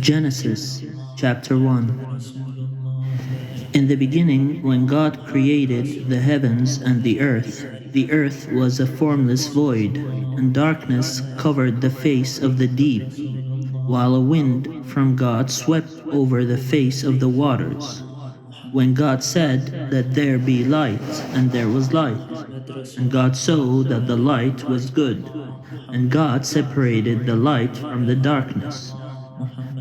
Genesis chapter 1. In the beginning, when God created the heavens and the earth was a formless void, and darkness covered the face of the deep, while a wind from God swept over the face of the waters. When God said, "Let there be light," and there was light. And God saw that the light was good, and God separated the light from the darkness.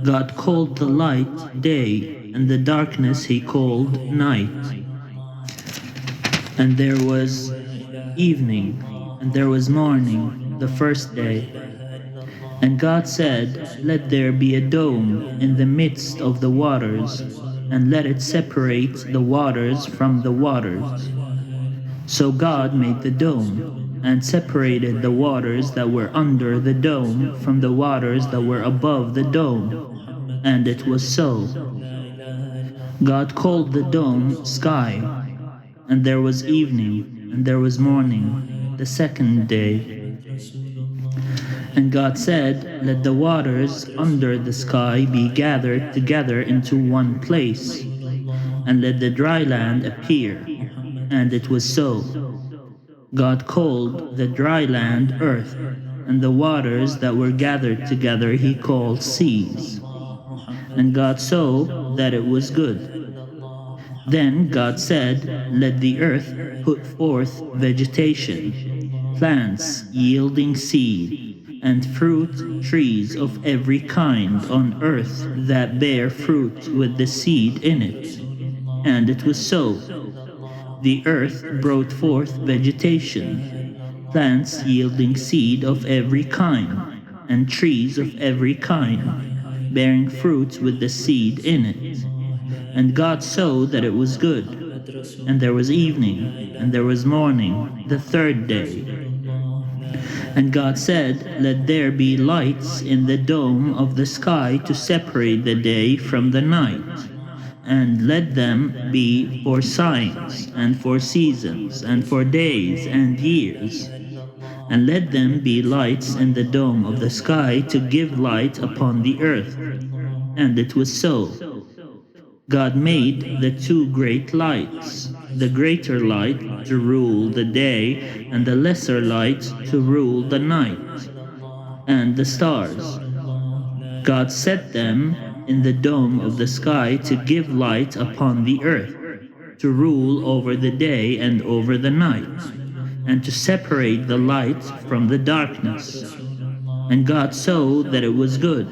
God called the light day, and the darkness he called night. And there was evening, and there was morning, the first day. And God said, "Let there be a dome in the midst of the waters, and let it separate the waters from the waters." So God made the dome, and separated the waters that were under the dome from the waters that were above the dome. And it was so. God called the dome sky. And there was evening, and there was morning, the second day. And God said, "Let the waters under the sky be gathered together into one place, and let the dry land appear." And it was so. God called the dry land earth, and the waters that were gathered together he called seas. And God saw that it was good. Then God said, "Let the earth put forth vegetation, plants yielding seed, and fruit trees of every kind on earth that bear fruit with the seed in it." And it was so. The earth brought forth vegetation, plants yielding seed of every kind, and trees of every kind, bearing fruit with the seed in it. And God saw that it was good. And there was evening, and there was morning, the third day. And God said, "Let there be lights in the dome of the sky to separate the day from the night, and let them be for signs, and for seasons, and for days and years. And let them be lights in the dome of the sky to give light upon the earth." And it was so. God made the two great lights, the greater light to rule the day, and the lesser light to rule the night, and the stars. God set them in the dome of the sky to give light upon the earth, to rule over the day and over the night, and to separate the light from the darkness. And God saw that it was good.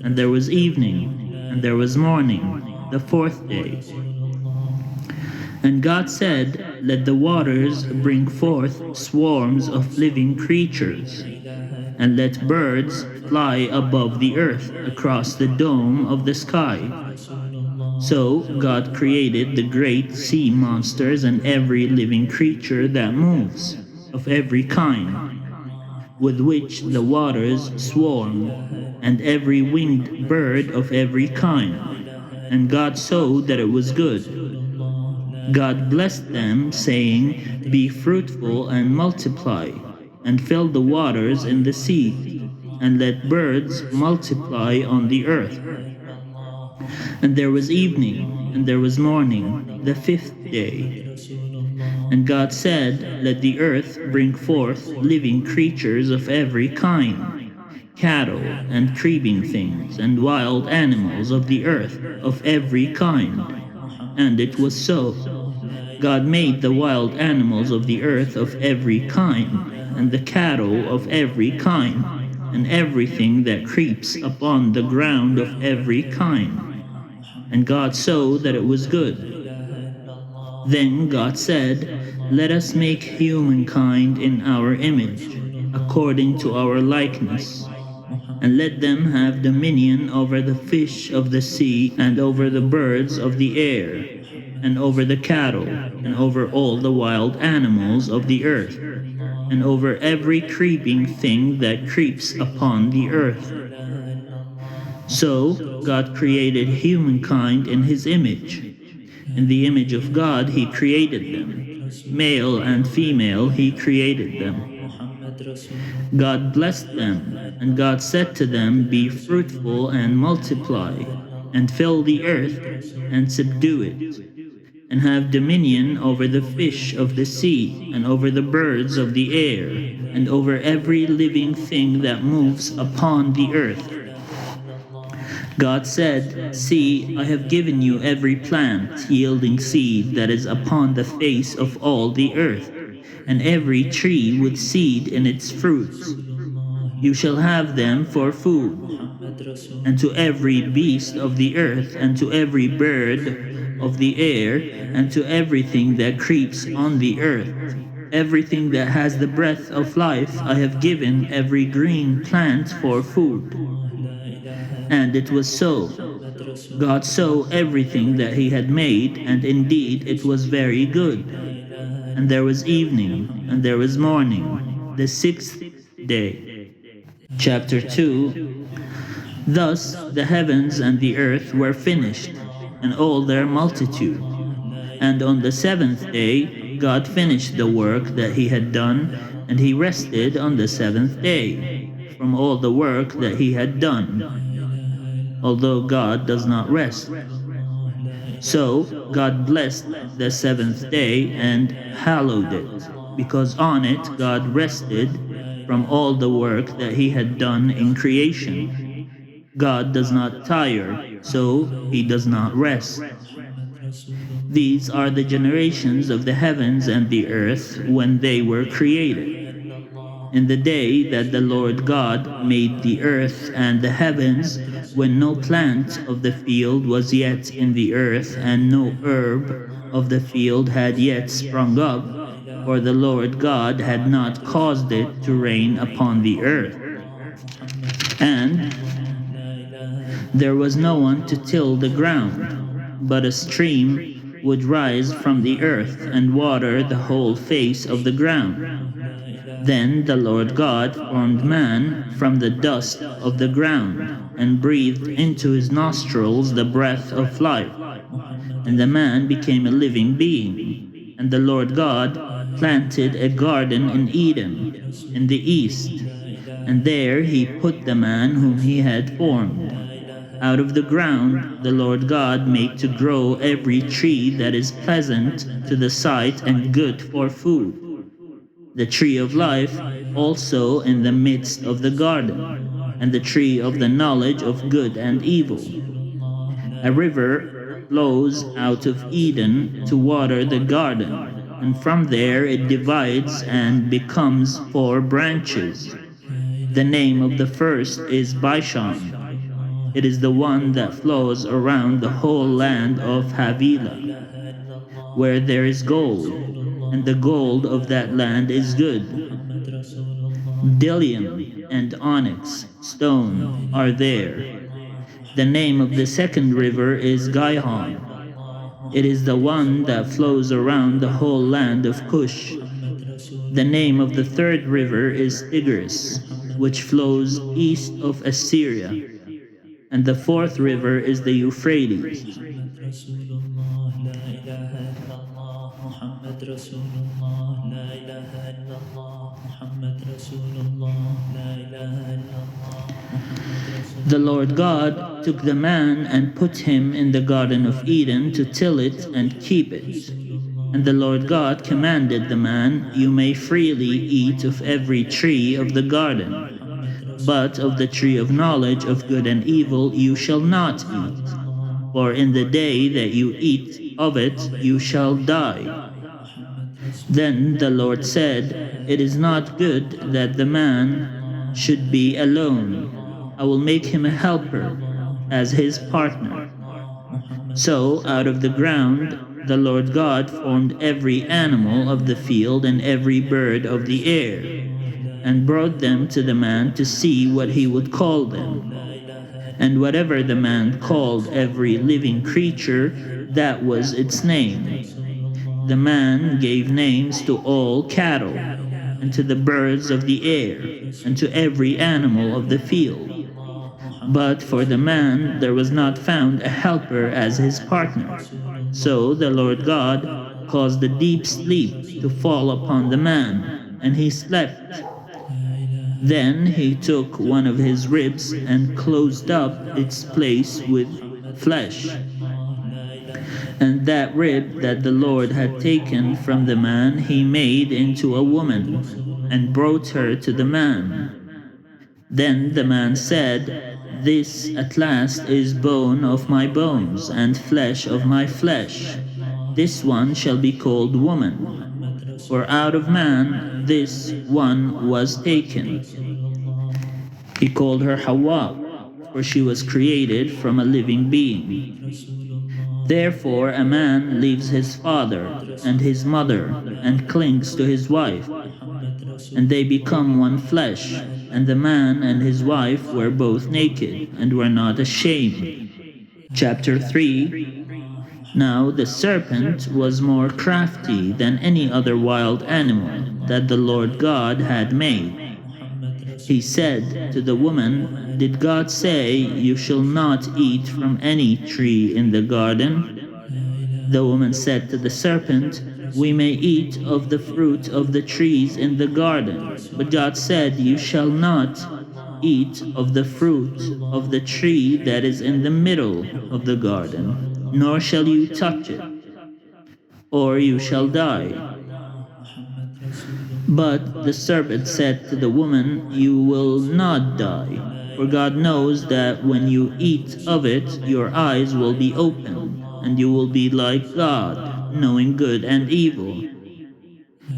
And there was evening, and there was morning, the fourth day. And God said, "Let the waters bring forth swarms of living creatures, and let birds fly above the earth across the dome of the sky." So God created the great sea monsters and every living creature that moves, of every kind, with which the waters swarm, and every winged bird of every kind. And God saw that it was good. God blessed them, saying, "Be fruitful and multiply, and fill the waters in the sea, and let birds multiply on the earth." And there was evening, and there was morning, the fifth day. And God said, "Let the earth bring forth living creatures of every kind, cattle and creeping things, and wild animals of the earth of every kind." And it was so. God made the wild animals of the earth of every kind, and the cattle of every kind, and everything that creeps upon the ground of every kind. And God saw that it was good. Then God said, "Let us make humankind in our image, according to our likeness, and let them have dominion over the fish of the sea, and over the birds of the air, and over the cattle, and over all the wild animals of the earth, and over every creeping thing that creeps upon the earth." So God created humankind in his image. In the image of God he created them. Male and female he created them. God blessed them, and God said to them, "Be fruitful and multiply, and fill the earth, and subdue it, and have dominion over the fish of the sea, and over the birds of the air, and over every living thing that moves upon the earth." God said, "See, I have given you every plant yielding seed that is upon the face of all the earth, and every tree with seed in its fruits. You shall have them for food. And to every beast of the earth, and to every bird of the air, and to everything that creeps on the earth, everything that has the breath of life, I have given every green plant for food." And it was so. God saw everything that he had made, and indeed it was very good. And there was evening, and there was morning, the sixth day. Chapter 2. Thus the heavens and the earth were finished, and all their multitude. And on the seventh day God finished the work that he had done, and he rested on the seventh day from all the work that he had done, although God does not rest. So God blessed the seventh day and hallowed it, because on it God rested from all the work that he had done in creation. God does not tire, so he does not rest. These are the generations of the heavens and the earth when they were created. In the day that the Lord God made the earth and the heavens, when no plant of the field was yet in the earth, and no herb of the field had yet sprung up, for the Lord God had not caused it to rain upon the earth. And there was no one to till the ground, but a stream would rise from the earth and water the whole face of the ground. Then the Lord God formed man from the dust of the ground, and breathed into his nostrils the breath of life, and the man became a living being. And the Lord God planted a garden in Eden, in the east, and there he put the man whom he had formed. Out of the ground the Lord God made to grow every tree that is pleasant to the sight and good for food, the tree of life also in the midst of the garden, and the tree of the knowledge of good and evil. A river flows out of Eden to water the garden, and from there it divides and becomes 4 branches. The name of the first is Bashan. It is the one that flows around the whole land of Havilah, where there is gold, and the gold of that land is good. Bdellium and onyx stone are there. The name of the second river is Gihon. It is the one that flows around the whole land of Cush. The name of the third river is Tigris, which flows east of Assyria. And the fourth river is the Euphrates. The Lord God took the man and put him in the Garden of Eden to till it and keep it. And the Lord God commanded the man, "You may freely eat of every tree of the garden, but of the tree of knowledge of good and evil you shall not eat, for in the day that you eat of it you shall die." Then the Lord said, "It is not good that the man should be alone. I will make him a helper as his partner." So out of the ground the Lord God formed every animal of the field and every bird of the air, and brought them to the man to see what he would call them. And whatever the man called every living creature, that was its name. The man gave names to all cattle, and to the birds of the air, and to every animal of the field. But for the man there was not found a helper as his partner. So the Lord God caused a deep sleep to fall upon the man, and he slept. Then he took one of his ribs and closed up its place with flesh. And that rib that the Lord had taken from the man he made into a woman, and brought her to the man. Then the man said, "This at last is bone of my bones, and flesh of my flesh. This one shall be called woman, for out of man this one was taken." He called her Hawa, for she was created from a living being. Therefore a man leaves his father and his mother and clings to his wife, and they become one flesh. And the man and his wife were both naked and were not ashamed. Chapter 3. Now the serpent was more crafty than any other wild animal that the Lord God had made. He said to the woman, "Did God say, 'You shall not eat from any tree in the garden'?" The woman said to the serpent, "We may eat of the fruit of the trees in the garden, but God said, 'You shall not eat of the fruit of the tree that is in the middle of the garden, nor shall you touch it, or you shall die.'" But the serpent said to the woman, "You will not die, for God knows that when you eat of it, your eyes will be opened, and you will be like God, knowing good and evil."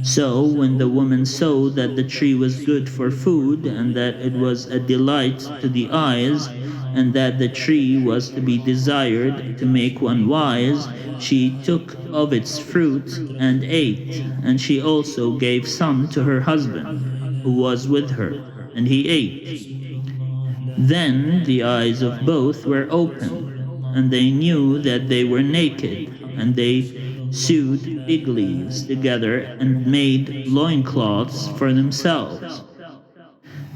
So when the woman saw that the tree was good for food, and that it was a delight to the eyes, and that the tree was to be desired to make one wise, she took of its fruit and ate, and she also gave some to her husband, who was with her, and he ate. Then the eyes of both were opened, and they knew that they were naked, and they sewed fig leaves together and made loincloths for themselves.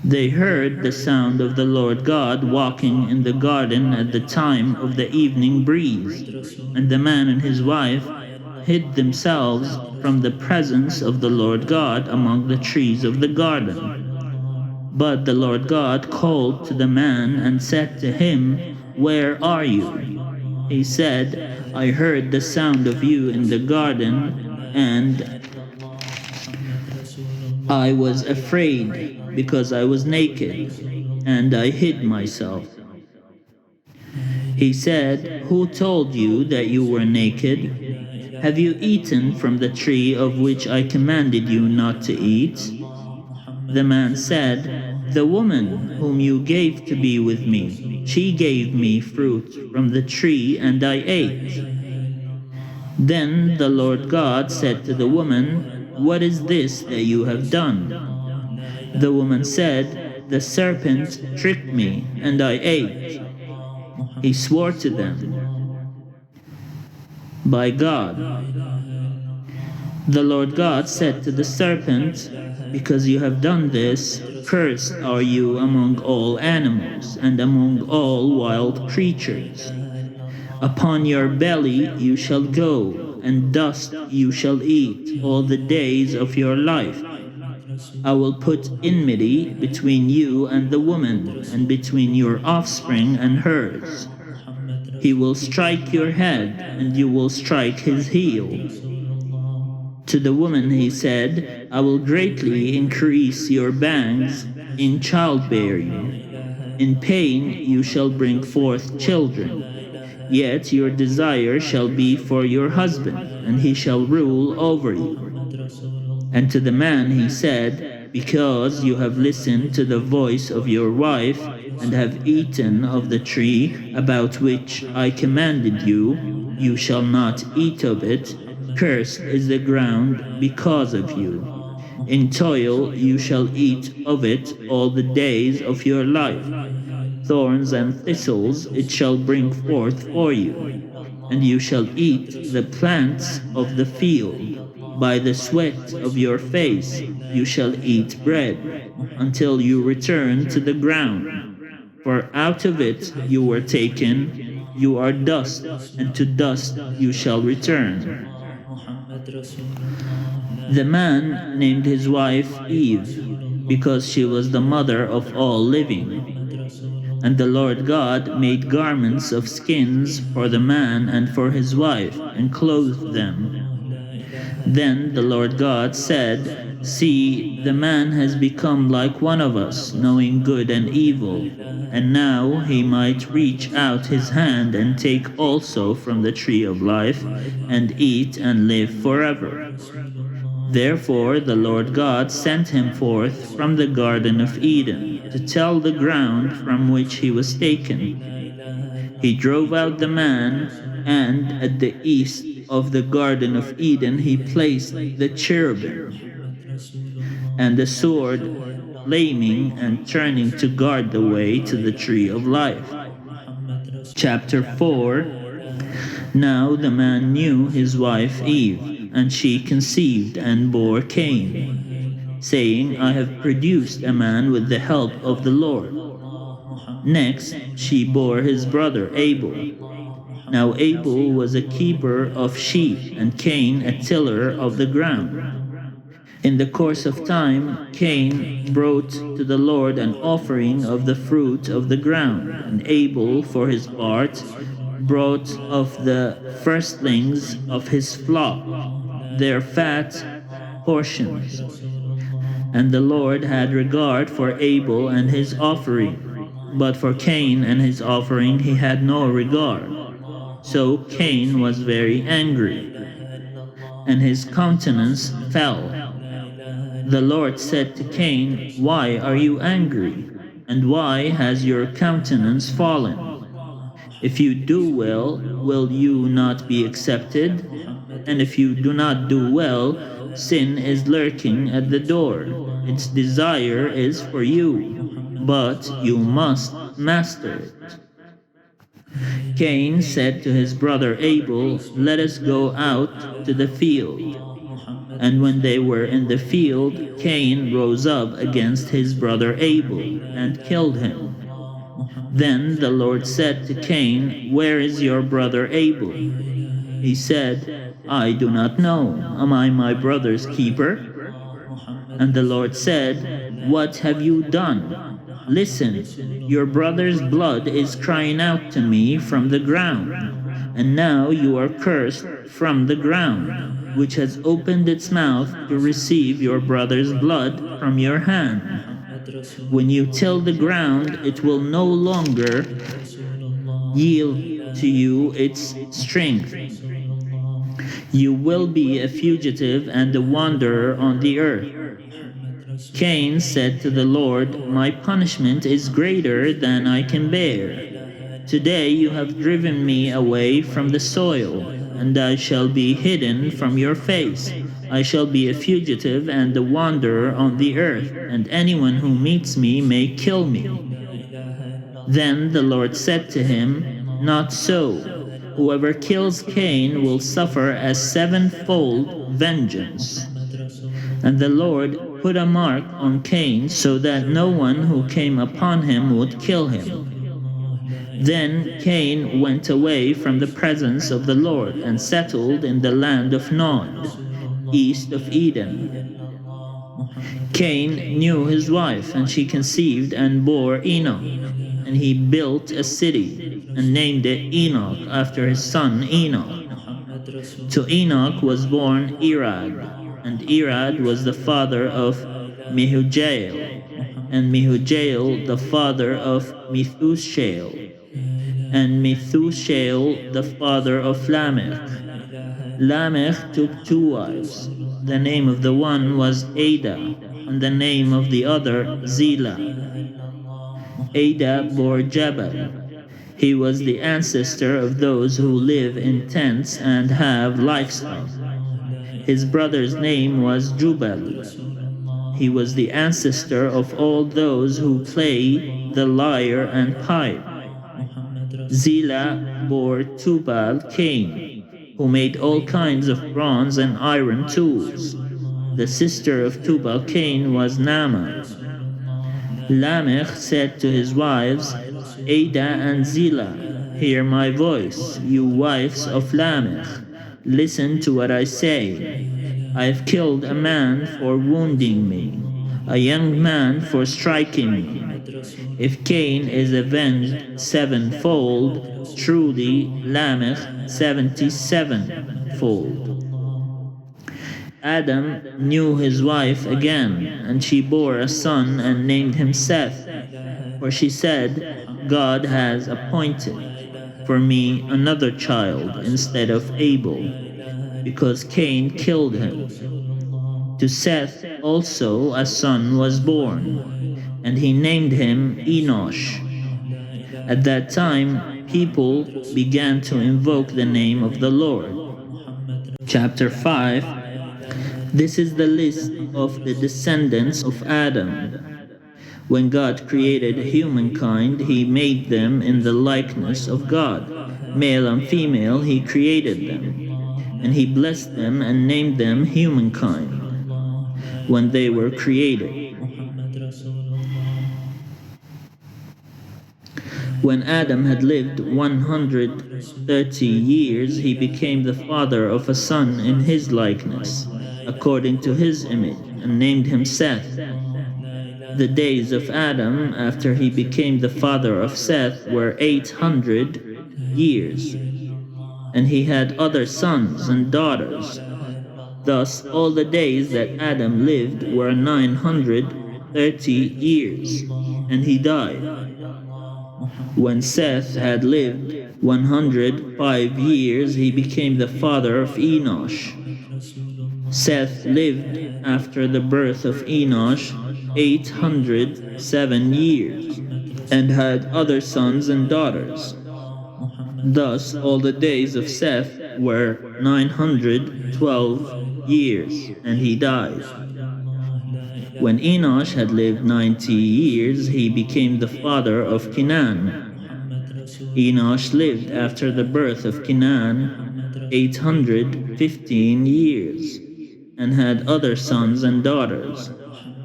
They heard the sound of the Lord God walking in the garden at the time of the evening breeze, and the man and his wife hid themselves from the presence of the Lord God among the trees of the garden. But the Lord God called to the man and said to him, "Where are you?" He said, "I heard the sound of you in the garden, and I was afraid because I was naked, and I hid myself." He said, "Who told you that you were naked? Have you eaten from the tree of which I commanded you not to eat?" The man said, "The woman whom you gave to be with me, she gave me fruit from the tree, and I ate." Then the Lord God said to the woman, "What is this that you have done?" The woman said, "The serpent tricked me, and I ate." He swore to them, "By God." The Lord God said to the serpent, "Because you have done this, cursed are you among all animals and among all wild creatures. Upon your belly you shall go, and dust you shall eat all the days of your life. I will put enmity between you and the woman, and between your offspring and hers. He will strike your head, and you will strike his heel." To the woman he said, "I will greatly increase your pangs in childbearing. In pain you shall bring forth children. Yet your desire shall be for your husband, and he shall rule over you." And to the man he said, "Because you have listened to the voice of your wife, and have eaten of the tree about which I commanded you, you shall not eat of it. Cursed is the ground because of you. In toil you shall eat of it all the days of your life. Thorns and thistles it shall bring forth for you, and you shall eat the plants of the field. By the sweat of your face you shall eat bread, until you return to the ground. For out of it you were taken, you are dust, and to dust you shall return." The man named his wife Eve, because she was the mother of all living. And the Lord God made garments of skins for the man and for his wife, and clothed them. Then the Lord God said, "See, the man has become like one of us, knowing good and evil. And now he might reach out his hand and take also from the tree of life, and eat and live forever." Therefore the Lord God sent him forth from the Garden of Eden to till the ground from which he was taken. He drove out the man, and at the east of the Garden of Eden he placed the cherubim and the sword, flaming and turning to guard the way to the tree of life. Chapter 4. Now the man knew his wife Eve, and she conceived and bore Cain, saying, "I have produced a man with the help of the Lord." Next she bore his brother Abel. Now Abel was a keeper of sheep, and Cain a tiller of the ground. In the course of time, Cain brought to the Lord an offering of the fruit of the ground, and Abel, for his part, brought of the firstlings of his flock, their fat portions. And the Lord had regard for Abel and his offering, but for Cain and his offering he had no regard. So Cain was very angry, and his countenance fell. The Lord said to Cain, "Why are you angry? And why has your countenance fallen? If you do well, will you not be accepted? And if you do not do well, sin is lurking at the door. Its desire is for you, but you must master it." Cain said to his brother Abel, "Let us go out to the field." And when they were in the field, Cain rose up against his brother Abel and killed him. Then the Lord said to Cain, "Where is your brother Abel?" He said, "I do not know. Am I my brother's keeper?" And the Lord said, "What have you done? Listen, your brother's blood is crying out to me from the ground, and now you are cursed from the ground, which has opened its mouth to receive your brother's blood from your hand. When you till the ground, it will no longer yield to you its strength. You will be a fugitive and a wanderer on the earth." Cain said to the Lord, "My punishment is greater than I can bear. Today you have driven me away from the soil, and I shall be hidden from your face. I shall be a fugitive and a wanderer on the earth, and anyone who meets me may kill me." Then the Lord said to him, "Not so. Whoever kills Cain will suffer a sevenfold vengeance." And the Lord put a mark on Cain so that no one who came upon him would kill him. Then Cain went away from the presence of the Lord and settled in the land of Nod, east of Eden. Cain knew his wife, and she conceived and bore Enoch. And he built a city and named it Enoch after his son Enoch. To Enoch was born Irad, and Irad was the father of Mehujael, and Mehujael the father of Methushael, and Methushael the father of Lamech. Lamech took two wives. The name of the one was Ada, and the name of the other Zillah. Ada bore Jabal. He was the ancestor of those who live in tents and have livestock. His brother's name was Jubal. He was the ancestor of all those who play the lyre and pipe. Zillah bore Tubal Cain, who made all kinds of bronze and iron tools. The sister of Tubal Cain was Naamah. Lamech said to his wives, Ada and Zillah, "Hear my voice, you wives of Lamech. Listen to what I say. I have killed a man for wounding me. a young man for striking me. If Cain is avenged sevenfold, truly Lamech 77-fold. Adam knew his wife again, and she bore a son and named him Seth. For she said, God has appointed for me another child instead of Abel, because Cain killed him. To Seth also a son was born, and he named him Enosh. At that time, people began to invoke the name of the Lord. Chapter 5. This is the list of the descendants of Adam. When God created humankind, he made them in the likeness of God. Male and female, he created them. And he blessed them and named them humankind when they were created. When Adam had lived 130 years, he became the father of a son in his likeness, according to his image, and named him Seth. The days of Adam after he became the father of Seth were 800 years, and he had other sons and daughters. Thus all the days that Adam lived were 930 years, and he died. When Seth had lived 105 years, he became the father of Enosh. Seth lived after the birth of Enosh 807 years, and had other sons and daughters. Thus all the days of Seth were 912 years, and he died. When Enosh had lived 90 years, he became the father of Kenan. Enosh lived after the birth of Kenan 815 years, and had other sons and daughters.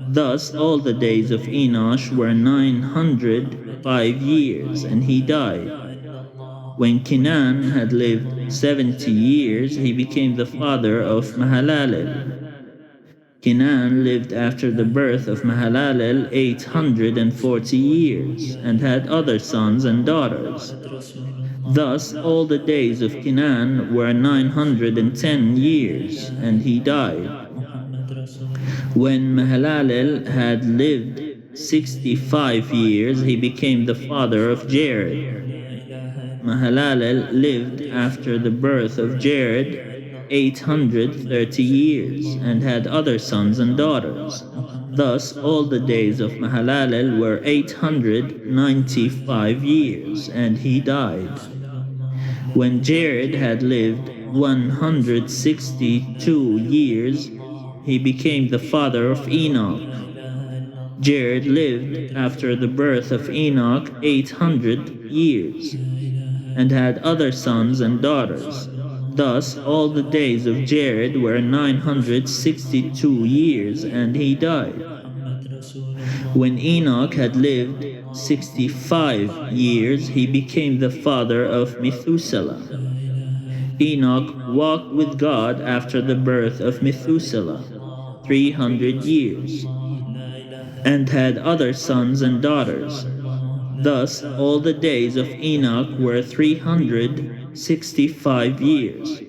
Thus all the days of Enosh were 905 years, and he died. When Kenan had lived 70 years, he became the father of Mahalalel. Kenan lived after the birth of Mahalalel 840 years, and had other sons and daughters. Thus all the days of Kenan were 910 years, and he died. When Mahalalel had lived 65 years, he became the father of Jared. Mahalalel lived after the birth of Jared 830 years, and had other sons and daughters. Thus all the days of Mahalalel were 895 years, and he died. When Jared had lived 162 years, he became the father of Enoch. Jared lived after the birth of Enoch 800 years, and had other sons and daughters. Thus all the days of Jared were 962 years, and he died. When Enoch had lived 65 years, he became the father of Methuselah. Enoch walked with God after the birth of Methuselah 300 years, and had other sons and daughters. Thus all the days of Enoch were 365 years.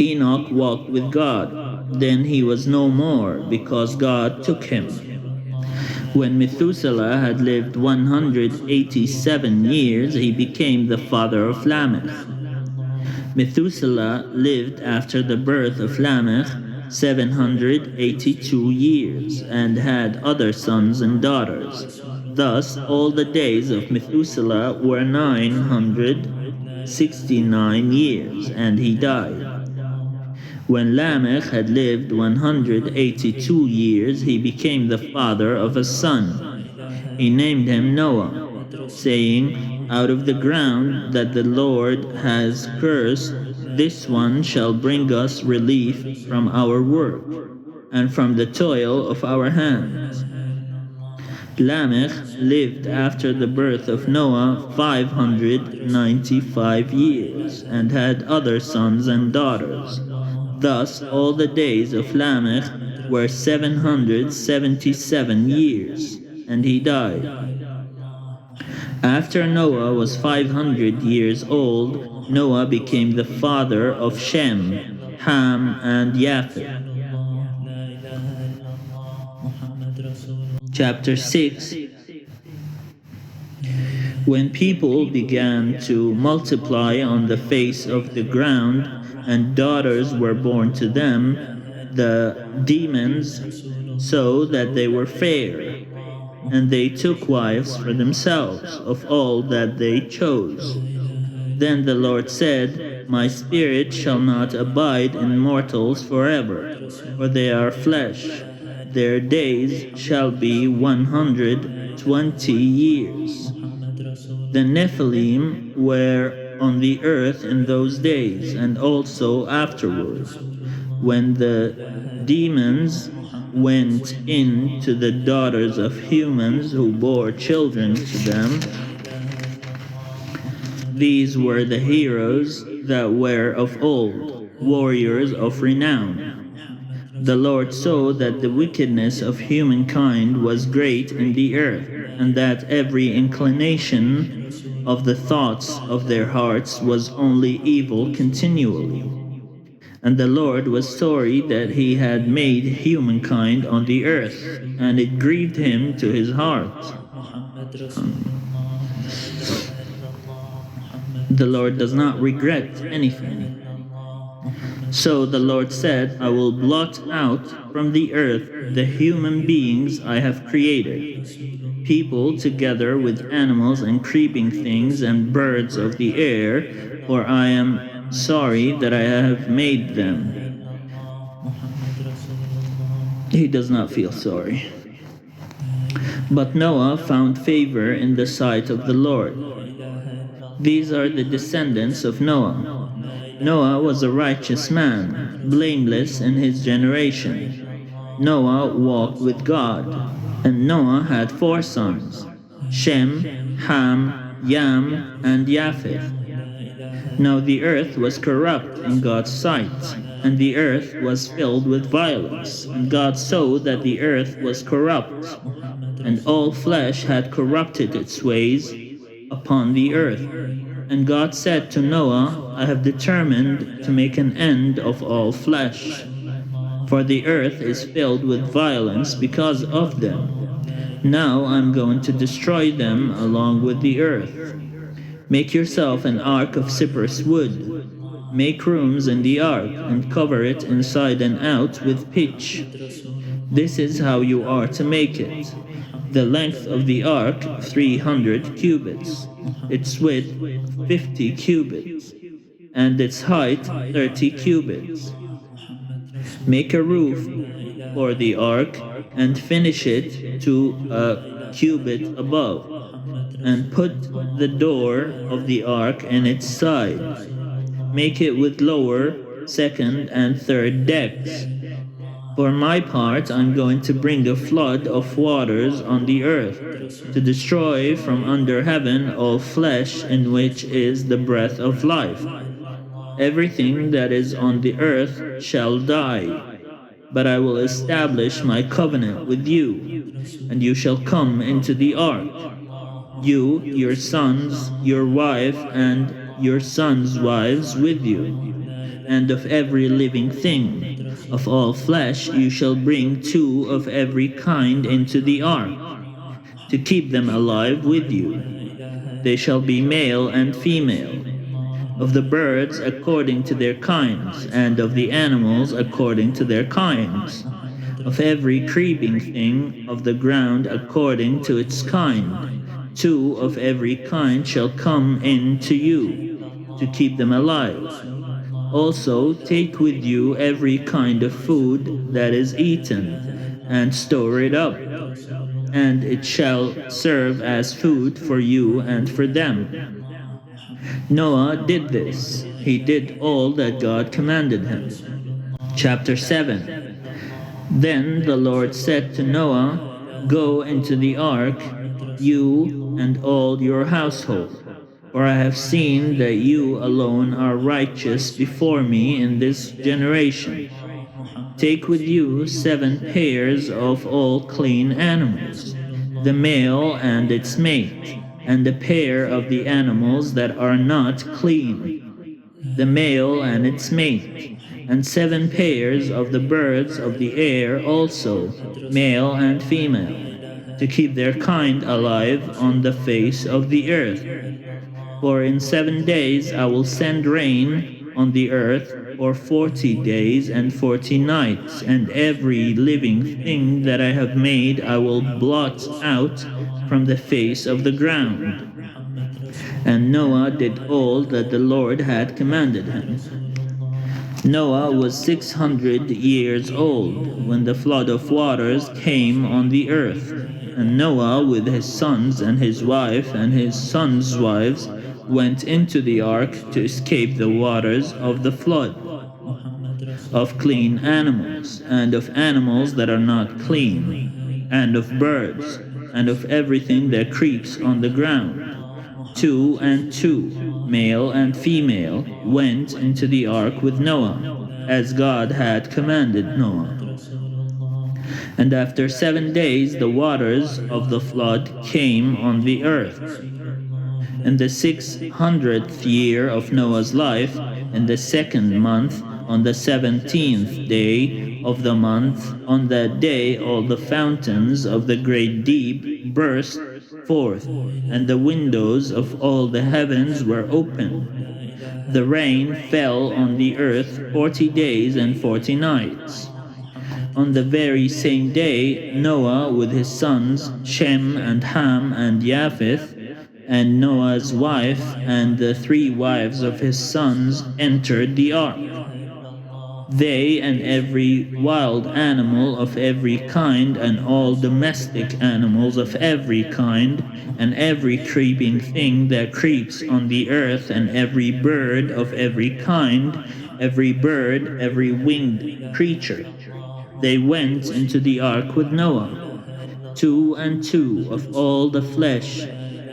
Enoch walked with God. Then he was no more, because God took him. When Methuselah had lived 187 years, he became the father of Lamech. Methuselah lived after the birth of Lamech 782 years, and had other sons and daughters. Thus all the days of Methuselah were 969 years, and he died. When Lamech had lived 182 years, he became the father of a son. He named him Noah, saying, "Out of the ground that the Lord has cursed, this one shall bring us relief from our work, and from the toil of our hands." Lamech lived after the birth of Noah 595 years, and had other sons and daughters. Thus all the days of Lamech were 777 years, and he died. After Noah was 500 years old, Noah became the father of Shem, Ham, and Japheth. Chapter 6. When people began to multiply on the face of the ground, and daughters were born to them, the demons saw that they were fair, and they took wives for themselves of all that they chose. Then the Lord said, My spirit shall not abide in mortals forever, for they are flesh. Their days shall be 120 years. The Nephilim were on the earth in those days, and also afterwards, when the demons went in to the daughters of humans who bore children to them. These were the heroes that were of old, warriors of renown. The Lord saw that the wickedness of humankind was great in the earth, and that every inclination of the thoughts of their hearts was only evil continually. And the Lord was sorry that he had made humankind on the earth, and it grieved him to his heart. The Lord does not regret anything. So the Lord said, I will blot out from the earth the human beings I have created, people together with animals and creeping things and birds of the air, for I am sorry that I have made them. He does not feel sorry. But Noah found favor in the sight of the Lord. These are the descendants of Noah. Noah was a righteous man, blameless in his generation. Noah walked with God, and Noah had 4 sons, Shem, Ham, Yam, and Japheth. Now the earth was corrupt in God's sight, and the earth was filled with violence, and God saw that the earth was corrupt, and all flesh had corrupted its ways upon the earth. And God said to Noah, I have determined to make an end of all flesh, for the earth is filled with violence because of them. Now I'm going to destroy them along with the earth. Make yourself an ark of cypress wood. Make rooms in the ark, and cover it inside and out with pitch. This is how you are to make it. The length of the ark 300 cubits, its width 50 cubits, and its height 30 cubits. Make a roof for the ark, and finish it to a cubit above, and put the door of the ark in its side. Make it with lower, second, and third decks. For my part, I'm going to bring a flood of waters on the earth, to destroy from under heaven all flesh in which is the breath of life. Everything that is on the earth shall die. But I will establish my covenant with you, and you shall come into the ark, you, your sons, your wife, and your sons' wives with you. And of every living thing, of all flesh, you shall bring 2 of every kind into the ark, to keep them alive with you. They shall be male and female. Of the birds according to their kinds, and of the animals according to their kinds. Of every creeping thing of the ground according to its kind. 2 of every kind shall come in to you, to keep them alive. Also take with you every kind of food that is eaten, and store it up, and it shall serve as food for you and for them. Noah did this. He did all that God commanded him. Chapter 7. Then the Lord said to Noah, Go into the ark, you and all your household, for I have seen that you alone are righteous before me in this generation. Take with you 7 pairs of all clean animals, the male and its mate, and a pair of the animals that are not clean, the male and its mate, and 7 pairs of the birds of the air also, male and female, to keep their kind alive on the face of the earth. For in 7 days I will send rain on the earth for 40 days and 40 nights, and every living thing that I have made I will blot out from the face of the ground. And Noah did all that the Lord had commanded him. Noah was 600 years old when the flood of waters came on the earth. And Noah with his sons and his wife and his sons' wives went into the ark to escape the waters of the flood, of clean animals, and of animals that are not clean, and of birds, and of everything that creeps on the ground. 2 and 2, male and female, went into the ark with Noah, as God had commanded Noah. And after 7 days the waters of the flood came on the earth. In the 600th year of Noah's life, in the 2nd month, on the 17th day of the month, on that day all the fountains of the great deep burst forth, and the windows of all the heavens were opened. The rain fell on the earth 40 days and 40 nights. On the very same day, Noah with his sons, Shem and Ham and Japheth, and Noah's wife and the 3 wives of his sons entered the ark. They and every wild animal of every kind, and all domestic animals of every kind, and every creeping thing that creeps on the earth, and every bird of every kind, every bird, every winged creature. They went into the ark with Noah, 2 and 2 of all the flesh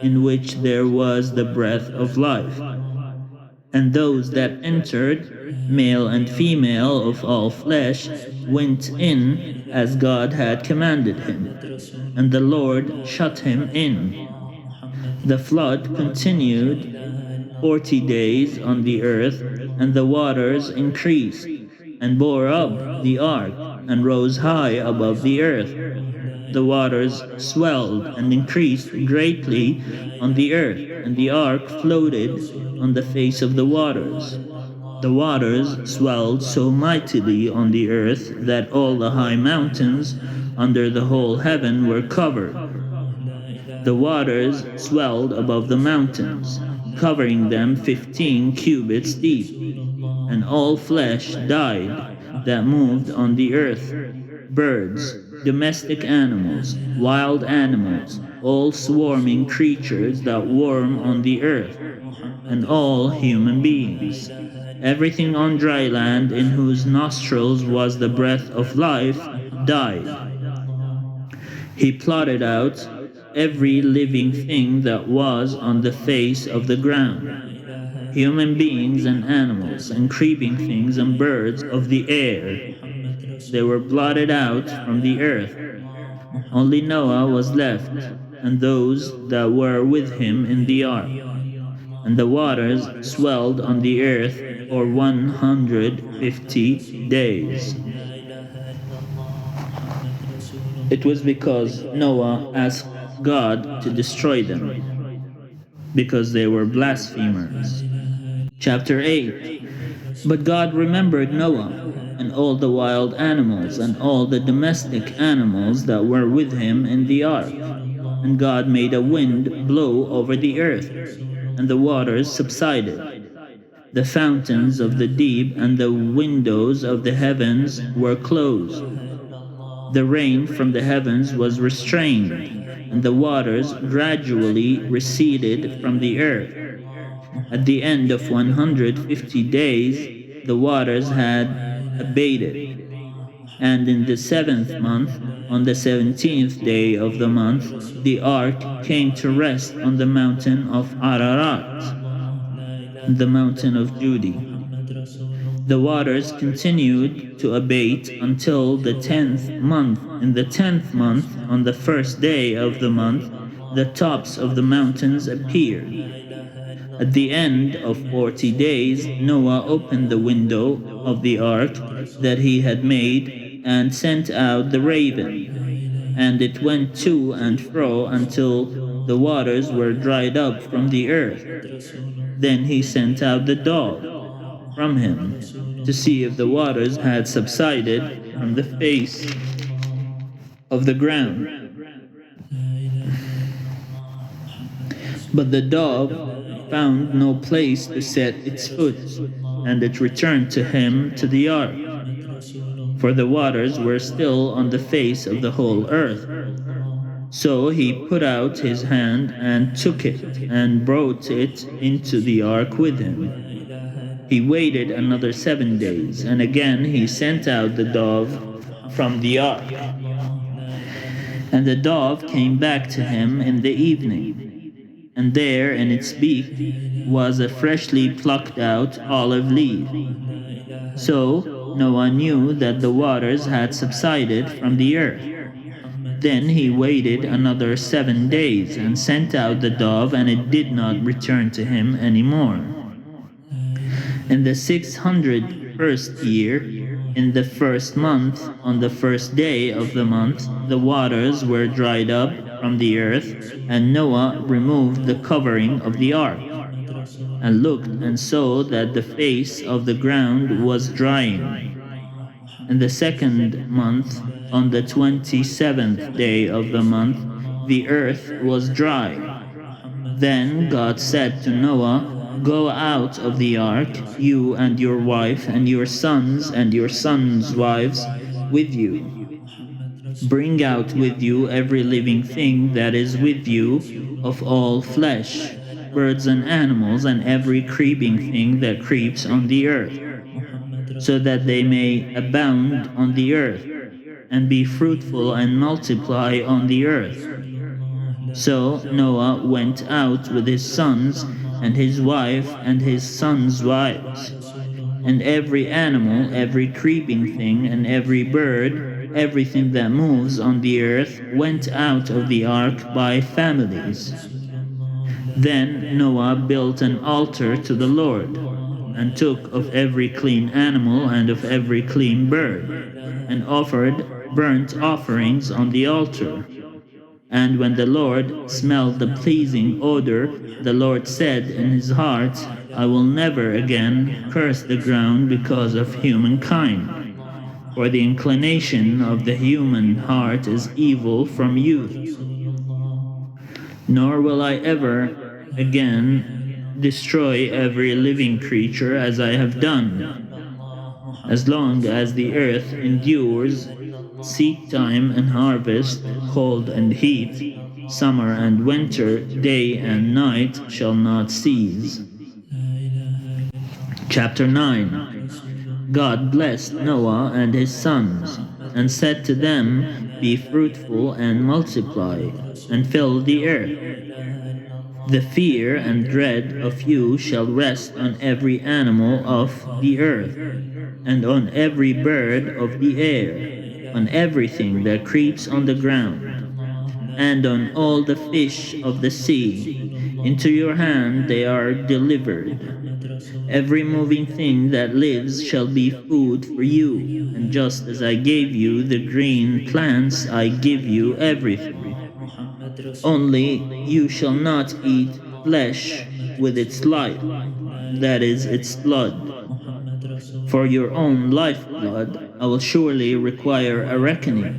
in which there was the breath of life. And those that entered, male and female of all flesh, went in as God had commanded him, and the Lord shut him in. The flood continued 40 days on the earth, and the waters increased, and bore up the ark, and rose high above the earth. The waters swelled and increased greatly on the earth, and the ark floated on the face of the waters. The waters swelled so mightily on the earth that all the high mountains under the whole heaven were covered. The waters swelled above the mountains, covering them 15 cubits deep, and all flesh died that moved on the earth, birds, domestic animals, wild animals, all swarming creatures that worm on the earth, and all human beings. Everything on dry land in whose nostrils was the breath of life died. He plotted out every living thing that was on the face of the ground, human beings and animals, and creeping things and birds of the air. They were blotted out from the earth. Only Noah was left, and those that were with him in the ark. And the waters swelled on the earth for 150 days. It was because Noah asked God to destroy them, because they were blasphemers. Chapter 8. But God remembered Noah, and all the wild animals, and all the domestic animals that were with him in the ark. And God made a wind blow over the earth, and the waters subsided. The fountains of the deep and the windows of the heavens were closed. The rain from the heavens was restrained, and the waters gradually receded from the earth. At the end of 150 days, the waters had abated. And in the 7th month, on the 17th day of the month, the ark came to rest on the mountain of Ararat, the mountain of Judah. The waters continued to abate until the 10th month. In the 10th month, on the first day of the month, the tops of the mountains appeared. At the end of 40 days, Noah opened the window of the ark that he had made and sent out the raven, and it went to and fro until the waters were dried up from the earth. Then he sent out the dove from him to see if the waters had subsided from the face of the ground. But the dove found no place to set its foot, and it returned to him to the ark, for the waters were still on the face of the whole earth. So he put out his hand and took it, and brought it into the ark with him. He waited another 7 days, and again he sent out the dove from the ark. And the dove came back to him in the evening, and there in its beak was a freshly plucked out olive leaf. So Noah knew that the waters had subsided from the earth. Then he waited another 7 days and sent out the dove, and it did not return to him any more. In the 601st year, in the first month, on the first day of the month, the waters were dried up from the earth, and Noah removed the covering of the ark, and looked and saw that the face of the ground was drying. In the second month, on the 27th day of the month, the earth was dry. Then God said to Noah, "Go out of the ark, you and your wife and your sons and your sons' wives with you. Bring out with you every living thing that is with you of all flesh, birds and animals, and every creeping thing that creeps on the earth, so that they may abound on the earth, and be fruitful and multiply on the earth." So Noah went out with his sons and his wife and his sons' wives, and every animal, every creeping thing, and every bird, everything that moves on the earth, went out of the ark by families. Then Noah built an altar to the Lord, and took of every clean animal and of every clean bird, and offered burnt offerings on the altar. And when the Lord smelled the pleasing odor, the Lord said in his heart, "I will never again curse the ground because of humankind, for the inclination of the human heart is evil from youth. Nor will I ever again destroy every living creature as I have done. As long as the earth endures, seed time and harvest, cold and heat, summer and winter, day and night shall not cease." Chapter 9. God blessed Noah and his sons, and said to them, "Be fruitful and multiply, and fill the earth. The fear and dread of you shall rest on every animal of the earth, and on every bird of the air, on everything that creeps on the ground, and on all the fish of the sea. Into your hand they are delivered. Every moving thing that lives shall be food for you, and just as I gave you the green plants, I give you everything. Only you shall not eat flesh with its life, that is, its blood. For your own lifeblood I will surely require a reckoning.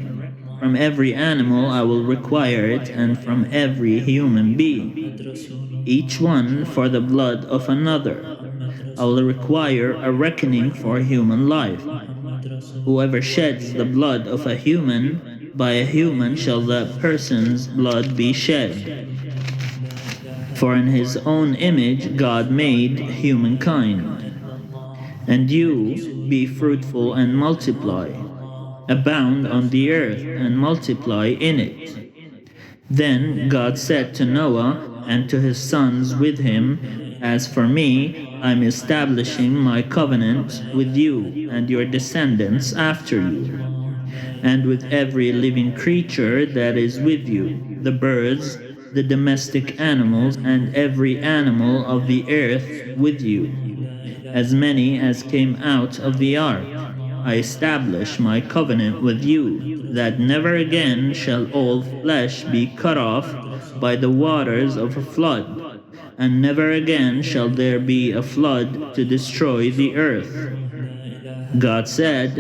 From every animal I will require it, and from every human being, each one for the blood of another. I will require a reckoning for human life. Whoever sheds the blood of a human, by a human shall that person's blood be shed. For in his own image God made humankind. And you, be fruitful and multiply, abound on the earth and multiply in it." Then God said to Noah, and to his sons with him, "As for me, I'm establishing my covenant with you and your descendants after you, and with every living creature that is with you, the birds, the domestic animals, and every animal of the earth with you, as many as came out of the ark. I establish my covenant with you, that never again shall all flesh be cut off by the waters of a flood, and never again shall there be a flood to destroy the earth." God said,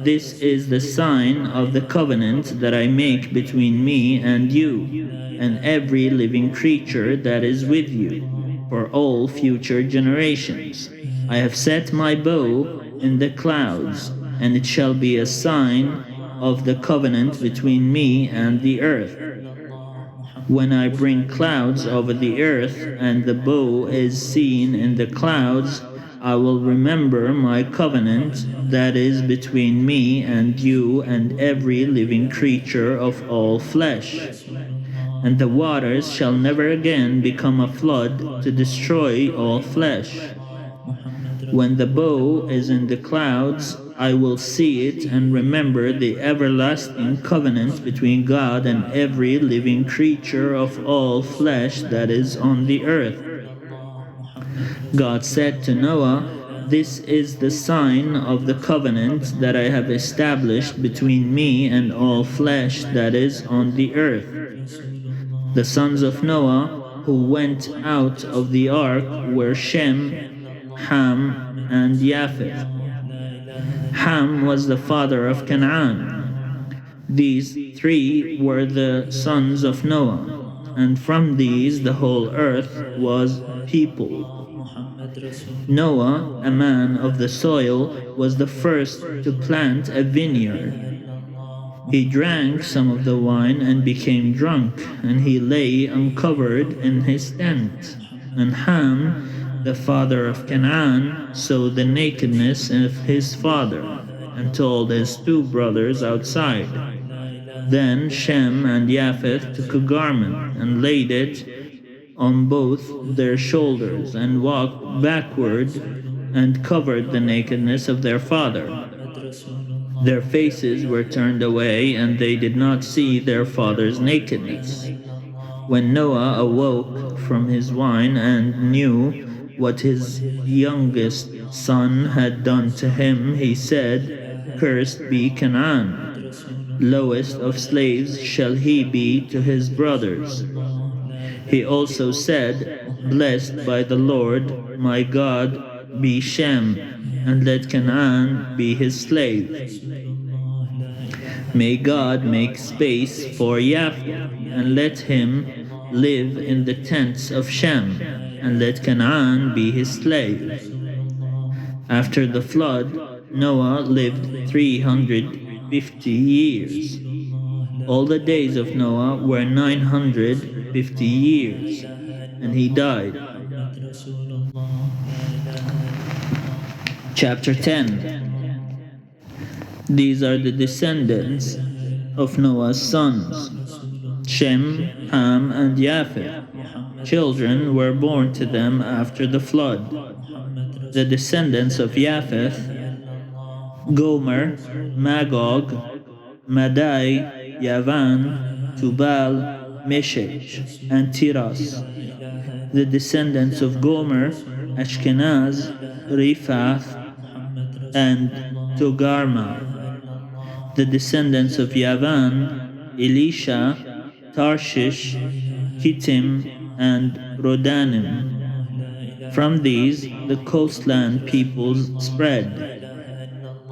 "This is the sign of the covenant that I make between me and you, and every living creature that is with you, for all future generations. I have set my bow in the clouds, and it shall be a sign of the covenant between me and the earth. When I bring clouds over the earth, and the bow is seen in the clouds, I will remember my covenant that is between me and you and every living creature of all flesh. And the waters shall never again become a flood to destroy all flesh. When the bow is in the clouds, I will see it and remember the everlasting covenant between God and every living creature of all flesh that is on the earth." God said to Noah, "This is the sign of the covenant that I have established between me and all flesh that is on the earth." The sons of Noah who went out of the ark were Shem, Ham, and Japheth. Ham was the father of Canaan. These three were the sons of Noah, and from these the whole earth was peopled. Noah, a man of the soil, was the first to plant a vineyard. He drank some of the wine and became drunk, and he lay uncovered in his tent. And Ham, the father of Canaan, saw the nakedness of his father, and told his two brothers outside. Then Shem and Japheth took a garment and laid it on both their shoulders, and walked backward and covered the nakedness of their father. Their faces were turned away, and they did not see their father's nakedness. When Noah awoke from his wine and knew what his youngest son had done to him, he said, "Cursed be Canaan. Lowest of slaves shall he be to his brothers." He also said, "Blessed by the Lord my God be Shem, and let Canaan be his slave. May God make space for Japheth, and let him live in the tents of Shem, and let Canaan be his slave." After the flood, Noah lived 350 years. All the days of Noah were 950 years, and he died. Chapter 10. These are the descendants of Noah's sons: Shem, Ham, and Japheth. Children were born to them after the flood. The descendants of Japheth: Gomer, Magog, Madai, Yavan, Tubal, Meshech, and Tiras. The descendants of Gomer: Ashkenaz, Riphath, and Togarmah. The descendants of Yavan: Elisha, Tarshish, Kittim, and Rodanim. From these the coastland peoples spread.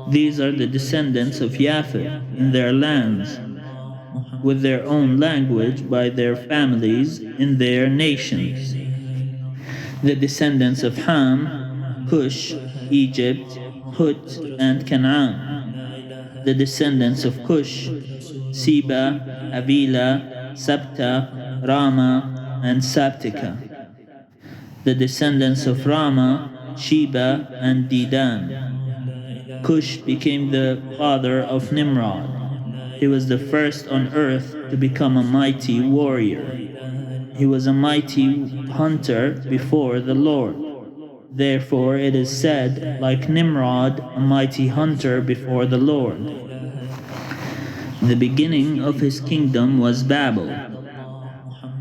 These are the descendants of Japheth in their lands, with their own language by their families in their nations. The descendants of Ham: Cush, Egypt, Put, and Canaan. The descendants of Cush: Seba, Avila, Sabta, Rama, and Sabtika. The descendants of Rama: Sheba and Dedan. Cush became the father of Nimrod. He was the first on earth to become a mighty warrior. He was a mighty hunter before the Lord. Therefore it is said, like Nimrod, a mighty hunter before the Lord. The beginning of his kingdom was Babel,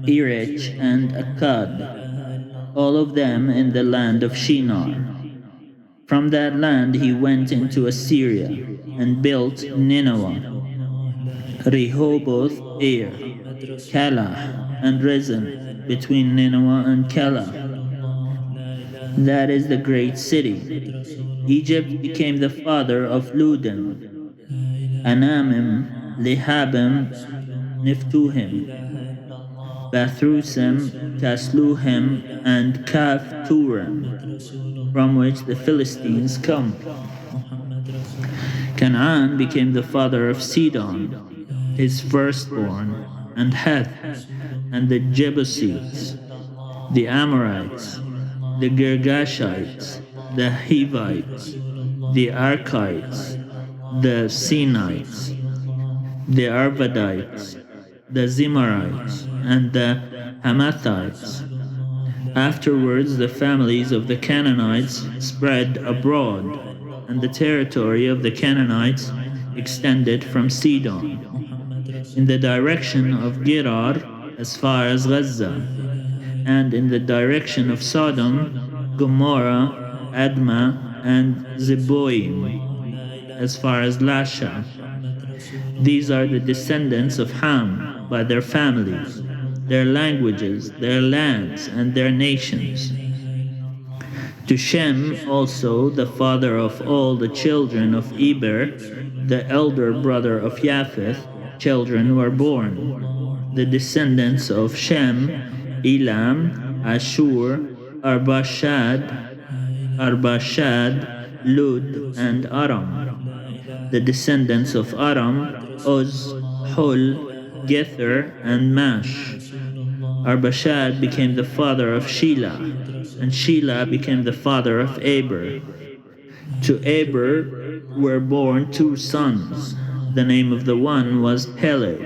Erech and Akkad, all of them in the land of Shinar. From that land he went into Assyria and built Nineveh, Rehoboth, Ir, Calah, and Rezin, between Nineveh and Calah. That is the great city. Egypt became the father of Ludim, Anamim, Lehabim, Niftuhim, Bathrusim, Casluhim, and Kaphturim, from which the Philistines come. Canaan became the father of Sidon, his firstborn, and Heth, and the Jebusites, the Amorites, the Girgashites, the Hivites, the Archites, the Sinites, the Arvadites, the Zimarites, and the Hamathites. Afterwards, the families of the Canaanites spread abroad, and the territory of the Canaanites extended from Sidon, in the direction of Gerar as far as Gaza, and in the direction of Sodom, Gomorrah, Admah, and Zeboim, as far as Lasha. These are the descendants of Ham by their families, their languages, their lands, and their nations. To Shem also, the father of all the children of Eber, the elder brother of Japheth, children were born. The descendants of Shem, Elam, Ashur, Arpachshad, Lud, and Aram. The descendants of Aram, Uz, Hul, Gether, and Mash. Arpachshad became the father of Shelah, and Shelah became the father of Eber. To Eber were born 2 sons. The name of the one was Peleg,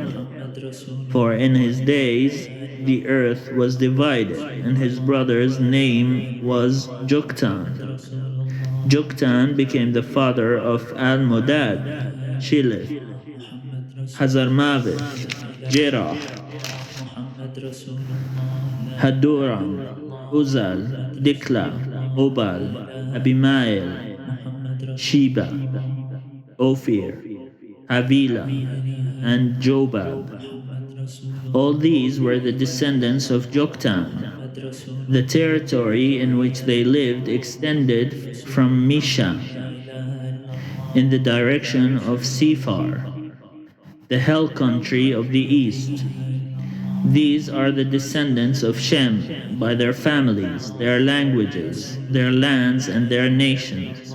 for in his days the earth was divided, and his brother's name was Joktan. Joktan became the father of Almodad, Shilith, Hazarmaveth, Jerah, Hadoram, Uzal, Dikla, Obal, Abimael, Sheba, Ophir, Havilah, and Jobab. All these were the descendants of Joktan. The territory in which they lived extended from Misha in the direction of Sephar, the hill country of the east. These are the descendants of Shem by their families, their languages, their lands, and their nations.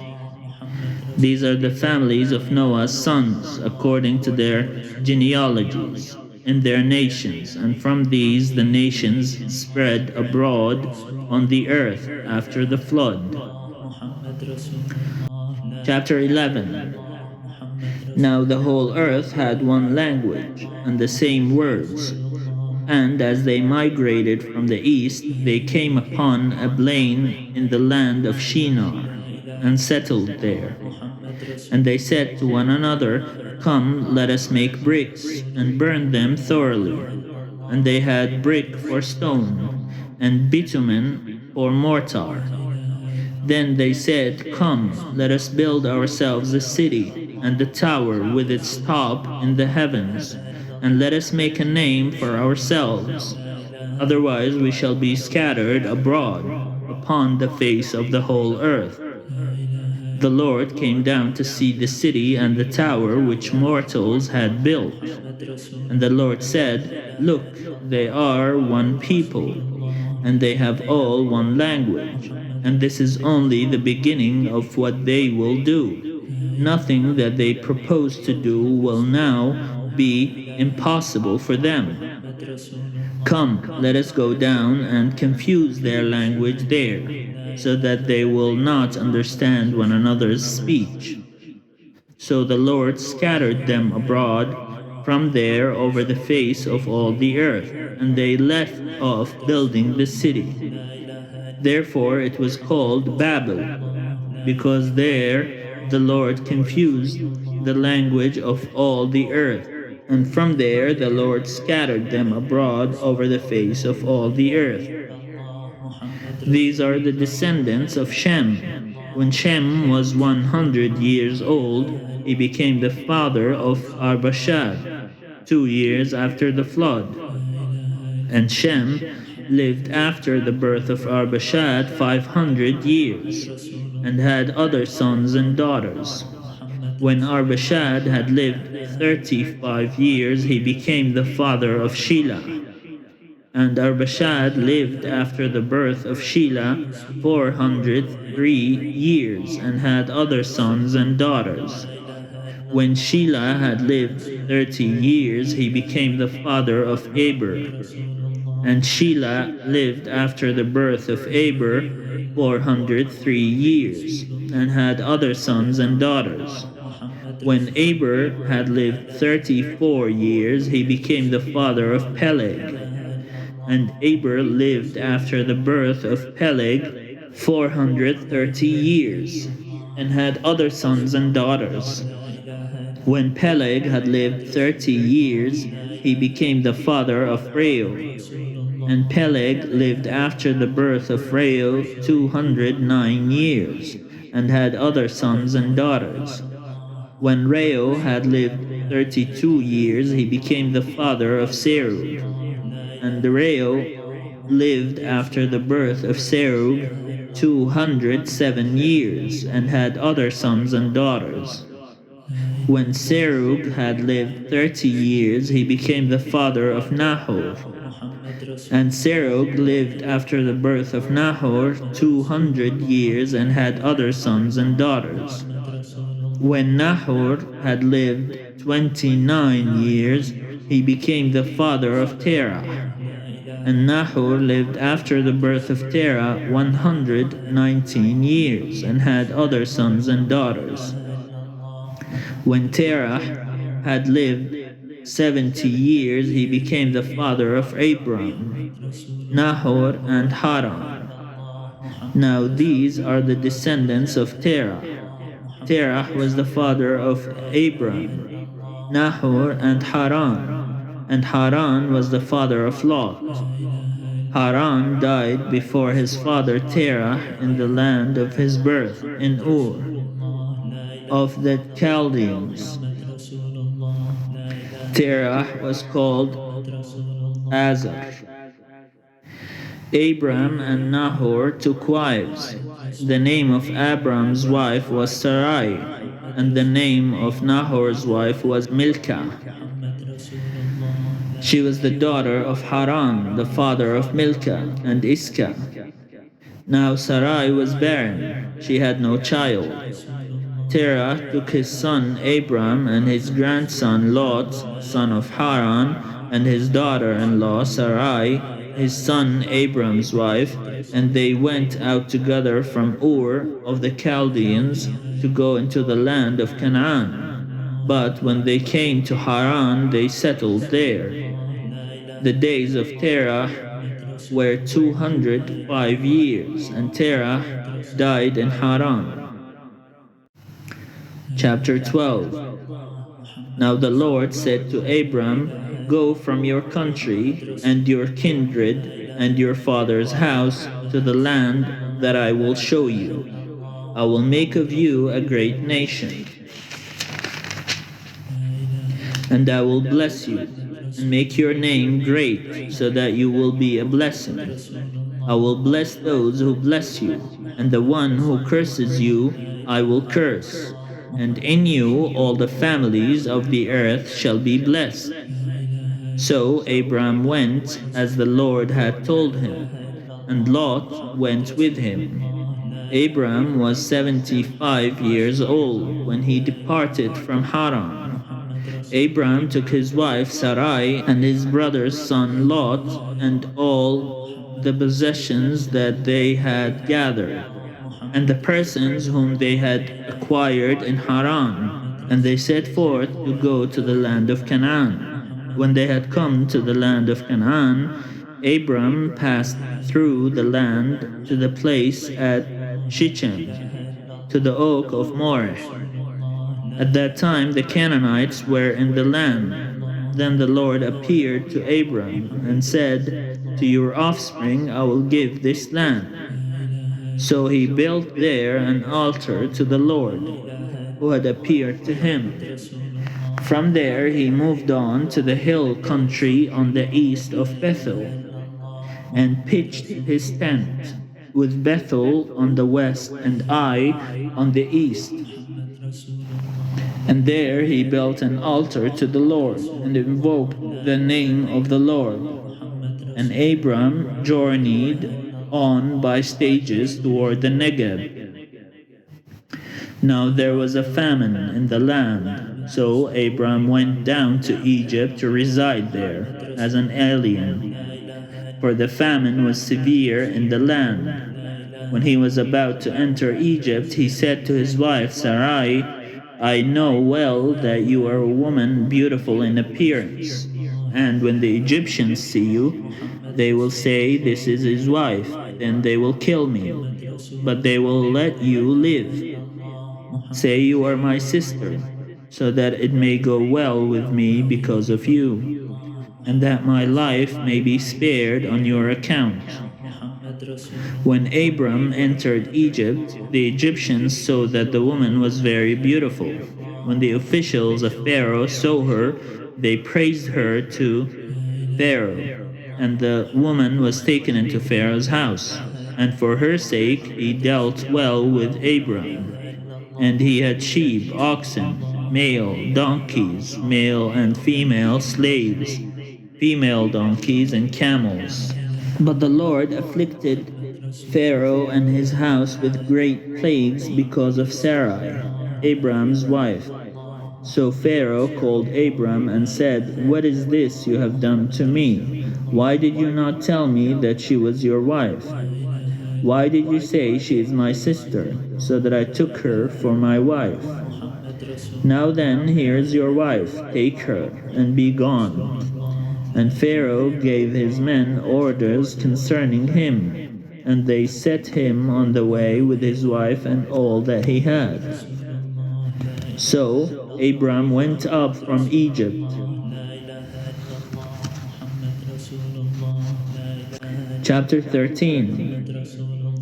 These are the families of Noah's sons, according to their genealogies, in their nations, and from these the nations spread abroad on the earth after the flood. Chapter 11. Now the whole earth had one language, and the same words. And as they migrated from the east, they came upon a plain in the land of Shinar, and settled there. And they said to one another, Come, let us make bricks, and burn them thoroughly. And they had brick for stone, and bitumen for mortar. Then they said, Come, let us build ourselves a city, and a tower with its top in the heavens, and let us make a name for ourselves. Otherwise we shall be scattered abroad upon the face of the whole earth. The Lord came down to see the city and the tower which mortals had built. And the Lord said, Look, they are one people, and they have all one language, and this is only the beginning of what they will do. Nothing that they propose to do will now be impossible for them. Come, let us go down and confuse their language there, so that they will not understand one another's speech. So the Lord scattered them abroad from there over the face of all the earth, and they left off building the city. Therefore it was called Babel, because there the Lord confused the language of all the earth, and from there the Lord scattered them abroad over the face of all the earth. These are the descendants of Shem. When Shem was 100 years old, he became the father of Arpachshad, 2 years after the flood. And Shem lived after the birth of Arpachshad 500 years, and had other sons and daughters. When Arpachshad had lived 35 years, he became the father of Shelah. And Arpachshad lived after the birth of Shelah 403 years, and had other sons and daughters. When Shelah had lived 30 years, he became the father of Eber. And Shelah lived after the birth of Eber 403 years, and had other sons and daughters. When Eber had lived 34 years, he became the father of Peleg. And Eber lived after the birth of Peleg 430 years, and had other sons and daughters. When Peleg had lived 30 years, he became the father of Reu. And Peleg lived after the birth of Reu 209 years, and had other sons and daughters. When Reu had lived 32 years, he became the father of Serug. And Reu lived after the birth of Serug 207 years, and had other sons and daughters. When Serug had lived 30 years, he became the father of Nahor. And Serug lived after the birth of Nahor 200 years, and had other sons and daughters. When Nahor had lived 29 years, he became the father of Terah. And Nahor lived after the birth of Terah 119 years, and had other sons and daughters. When Terah had lived 70 years, he became the father of Abram, Nahor, and Haran. Now these are the descendants of Terah. Terah was the father of Abram, Nahor, and Haran was the father of Lot. Haran died before his father Terah in the land of his birth, in Ur of the Chaldeans. Terah was called Azar. Abram and Nahor took wives. The name of Abram's wife was Sarai, and the name of Nahor's wife was Milcah. She was the daughter of Haran, the father of Milcah and Iscah. Now Sarai was barren, she had no child. Terah took his son Abram and his grandson Lot, son of Haran, and his daughter-in-law Sarai, his son Abram's wife, and they went out together from Ur of the Chaldeans to go into the land of Canaan. But when they came to Haran, they settled there. The days of Terah were 205 years, and Terah died in Haran. Chapter 12. Now the Lord said to Abram, "Go from your country and your kindred and your father's house to the land that I will show you. I will make of you a great nation, and I will bless you and make your name great, so that you will be a blessing. I will bless those who bless you, and the one who curses you I will curse. And in you all the families of the earth shall be blessed." So Abram went as the Lord had told him, and Lot went with him. Abram was 75 years old when he departed from Haran. Abram took his wife Sarai and his brother's son Lot and all the possessions that they had gathered, and the persons whom they had acquired in Haran, And they set forth to go to the land of Canaan. When they had come to the land of Canaan, Abram passed through the land to the place at Shechem, to the oak of Moreh. At that time the Canaanites were in the land. Then the Lord appeared to Abram and said, "To your offspring I will give this land." So he built there an altar to the Lord, who had appeared to him. From there he moved on to the hill country on the east of Bethel, and pitched his tent, with Bethel on the west and Ai on the east. And there he built an altar to the Lord, and invoked the name of the Lord. And Abram journeyed on by stages toward the Negeb. Now there was a famine in the land, so Abram went down to Egypt to reside there as an alien, for the famine was severe in the land. When he was about to enter Egypt, he said to his wife Sarai, "I know well that you are a woman beautiful in appearance, and when the Egyptians see you, they will say, 'This is his wife,' then they will kill me, but they will let you live. Say you are my sister, so that it may go well with me because of you, and that my life may be spared on your account." When Abram entered Egypt, the Egyptians saw that the woman was very beautiful. When the officials of Pharaoh saw her, they praised her to Pharaoh, and the woman was taken into Pharaoh's house. And for her sake he dealt well with Abram. And he had sheep, oxen, male donkeys, male and female slaves, female donkeys, and camels. But the Lord afflicted Pharaoh and his house with great plagues because of Sarai, Abram's wife. So Pharaoh called Abram and said, "What is this you have done to me? Why did you not tell me that she was your wife? Why did you say she is my sister, so that I took her for my wife? Now then, here is your wife, take her, and be gone." And Pharaoh gave his men orders concerning him, and they set him on the way with his wife and all that he had. So Abram went up from Egypt. Chapter 13.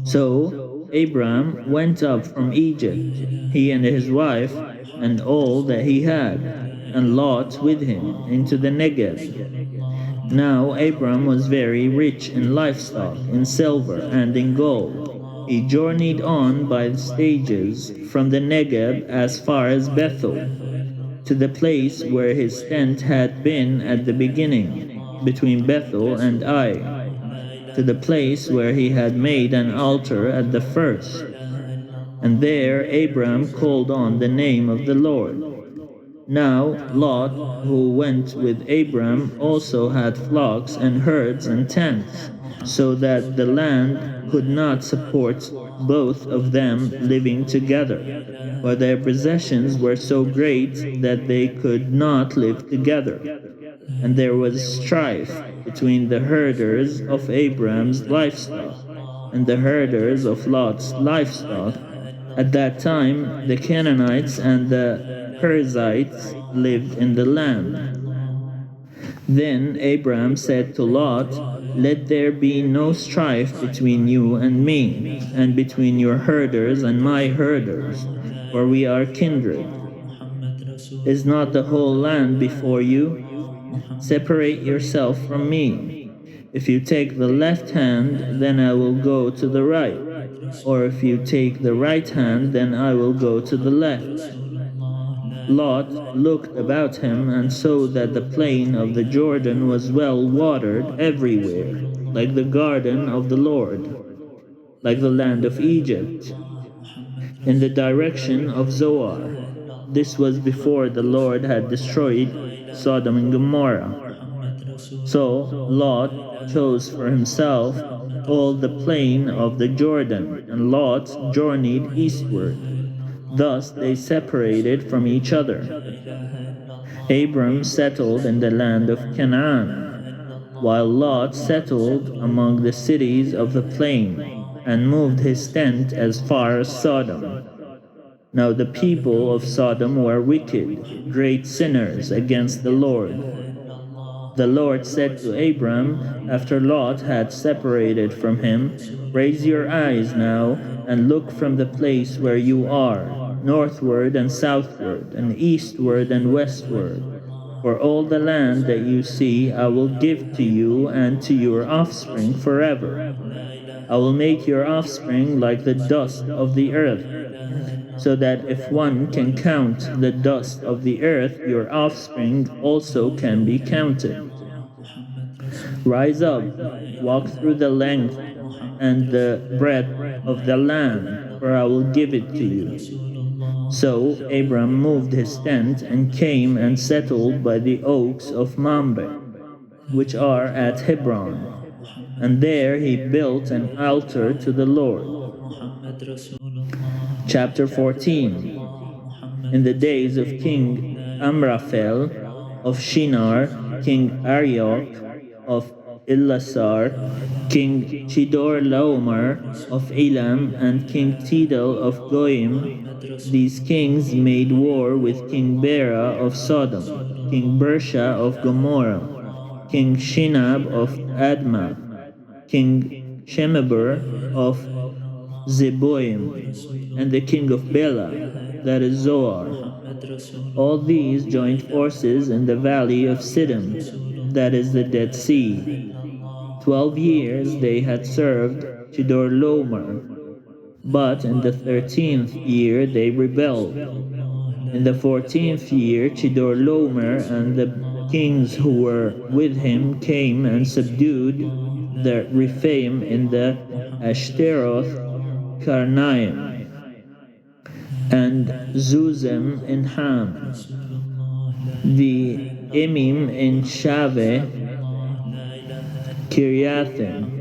So Abram went up from Egypt, he and his wife, and all that he had, and Lot with him, into the Negeb. Now Abram was very rich in livestock, in silver, and in gold. He journeyed on by the stages from the Negeb as far as Bethel, to the place where his tent had been at the beginning, between Bethel and Ai, to the place where he had made an altar at the first. And there Abram called on the name of the Lord. Now Lot, who went with Abram, also had flocks and herds and tents, so that the land could not support both of them living together, for their possessions were so great that they could not live together. And there was strife between the herders of Abram's livestock and the herders of Lot's livestock. At that time the Canaanites and the Perizzites lived in the land. Then Abram said to Lot, "Let there be no strife between you and me, and between your herders and my herders, for we are kindred. Is not the whole land before you? Separate yourself from me. If you take the left hand, then I will go to the right, or if you take the right hand, then I will go to the left." Lot looked about him and saw that the plain of the Jordan was well watered everywhere, like the garden of the Lord, like the land of Egypt, in the direction of Zoar. This was before the Lord had destroyed Sodom and Gomorrah. So Lot chose for himself all the plain of the Jordan, and Lot journeyed eastward. Thus they separated from each other. Abram settled in the land of Canaan, while Lot settled among the cities of the plain, and moved his tent as far as Sodom. Now the people of Sodom were wicked, great sinners against the Lord. The Lord said to Abram, after Lot had separated from him, "Raise your eyes now, and look from the place where you are, northward and southward, and eastward and westward. For all the land that you see I will give to you and to your offspring forever. I will make your offspring like the dust of the earth, so that if one can count the dust of the earth, your offspring also can be counted. Rise up, walk through the length and the breadth of the land, for I will give it to you." So Abram moved his tent and came and settled by the oaks of Mamre, which are at Hebron, and there he built an altar to the Lord. Chapter 14. In the days of King Amraphel of Shinar, King Arioch of Ellasar, King Chedorlaomer of Elam, and King Tidal of Goyim, these kings made war with King Bera of Sodom, King Bersha of Gomorrah, King Shinab of Admah, King Shemeber of Zeboim, and the king of Bela, that is Zoar. All these joined forces in the valley of Siddim, that is the Dead Sea. 12 years they had served Chedorlaomer, but in the 13th year they rebelled. In the 14th year Chedorlaomer and the kings who were with him came and subdued the Rephaim in the Ashtaroth Karnaim, and Zuzim in Ham, the Emim in Shaveh, Kiriathim,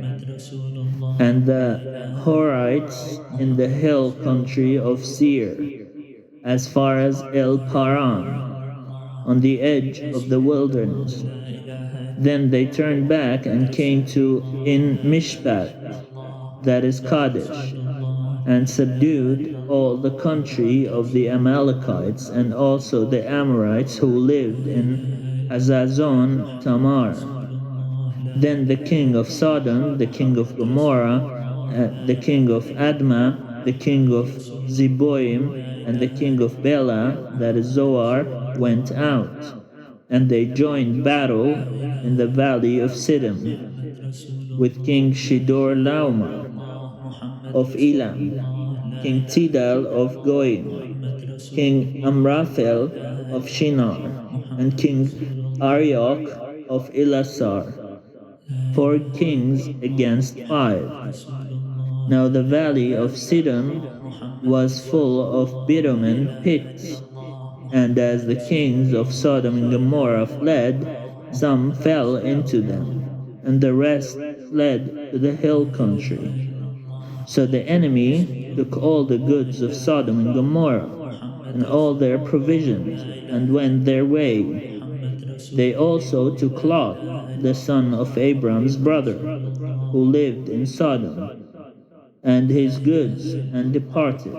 and the Horites in the hill country of Seir, as far as El Paran, on the edge of the wilderness. Then they turned back and came to En Mishpat, that is Kadesh, and subdued all the country of the Amalekites and also the Amorites who lived in Hazazon Tamar. Then the king of Sodom, the king of Gomorrah, the king of Admah, the king of Zeboim, and the king of Bela, that is Zoar, went out, and they joined battle in the valley of Siddim with King Chedorlaomer of Elam, King Tidal of Goyim, King Amraphel of Shinar, and King Arioch of Ellasar, 4 kings against 5. Now the valley of Siddim was full of bitumen pits, and as the kings of Sodom and Gomorrah fled, some fell into them, and the rest fled to the hill country. So the enemy took all the goods of Sodom and Gomorrah, and all their provisions, and went their way. They also took Lot, the son of Abram's brother, who lived in Sodom, and his goods, and departed.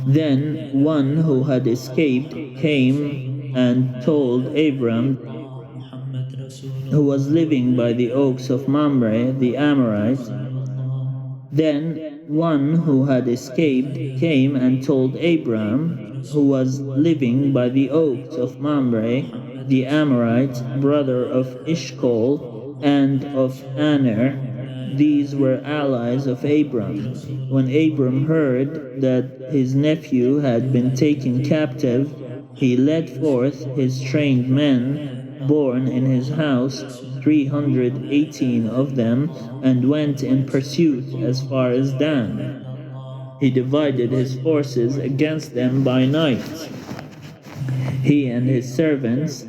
Then one who had escaped came and told Abram, who was living by the oaks of Mamre the Amorite. Then one who had escaped came and told Abram, who was living by the oaks of Mamre the Amorite, brother of Eshcol and of Aner. These were allies of Abram. When Abram heard that his nephew had been taken captive, he led forth his trained men, born in his house, 318 of them, and went in pursuit as far as Dan. He divided his forces against them by night, he and his servants,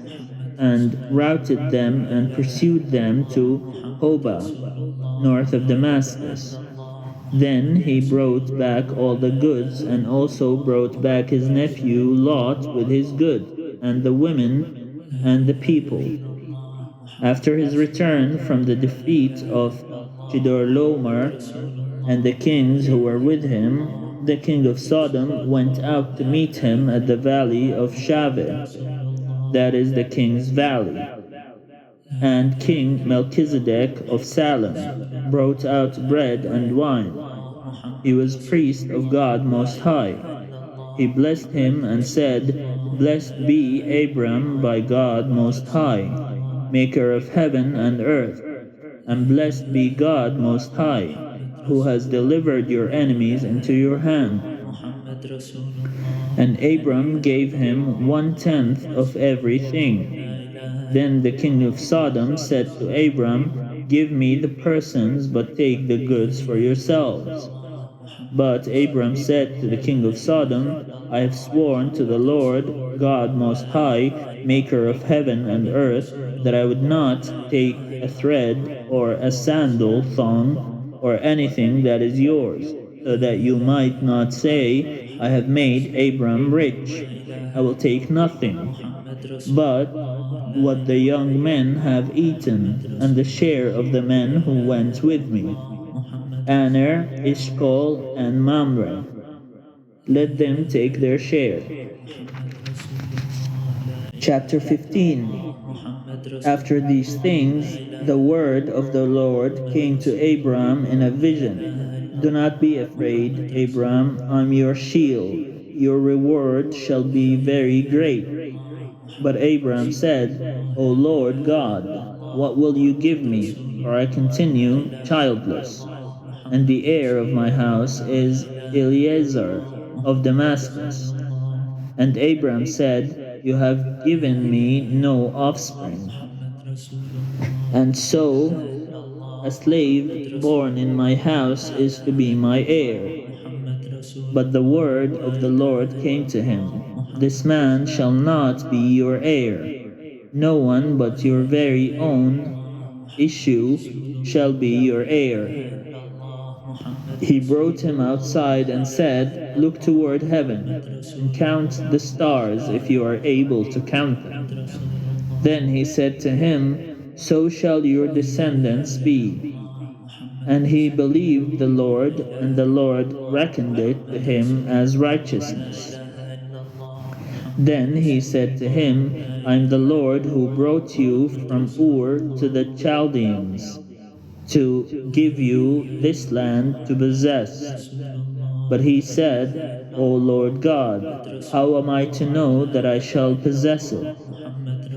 and routed them and pursued them to Hobah, north of Damascus. Then he brought back all the goods, and also brought back his nephew Lot with his goods, and the women and the people. After his return from the defeat of Chedorlaomer and the kings who were with him, the king of Sodom went out to meet him at the valley of Shaveh, that is the king's valley. And King Melchizedek of Salem brought out bread and wine. He was priest of God Most High. He blessed him and said, Blessed be Abram by God Most High, maker of heaven and earth, and blessed be God Most High, who has delivered your enemies into your hand. And Abram gave him 1/10 of everything. Then the king of Sodom said to Abram, Give me the persons, but take the goods for yourselves. But Abram said to the king of Sodom, I have sworn to the Lord, God Most High, maker of heaven and earth, that I would not take a thread or a sandal thong or anything that is yours, so that you might not say, I have made Abram rich. I will take nothing, but what the young men have eaten, and the share of the men who went with me, Aner, Ishkol, and Mamre. Let them take their share. Chapter 15. After these things, the word of the Lord came to Abram in a vision. Do not be afraid, Abram, I'm your shield. Your reward shall be very great. But Abram said, O Lord God, what will you give me? For I continue childless, and the heir of my house is Eliezer of Damascus. And Abram said, You have given me no offspring, and so a slave born in my house is to be my heir. But the word of the Lord came to him, This man shall not be your heir. No one but your very own issue shall be your heir. He brought him outside and said, Look toward heaven, and count the stars if you are able to count them. Then he said to him, So shall your descendants be. And he believed the Lord, and the Lord reckoned it to him as righteousness. Then he said to him, I am the Lord who brought you from Ur to the Chaldeans, to give you this land to possess. But he said, O Lord God, how am I to know that I shall possess it?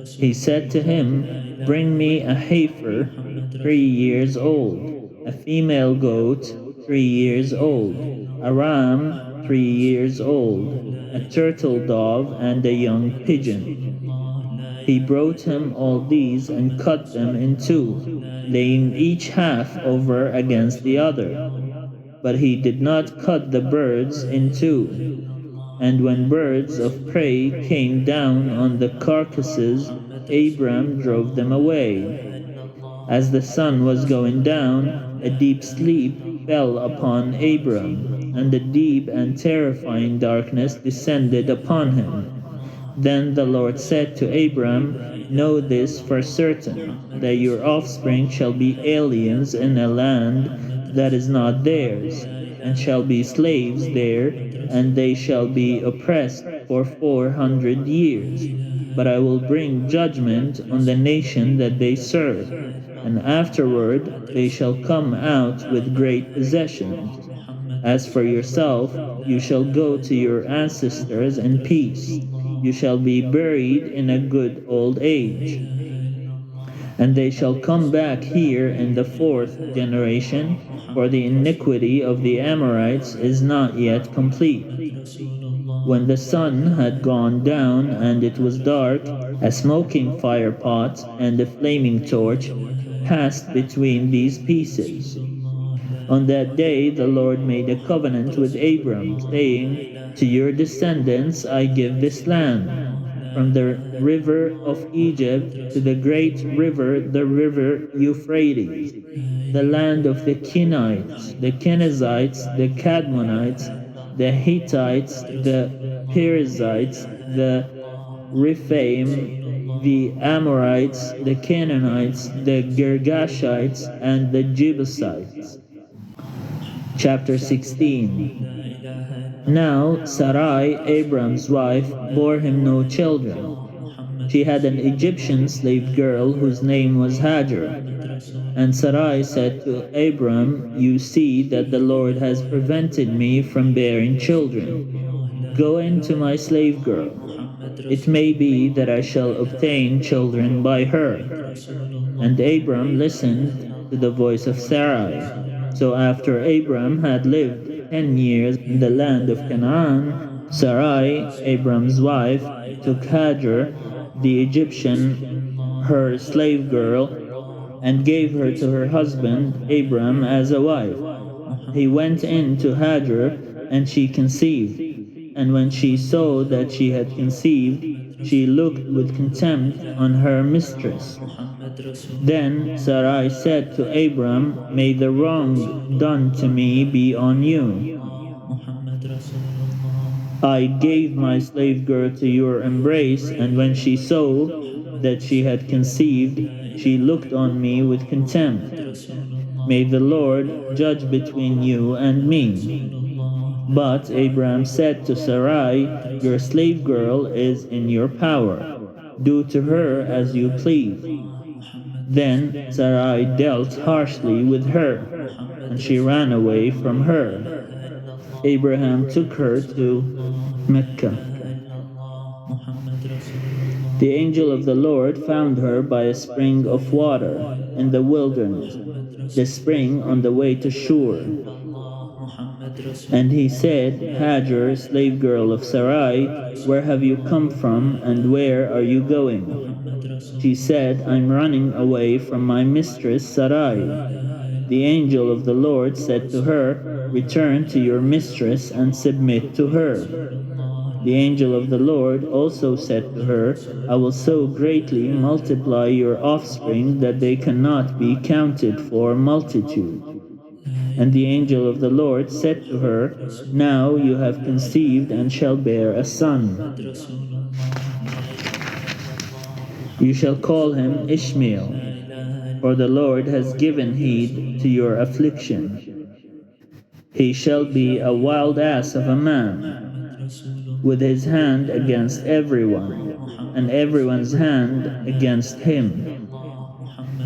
He said to him, Bring me a heifer 3 years old, a female goat 3 years old, a ram 3 years old, a turtle dove, and a young pigeon. He brought him all these and cut them in two, laying each half over against the other. But he did not cut the birds in two. And when birds of prey came down on the carcasses, Abram drove them away. As the sun was going down, a deep sleep fell upon Abram, and a deep and terrifying darkness descended upon him. Then the Lord said to Abram, Know this for certain, that your offspring shall be aliens in a land that is not theirs, and shall be slaves there, and they shall be oppressed for 400 years. But I will bring judgment on the nation that they serve, and afterward they shall come out with great possessions. As for yourself, you shall go to your ancestors in peace. You shall be buried in a good old age. And they shall come back here in the 4th generation, for the iniquity of the Amorites is not yet complete. When the sun had gone down and it was dark, a smoking firepot and a flaming torch passed between these pieces. On that day the Lord made a covenant with Abram, saying, To your descendants I give this land. from the river of Egypt to the great river, the river Euphrates, the land of the Kenites, the Kenizzites, the Cadmonites, the Hittites, the Perizzites, the Rephaim, the Amorites, the Canaanites, the Girgashites, and the Jebusites. Chapter 16. Now Sarai, Abram's wife, bore him no children. She had an Egyptian slave girl whose name was Hagar. And Sarai said to Abram, "You see that the Lord has prevented me from bearing children. Go in to my slave girl. It may be that I shall obtain children by her." And Abram listened to the voice of Sarai. So after Abram had lived 10 years in the land of Canaan, Sarai, Abram's wife, took Hagar, the Egyptian, her slave girl, and gave her to her husband Abram as a wife. He went in to Hagar, and she conceived. And when she saw that she had conceived, she looked with contempt on her mistress. Then Sarai said to Abram, "May the wrong done to me be on you. I gave my slave girl to your embrace, and when she saw that she had conceived, she looked on me with contempt. May the Lord judge between you and me." But Abram said to Sarai, "Your slave girl is in your power. Do to her as you please." Then Sarai dealt harshly with her, and she ran away from her. Abraham took her to Mecca. The angel of the Lord found her by a spring of water in the wilderness, the spring on the way to Shur. And he said, "Hagar, slave girl of Sarai, where have you come from, and where are you going?" She said, "I'm running away from my mistress Sarai." The angel of the Lord said to her, "Return to your mistress and submit to her." The angel of the Lord also said to her, "I will so greatly multiply your offspring that they cannot be counted for multitude." And the angel of the Lord said to her, "Now you have conceived and shall bear a son. You shall call him Ishmael, for the Lord has given heed to your affliction. He shall be a wild ass of a man, with his hand against everyone, and everyone's hand against him.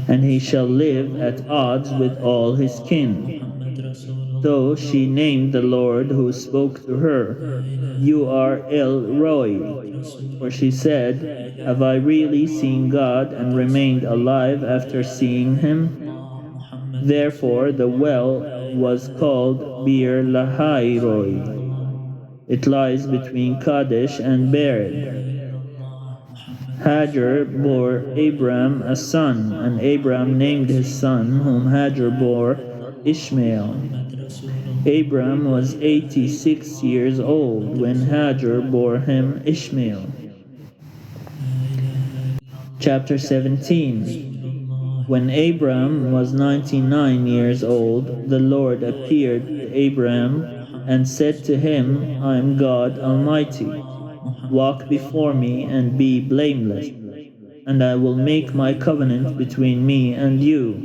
And he shall live at odds with all his kin." So she named the Lord who spoke to her, "You are El Roi." For she said, "Have I really seen God and remained alive after seeing him?" Therefore the well was called Bir Lahai Roi. It lies between Kadesh and Bered. Hagar bore Abram a son, and Abram named his son, whom Hagar bore, Ishmael. Abram was 86 years old when Hagar bore him Ishmael. Chapter 17. When Abram was 99 years old, the Lord appeared to Abram and said to him, "I am God Almighty. Walk before me and be blameless, and I will make my covenant between me and you,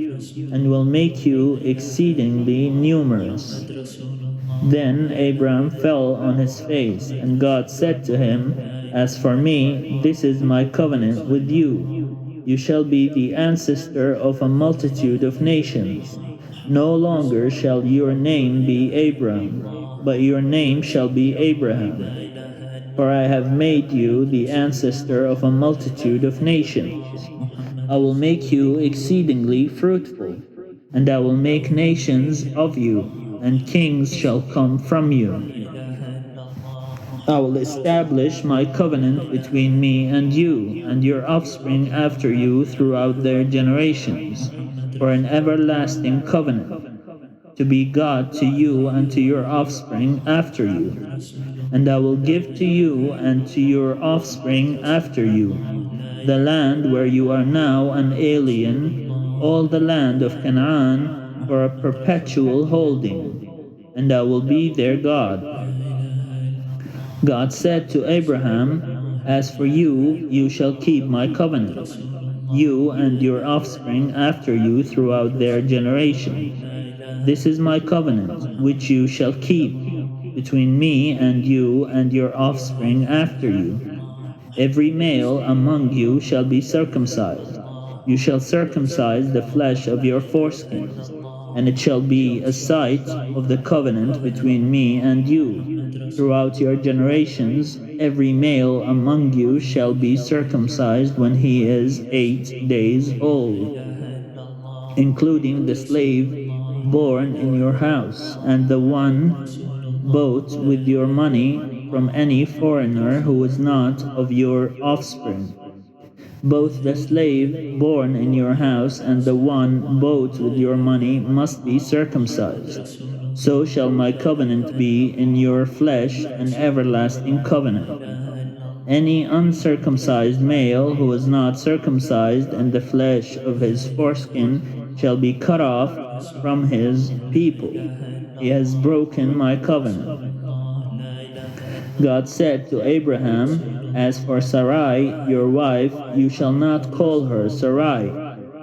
and will make you exceedingly numerous." Then Abram fell on his face, and God said to him, "As for me, this is my covenant with you. You shall be the ancestor of a multitude of nations. No longer shall your name be Abram, but your name shall be Abraham. For I have made you the ancestor of a multitude of nations. I will make you exceedingly fruitful, and I will make nations of you, and kings shall come from you. I will establish my covenant between me and you, and your offspring after you throughout their generations, for an everlasting covenant, to be God to you and to your offspring after you. And I will give to you and to your offspring after you the land where you are now an alien, all the land of Canaan, for a perpetual holding, and I will be their God. God said to Abraham, As for you, you shall keep my covenant, you and your offspring after you throughout their generations. This is my covenant, which you shall keep between me and you and your offspring after you. Every male among you shall be circumcised. You shall circumcise the flesh of your foreskins, and it shall be a sight of the covenant between me and you. Throughout your generations, every male among you shall be circumcised when he is 8 days old, including the slave born in your house, and the one bought with your money from any foreigner who is not of your offspring. Both the slave born in your house and the one bought with your money must be circumcised. So shall my covenant be in your flesh, an everlasting covenant. Any uncircumcised male who is not circumcised in the flesh of his foreskin shall be cut off from his people. He has broken my covenant. God said to Abraham, As for Sarai, your wife, you shall not call her Sarai,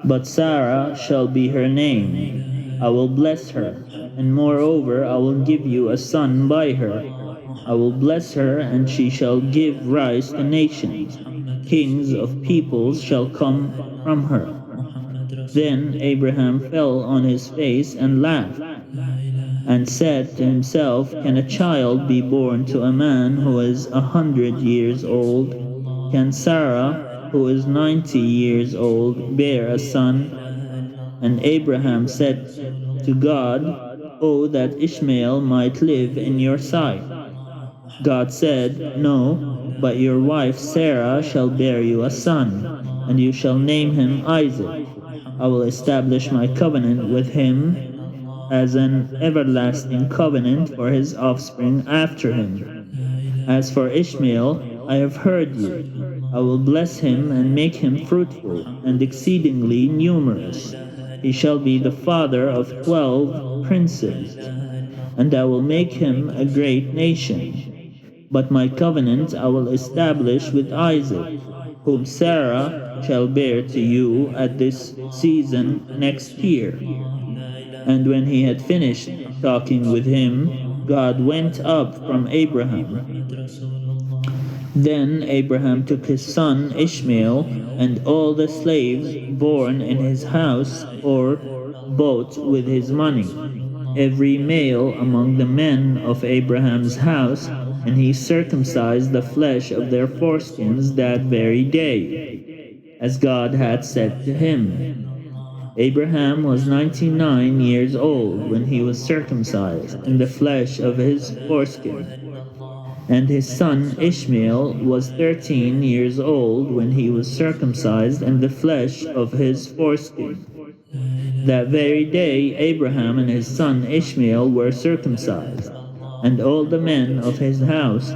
but Sarah shall be her name. I will bless her, and moreover I will give you a son by her. I will bless her, and she shall give rise to nations. Kings of peoples shall come from her. Then Abraham fell on his face and laughed, and said to himself, Can a child be born to a man who is 100 years old? Can Sarah, who is 90 years old, bear a son? And Abraham said to God, Oh, that Ishmael might live in your sight. God said, No, but your wife Sarah shall bear you a son, and you shall name him Isaac. I will establish my covenant with him as an everlasting covenant for his offspring after him. As for Ishmael, I have heard you. I will bless him and make him fruitful and exceedingly numerous. He shall be the father of 12 princes, and I will make him a great nation. But my covenant I will establish with Isaac, whom Sarah shall bear to you at this season next year. And when he had finished talking with him, God went up from Abraham. Then Abraham took his son Ishmael and all the slaves born in his house or bought with his money, every male among the men of Abraham's house, and he circumcised the flesh of their foreskins that very day, as God had said to him. Abraham was 99 years old when he was circumcised in the flesh of his foreskin, and his son Ishmael was 13 years old when he was circumcised in the flesh of his foreskin. That very day Abraham and his son Ishmael were circumcised, and all the men of his house,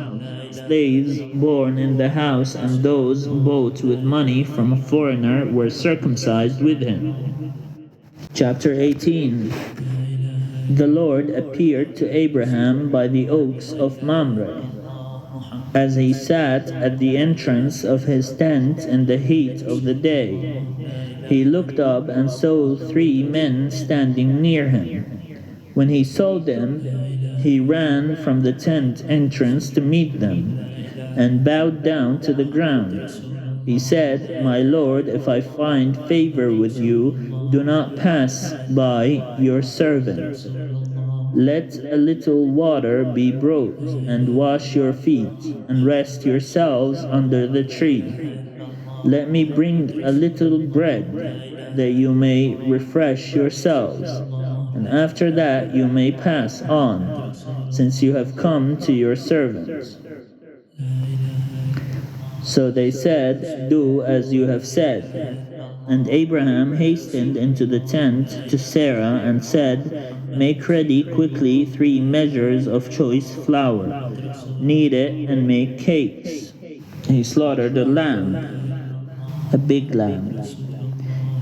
slaves born in the house and those bought with money from a foreigner, were circumcised with him. Chapter 18. The Lord appeared to Abraham by the oaks of Mamre, as he sat at the entrance of his tent in the heat of the day. He looked up and saw 3 men standing near him. When he saw them, he ran from the tent entrance to meet them, and bowed down to the ground. He said, My Lord, if I find favor with you, do not pass by your servant. Let a little water be brought, and wash your feet, and rest yourselves under the tree. Let me bring a little bread, that you may refresh yourselves, and after that you may pass on, since you have come to your servant. So they said, Do as you have said. And Abraham hastened into the tent to Sarah and said, Make ready quickly 3 measures of choice flour. Knead it and make cakes. He slaughtered a lamb, a big lamb.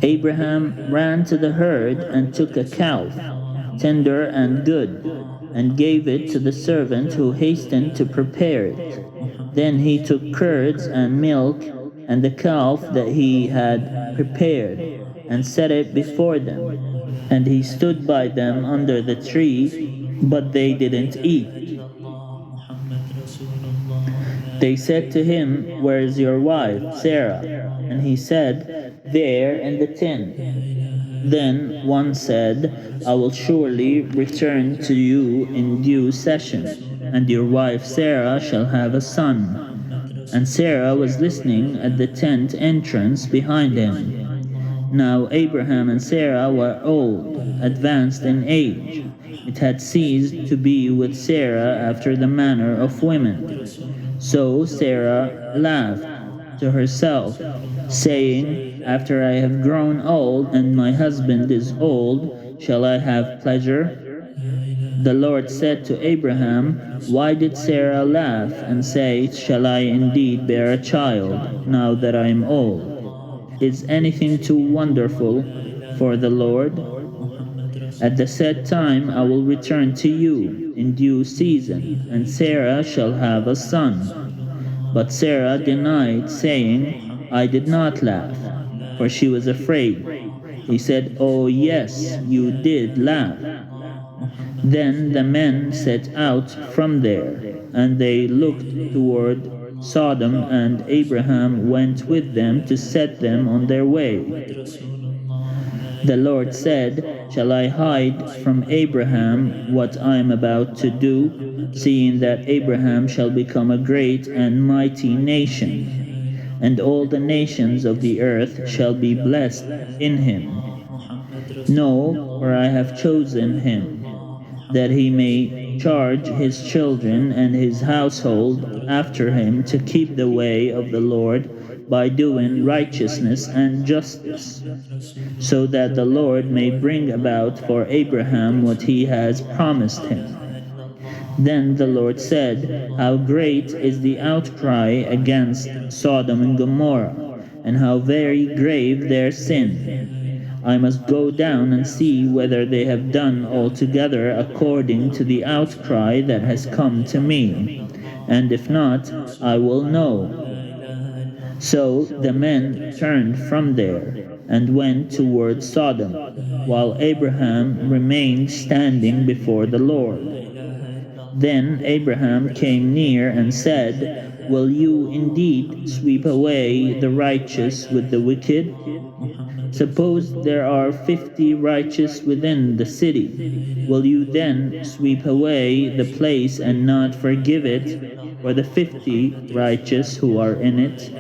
Abraham ran to the herd and took a calf, tender and good, and gave it to the servant who hastened to prepare it. Then he took curds and milk and the calf that he had prepared, and set it before them. And he stood by them under the tree, but they didn't eat. They said to him, "Where is your wife, Sarah?" And he said, "There in the tent." Then one said, "I will surely return to you in due season, and your wife Sarah shall have a son." And Sarah was listening at the tent entrance behind him. Now Abraham and Sarah were old, advanced in age. It had ceased to be with Sarah after the manner of women. So Sarah laughed to herself, saying, "After I have grown old and my husband is old, shall I have pleasure?" The Lord said to Abraham, "Why did Sarah laugh and say, 'Shall I indeed bear a child, now that I am old?' Is anything too wonderful for the Lord? At the set time I will return to you in due season, and Sarah shall have a son." But Sarah denied, saying, "I did not laugh," for she was afraid. He said, "Oh, yes, you did laugh." Then the men set out from there, and they looked toward Sodom, and Abraham went with them to set them on their way. The Lord said, "Shall I hide from Abraham what I am about to do, seeing that Abraham shall become a great and mighty nation, and all the nations of the earth shall be blessed in him? No, for I have chosen him, that he may charge his children and his household after him to keep the way of the Lord by doing righteousness and justice, so that the Lord may bring about for Abraham what he has promised him." Then the Lord said, "How great is the outcry against Sodom and Gomorrah, and how very grave their sin! I must go down and see whether they have done altogether according to the outcry that has come to me, and if not, I will know." So the men turned from there and went toward Sodom, while Abraham remained standing before the Lord. Then Abraham came near and said, "Will you indeed sweep away the righteous with the wicked? Suppose there are 50 righteous within the city. Will you then sweep away the place and not forgive it for the 50 righteous who are in it?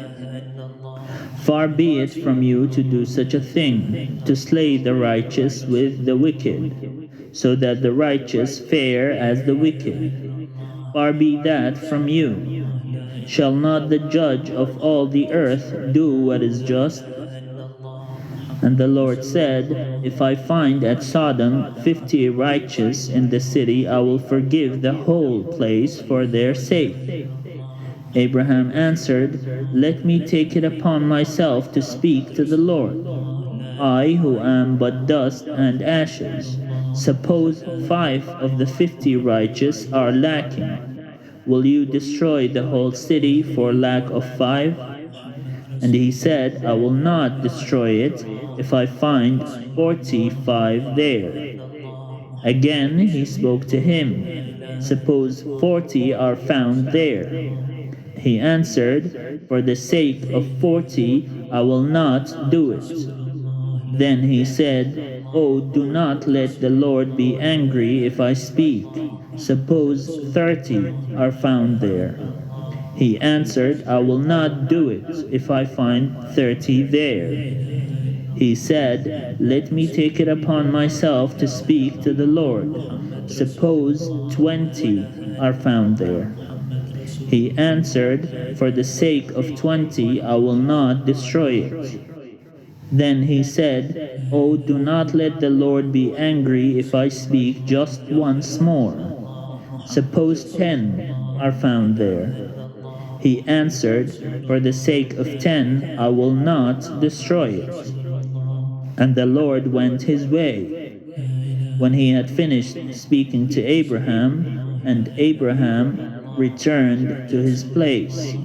Far be it from you to do such a thing, to slay the righteous with the wicked, so that the righteous fare as the wicked. Far be that from you. Shall not the judge of all the earth do what is just?" And the Lord said, "If I find at Sodom 50 righteous in the city, I will forgive the whole place for their sake." Abraham answered, "Let me take it upon myself to speak to the Lord, I who am but dust and ashes. Suppose 5 of the 50 righteous are lacking. Will you destroy the whole city for lack of 5? And he said, "I will not destroy it if I find 45 there." Again he spoke to him, "Suppose 40 are found there." He answered, "For the sake of 40 I will not do it." Then he said, "Oh, do not let the Lord be angry if I speak. Suppose 30 are found there." He answered, "I will not do it if I find 30 there." He said, "Let me take it upon myself to speak to the Lord. Suppose 20 are found there." He answered, "For the sake of 20 I will not destroy it." Then he said, "Oh, do not let the Lord be angry if I speak just once more. Suppose 10 are found there." He answered, "For the sake of 10, I will not destroy it." And the Lord went his way. When he had finished speaking to Abraham, and Abraham returned to his place.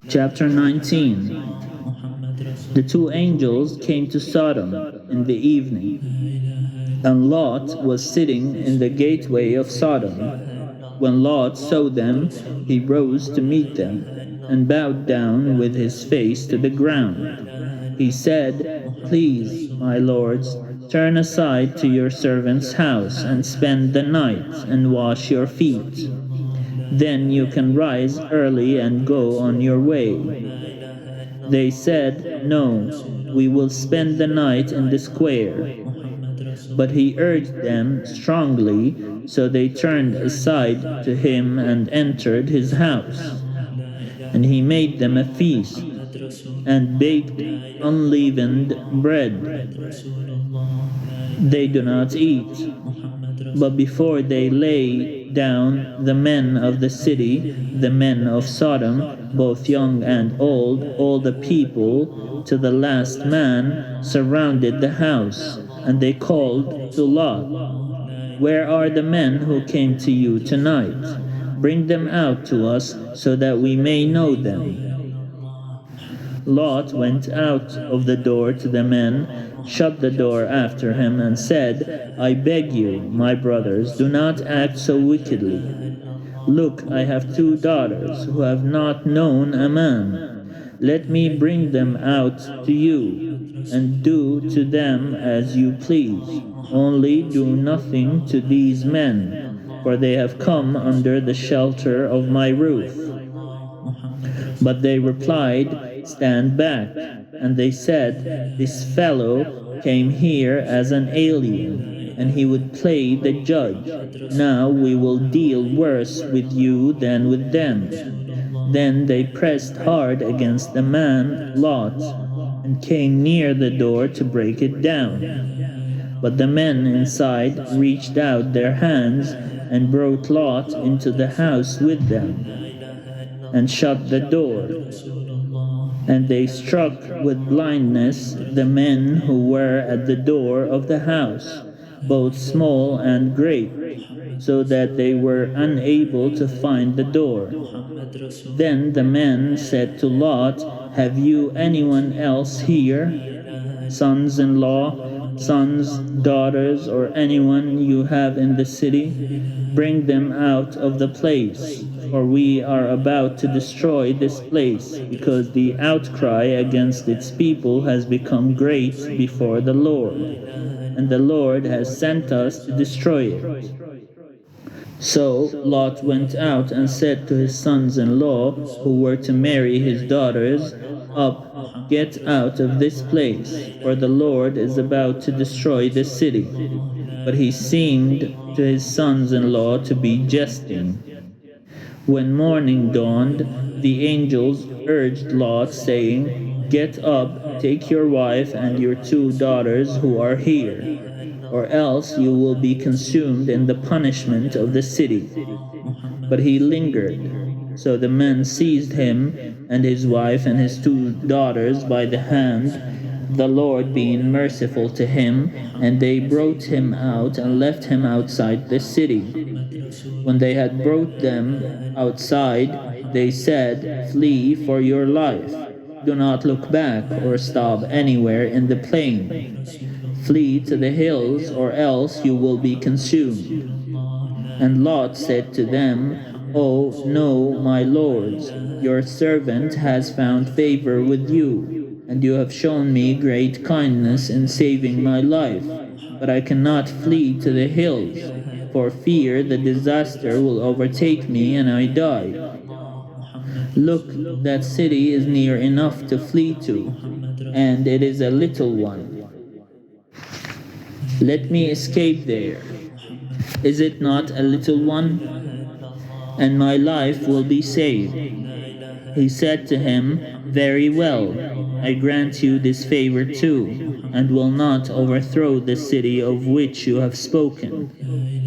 Chapter 19. The two angels came to Sodom in the evening, and Lot was sitting in the gateway of Sodom. When Lot saw them, he rose to meet them, and bowed down with his face to the ground. He said, "Please, my lords, turn aside to your servant's house, and spend the night, and wash your feet. Then you can rise early and go on your way." They said, "No, we will spend the night in the square." But he urged them strongly, so they turned aside to him and entered his house. And he made them a feast, and baked unleavened bread. They do not eat. But before they lay down, the men of the city, the men of Sodom, both young and old, all the people, to the last man, surrounded the house, and they called to Lot, "Where are the men who came to you tonight? Bring them out to us, so that we may know them." Lot went out of the door to the men, shut the door after him, and said, "I beg you, my brothers, do not act so wickedly. Look, I have 2 daughters who have not known a man. Let me bring them out to you, and do to them as you please. Only do nothing to these men, for they have come under the shelter of my roof." But they replied, "Stand back." And they said, "This fellow came here as an alien, and he would play the judge. Now we will deal worse with you than with them." Then they pressed hard against the man Lot, and came near the door to break it down. But the men inside reached out their hands and brought Lot into the house with them, and shut the door. And they struck with blindness the men who were at the door of the house, both small and great, so that they were unable to find the door. Then the men said to Lot, "Have you anyone else here? Sons-in-law, sons, daughters, or anyone you have in the city? Bring them out of the place, for we are about to destroy this place, because the outcry against its people has become great before the Lord, and the Lord has sent us to destroy it." So Lot went out and said to his sons-in-law, who were to marry his daughters, "Up, get out of this place, for the Lord is about to destroy this city." But he seemed to his sons-in-law to be jesting. When morning dawned, the angels urged Lot, saying, "Get up, take your wife and your 2 daughters who are here, or else you will be consumed in the punishment of the city." But he lingered. So the men seized him and his wife and his 2 daughters by the hand, the Lord being merciful to him, and they brought him out and left him outside the city. When they had brought them outside, they said, "Flee for your life. Do not look back or stop anywhere in the plain. Flee to the hills, or else you will be consumed." And Lot said to them, "Oh, no, my lords, your servant has found favor with you, and you have shown me great kindness in saving my life. But I cannot flee to the hills, for fear the disaster will overtake me and I die. Look, that city is near enough to flee to, and it is a little one. Let me escape there. Is it not a little one? And my life will be saved." He said to him, Very well, I grant you this favor too, and will not overthrow the city of which you have spoken.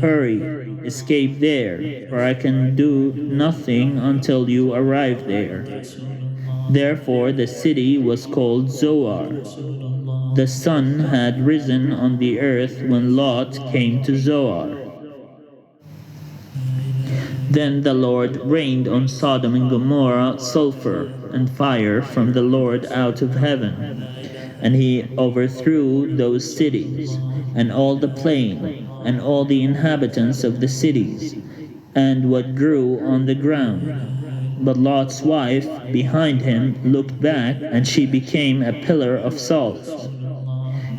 Hurry, escape there, for I can do nothing until you arrive there. Therefore the city was called Zoar. The sun had risen on the earth when Lot came to Zoar. Then the Lord rained on Sodom and Gomorrah sulfur and fire from the Lord out of heaven, and he overthrew those cities, and all the plain, and all the inhabitants of the cities, and what grew on the ground. But Lot's wife behind him looked back, and she became a pillar of salt.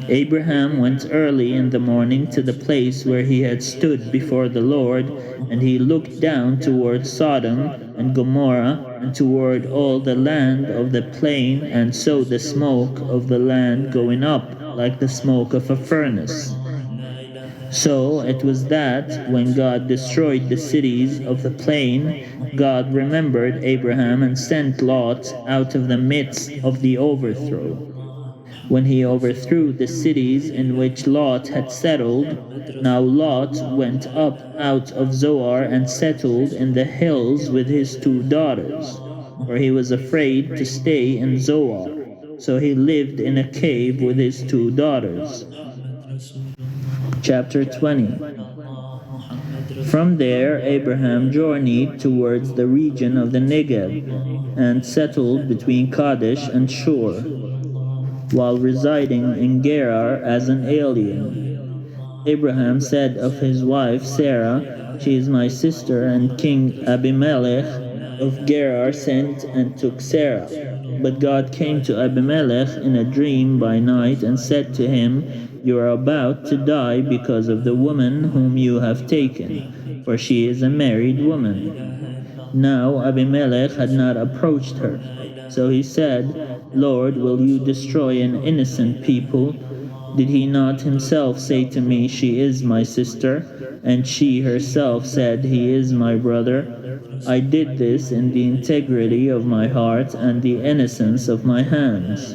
Abraham went early in the morning to the place where he had stood before the Lord, and he looked down toward Sodom and Gomorrah, and toward all the land of the plain, and saw the smoke of the land going up like the smoke of a furnace. So it was that, when God destroyed the cities of the plain, God remembered Abraham and sent Lot out of the midst of the overthrow. When he overthrew the cities in which Lot had settled, now Lot went up out of Zoar and settled in the hills with his 2 daughters, for he was afraid to stay in Zoar. So he lived in a cave with his 2 daughters. Chapter 20. From there Abraham journeyed towards the region of the Negev, and settled between Kadesh and Shur, while residing in Gerar as an alien. Abraham said of his wife Sarah, "She is my sister," and King Abimelech of Gerar sent and took Sarah. But God came to Abimelech in a dream by night and said to him, "You are about to die because of the woman whom you have taken, for she is a married woman." Now Abimelech had not approached her. So he said, "Lord, will you destroy an innocent people? Did he not himself say to me, 'She is my sister,' and she herself said, 'He is my brother'? I did this in the integrity of my heart and the innocence of my hands."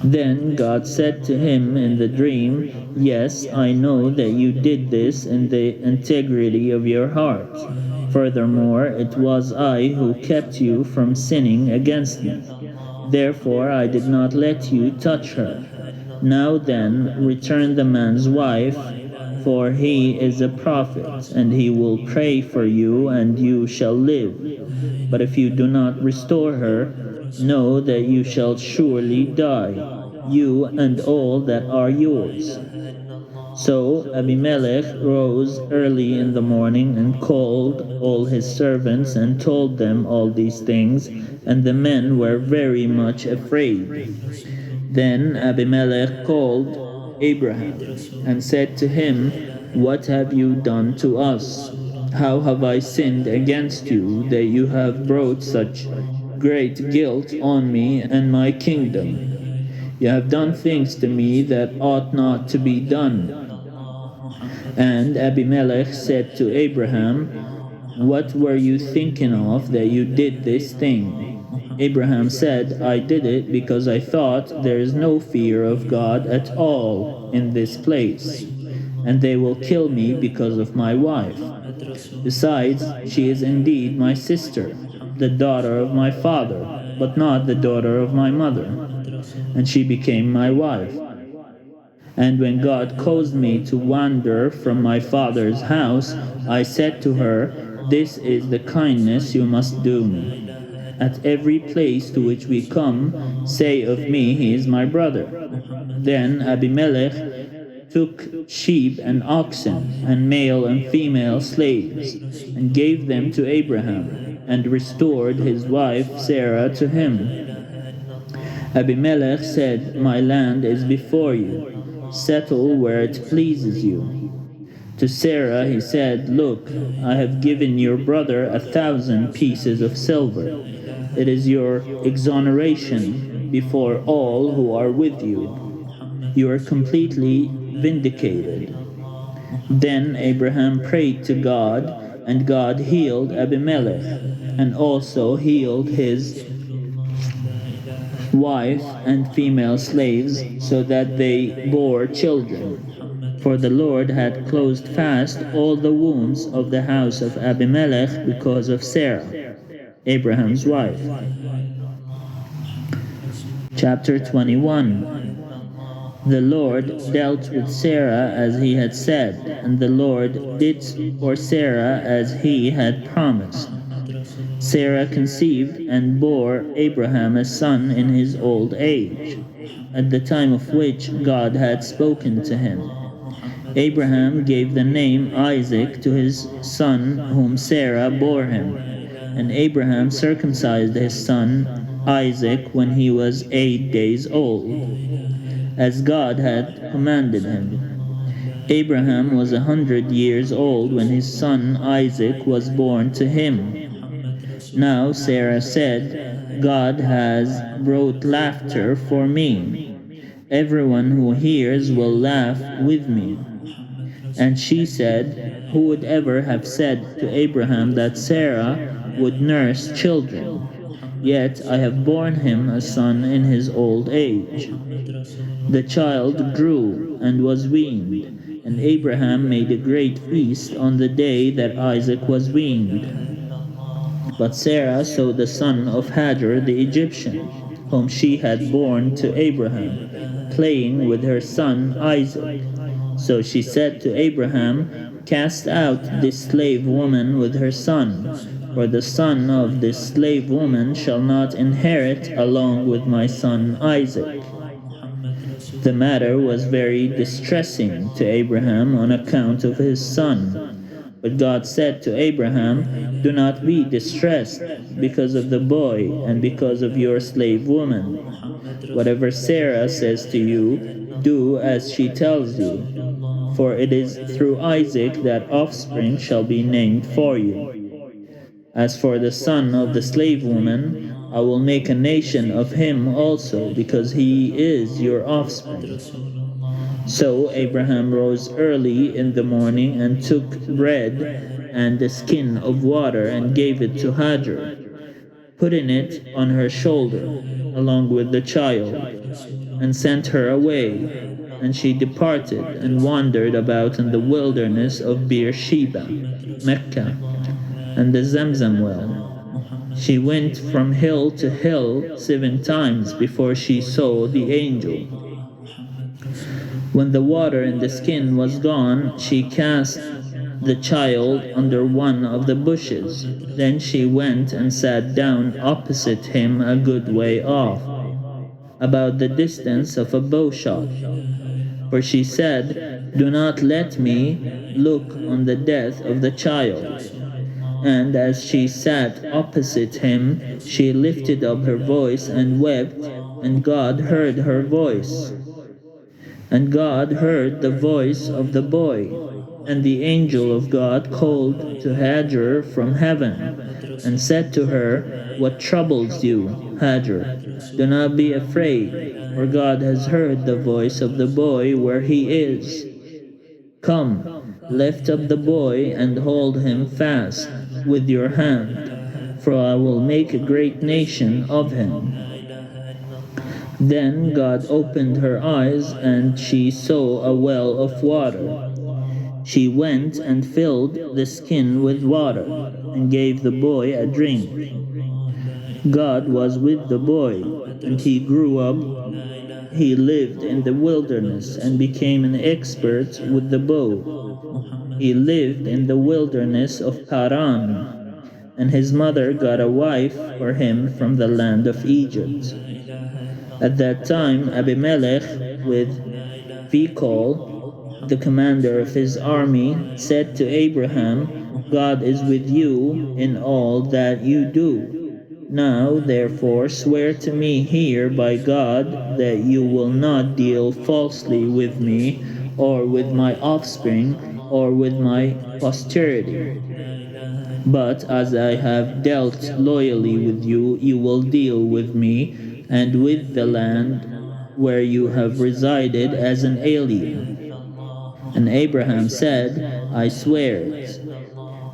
Then God said to him in the dream, "Yes, I know that you did this in the integrity of your heart. Furthermore, it was I who kept you from sinning against me. Therefore I did not let you touch her. Now then, return the man's wife, for he is a prophet, and he will pray for you, and you shall live. But if you do not restore her, know that you shall surely die, you and all that are yours." So Abimelech rose early in the morning and called all his servants and told them all these things, and the men were very much afraid. Then Abimelech called Abraham and said to him, "What have you done to us? How have I sinned against you that you have brought such great guilt on me and my kingdom? You have done things to me that ought not to be done." And Abimelech said to Abraham, "What were you thinking of that you did this thing?" Abraham said, "I did it because I thought there is no fear of God at all in this place, and they will kill me because of my wife. Besides, she is indeed my sister, the daughter of my father, but not the daughter of my mother, and she became my wife. And when God caused me to wander from my father's house, I said to her, 'This is the kindness you must do me. At every place to which we come, say of me, he is my brother.' Then Abimelech took sheep and oxen, and male and female slaves, and gave them to Abraham, and restored his wife Sarah to him. Abimelech said, 'My land is before you. Settle where it pleases you.' To Sarah he said, 'Look, I have given your brother 1,000 pieces of silver. It is your exoneration before all who are with you. You are completely vindicated.' Then Abraham prayed to God, and God healed Abimelech, and also healed his wife and female slaves, so that they bore children. For the Lord had closed fast all the wombs of the house of Abimelech because of Sarah, Abraham's wife. Chapter 21. The Lord dealt with Sarah as he had said, and the Lord did for Sarah as he had promised. Sarah conceived and bore Abraham a son in his old age, at the time of which God had spoken to him. Abraham gave the name Isaac to his son whom Sarah bore him, and Abraham circumcised his son Isaac when he was 8 days old, as God had commanded him. Abraham was 100 years old when his son Isaac was born to him. Now Sarah said, God has brought laughter for me. Everyone who hears will laugh with me. And she said, who would ever have said to Abraham that Sarah would nurse children? Yet I have borne him a son in his old age. The child grew and was weaned, and Abraham made a great feast on the day that Isaac was weaned. But Sarah saw the son of Hagar the Egyptian, whom she had borne to Abraham, playing with her son Isaac. So she said to Abraham, cast out this slave woman with her son, for the son of this slave woman shall not inherit along with my son Isaac. The matter was very distressing to Abraham on account of his son. But God said to Abraham, do not be distressed because of the boy and because of your slave woman. Whatever Sarah says to you, do as she tells you, for it is through Isaac that offspring shall be named for you. As for the son of the slave woman, I will make a nation of him also, because he is your offspring. So Abraham rose early in the morning and took bread and a skin of water and gave it to Hagar, putting it on her shoulder along with the child, and sent her away. And she departed and wandered about in the wilderness of Beersheba, Mecca, and the Zamzam well. She went from hill to hill 7 times before she saw the angel. When the water in the skin was gone, she cast the child under one of the bushes. Then she went and sat down opposite him a good way off, about the distance of a bow shot. For she said, do not let me look on the death of the child. And as she sat opposite him, she lifted up her voice and wept, and God heard her voice. And God heard the voice of the boy. And the angel of God called to Hagar from heaven, and said to her, what troubles you, Hagar? Do not be afraid, for God has heard the voice of the boy where he is. Come, lift up the boy and hold him fast with your hand, for I will make a great nation of him. Then God opened her eyes, and she saw a well of water. She went and filled the skin with water, and gave the boy a drink. God was with the boy, and he grew up. He lived in the wilderness and became an expert with the bow. He lived in the wilderness of Paran, and his mother got a wife for him from the land of Egypt. At that time, Abimelech, with Phicol, the commander of his army, said to Abraham, God is with you in all that you do. Now, therefore, swear to me here by God that you will not deal falsely with me, or with my offspring, or with my posterity. But as I have dealt loyally with you, you will deal with me and with the land where you have resided as an alien. And Abraham said, I swear it.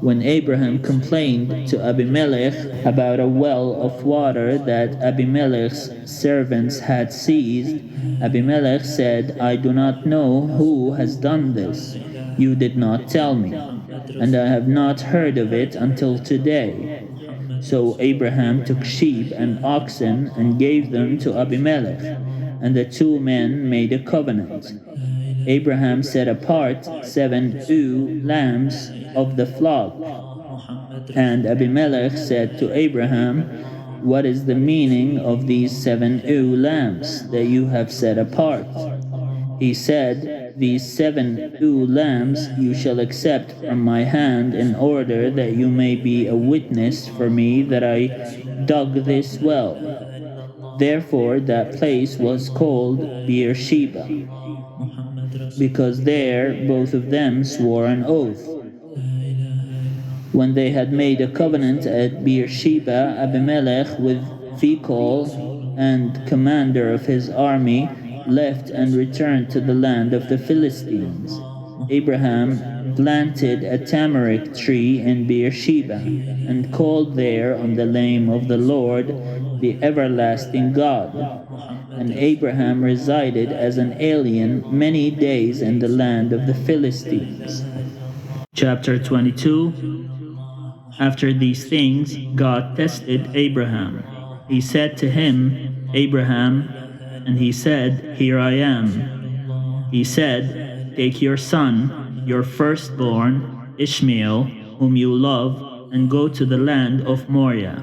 When Abraham complained to Abimelech about a well of water that Abimelech's servants had seized, Abimelech said, I do not know who has done this. You did not tell me, and I have not heard of it until today. So Abraham took sheep and oxen and gave them to Abimelech, and the two men made a covenant. Abraham set apart 7 ewe lambs of the flock. And Abimelech said to Abraham, What is the meaning of these 7 ewe lambs that you have set apart? He said, These 7 ewe lambs you shall accept from my hand in order that you may be a witness for me that I dug this well. Therefore that place was called Beersheba, because there both of them swore an oath. When they had made a covenant at Beersheba, Abimelech with Phicol and commander of his army left and returned to the land of the Philistines. Abraham planted a tamarisk tree in Beersheba and called there on the name of the Lord, the everlasting God. And Abraham resided as an alien many days in the land of the Philistines. Chapter 22. After these things, God tested Abraham. He said to him, Abraham, and he said, Here I am. He said, Take your son, your firstborn, Ishmael, whom you love, and go to the land of Moriah,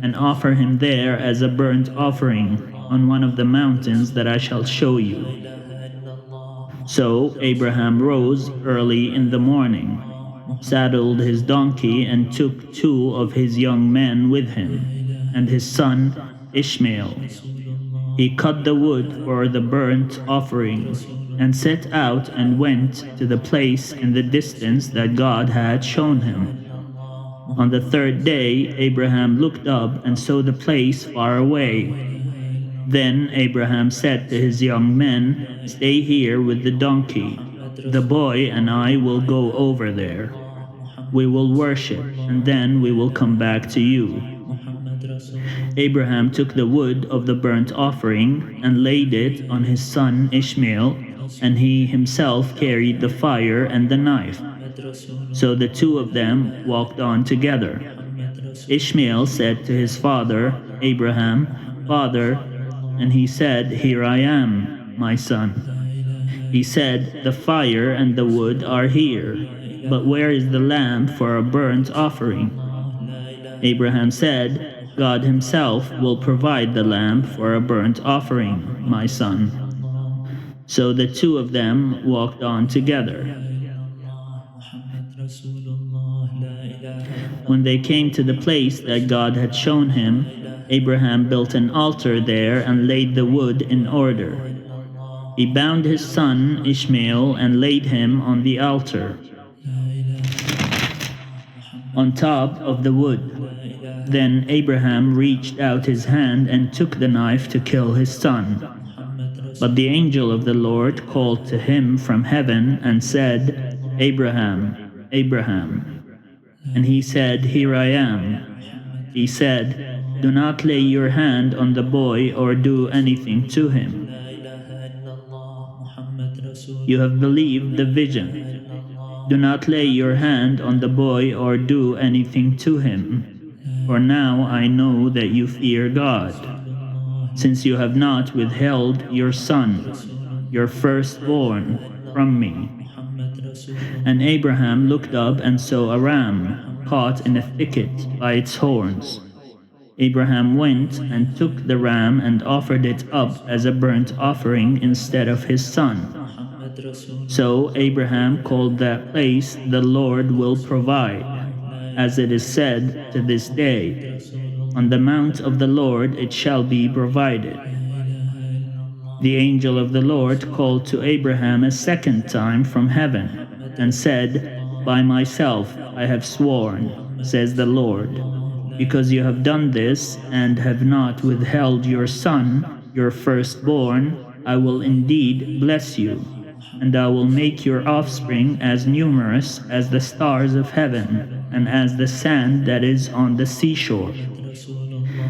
and offer him there as a burnt offering on one of the mountains that I shall show you. So Abraham rose early in the morning, saddled his donkey, and took 2 of his young men with him, and his son Ishmael. He cut the wood for the burnt offering, and set out and went to the place in the distance that God had shown him. On the 3rd day, Abraham looked up and saw the place far away. Then Abraham said to his young men, Stay here with the donkey. The boy and I will go over there. We will worship, and then we will come back to you. Abraham took the wood of the burnt offering and laid it on his son Ishmael, and he himself carried the fire and the knife. So the 2 of them walked on together. Ishmael said to his father, Abraham, Father, and he said, Here I am, my son. He said, The fire and the wood are here, but where is the lamb for a burnt offering? Abraham said, God himself will provide the lamb for a burnt offering, my son. So the 2 of them walked on together. When they came to the place that God had shown him, Abraham built an altar there and laid the wood in order. He bound his son Ishmael and laid him on the altar, on top of the wood. Then Abraham reached out his hand and took the knife to kill his son. But the angel of the Lord called to him from heaven and said, Abraham, Abraham. And he said, Here I am. He said, Do not lay your hand on the boy or do anything to him. You have believed the vision. Do not lay your hand on the boy or do anything to him. For now I know that you fear God, since you have not withheld your son, your firstborn, from me. And Abraham looked up and saw a ram caught in a thicket by its horns. Abraham went and took the ram and offered it up as a burnt offering instead of his son. So Abraham called that place, The Lord will provide, as it is said to this day, On the mount of the Lord it shall be provided. The angel of the Lord called to Abraham a second time from heaven, and said, By myself I have sworn, says the Lord, because you have done this and have not withheld your son, your firstborn, I will indeed bless you. and I will make your offspring as numerous as the stars of heaven, and as the sand that is on the seashore.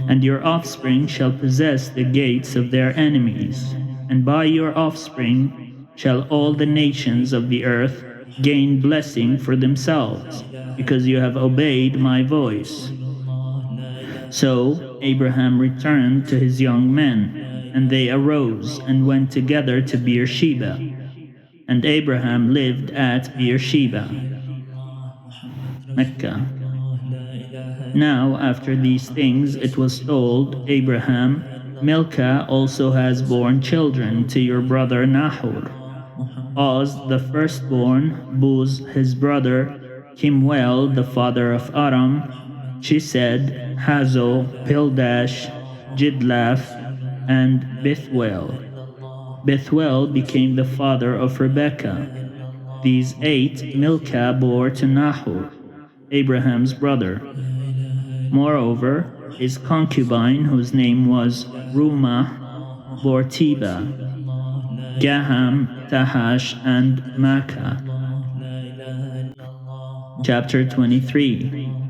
And your offspring shall possess the gates of their enemies, and by your offspring shall all the nations of the earth gain blessing for themselves, because you have obeyed my voice. So Abraham returned to his young men, and they arose and went together to Beersheba. And Abraham lived at Beersheba, Mecca. Now, after these things, it was told Abraham, Milcah also has borne children to your brother Nahor. Oz, the firstborn, Buz, his brother, Kemuel, the father of Aram, Chesed, Hazo, Pildash, Jidlaph, and Bethuel. Bethuel became the father of Rebekah. These 8 Milcah bore to Nahor, Abraham's brother. Moreover, his concubine, whose name was Rumah, bore Teba, Gaham, Tahash, and Makkah. Chapter 23.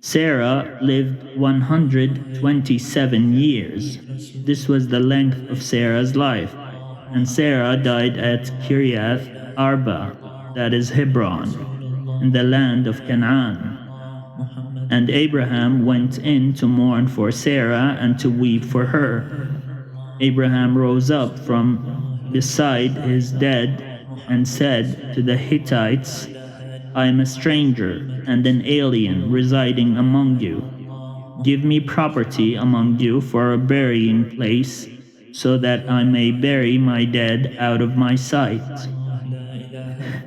Sarah lived 127 years. This was the length of Sarah's life. And Sarah died at Kiriath Arba, that is Hebron, in the land of Canaan. And Abraham went in to mourn for Sarah and to weep for her. Abraham rose up from beside his dead and said to the Hittites, I am a stranger and an alien residing among you. Give me property among you for a burying place, so that I may bury my dead out of my sight.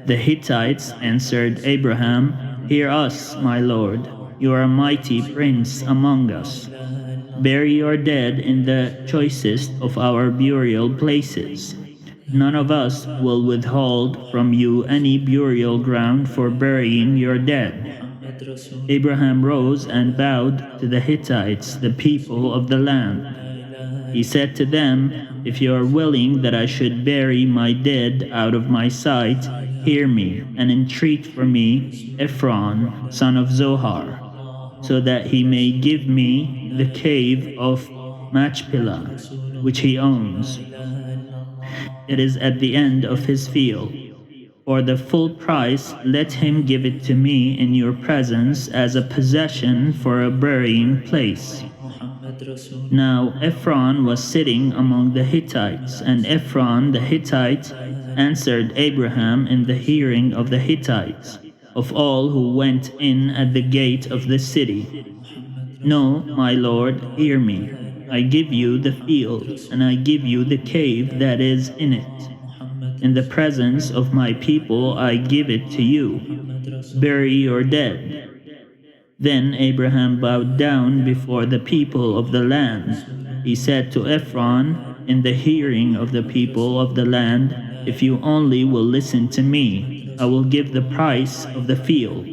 The Hittites answered Abraham, Hear us, my lord. You are a mighty prince among us. Bury your dead in the choicest of our burial places. None of us will withhold from you any burial ground for burying your dead. Abraham rose and bowed to the Hittites, the people of the land. He said to them, If you are willing that I should bury my dead out of my sight, hear me and entreat for me Ephron, son of Zohar, so that he may give me the cave of Machpelah, which he owns. It is at the end of his field. For the full price, let him give it to me in your presence as a possession for a burying place. Now Ephron was sitting among the Hittites, and Ephron the Hittite answered Abraham in the hearing of the Hittites, of all who went in at the gate of the city. No, my lord, hear me. I give you the field, and I give you the cave that is in it. In the presence of my people I give it to you. Bury your dead. Then Abraham bowed down before the people of the land. He said to Ephron, in the hearing of the people of the land, If you only will listen to me, I will give the price of the field.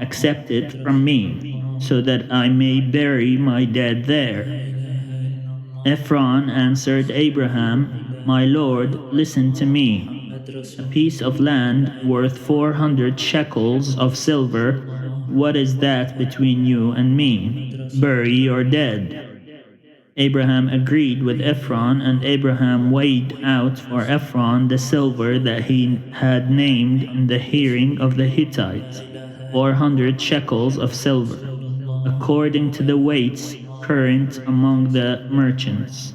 Accept it from me, so that I may bury my dead there. Ephron answered Abraham, My lord, listen to me. A piece of land worth 400 shekels of silver, what is that between you and me? Bury your dead. Abraham agreed with Ephron, and Abraham weighed out for Ephron the silver that he had named in the hearing of the Hittites, 400 shekels of silver, according to the weights current among the merchants.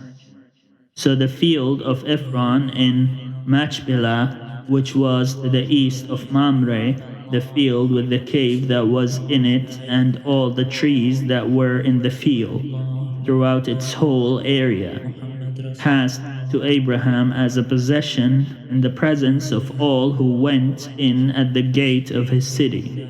So the field of Ephron in Machpelah, which was to the east of Mamre, the field with the cave that was in it, and all the trees that were in the field, throughout its whole area, passed to Abraham as a possession in the presence of all who went in at the gate of his city.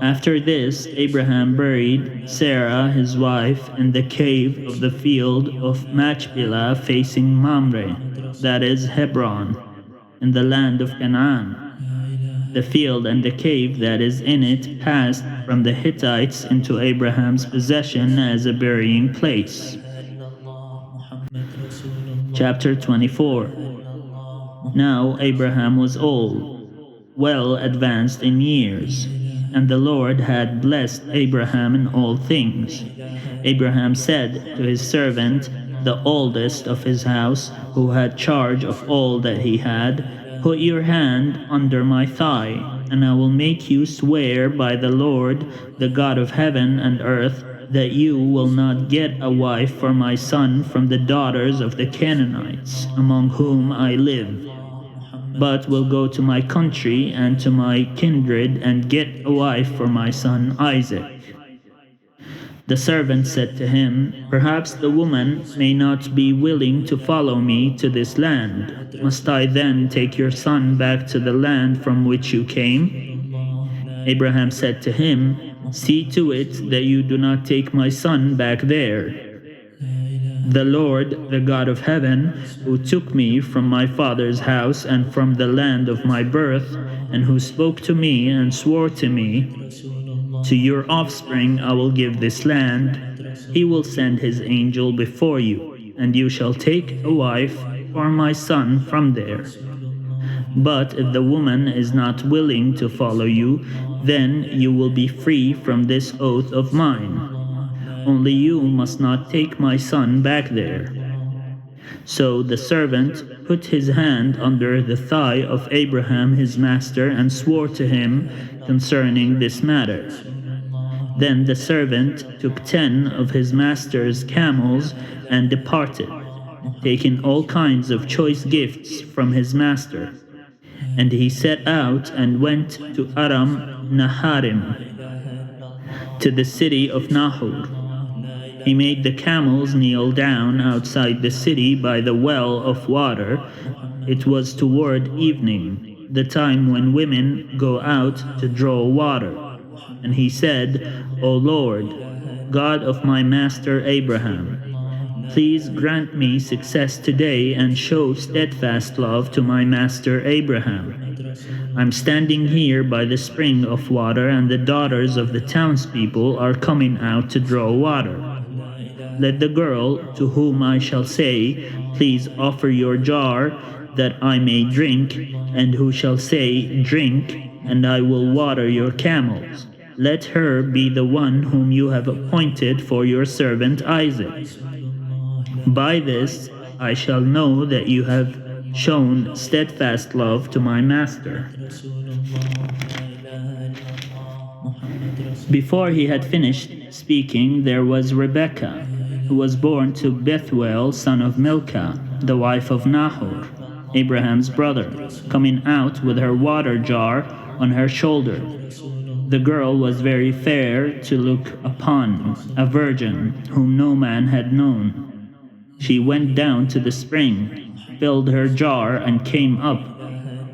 After this, Abraham buried Sarah, his wife, in the cave of the field of Machpelah facing Mamre, that is Hebron, in the land of Canaan. The field and the cave that is in it passed from the Hittites into Abraham's possession as a burying place. Chapter 24. Now Abraham was old, well advanced in years, and the Lord had blessed Abraham in all things. Abraham said to his servant, the oldest of his house, who had charge of all that he had, put your hand under my thigh, and I will make you swear by the Lord, the God of heaven and earth, that you will not get a wife for my son from the daughters of the Canaanites, among whom I live, but will go to my country and to my kindred and get a wife for my son Isaac. The servant said to him, perhaps the woman may not be willing to follow me to this land. Must I then take your son back to the land from which you came? Abraham said to him, see to it that you do not take my son back there. The Lord, the God of heaven, who took me from my father's house and from the land of my birth, and who spoke to me and swore to me, to your offspring I will give this land. He will send his angel before you, and you shall take a wife for my son from there. But if the woman is not willing to follow you, then you will be free from this oath of mine. Only you must not take my son back there. So the servant put his hand under the thigh of Abraham his master and swore to him concerning this matter. Then the servant took 10 of his master's camels and departed, taking all kinds of choice gifts from his master. And he set out and went to Aram Naharim, to the city of Nahor. He made the camels kneel down outside the city by the well of water. It was toward evening, the time when women go out to draw water. And he said, O Lord, God of my master Abraham, please grant me success today and show steadfast love to my master Abraham. I'm standing here by the spring of water, and the daughters of the townspeople are coming out to draw water. Let the girl to whom I shall say, please offer your jar that I may drink, and who shall say, drink, and I will water your camels. Let her be the one whom you have appointed for your servant Isaac. By this I shall know that you have shown steadfast love to my master. Before he had finished speaking, there was Rebekah, who was born to Bethuel, son of Milcah, the wife of Nahor, Abraham's brother, coming out with her water jar on her shoulder. The girl was very fair to look upon, a virgin whom no man had known. She went down to the spring, filled her jar, and came up.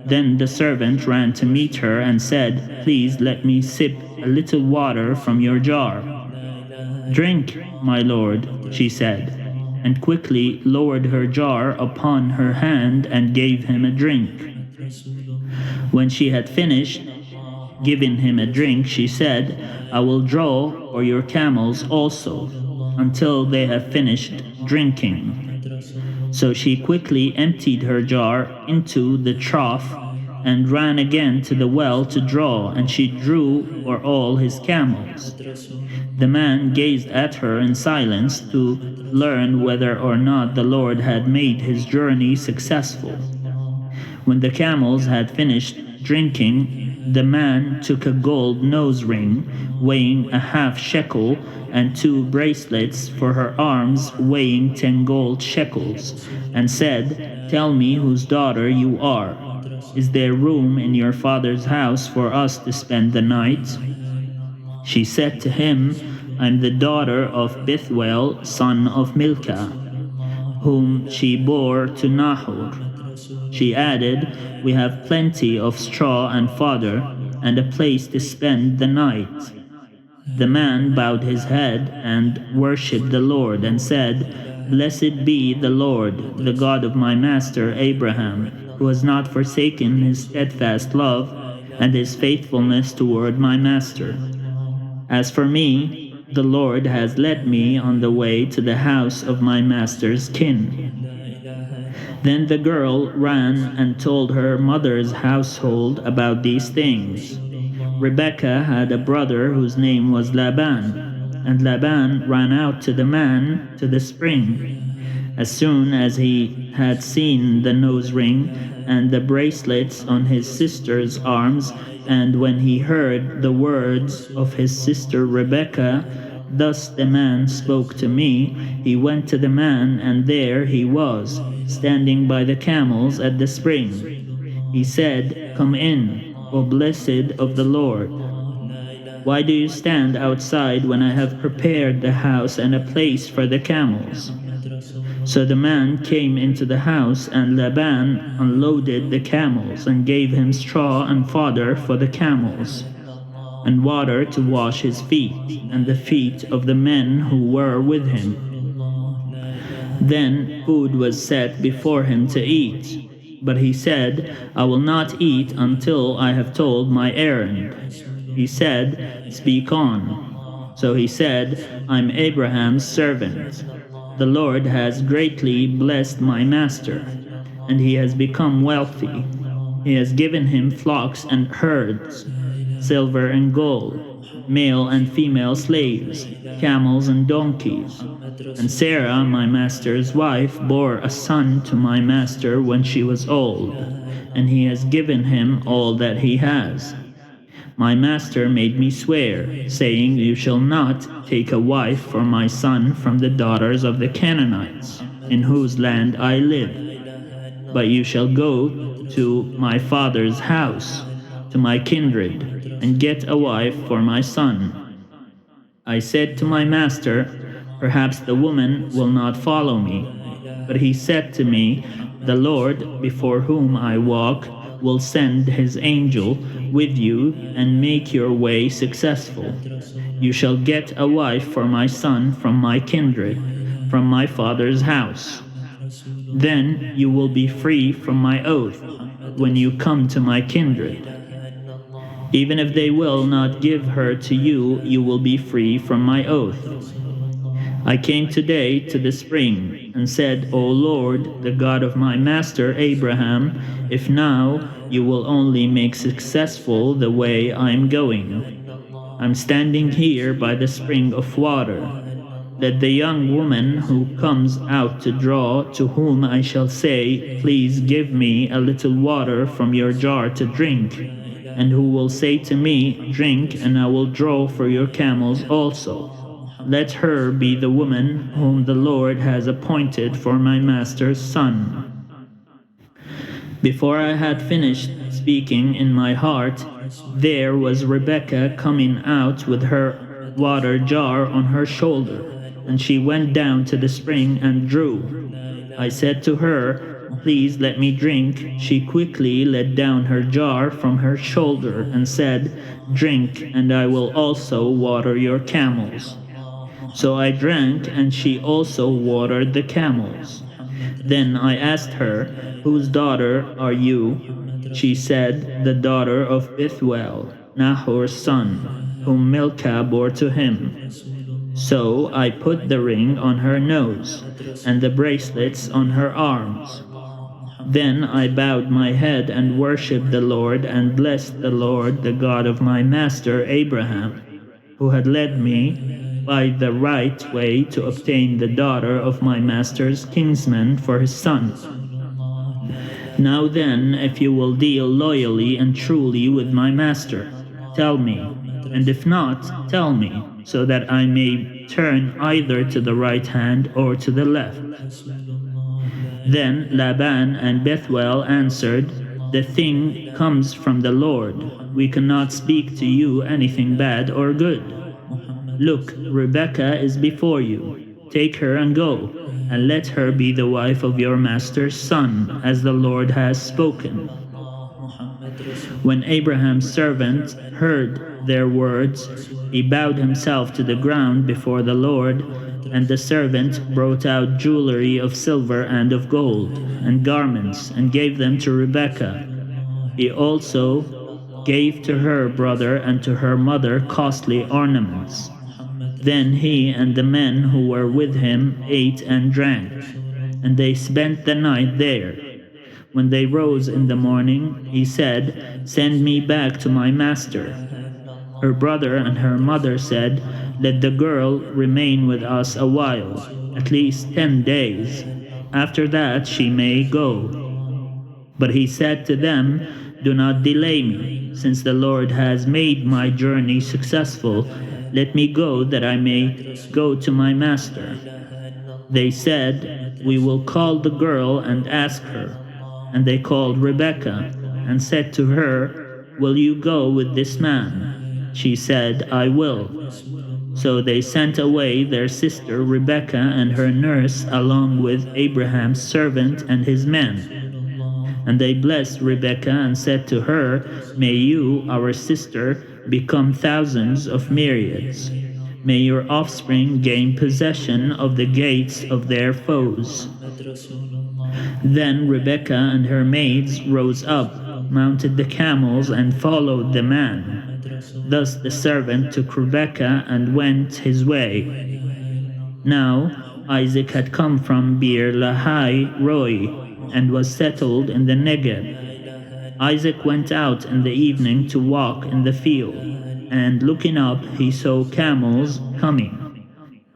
Then the servant ran to meet her and said, please let me sip a little water from your jar. Drink, my lord, she said, and quickly lowered her jar upon her hand and gave him a drink. When she had finished giving him a drink, she said, I will draw for your camels also, until they have finished drinking. So she quickly emptied her jar into the trough and ran again to the well to draw, and she drew for all his camels. The man gazed at her in silence to learn whether or not the Lord had made his journey successful. When the camels had finished drinking, the man took a gold nose ring weighing a half shekel and 2 bracelets for her arms weighing 10 gold shekels, and said, tell me whose daughter you are. Is there room in your father's house for us to spend the night? She said to him, I'm the daughter of Bethuel, son of Milcah, whom she bore to Nahor. She added, we have plenty of straw and fodder, and a place to spend the night. The man bowed his head and worshipped the Lord and said, blessed be the Lord, the God of my master Abraham, who has not forsaken his steadfast love and his faithfulness toward my master. As for me, the Lord has led me on the way to the house of my master's kin. Then the girl ran and told her mother's household about these things. Rebekah had a brother whose name was Laban, and Laban ran out to the man to the spring. As soon as he had seen the nose ring and the bracelets on his sister's arms, and when he heard the words of his sister Rebekah, "Thus the man spoke to me," he went to the man, and there he was, standing by the camels at the spring. He said, "Come in, O blessed of the Lord. Why do you stand outside when I have prepared the house and a place for the camels?" So the man came into the house, and Laban unloaded the camels and gave him straw and fodder for the camels, and water to wash his feet and the feet of the men who were with him. Then food was set before him to eat. But he said, "I will not eat until I have told my errand." He said, "Speak on." So he said, "I'm Abraham's servant. The Lord has greatly blessed my master, and he has become wealthy. He has given him flocks and herds, silver and gold, male and female slaves, camels and donkeys. And Sarah, my master's wife, bore a son to my master when she was old, and he has given him all that he has. My master made me swear, saying, 'You shall not take a wife for my son from the daughters of the Canaanites, in whose land I live, but you shall go to my father's house, to my kindred, and get a wife for my son.' I said to my master, 'Perhaps the woman will not follow me.' But he said to me, 'The Lord, before whom I walk, will send his angel with you and make your way successful. You shall get a wife for my son from my kindred, from my father's house. Then you will be free from my oath when you come to my kindred. Even if they will not give her to you, you will be free from my oath. I came today to the spring and said, O Lord, the God of my master Abraham, if now you will only make successful the way I am going. I'm standing here by the spring of water. Let the young woman who comes out to draw, to whom I shall say, Please give me a little water from your jar to drink, and who will say to me, Drink, and I will draw for your camels also. Let her be the woman whom the Lord has appointed for my master's son." Before I had finished speaking in my heart, there was Rebekah coming out with her water jar on her shoulder, and she went down to the spring and drew. I said to her, Please let me drink. She quickly let down her jar from her shoulder and said, Drink, and I will also water your camels. So I drank, and she also watered the camels. Then I asked her, Whose daughter are you? She said, The daughter of Bethuel, Nahor's son, whom Milcah bore to him. So I put the ring on her nose, and the bracelets on her arms. Then I bowed my head and worshipped the Lord, and blessed the Lord, the God of my master Abraham, who had led me by the right way to obtain the daughter of my master's kinsman for his son. Now then, if you will deal loyally and truly with my master, tell me, and if not, tell me, so that I may turn either to the right hand or to the left. Then Laban and Bethuel answered, The thing comes from the Lord. We cannot speak to you anything bad or good. Look, Rebekah is before you. Take her and go, and let her be the wife of your master's son, as the Lord has spoken. When Abraham's servant heard their words, he bowed himself to the ground before the Lord, and the servant brought out jewelry of silver and of gold, and garments, and gave them to Rebekah. He also gave to her brother and to her mother costly ornaments. Then he and the men who were with him ate and drank. and they spent the night there. When they rose in the morning, he said, "Send me back to my master." Her brother and her mother said, "Let the girl remain with us a while, at least 10 days. After that she may go." But he said to them, "Do not delay me, since the Lord has made my journey successful. Let me go that I may go to my master." They said, "We will call the girl and ask her." And they called Rebekah and said to her, "Will you go with this man?" She said, "I will." So they sent away their sister Rebekah and her nurse along with Abraham's servant and his men. And they blessed Rebekah and said to her, "May you, our sister, become thousands of myriads. May your offspring gain possession of the gates of their foes." Then Rebekah and her maids rose up, mounted the camels, and followed the man. Thus the servant took Rebekah and went his way. Now Isaac had come from Beer Lahai Roi and was settled in the Negev. Isaac went out in the evening to walk in the field, and looking up he saw camels coming.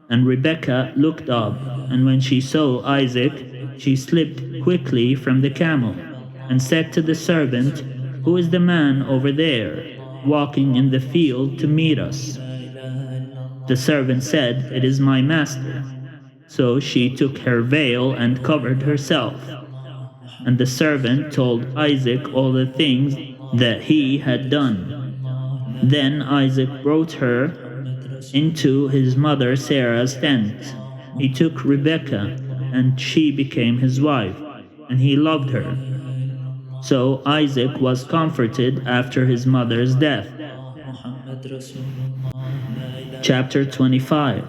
And Rebekah looked up, and when she saw Isaac, she slipped quickly from the camel, and said to the servant, "Who is the man over there, walking in the field to meet us?" The servant said, "It is my master." So she took her veil and covered herself. And the servant told Isaac all the things that he had done. Then Isaac brought her into his mother Sarah's tent. He took Rebekah, and she became his wife, and he loved her. So Isaac was comforted after his mother's death. Chapter 25.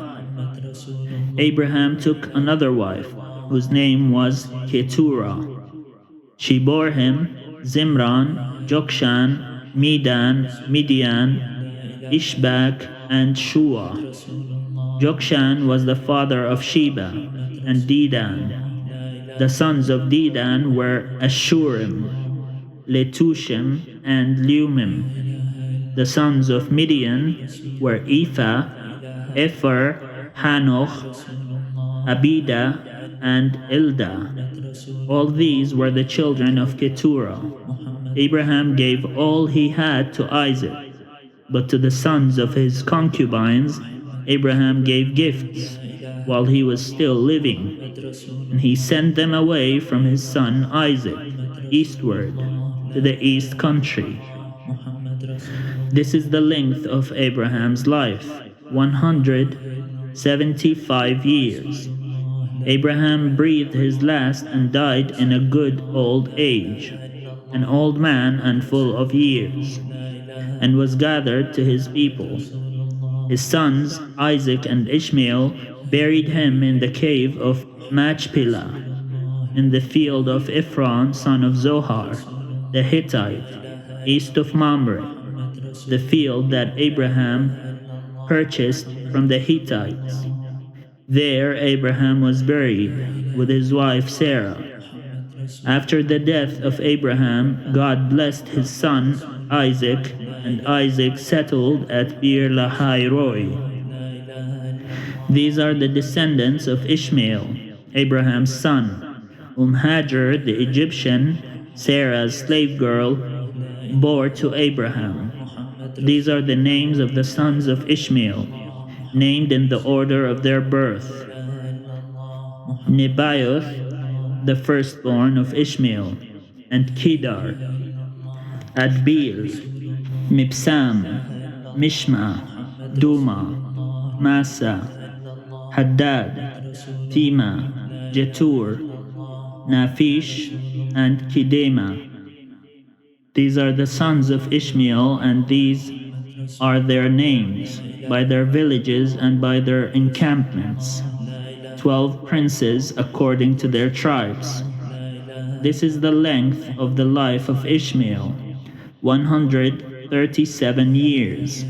Abraham took another wife, whose name was Keturah. She bore him Zimran, Jokshan, Medan, Midian, Ishbak, and Shua. Jokshan was the father of Sheba and Dedan. The sons of Dedan were Ashurim, Letushim, and Leumim. The sons of Midian were Ephah, Epher, Hanoch, Abida, and Ilda. All these were the children of Keturah. Abraham gave all he had to Isaac, but to the sons of his concubines Abraham gave gifts while he was still living, and he sent them away from his son Isaac eastward to the east country. This is the length of Abraham's life, 175 years. Abraham breathed his last and died in a good old age, an old man and full of years, and was gathered to his people. His sons, Isaac and Ishmael, buried him in the cave of Machpelah, in the field of Ephron, son of Zohar, the Hittite, east of Mamre, the field that Abraham purchased from the Hittites. There Abraham was buried with his wife Sarah. After the death of Abraham, God blessed his son Isaac, and Isaac settled at Beer Lahai Roi. These are the descendants of Ishmael, Abraham's son, Hajar the Egyptian, Sarah's slave girl, bore to Abraham. These are the names of the sons of Ishmael, named in the order of their birth: Nebaioth, the firstborn of Ishmael, and Kedar, Adbeel, Mibsam, Mishma, Duma, Massa, Haddad, Tima, Jetur, Naphish, and Kedema. These are the sons of Ishmael, and these are their names, by their villages and by their encampments, 12 princes according to their tribes. This is the length of the life of Ishmael, 137 years.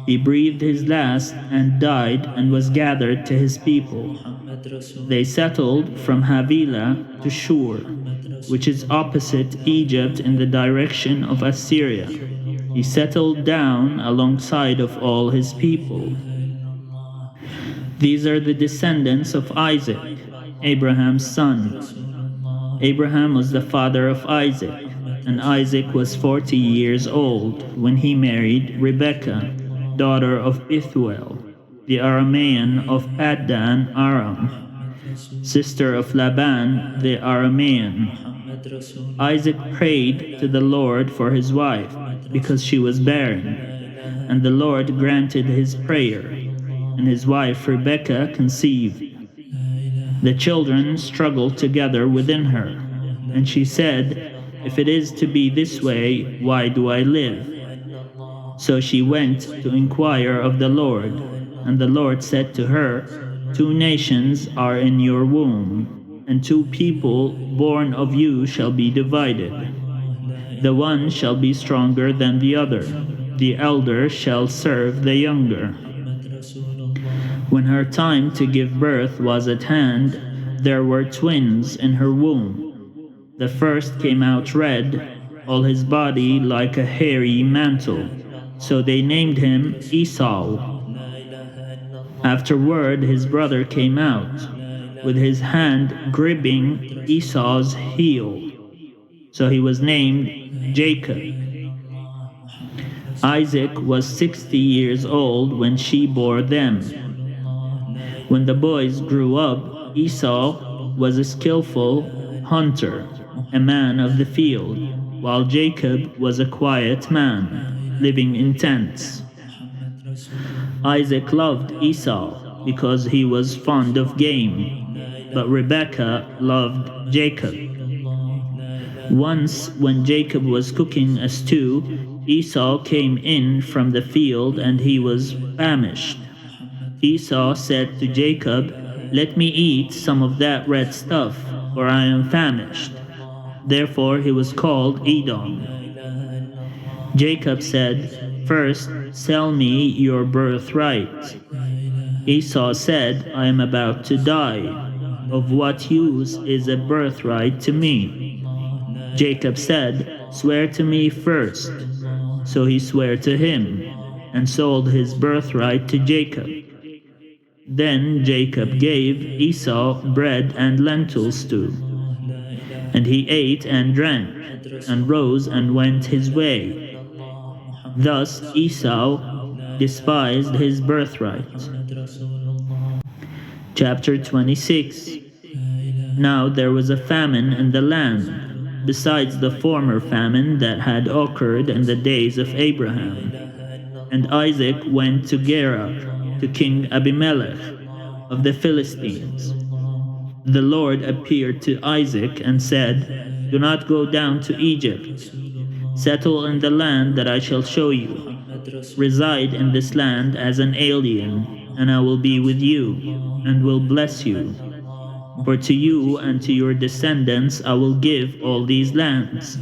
He breathed his last and died and was gathered to his people. They settled from Havilah to Shur, which is opposite Egypt in the direction of Assyria. He settled down alongside of all his people. These are the descendants of Isaac, Abraham's son. Abraham was the father of Isaac, and Isaac was 40 years old when he married Rebekah, daughter of Bethuel, the Aramean of Paddan Aram, sister of Laban the Aramean. Isaac prayed to the Lord for his wife, because she was barren, and the Lord granted his prayer, and his wife Rebekah conceived. The children struggled together within her, and she said, "If it is to be this way, why do I live?" So she went to inquire of the Lord, and the Lord said to her, "Two nations are in your womb, and two people born of you shall be divided. The one shall be stronger than the other. The elder shall serve the younger." When her time to give birth was at hand, there were twins in her womb. The first came out red, all his body like a hairy mantle. So they named him Esau. Afterward his brother came out, with his hand gripping Esau's heel. So he was named Jacob. Isaac was 60 years old when she bore them. When the boys grew up, Esau was a skillful hunter, a man of the field, while Jacob was a quiet man, living in tents. Isaac loved Esau because he was fond of game, but Rebekah loved Jacob. Once, when Jacob was cooking a stew, Esau came in from the field and he was famished. Esau said to Jacob, "Let me eat some of that red stuff, for I am famished." Therefore he was called Edom. Jacob said, "First, sell me your birthright." Esau said, "I am about to die. Of what use is a birthright to me?" Jacob said, "Swear to me first." So he swore to him, and sold his birthright to Jacob. Then Jacob gave Esau bread and lentil stew. And he ate and drank, and rose and went his way. Thus Esau despised his birthright. Chapter 26. Now there was a famine in the land, besides the former famine that had occurred in the days of Abraham. And Isaac went to Gerar, to King Abimelech of the Philistines. The Lord appeared to Isaac and said, "Do not go down to Egypt. Settle in the land that I shall show you. Reside in this land as an alien, and I will be with you, and will bless you. For to you and to your descendants I will give all these lands,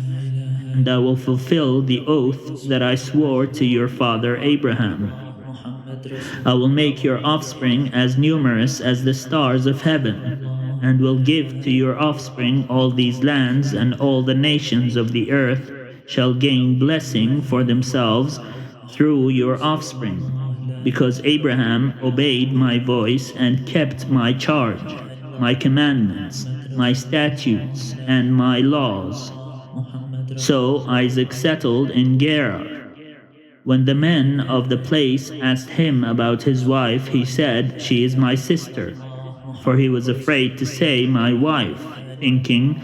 and I will fulfill the oath that I swore to your father Abraham. I will make your offspring as numerous as the stars of heaven, and will give to your offspring all these lands, and all the nations of the earth shall gain blessing for themselves through your offspring, because Abraham obeyed my voice and kept my charge, my commandments, my statutes, and my laws." So Isaac settled in Gerar. When the men of the place asked him about his wife, he said, "She is my sister." For he was afraid to say, "My wife," thinking,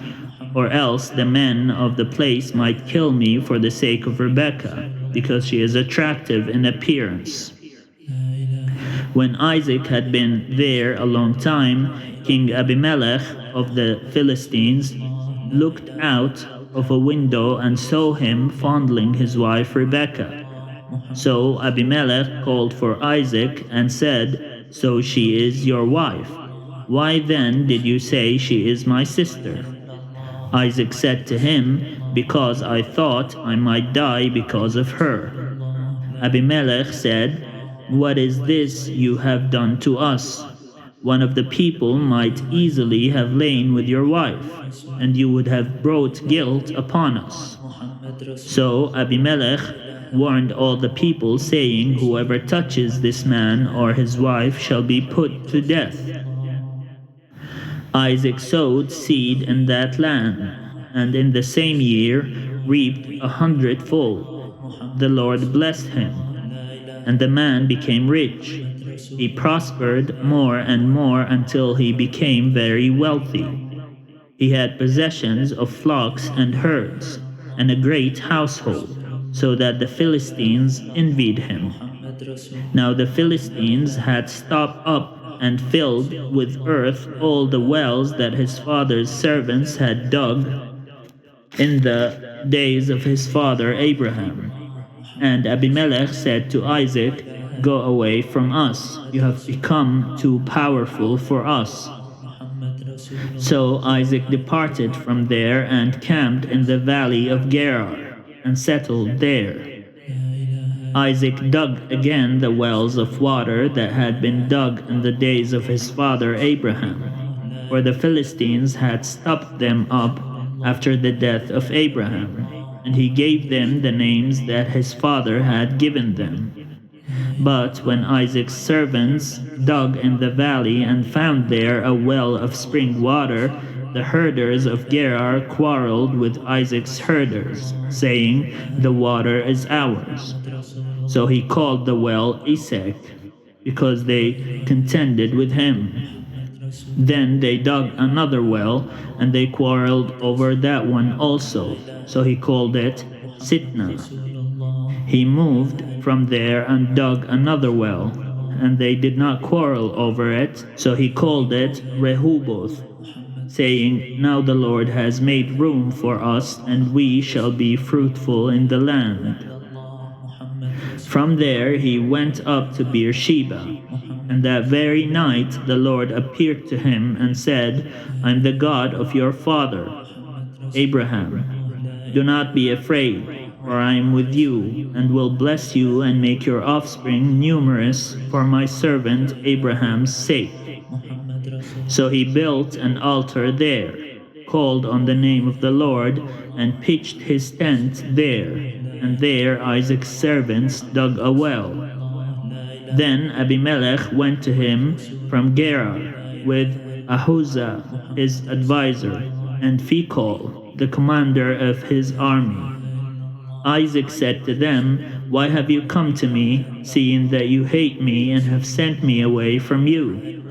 "Or else the men of the place might kill me for the sake of Rebekah, because she is attractive in appearance." When Isaac had been there a long time, King Abimelech of the Philistines looked out of a window and saw him fondling his wife Rebekah. So Abimelech called for Isaac and said, "So she is your wife. Why then did you say she is my sister?" Isaac said to him, "Because I thought I might die because of her." Abimelech said, "What is this you have done to us? one of the people might easily have lain with your wife, and you would have brought guilt upon us. So Abimelech warned all the people, saying, whoever touches this man or his wife shall be put to death. Isaac sowed seed in that land, and in the same year reaped 100-fold. The Lord blessed him, and the man became rich. He prospered more and more until he became very wealthy. He had possessions of flocks and herds, and a great household, so that the Philistines envied him. Now the Philistines had stopped up and filled with earth all the wells that his father's servants had dug in the days of his father Abraham. And Abimelech said to Isaac, go away from us, you have become too powerful for us. So Isaac departed from there and camped in the valley of Gerar and settled there. Isaac dug again the wells of water that had been dug in the days of his father Abraham, for the Philistines had stopped them up after the death of Abraham, and he gave them the names that his father had given them. But when Isaac's servants dug in the valley and found there a well of spring water, the herders of Gerar quarreled with Isaac's herders, saying, the water is ours. So he called the well Esek, because they contended with him. Then they dug another well, and they quarreled over that one also. So he called it Sitnah. He moved from there and dug another well, and they did not quarrel over it. So he called it Rehoboth, saying, now the Lord has made room for us, and we shall be fruitful in the land. From there he went up to Beersheba, and that very night the Lord appeared to him and said, I am the God of your father, Abraham. Do not be afraid, for I am with you, and will bless you and make your offspring numerous for my servant Abraham's sake. So he built an altar there, called on the name of the Lord, and pitched his tent there, and there Isaac's servants dug a well. Then Abimelech went to him from Gerar with Ahuzah his advisor, and Phicol the commander of his army. Isaac said to them, why have you come to me, seeing that you hate me and have sent me away from you?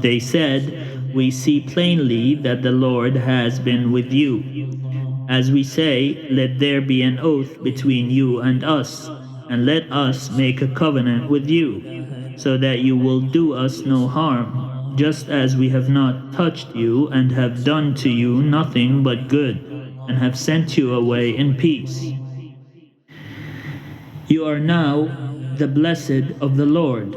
They said, we see plainly that the Lord has been with you. As we say, let there be an oath between you and us, and let us make a covenant with you, so that you will do us no harm, just as we have not touched you and have done to you nothing but good, and have sent you away in peace. You are now the blessed of the Lord.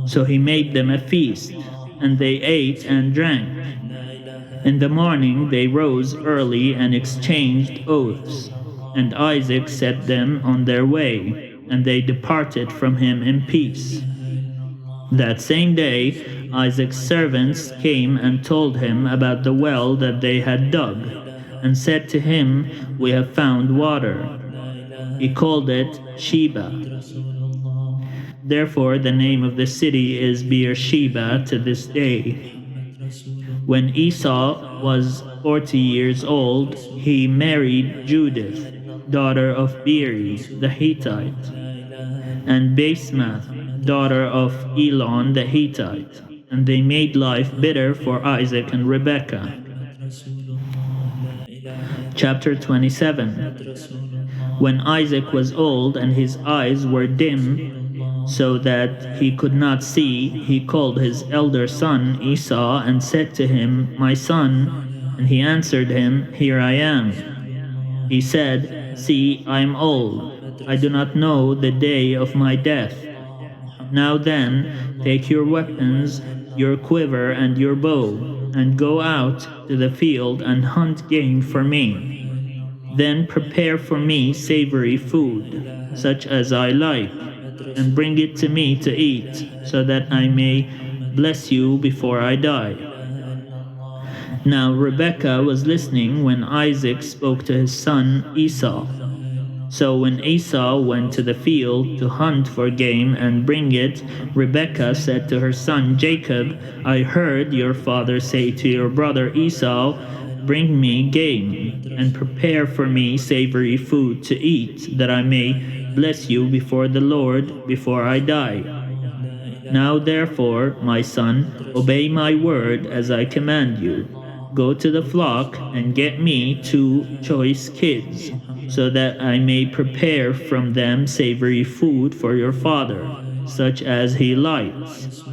So he made them a feast, and they ate and drank. In the morning they rose early and exchanged oaths, and Isaac set them on their way, and they departed from him in peace. That same day Isaac's servants came and told him about the well that they had dug, and said to him, we have found water. He called it Sheba. Therefore the name of the city is Beersheba to this day. When Esau was 40 years old, he married Judith, daughter of Beeri the Hittite, and Basemath, daughter of Elon the Hittite, and they made life bitter for Isaac and Rebekah. Chapter 27. When Isaac was old and his eyes were dim, so that he could not see, he called his elder son Esau and said to him, my son, and he answered him, here I am. He said, see, I am old, I do not know the day of my death. Now then, take your weapons, your quiver and your bow, and go out to the field and hunt game for me. Then prepare for me savory food, such as I like, and bring it to me to eat, so that I may bless you before I die." Now Rebekah was listening when Isaac spoke to his son Esau. So when Esau went to the field to hunt for game and bring it, Rebekah said to her son Jacob, "I heard your father say to your brother Esau, 'Bring me game, and prepare for me savory food to eat, that I may bless you before the Lord before I die.' Now therefore, my son, obey my word as I command you. Go to the flock and get me 2 choice kids, so that I may prepare from them savory food for your father, such as he likes.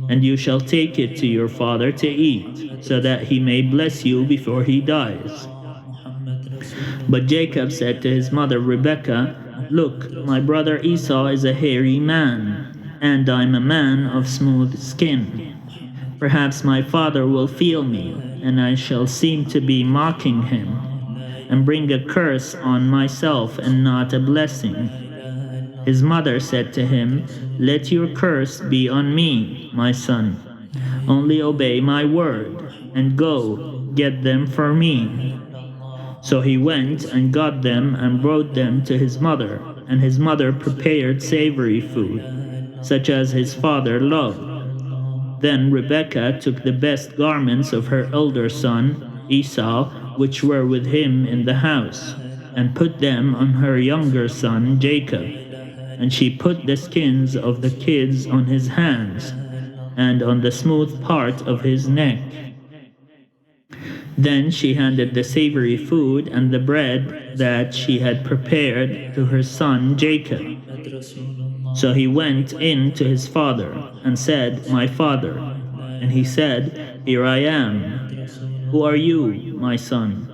And you shall take it to your father to eat, so that he may bless you before he dies." But Jacob said to his mother Rebekah, "Look, my brother Esau is a hairy man, and I'm a man of smooth skin. Perhaps my father will feel me, and I shall seem to be mocking him, and bring a curse on myself and not a blessing." His mother said to him, "Let your curse be on me, my son. Only obey my word, and go, get them for me." So he went and got them and brought them to his mother, and his mother prepared savory food, such as his father loved. Then Rebekah took the best garments of her elder son, Esau, which were with him in the house, and put them on her younger son, Jacob. And she put the skins of the kids on his hands, and on the smooth part of his neck. Then she handed the savory food and the bread that she had prepared to her son Jacob. So he went in to his father and said, "My father." And he said, "Here I am." "Who are you, my son?"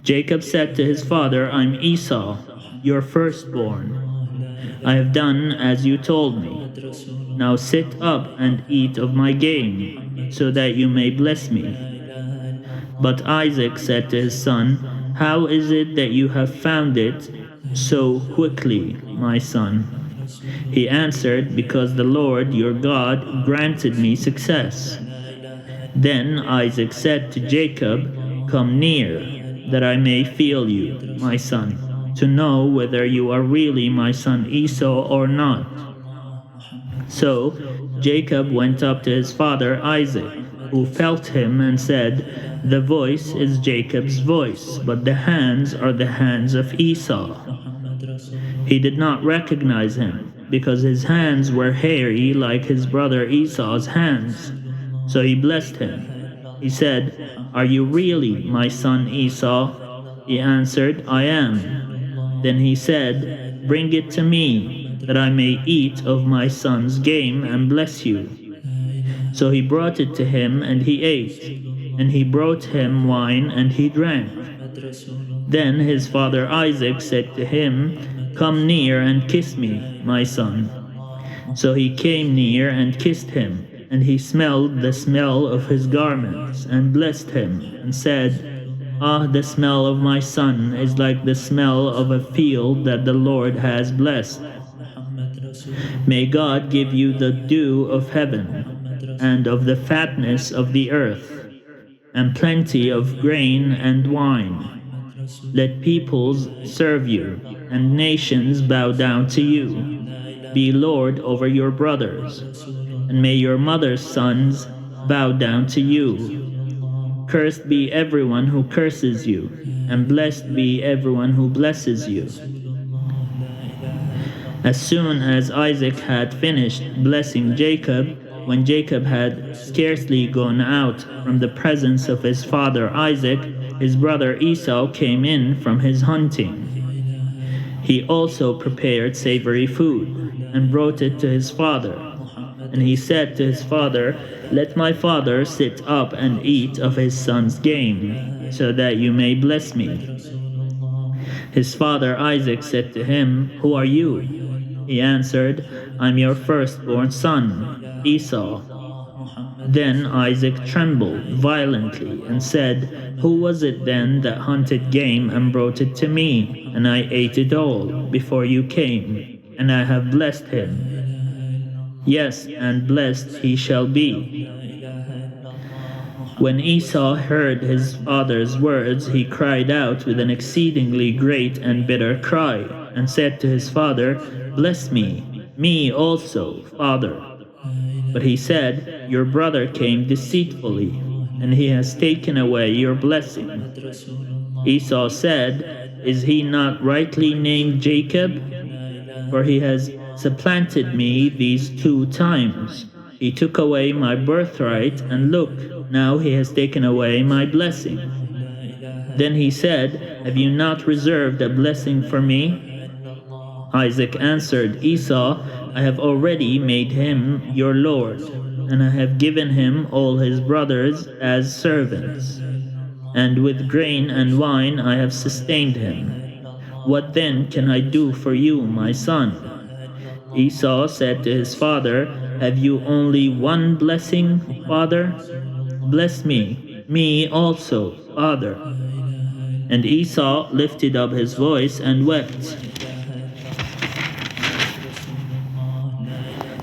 Jacob said to his father, "I'm Esau, your firstborn. I have done as you told me. Now sit up and eat of my game, so that you may bless me." But Isaac said to his son, "How is it that you have found it so quickly, my son?" He answered, "Because the Lord your God granted me success." Then Isaac said to Jacob, "Come near, that I may feel you, my son, to know whether you are really my son Esau or not." So Jacob went up to his father Isaac, who felt him and said, "The voice is Jacob's voice, but the hands are the hands of Esau." He did not recognize him, because his hands were hairy like his brother Esau's hands. So he blessed him. He said, "Are you really my son Esau?" He answered, "I am." Then he said, "Bring it to me, that I may eat of my son's game and bless you." So he brought it to him, and he ate. And he brought him wine, and he drank. Then his father Isaac said to him, "Come near and kiss me, my son." So he came near and kissed him, and he smelled the smell of his garments, and blessed him, and said, "Ah, the smell of my son is like the smell of a field that the Lord has blessed. May God give you the dew of heaven, and of the fatness of the earth, and plenty of grain and wine. Let peoples serve you, and nations bow down to you. Be Lord over your brothers, and may your mother's sons bow down to you. Cursed be everyone who curses you, and blessed be everyone who blesses you." As soon as Isaac had finished blessing Jacob, when Jacob had scarcely gone out from the presence of his father Isaac, his brother Esau came in from his hunting. He also prepared savory food, and brought it to his father. And he said to his father, "Let my father sit up and eat of his son's game, so that you may bless me." His father Isaac said to him, "Who are you?" He answered, "I'm your firstborn son, Esau." Then Isaac trembled violently and said, "Who was it then that hunted game and brought it to me? And I ate it all before you came, and I have blessed him." Yes, and blessed he shall be. When Esau heard his father's words, he cried out with an exceedingly great and bitter cry, and said to his father, Bless me also, father. But he said, Your brother came deceitfully, and he has taken away your blessing. Esau said, Is he not rightly named Jacob? For he has supplanted me these 2 times. He took away my birthright, and look, now he has taken away my blessing. Then he said, Have you not reserved a blessing for me? Isaac answered Esau, I have already made him your lord, and I have given him all his brothers as servants. And with grain and wine I have sustained him. What then can I do for you, my son? Esau said to his father, Have you only one blessing, father? Bless me also, father. And Esau lifted up his voice and wept.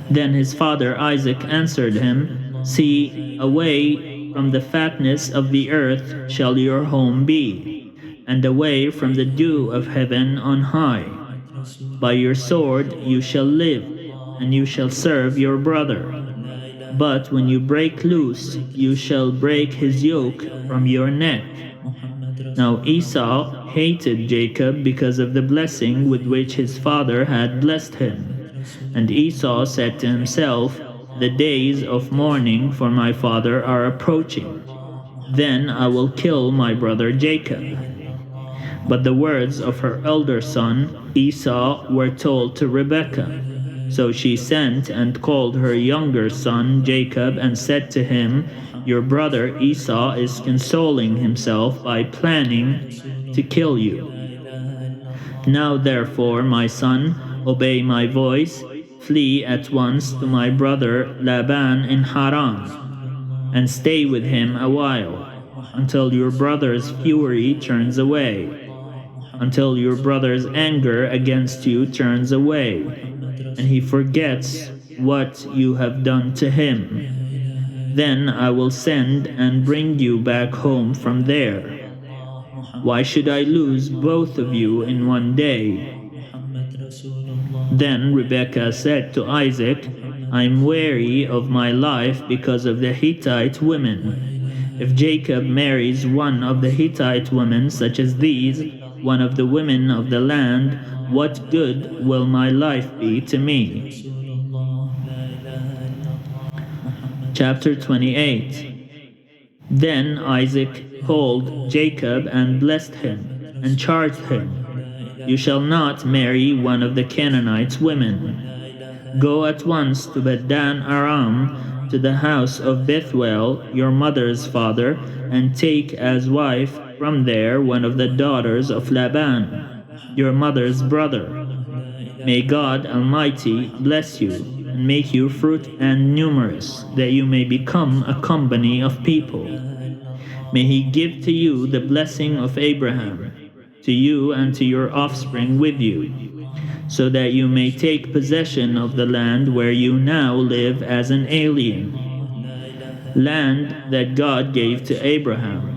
Then his father Isaac answered him, See, away from the fatness of the earth shall your home be, and away from the dew of heaven on high. By your sword you shall live, and you shall serve your brother. But when you break loose, you shall break his yoke from your neck. Now Esau hated Jacob because of the blessing with which his father had blessed him. And Esau said to himself, The days of mourning for my father are approaching. Then I will kill my brother Jacob. But the words of her elder son Esau were told to Rebekah. So she sent and called her younger son Jacob and said to him, Your brother Esau is consoling himself by planning to kill you. Now therefore, my son, obey my voice, flee at once to my brother Laban in Haran, and stay with him a while, until your brother's fury turns away, until your brother's anger against you turns away, and he forgets what you have done to him. Then I will send and bring you back home from there. Why should I lose both of you in one day? Then Rebekah said to Isaac, I am weary of my life because of the Hittite women. If Jacob marries one of the Hittite women, such as these, one of the women of the land, what good will my life be to me? Chapter 28. Then Isaac called Jacob and blessed him, and charged him, You shall not marry one of the Canaanites' women. Go at once to Paddan Aram, to the house of Bethuel, your mother's father, and take as wife from there one of the daughters of Laban, your mother's brother. May God Almighty bless you, and make you fruit and numerous, that you may become a company of people. May he give to you the blessing of Abraham, to you and to your offspring with you, so that you may take possession of the land where you now live as an alien, land that God gave to Abraham.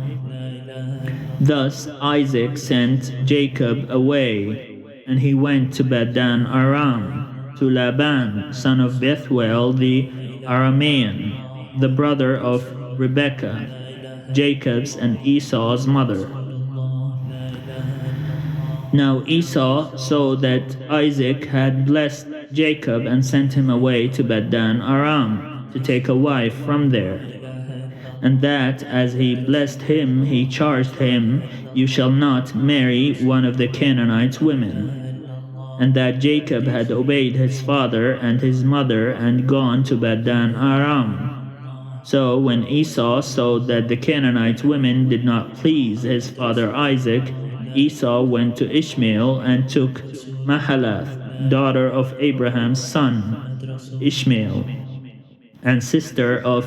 Thus Isaac sent Jacob away, and he went to Paddan Aram, to Laban, son of Bethuel the Aramean, the brother of Rebekah, Jacob's and Esau's mother. Now Esau saw that Isaac had blessed Jacob and sent him away to Paddan Aram to take a wife from there. And that as he blessed him, he charged him, You shall not marry one of the Canaanites' women. And that Jacob had obeyed his father and his mother and gone to Paddan Aram. So when Esau saw that the Canaanite women did not please his father Isaac, Esau went to Ishmael and took Mahalath, daughter of Abraham's son, Ishmael, and sister of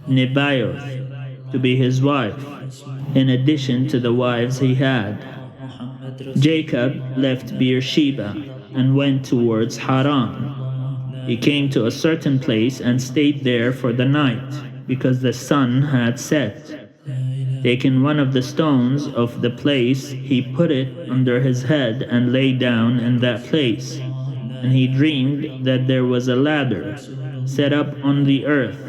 Nebaioth, to be his wife, in addition to the wives he had. Jacob left Beersheba and went towards Haran. He came to a certain place and stayed there for the night, because the sun had set. Taking one of the stones of the place, he put it under his head and lay down in that place. And he dreamed that there was a ladder set up on the earth,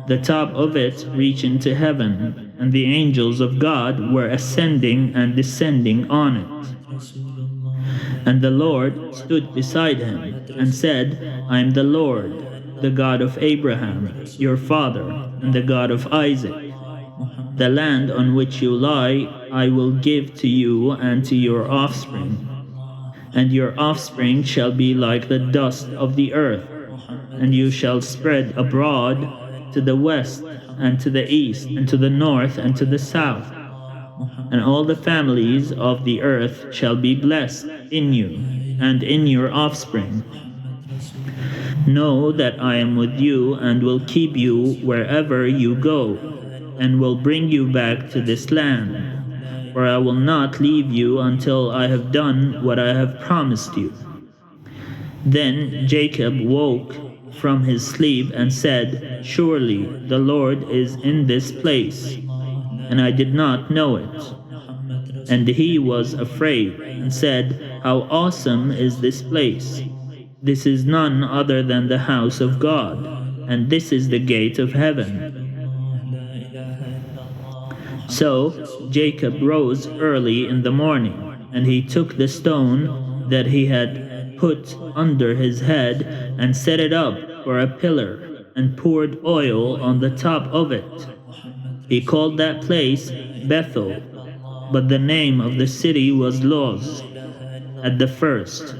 the top of it reaching to heaven, and the angels of God were ascending and descending on it. And the Lord stood beside him and said, I am the Lord, the God of Abraham, your father, and the God of Isaac. The land on which you lie I will give to you and to your offspring, and your offspring shall be like the dust of the earth, and you shall spread abroad to the west and to the east and to the north and to the south. And all the families of the earth shall be blessed in you and in your offspring. Know that I am with you and will keep you wherever you go, and will bring you back to this land, for I will not leave you until I have done what I have promised you. Then Jacob woke from his sleep and said, Surely the Lord is in this place, and I did not know it. And he was afraid and said, How awesome is this place! This is none other than the house of God, and this is the gate of heaven. So Jacob rose early in the morning, and he took the stone that he had put under his head and set it up for a pillar, and poured oil on the top of it. He called that place Bethel, but the name of the city was Luz at the first.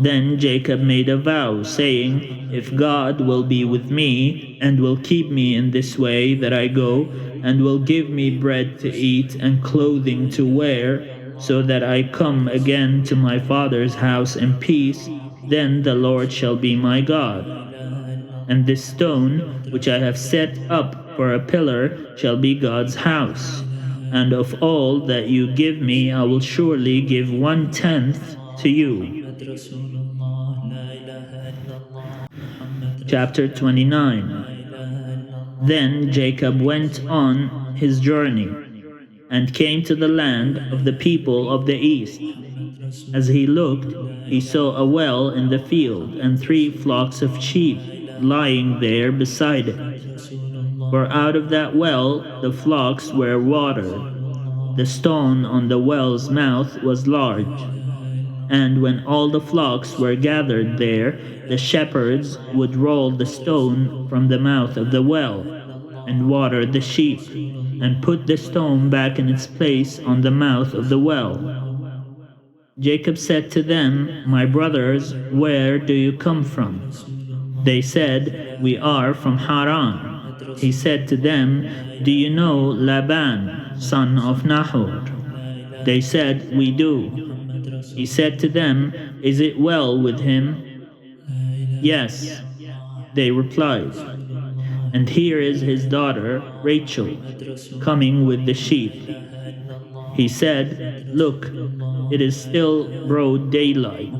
Then Jacob made a vow, saying, If God will be with me, and will keep me in this way that I go, and will give me bread to eat and clothing to wear, so that I come again to my father's house in peace, then the Lord shall be my God. And this stone, which I have set up for a pillar, shall be God's house. And of all that you give me, I will surely give 1/10 to you. Chapter 29. Then Jacob went on his journey, and came to the land of the people of the east. As he looked, he saw a well in the field, and 3 flocks of sheep lying there beside it. For out of that well the flocks were watered. The stone on the well's mouth was large. And when all the flocks were gathered there, the shepherds would roll the stone from the mouth of the well, and water the sheep, and put the stone back in its place on the mouth of the well. Jacob said to them, My brothers, where do you come from? They said, We are from Haran. He said to them, Do you know Laban, son of Nahor? They said, We do. He said to them, Is it well with him? Yes, they replied. And here is his daughter, Rachel, coming with the sheep. He said, Look, it is still broad daylight.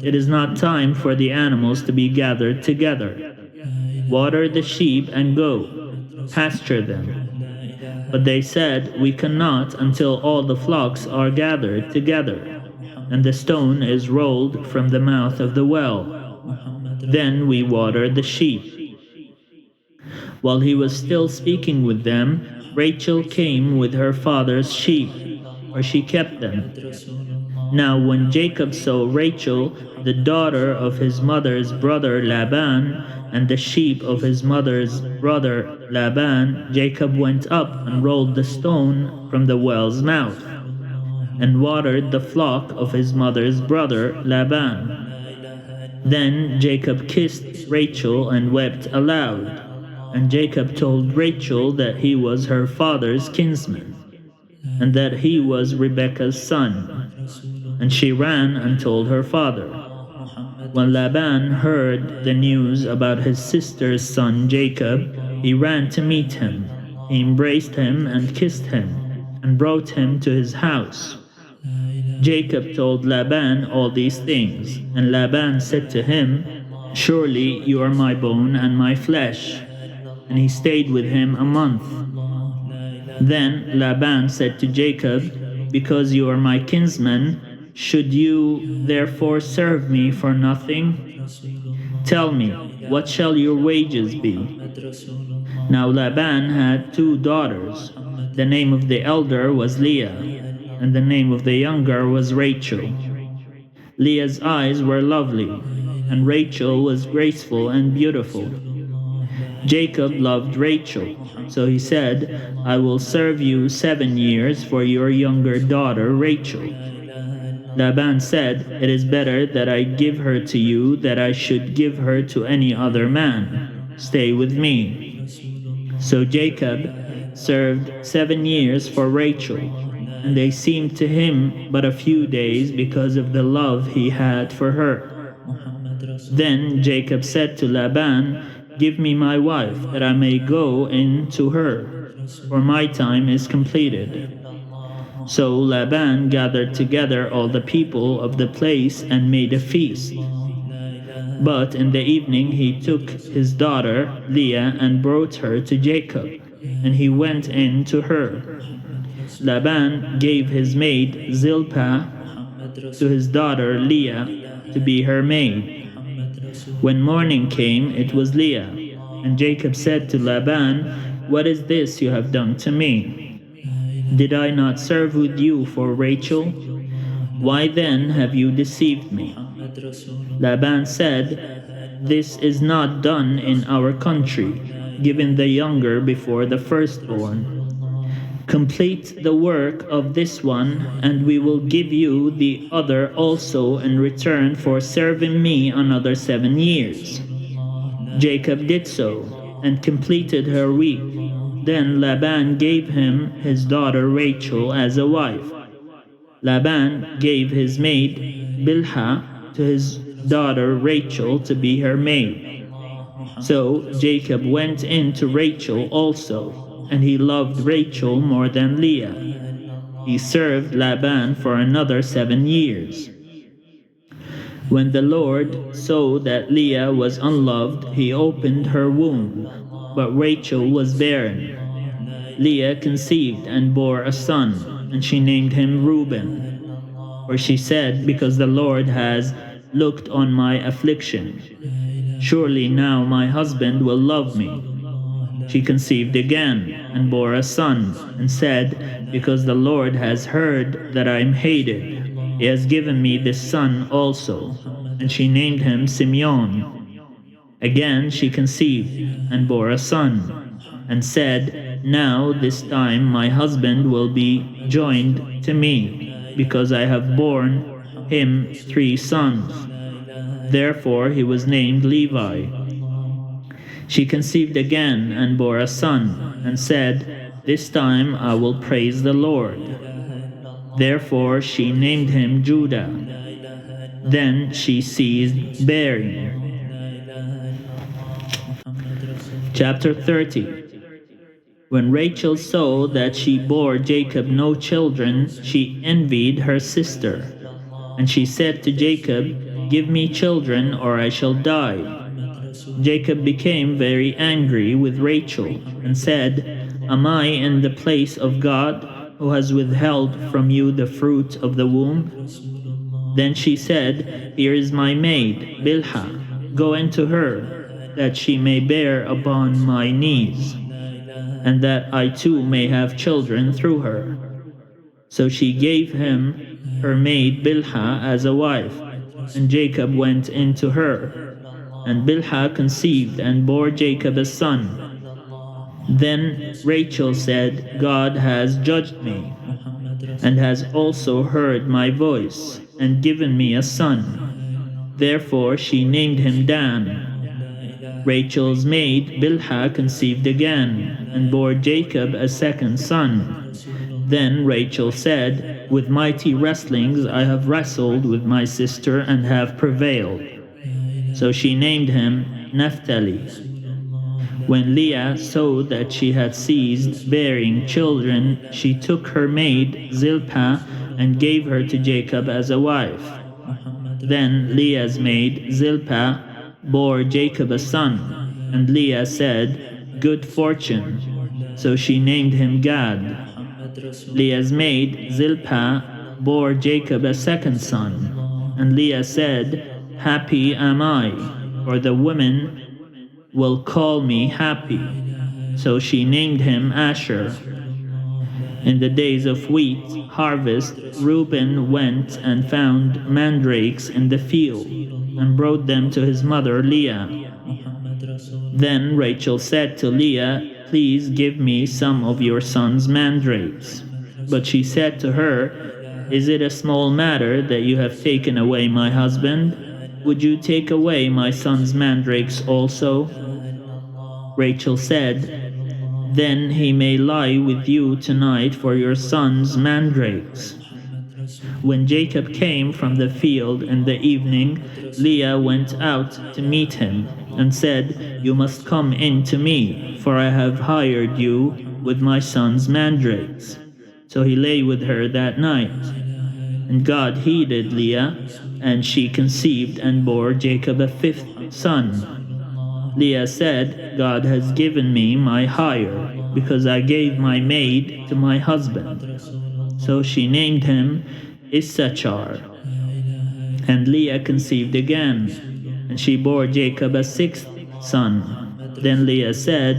It is not time for the animals to be gathered together. Water the sheep and go, pasture them. But they said, We cannot until all the flocks are gathered together, and the stone is rolled from the mouth of the well. Then we water the sheep. While he was still speaking with them, Rachel came with her father's sheep, where she kept them. Now when Jacob saw Rachel, the daughter of his mother's brother Laban, and the sheep of his mother's brother Laban, Jacob went up and rolled the stone from the well's mouth, and watered the flock of his mother's brother Laban. Then Jacob kissed Rachel and wept aloud. And Jacob told Rachel that he was her father's kinsman, and that he was Rebekah's son. And she ran and told her father. When Laban heard the news about his sister's son Jacob, he ran to meet him. He embraced him and kissed him, and brought him to his house. Jacob told Laban all these things, and Laban said to him, Surely you are my bone and my flesh. And he stayed with him a month. Then Laban said to Jacob, because you are my kinsman, should you therefore serve me for nothing? Tell me, what shall your wages be? Now Laban had 2 daughters. The name of the elder was Leah, and the name of the younger was Rachel. Leah's eyes were lovely, and Rachel was graceful and beautiful. Jacob loved Rachel, so he said, I will serve you 7 years for your younger daughter Rachel. Laban said, it is better that I give her to you than I should give her to any other man. Stay with me. So Jacob served 7 years for Rachel, and they seemed to him but a few days because of the love he had for her. Then Jacob said to Laban, give me my wife, that I may go in to her, for my time is completed. So Laban gathered together all the people of the place and made a feast. But in the evening he took his daughter Leah and brought her to Jacob, and he went in to her. Laban gave his maid Zilpah to his daughter Leah to be her maid. When morning came, it was Leah, and Jacob said to Laban, what is this you have done to me? Did I not serve with you for Rachel? Why then have you deceived me? Laban said, this is not done in our country, giving the younger before the firstborn. Complete the work of this one, and we will give you the other also in return for serving me another 7 years. Jacob did so, and completed her week. Then Laban gave him his daughter Rachel as a wife. Laban gave his maid Bilhah to his daughter Rachel to be her maid. So Jacob went in to Rachel also, and he loved Rachel more than Leah. He served Laban for another 7 years. When the Lord saw that Leah was unloved, he opened her womb, but Rachel was barren. Leah conceived and bore a son, and she named him Reuben. For she said, because the Lord has looked on my affliction, surely now my husband will love me. She conceived again and bore a son, and said, because the Lord has heard that I am hated, he has given me this son also. And she named him Simeon. Again she conceived and bore a son, and said, now this time my husband will be joined to me, because I have borne him 3 sons. Therefore he was named Levi. She conceived again and bore a son, and said, this time I will praise the Lord. Therefore she named him Judah. Then she ceased bearing. Chapter 30. When Rachel saw that she bore Jacob no children, she envied her sister. And she said to Jacob, give me children, or I shall die. Jacob became very angry with Rachel, and said, am I in the place of God, who has withheld from you the fruit of the womb? Then she said, here is my maid, Bilhah. Go into her, that she may bear upon my knees, and that I too may have children through her. So she gave him her maid Bilhah as a wife, and Jacob went into her. And Bilhah conceived and bore Jacob a son. Then Rachel said, God has judged me, and has also heard my voice, and given me a son. Therefore she named him Dan. Rachel's maid Bilhah conceived again, and bore Jacob a second son. Then Rachel said, with mighty wrestlings I have wrestled with my sister, and have prevailed. So she named him Naphtali. When Leah saw that she had ceased bearing children, she took her maid Zilpah and gave her to Jacob as a wife. Then Leah's maid Zilpah bore Jacob a son, and Leah said, "Good fortune." So she named him Gad. Leah's maid, Zilpah, bore Jacob a second son, and Leah said, "Happy am I, for the women will call me happy." So she named him Asher. In the days of wheat harvest, Reuben went and found mandrakes in the field, and brought them to his mother Leah. Then Rachel said to Leah, "Please give me some of your son's mandrakes." But she said to her, "Is it a small matter that you have taken away my husband? Would you take away my son's mandrakes also?" Rachel said, "Then he may lie with you tonight for your son's mandrakes." When Jacob came from the field in the evening, Leah went out to meet him and said, "You must come in to me, for I have hired you with my son's mandrakes." So he lay with her that night. And God heeded Leah, and she conceived and bore Jacob a fifth son. Leah said, "God has given me my hire, because I gave my maid to my husband." So she named him Issachar. And Leah conceived again, and she bore Jacob a sixth son. Then Leah said,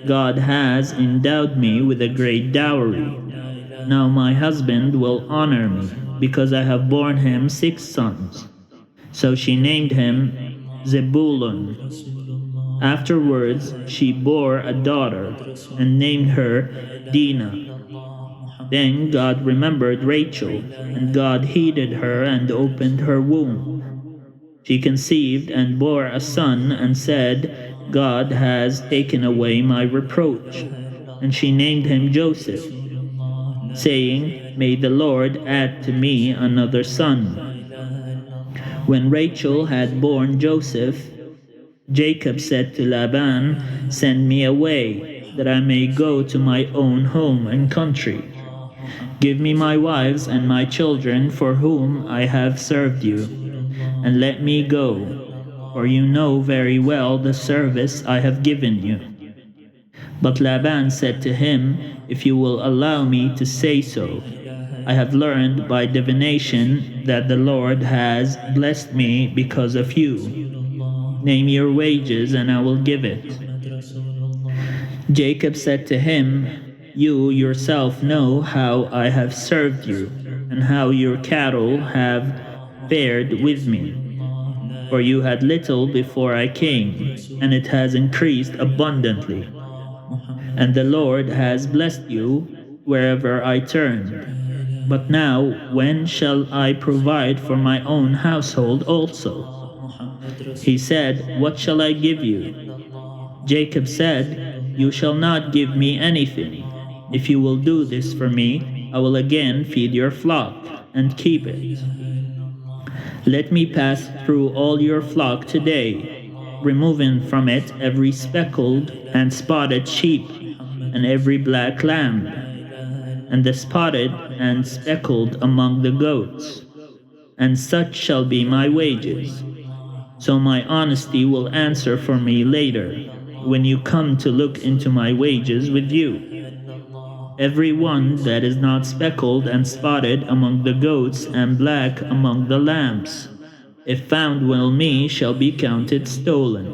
"God has endowed me with a great dowry. Now my husband will honor me, because I have borne him 6 sons." So she named him Zebulun. Afterwards she bore a daughter, and named her Dinah. Then God remembered Rachel, and God heeded her and opened her womb. She conceived and bore a son, and said, "God has taken away my reproach." And she named him Joseph, saying, "May the Lord add to me another son." When Rachel had borne Joseph, Jacob said to Laban, "Send me away, that I may go to my own home and country. Give me my wives and my children for whom I have served you, and let me go, for you know very well the service I have given you." But Laban said to him, "If you will allow me to say so, I have learned by divination that the Lord has blessed me because of you. Name your wages, and I will give it." Jacob said to him, "You yourself know how I have served you, and how your cattle have fared with me. For you had little before I came, and it has increased abundantly. And the Lord has blessed you wherever I turned. But now, when shall I provide for my own household also?" He said, "What shall I give you?" Jacob said, "You shall not give me anything. If you will do this for me, I will again feed your flock and keep it. Let me pass through all your flock today, removing from it every speckled and spotted sheep, and every black lamb, and the spotted and speckled among the goats, and such shall be my wages. So my honesty will answer for me later, when you come to look into my wages with you. Every one that is not speckled and spotted among the goats and black among the lambs, if found with me, shall be counted stolen."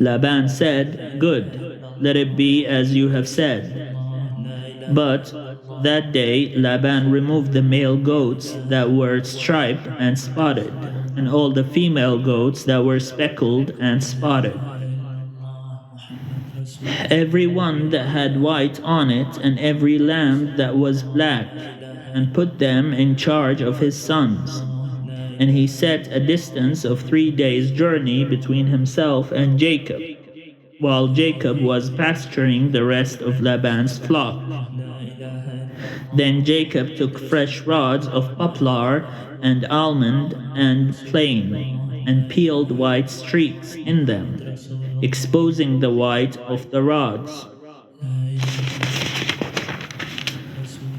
Laban said, "Good, let it be as you have said." But that day Laban removed the male goats that were striped and spotted, and all the female goats that were speckled and spotted, every one that had white on it, and every lamb that was black, and put them in charge of his sons. And he set a distance of 3 days' journey between himself and Jacob, while Jacob was pasturing the rest of Laban's flock. Then Jacob took fresh rods of poplar and almond and plane, and peeled white streaks in them, exposing the white of the rods.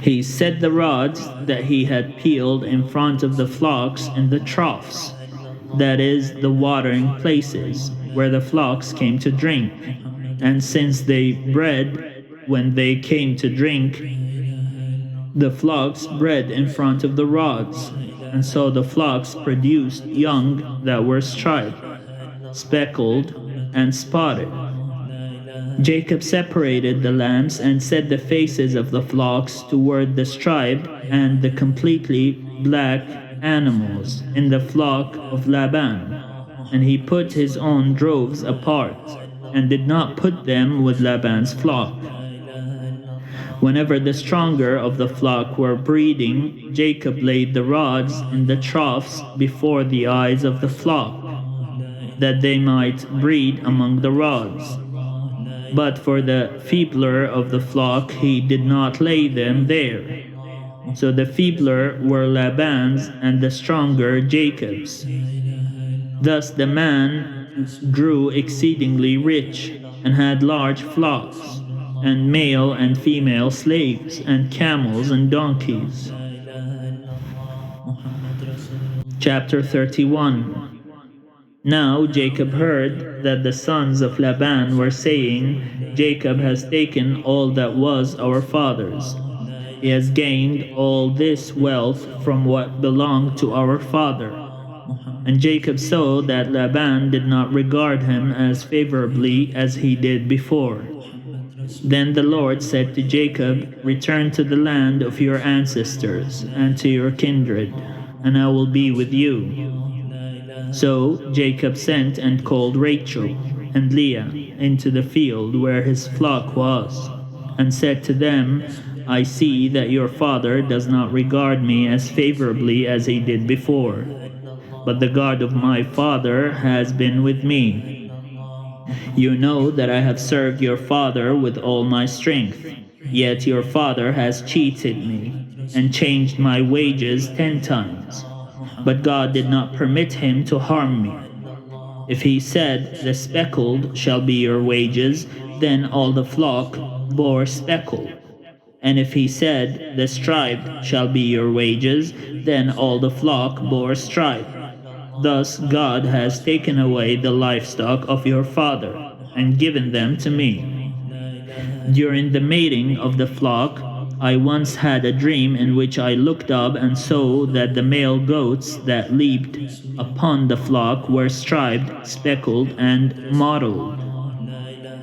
He set the rods that he had peeled in front of the flocks in the troughs, that is, the watering places, where the flocks came to drink. And since they bred when they came to drink, the flocks bred in front of the rods. And so the flocks produced young that were striped, speckled, and spotted. Jacob separated the lambs and set the faces of the flocks toward the striped and the completely black animals in the flock of Laban. And he put his own droves apart, and did not put them with Laban's flock. Whenever the stronger of the flock were breeding, Jacob laid the rods in the troughs before the eyes of the flock, that they might breed among the rods. But for the feebler of the flock he did not lay them there. So the feebler were Laban's, and the stronger Jacob's. Thus the man grew exceedingly rich, and had large flocks, and male and female slaves, and camels and donkeys. Chapter 31. Now Jacob heard that the sons of Laban were saying, Jacob has taken all that was our father's. He has gained all this wealth from what belonged to our father. And Jacob saw that Laban did not regard him as favorably as he did before. Then the Lord said to Jacob, Return to the land of your ancestors and to your kindred, and I will be with you. So Jacob sent and called Rachel and Leah into the field where his flock was, and said to them, I see that your father does not regard me as favorably as he did before, but the God of my father has been with me. You know that I have served your father with all my strength, yet your father has cheated me and changed my wages 10 times. But God did not permit him to harm me. If he said, The speckled shall be your wages, then all the flock bore speckled. And if he said, The striped shall be your wages, then all the flock bore striped. Thus God has taken away the livestock of your father, and given them to me. During the mating of the flock, I once had a dream in which I looked up and saw that the male goats that leaped upon the flock were striped, speckled, and mottled.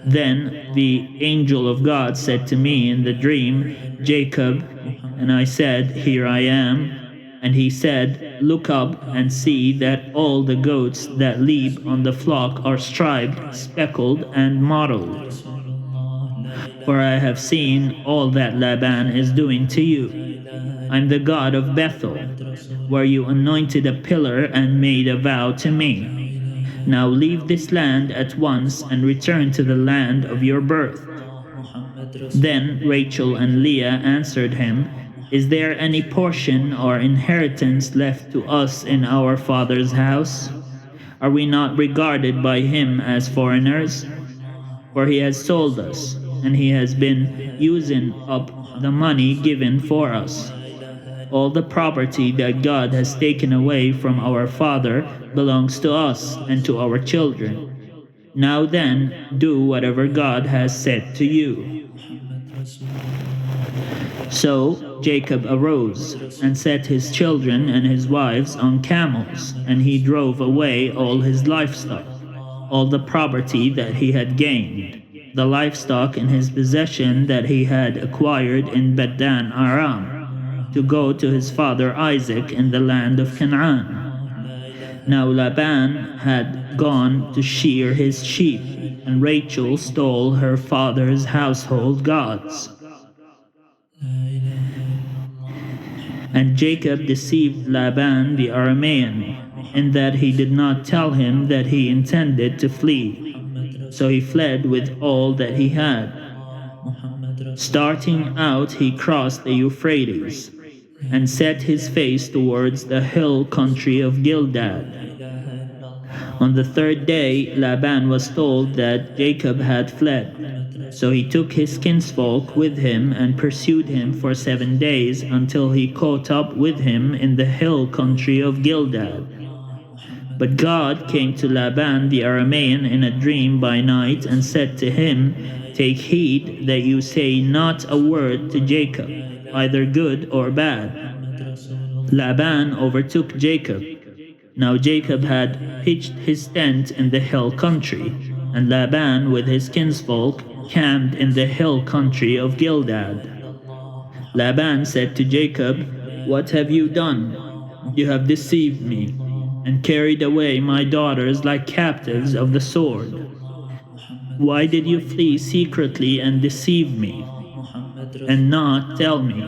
Then the angel of God said to me in the dream, Jacob, and I said, Here I am. And he said, Look up and see that all the goats that leap on the flock are striped, speckled, and mottled. For I have seen all that Laban is doing to you. I'm the God of Bethel, where you anointed a pillar and made a vow to me. Now leave this land at once and return to the land of your birth. Then Rachel and Leah answered him, Is there any portion or inheritance left to us in our father's house? Are we not regarded by him as foreigners? For he has sold us, and he has been using up the money given for us. All the property that God has taken away from our father belongs to us and to our children. Now then, do whatever God has said to you. So Jacob arose and set his children and his wives on camels, and he drove away all his livestock, all the property that he had gained, the livestock in his possession that he had acquired in Paddan Aram, to go to his father Isaac in the land of Canaan. Now Laban had gone to shear his sheep, and Rachel stole her father's household gods. And Jacob deceived Laban the Aramean, in that he did not tell him that he intended to flee. So he fled with all that he had. Starting out, he crossed the Euphrates, and set his face towards the hill country of Gildad. On the 3rd day, Laban was told that Jacob had fled. So he took his kinsfolk with him and pursued him for 7 days until he caught up with him in the hill country of Gildad. But God came to Laban the Aramean in a dream by night and said to him, Take heed that you say not a word to Jacob, either good or bad. Laban overtook Jacob. Now Jacob had pitched his tent in the hill country, and Laban with his kinsfolk camped in the hill country of Gilead. Laban said to Jacob, What have you done? You have deceived me, and carried away my daughters like captives of the sword. Why did you flee secretly and deceive me, and not tell me?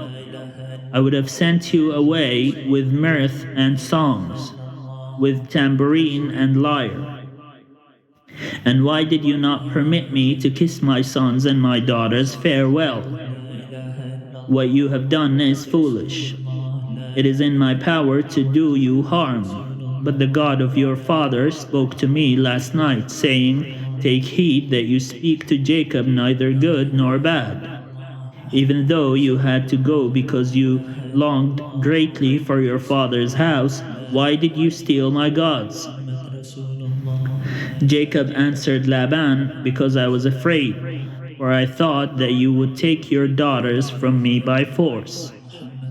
I would have sent you away with mirth and songs, with tambourine and lyre. And why did you not permit me to kiss my sons and my daughters farewell? What you have done is foolish. It is in my power to do you harm. But the God of your father spoke to me last night, saying, Take heed that you speak to Jacob neither good nor bad. Even though you had to go because you longed greatly for your father's house, why did you steal my gods? Jacob answered Laban, Because I was afraid, for I thought that you would take your daughters from me by force.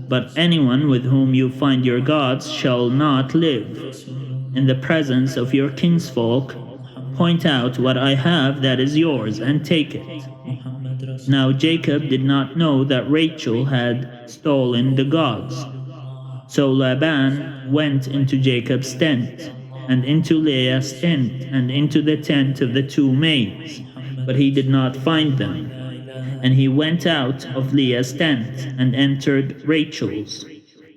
But anyone with whom you find your gods shall not live. In the presence of your kinsfolk, point out what I have that is yours, and take it. Now Jacob did not know that Rachel had stolen the gods. So Laban went into Jacob's tent, and into Leah's tent, and into the tent of the two maids, but he did not find them. And he went out of Leah's tent, and entered Rachel's.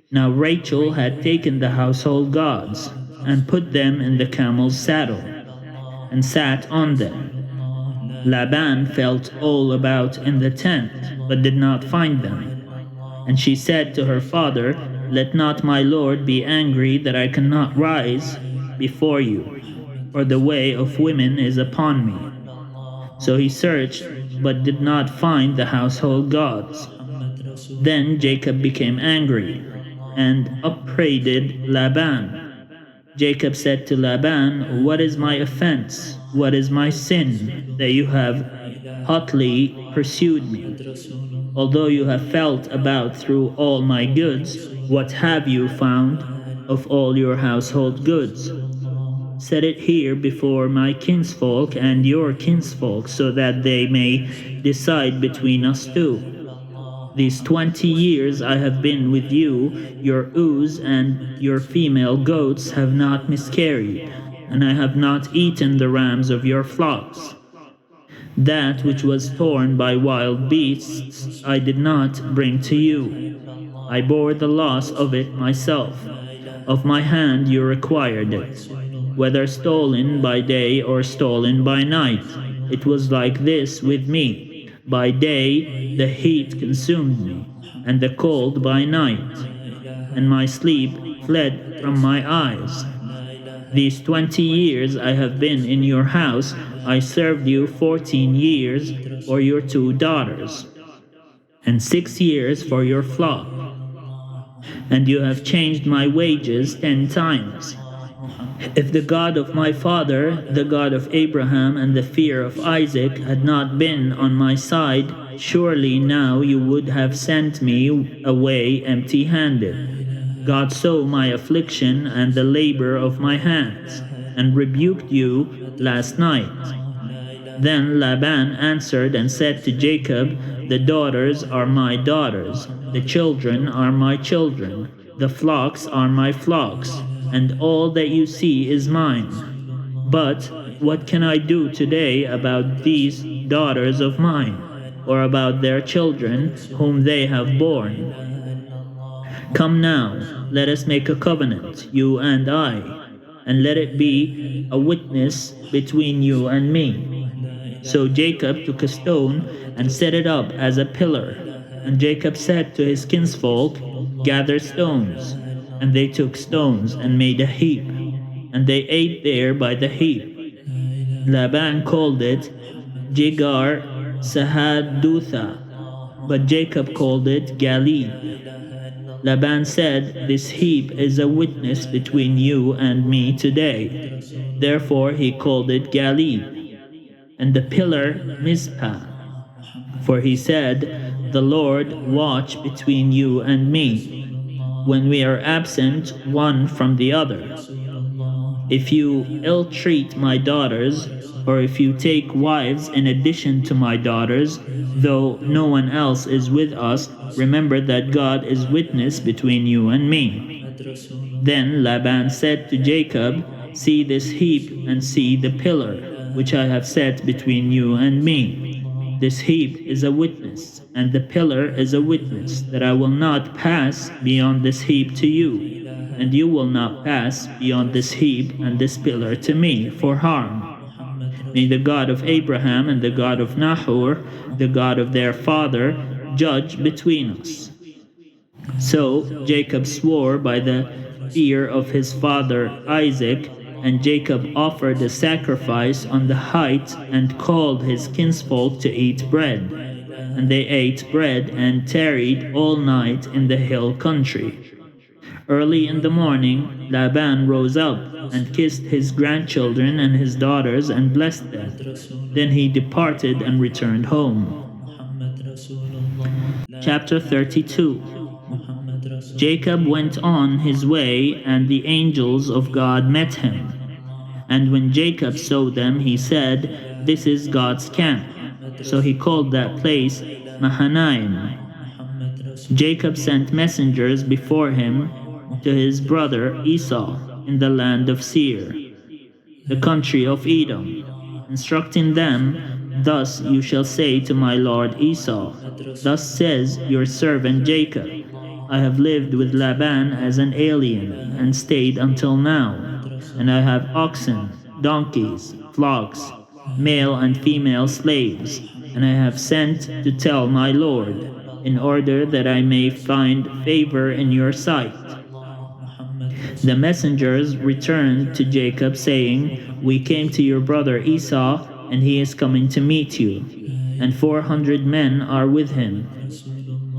Now Rachel had taken the household gods, and put them in the camel's saddle, and sat on them. Laban felt all about in the tent, but did not find them. And she said to her father, Let not my lord be angry that I cannot rise before you, for the way of women is upon me. So he searched, but did not find the household gods. Then Jacob became angry, and upbraided Laban. Jacob said to Laban, What is my offense? What is my sin, that you have hotly pursued me? Although you have felt about through all my goods, what have you found of all your household goods? Set it here before my kinsfolk and your kinsfolk, so that they may decide between us two. These 20 years I have been with you, your ewes and your female goats have not miscarried, and I have not eaten the rams of your flocks. That which was torn by wild beasts I did not bring to you. I bore the loss of it myself. Of my hand you required it. Whether stolen by day or stolen by night, it was like this with me. By day the heat consumed me, and the cold by night, and my sleep fled from my eyes. These 20 years I have been in your house. I served you 14 years for your two daughters, and 6 years for your flock. And you have changed my wages 10 times. If the God of my father, the God of Abraham and the fear of Isaac had not been on my side, surely now you would have sent me away empty-handed. God saw my affliction and the labor of my hands, and rebuked you last night. Then Laban answered and said to Jacob, The daughters are my daughters, the children are my children, the flocks are my flocks, and all that you see is mine. But what can I do today about these daughters of mine, or about their children whom they have borne? Come now, let us make a covenant, you and I, and let it be a witness between you and me. So Jacob took a stone and set it up as a pillar. And Jacob said to his kinsfolk, Gather stones. And they took stones and made a heap, and they ate there by the heap. Laban called it Jegar Sahadutha, but Jacob called it Galeed. Laban said, "This heap is a witness between you and me today." Therefore he called it Galib, and the pillar Mizpah. For he said, "The Lord watch between you and me, when we are absent one from the other. If you ill-treat my daughters, or if you take wives in addition to my daughters, though no one else is with us, remember that God is witness between you and me." Then Laban said to Jacob, "See this heap and see the pillar, which I have set between you and me. This heap is a witness, and the pillar is a witness, that I will not pass beyond this heap to you, and you will not pass beyond this heap and this pillar to me for harm. May the God of Abraham and the God of Nahor, the God of their father, judge between us." So Jacob swore by the fear of his father Isaac, and Jacob offered a sacrifice on the height and called his kinsfolk to eat bread. And they ate bread and tarried all night in the hill country. Early in the morning, Laban rose up and kissed his grandchildren and his daughters and blessed them. Then he departed and returned home. Chapter 32. Jacob went on his way, and the angels of God met him. And when Jacob saw them, he said, "This is God's camp." So he called that place Mahanaim. Jacob sent messengers before him to his brother Esau in the land of Seir, the country of Edom, instructing them, "Thus you shall say to my lord Esau, Thus says your servant Jacob, I have lived with Laban as an alien, and stayed until now, and I have oxen, donkeys, flocks, male and female slaves, and I have sent to tell my lord, in order that I may find favor in your sight." The messengers returned to Jacob, saying, "We came to your brother Esau, and he is coming to meet you, and 400 men are with him."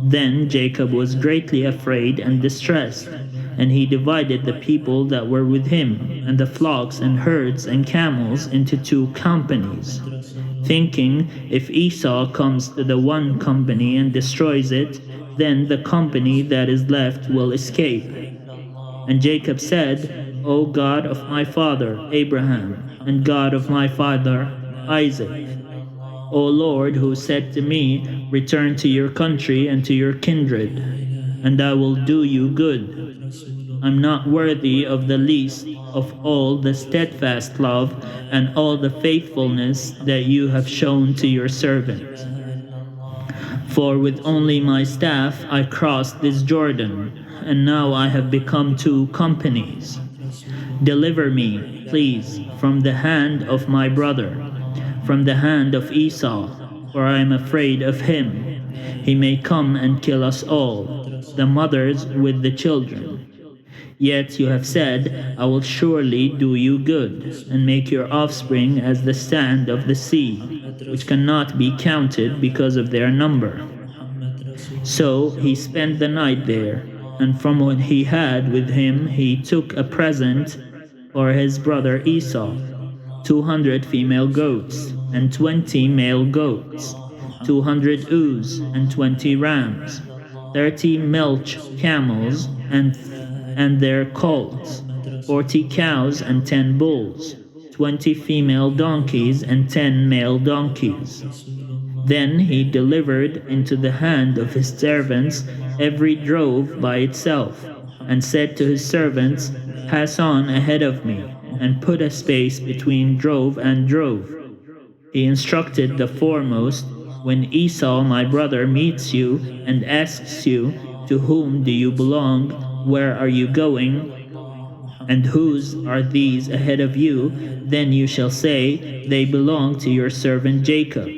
Then Jacob was greatly afraid and distressed, and he divided the people that were with him, and the flocks and herds and camels into 2 companies, thinking, "If Esau comes to the one company and destroys it, then the company that is left will escape." And Jacob said, "O God of my father Abraham, and God of my father Isaac, O Lord, who said to me, 'Return to your country and to your kindred, and I will do you good,' I'm not worthy of the least of all the steadfast love and all the faithfulness that you have shown to your servant. For with only my staff I crossed this Jordan, and now I have become 2 companies. Deliver me, please, from the hand of my brother, from the hand of Esau, for I am afraid of him. He may come and kill us all, the mothers with the children. Yet you have said, I will surely do you good, and make your offspring as the sand of the sea, which cannot be counted because of their number." So he spent the night there, and from what he had with him he took a present for his brother Esau, 200 female goats, and 20 male goats, 200 ewes, and 20 rams, 30 milch camels, and their colts, 40 cows and 10 bulls, 20 female donkeys and 10 male donkeys. Then he delivered into the hand of his servants every drove by itself, and said to his servants, "Pass on ahead of me, and put a space between drove and drove." He instructed the foremost, "When Esau my brother meets you and asks you, 'To whom do you belong? Where are you going? And whose are these ahead of you?' then you shall say, 'They belong to your servant Jacob.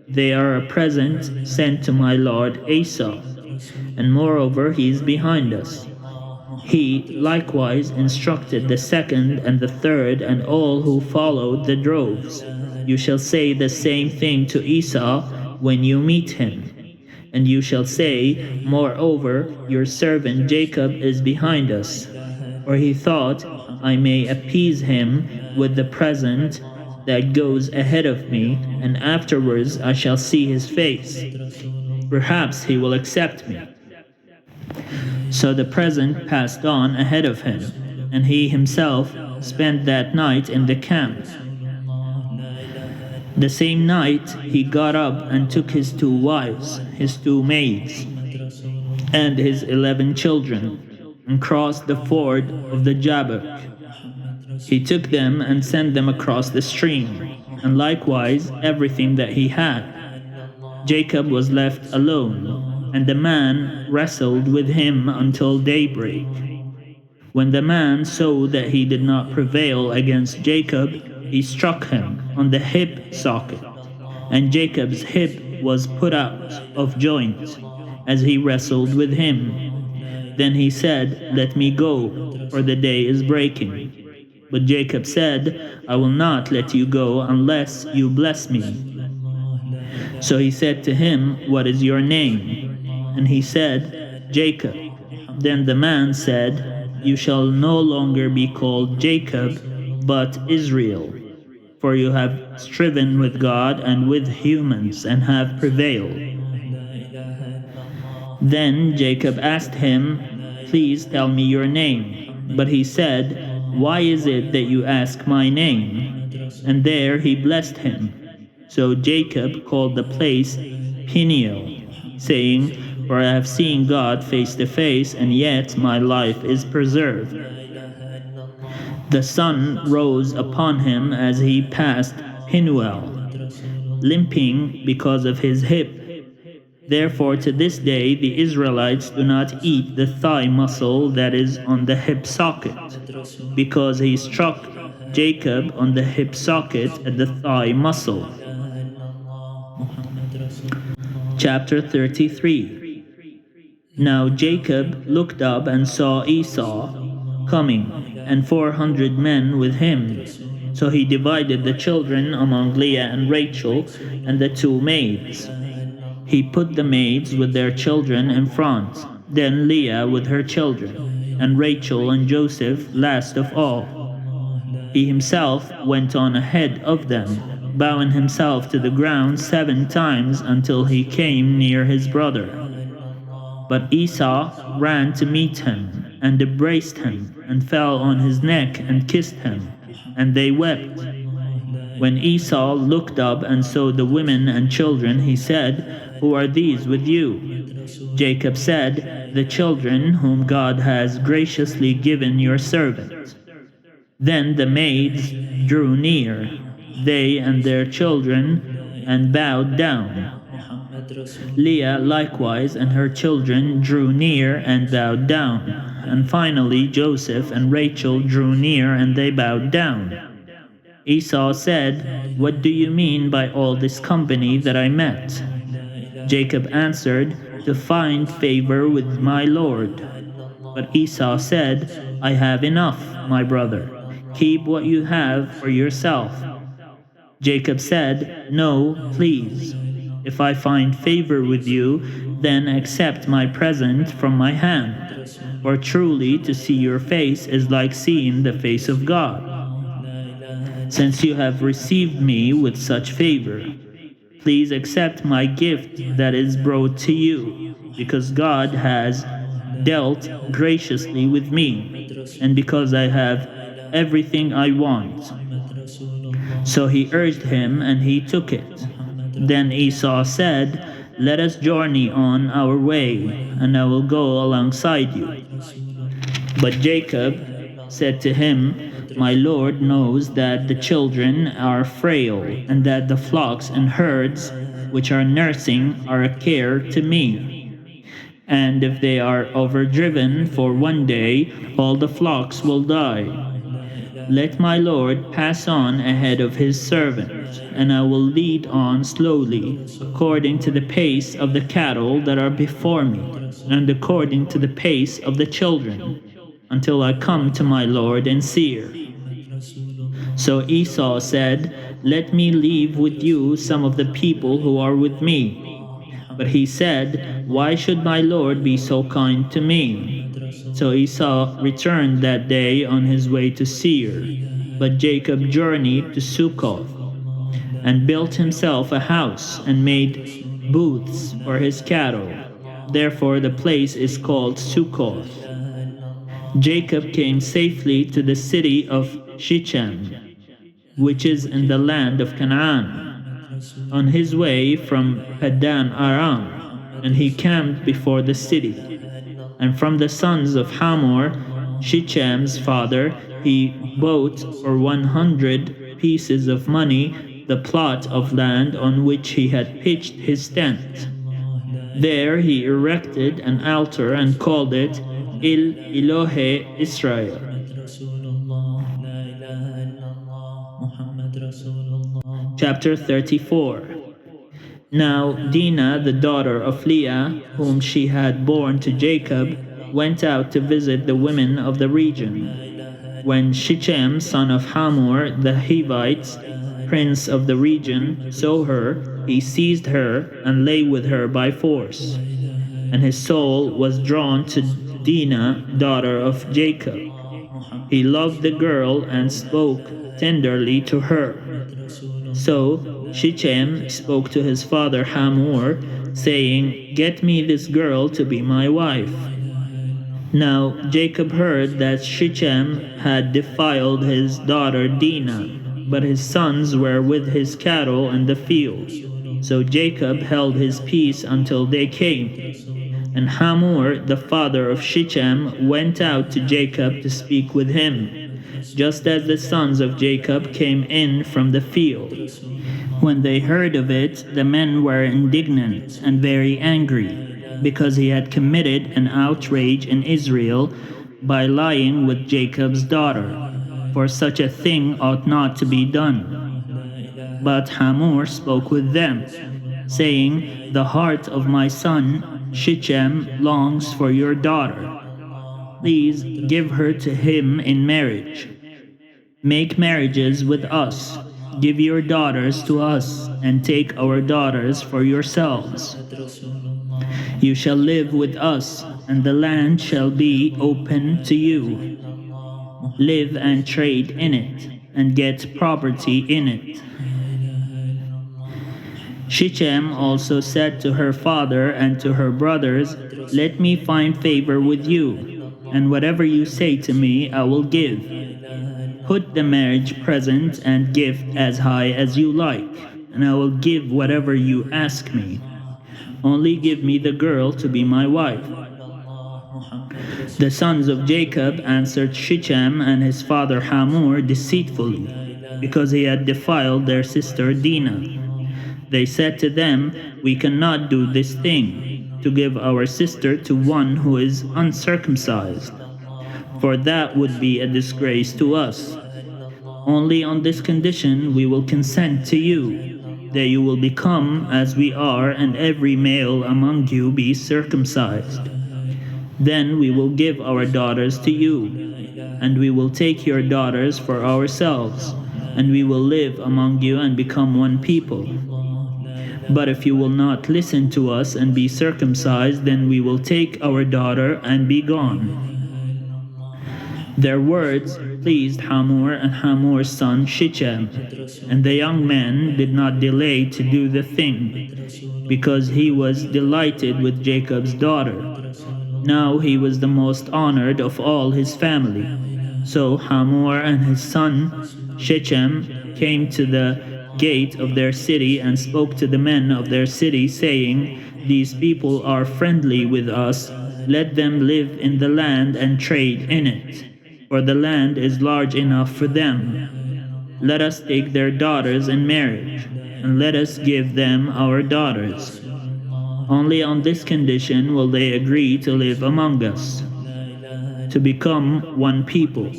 They are a present sent to my lord Esau, and moreover he is behind us.'" He likewise instructed the second and the third and all who followed the droves, "You shall say the same thing to Esau when you meet him. And you shall say, Moreover, your servant Jacob is behind us. For he thought, I may appease him with the present that goes ahead of me, and afterwards I shall see his face. Perhaps he will accept me. So the present passed on ahead of him, and he himself spent that night in the camp. The same night he got up and took his 2 wives, his 2 maids, and his 11 children, and crossed the ford of the Jabbok. He took them and sent them across the stream, and likewise everything that he had. Jacob was left alone, and the man wrestled with him until daybreak. When the man saw that he did not prevail against Jacob, he struck him on the hip socket, and Jacob's hip was put out of joint as he wrestled with him. Then he said, Let me go, for the day is breaking. But Jacob said, I will not let you go unless you bless me. So he said to him, What is your name? And he said, Jacob. Then the man said, You shall no longer be called Jacob, but Israel, for you have striven with God and with humans and have prevailed. Then Jacob asked him, Please tell me your name. But he said, Why is it that you ask my name? And there he blessed him. So Jacob called the place Peniel, saying, For I have seen God face to face, and yet my life is preserved. The sun rose upon him as he passed Penuel, limping because of his hip. Therefore to this day the Israelites do not eat the thigh muscle that is on the hip socket, because he struck Jacob on the hip socket at the thigh muscle. Chapter 33. Now Jacob looked up and saw Esau coming, and 400 men with him. So he divided the children among Leah and Rachel and the 2 maids. He put the maids with their children in front, then Leah with her children, and Rachel and Joseph last of all. He himself went on ahead of them, bowing himself to the ground 7 times until he came near his brother. But Esau ran to meet him, and embraced him, and fell on his neck and kissed him, and they wept. When Esau looked up and saw the women and children, he said, Who are these with you? Jacob said, The children whom God has graciously given your servant. Then the maids drew near, they and their children, and bowed down. Leah likewise and her children drew near and bowed down. And finally Joseph and Rachel drew near and they bowed down. Esau said, What do you mean by all this company that I met? Jacob answered, To find favor with my Lord. But Esau said, I have enough, my brother. Keep what you have for yourself. Jacob said, No, please. If I find favor with you, then accept my present from my hand. For truly to see your face is like seeing the face of God. Since you have received me with such favor, please accept my gift that is brought to you, because God has dealt graciously with me, and because I have everything I want. So he urged him, and he took it. Then Esau said, Let us journey on our way, and I will go alongside you. But Jacob said to him, My Lord knows that the children are frail, and that the flocks and herds which are nursing are a care to me. And if they are overdriven for one day, all the flocks will die. Let my Lord pass on ahead of his servant, and I will lead on slowly, according to the pace of the cattle that are before me, and according to the pace of the children, until I come to my Lord in Seir. So Esau said, Let me leave with you some of the people who are with me. But he said, "Why should my Lord be so kind to me?" So Esau returned that day on his way to Seir, but Jacob journeyed to Succoth, and built himself a house, and made booths for his cattle. Therefore the place is called Succoth. Jacob came safely to the city of Shechem, which is in the land of Canaan, on his way from Paddan Aram, and he camped before the city. And from the sons of Hamor, Shechem's father, he bought for 100 pieces of money the plot of land on which he had pitched his tent. There he erected an altar and called it Il Elohe Israel. Chapter 34. Now Dinah, the daughter of Leah, whom she had borne to Jacob, went out to visit the women of the region. When Shechem, son of Hamor, the Hivites, prince of the region, saw her, he seized her and lay with her by force. And his soul was drawn to Dinah, daughter of Jacob. He loved the girl and spoke tenderly to her. So Shechem spoke to his father Hamor, saying, "Get me this girl to be my wife." Now Jacob heard that Shechem had defiled his daughter Dinah, but his sons were with his cattle in the field. So Jacob held his peace until they came. And Hamor, the father of Shechem, went out to Jacob to speak with him, just as the sons of Jacob came in from the field. When they heard of it, the men were indignant and very angry, because he had committed an outrage in Israel by lying with Jacob's daughter, for such a thing ought not to be done. But Hamor spoke with them, saying, "The heart of my son Shechem longs for your daughter. Please give her to him in marriage. Make marriages with us. Give your daughters to us, and take our daughters for yourselves. You shall live with us, and the land shall be open to you. Live and trade in it, and get property in it." Shechem also said to her father and to her brothers, "Let me find favor with you, and whatever you say to me I will give. Put the marriage present and gift as high as you like, and I will give whatever you ask me. Only give me the girl to be my wife." The sons of Jacob answered Shechem and his father Hamor deceitfully, because he had defiled their sister Dinah. They said to them, "We cannot do this thing, to give our sister to one who is uncircumcised, for that would be a disgrace to us. Only on this condition we will consent to you, that you will become as we are, and every male among you be circumcised. Then we will give our daughters to you, and we will take your daughters for ourselves, and we will live among you and become one people. But if you will not listen to us and be circumcised, then we will take our daughter and be gone." Their words pleased Hamor and Hamor's son Shechem, and the young man did not delay to do the thing, because he was delighted with Jacob's daughter. Now he was the most honored of all his family. So Hamor and his son Shechem came to the gate of their city and spoke to the men of their city, saying, "These people are friendly with us. Let them live in the land and trade in it, for the land is large enough for them. Let us take their daughters in marriage, and let us give them our daughters. Only on this condition will they agree to live among us, to become one people,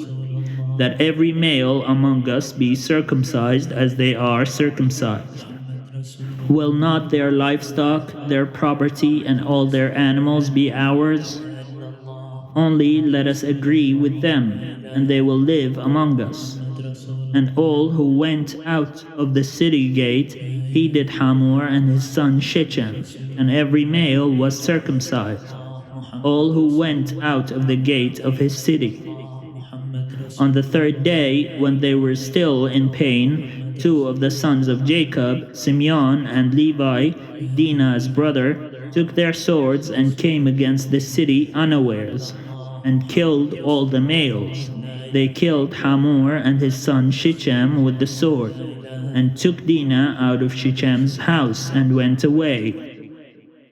that every male among us be circumcised as they are circumcised. Will not their livestock, their property, and all their animals be ours? Only let us agree with them, and they will live among us. And all who went out of the city gate heeded Hamor and his son Shechem, and every male was circumcised, all who went out of the gate of his city. On the third day, when they were still in pain, two of the sons of Jacob, Simeon and Levi, Dinah's brother, took their swords and came against the city unawares, and killed all the males. They killed Hamor and his son Shechem with the sword, and took Dinah out of Shechem's house and went away.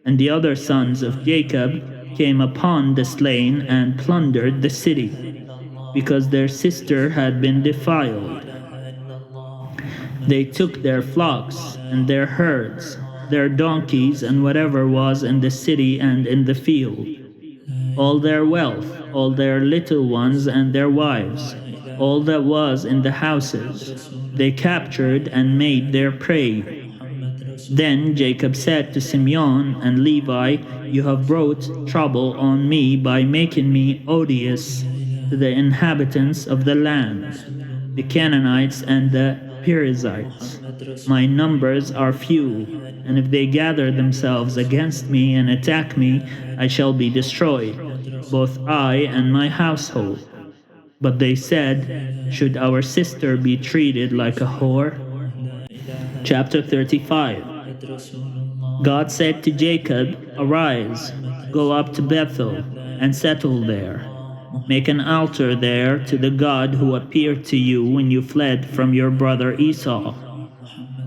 And the other sons of Jacob came upon the slain and plundered the city, because their sister had been defiled. They took their flocks and their herds, their donkeys, and whatever was in the city and in the field, all their wealth, all their little ones and their wives, all that was in the houses, they captured and made their prey. Then Jacob said to Simeon and Levi, "You have brought trouble on me by making me odious to the inhabitants of the land, the Canaanites and the Perizzites. My numbers are few, and if they gather themselves against me and attack me, I shall be destroyed, both I and my household." But they said, "Should our sister be treated like a whore?" Chapter 35. God said to Jacob, "Arise, go up to Bethel, and settle there. Make an altar there to the God who appeared to you when you fled from your brother Esau."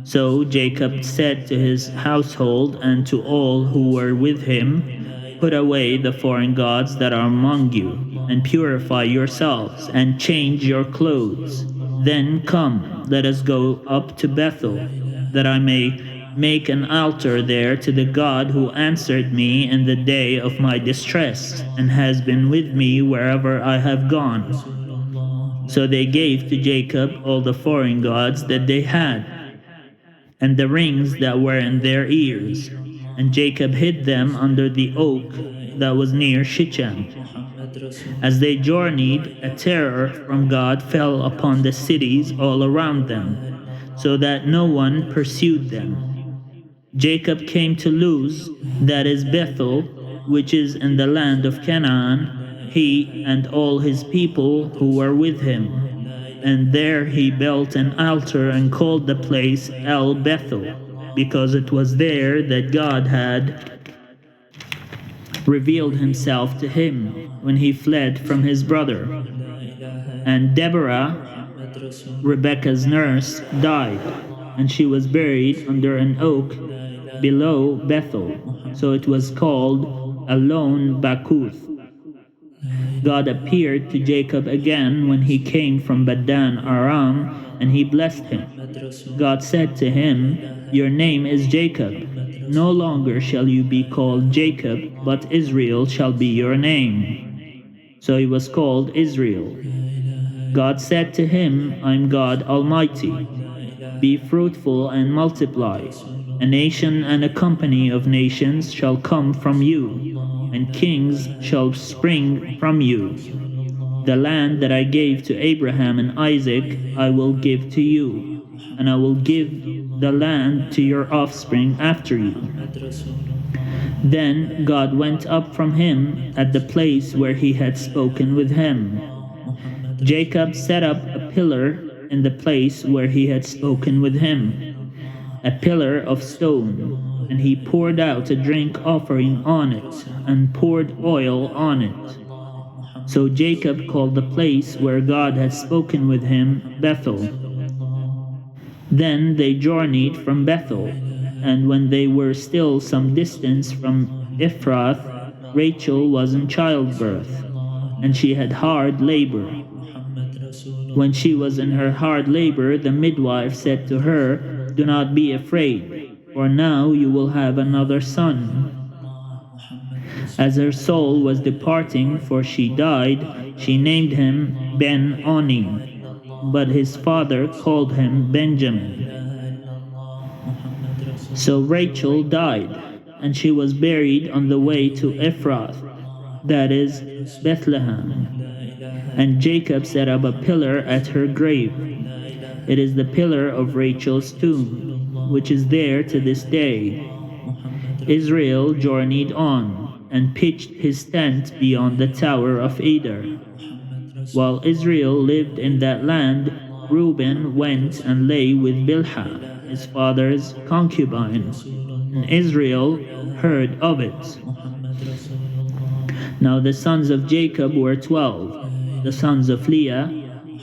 So Jacob said to his household and to all who were with him, "Put away the foreign gods that are among you, and purify yourselves, and change your clothes. Then come, let us go up to Bethel, that I may make an altar there to the God who answered me in the day of my distress, and has been with me wherever I have gone." So they gave to Jacob all the foreign gods that they had, and the rings that were in their ears, and Jacob hid them under the oak that was near Shechem. As they journeyed, a terror from God fell upon the cities all around them, so that no one pursued them. Jacob came to Luz, that is Bethel, which is in the land of Canaan, he and all his people who were with him. And there he built an altar and called the place El Bethel, because it was there that God had revealed himself to him when he fled from his brother. And Deborah, Rebekah's nurse, died, and she was buried under an oak below Bethel, so it was called Alon Bakuth. God appeared to Jacob again when he came from Padan Aram, and he blessed him. God said to him, "Your name is Jacob. No longer shall you be called Jacob, but Israel shall be your name." So he was called Israel. God said to him, "I am God Almighty. Be fruitful and multiply. A nation and a company of nations shall come from you, and kings shall spring from you. The land that I gave to Abraham and Isaac I will give to you, and I will give the land to your offspring after you." Then God went up from him at the place where he had spoken with him. Jacob set up a pillar in the place where he had spoken with him, a pillar of stone, and he poured out a drink offering on it, and poured oil on it. So Jacob called the place where God had spoken with him Bethel. Then they journeyed from Bethel, and when they were still some distance from Ephrath, Rachel was in childbirth, and she had hard labor. When she was in her hard labor, the midwife said to her, "Do not be afraid, for now you will have another son." As her soul was departing, for she died, she named him Ben-Oni, but his father called him Benjamin. So Rachel died, and she was buried on the way to Ephrath, that is, Bethlehem. And Jacob set up a pillar at her grave. It is the pillar of Rachel's tomb, which is there to this day. Israel journeyed on and pitched his tent beyond the tower of Eder. While Israel lived in that land, Reuben went and lay with Bilhah, his father's concubine, and Israel heard of it. Now the sons of Jacob were 12, the sons of Leah,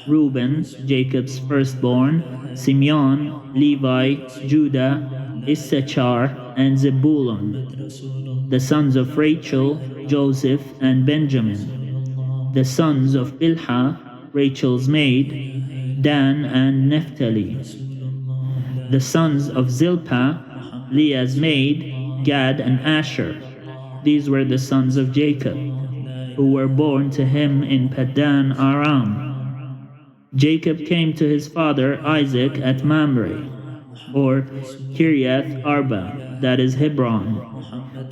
Reuben, Jacob's firstborn, Simeon, Levi, Judah, Issachar, and Zebulun. The sons of Rachel, Joseph, and Benjamin. The sons of Bilhah, Rachel's maid, Dan and Naphtali. The sons of Zilpah, Leah's maid, Gad and Asher. These were the sons of Jacob, who were born to him in Paddan Aram. Jacob came to his father Isaac at Mamre, or Kiriath Arba, that is Hebron,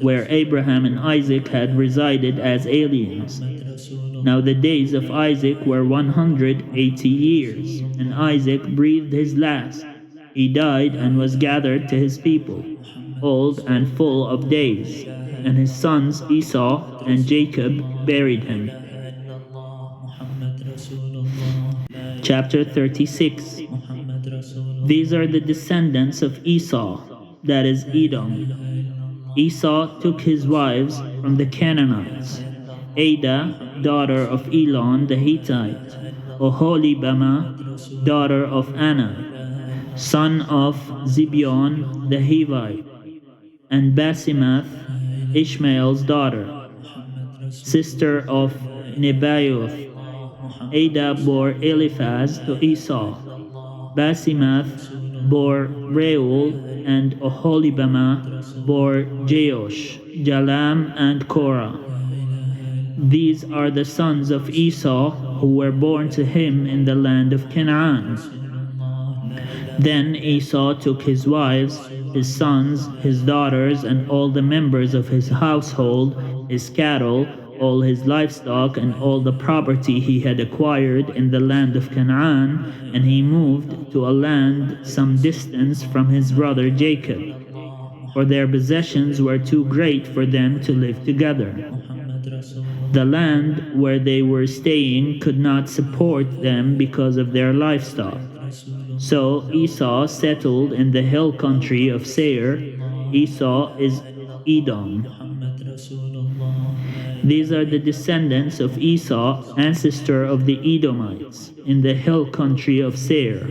where Abraham and Isaac had resided as aliens. Now the days of Isaac were 180 years, and Isaac breathed his last. He died and was gathered to his people, old and full of days, and his sons Esau and Jacob buried him. Chapter 36. These are the descendants of Esau, that is Edom. Esau took his wives from the Canaanites: Ada, daughter of Elon the Hittite; Oholibamah, daughter of Anna, son of Zibeon the Hivite; and Basimath, Ishmael's daughter, sister of Nebaioth. Ada bore Eliphaz to Esau. Basimath bore Reuel, and Oholibamah bore Jeush, Jalam, and Korah. These are the sons of Esau who were born to him in the land of Canaan. Then Esau took his wives, his sons, his daughters, and all the members of his household, his cattle, all his livestock, and all the property he had acquired in the land of Canaan, and he moved to a land some distance from his brother Jacob, for their possessions were too great for them to live together. The land where they were staying could not support them because of their livestock. So Esau settled in the hill country of Seir. Esau is Edom. These are the descendants of Esau, ancestor of the Edomites, in the hill country of Seir.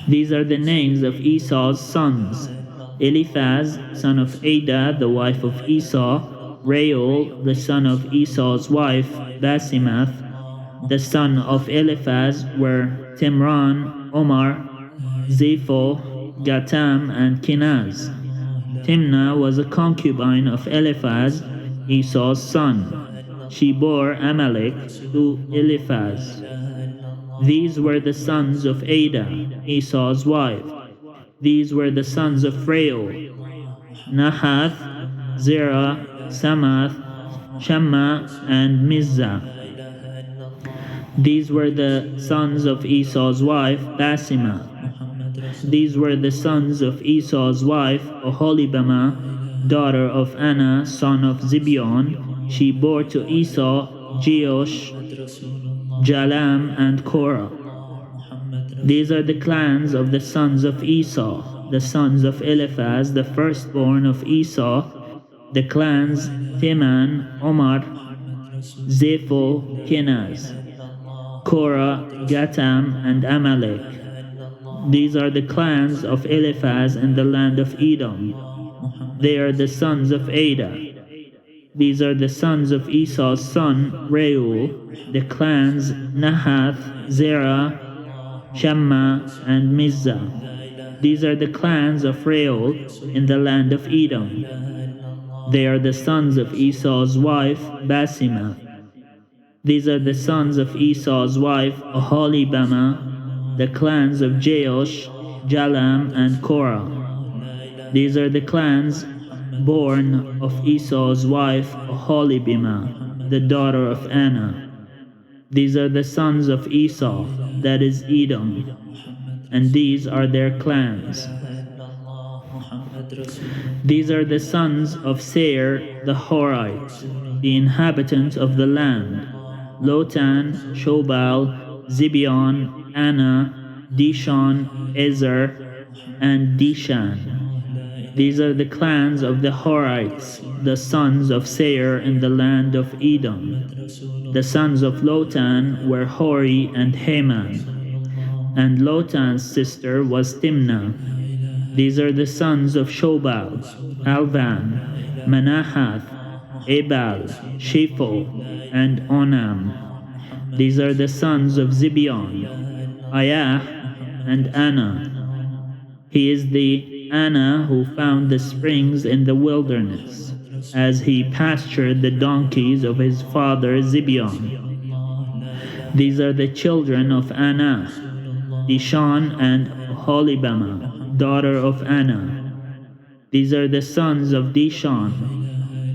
These are the names of Esau's sons: Eliphaz, son of Ada, the wife of Esau; Reuel, the son of Esau's wife, Basimath. The son of Eliphaz were Timran, Omar, Zepho, Gatam, and Kenaz. Timnah was a concubine of Eliphaz, Esau's son. She bore Amalek to Eliphaz. These were the sons of Ada, Esau's wife. These were the sons of Reuel: Nahath, Zerah, Samath, Shammah, and Mizah. These were the sons of Esau's wife, Basimath. These were the sons of Esau's wife, Oholibamah, daughter of Anna, son of Zibeon. She bore to Esau Jeush, Jalam, and Korah. These are the clans of the sons of Esau, the sons of Eliphaz, the firstborn of Esau, the clans Teman, Omar, Zepho, Kenaz, Korah, Gatam, and Amalek. These are the clans of Eliphaz in the land of Edom. They are the sons of Ada. These are the sons of Esau's son Reuel, the clans Nahath, Zerah, Shammah, and Mizah. These are the clans of Reuel in the land of Edom. They are the sons of Esau's wife Basimath. These are the sons of Esau's wife Oholibamah, the clans of Jeush, Jalam, and Korah. These are the clans born of Esau's wife Oholibamah, the daughter of Anna. These are the sons of Esau, that is Edom, and these are their clans. These are the sons of Seir the Horite, the inhabitants of the land: Lotan, Shobal, Zibeon, Anna, Dishon, Ezer, and Dishan. These are the clans of the Horites, the sons of Seir in the land of Edom. The sons of Lotan were Hori and Heman, and Lotan's sister was Timnah. These are the sons of Shobal: Alvan, Manahath, Ebal, Shepho, and Onam. These are the sons of Zibeon: Ayah and Anna. He is the Anna who found the springs in the wilderness, as he pastured the donkeys of his father Zibeon. These are the children of Anna: Dishon and Oholibamah, daughter of Anna. These are the sons of Dishon: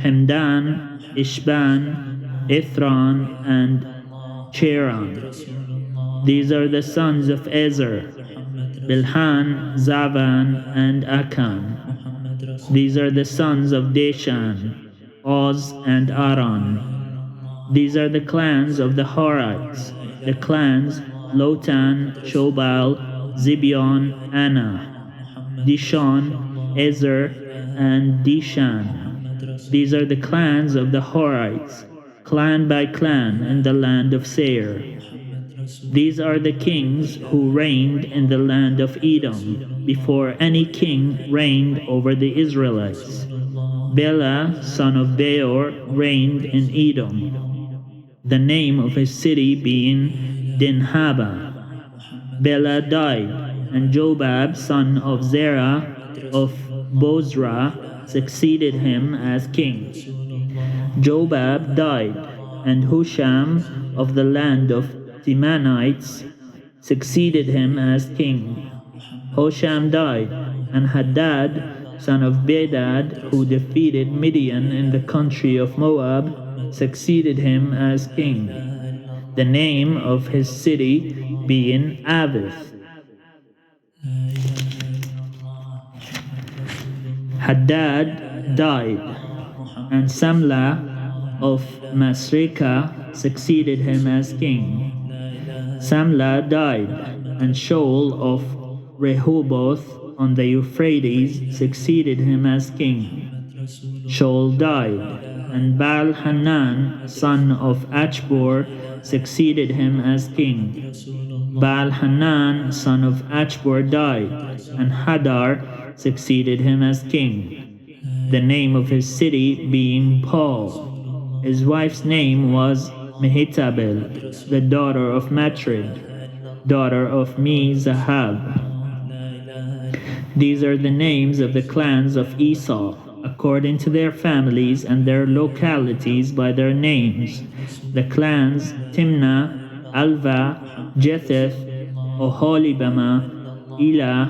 Hemdan, Ishban, Ithran, and Cheran. These are the sons of Ezer: Bilhan, Zavan, and Akan. These are the sons of Deshan: Oz and Aran. These are the clans of the Horites, the clans: Lotan, Shobal, Zibeon, Anna, Dishon, Ezer, and Dishan. These are the clans of the Horites, clan by clan, in the land of Seir. These are the kings who reigned in the land of Edom, before any king reigned over the Israelites. Bela, son of Beor, reigned in Edom, the name of his city being Dinhaba. Bela died, and Jobab, son of Zerah of Bozrah, succeeded him as king. Jobab died, and Husham of the land of Temanites succeeded him as king. Hosham died, and Hadad, son of Bedad, who defeated Midian in the country of Moab, succeeded him as king, the name of his city being Avith. Hadad died, and Samlah of Masrekah succeeded him as king. Samlah died, and Shaul of Rehoboth on the Euphrates succeeded him as king. Shaul died, and Baal-Hanan, son of Achbor, succeeded him as king. Baal-Hanan, son of Achbor, died, and Hadar succeeded him as king, the name of his city being Paul. His wife's name was Mehetabel, the daughter of Matred, daughter of Me-Zahab. These are the names of the clans of Esau, according to their families and their localities by their names. The clans: Timnah, Alva, Jetheth, Oholibamah, Elah,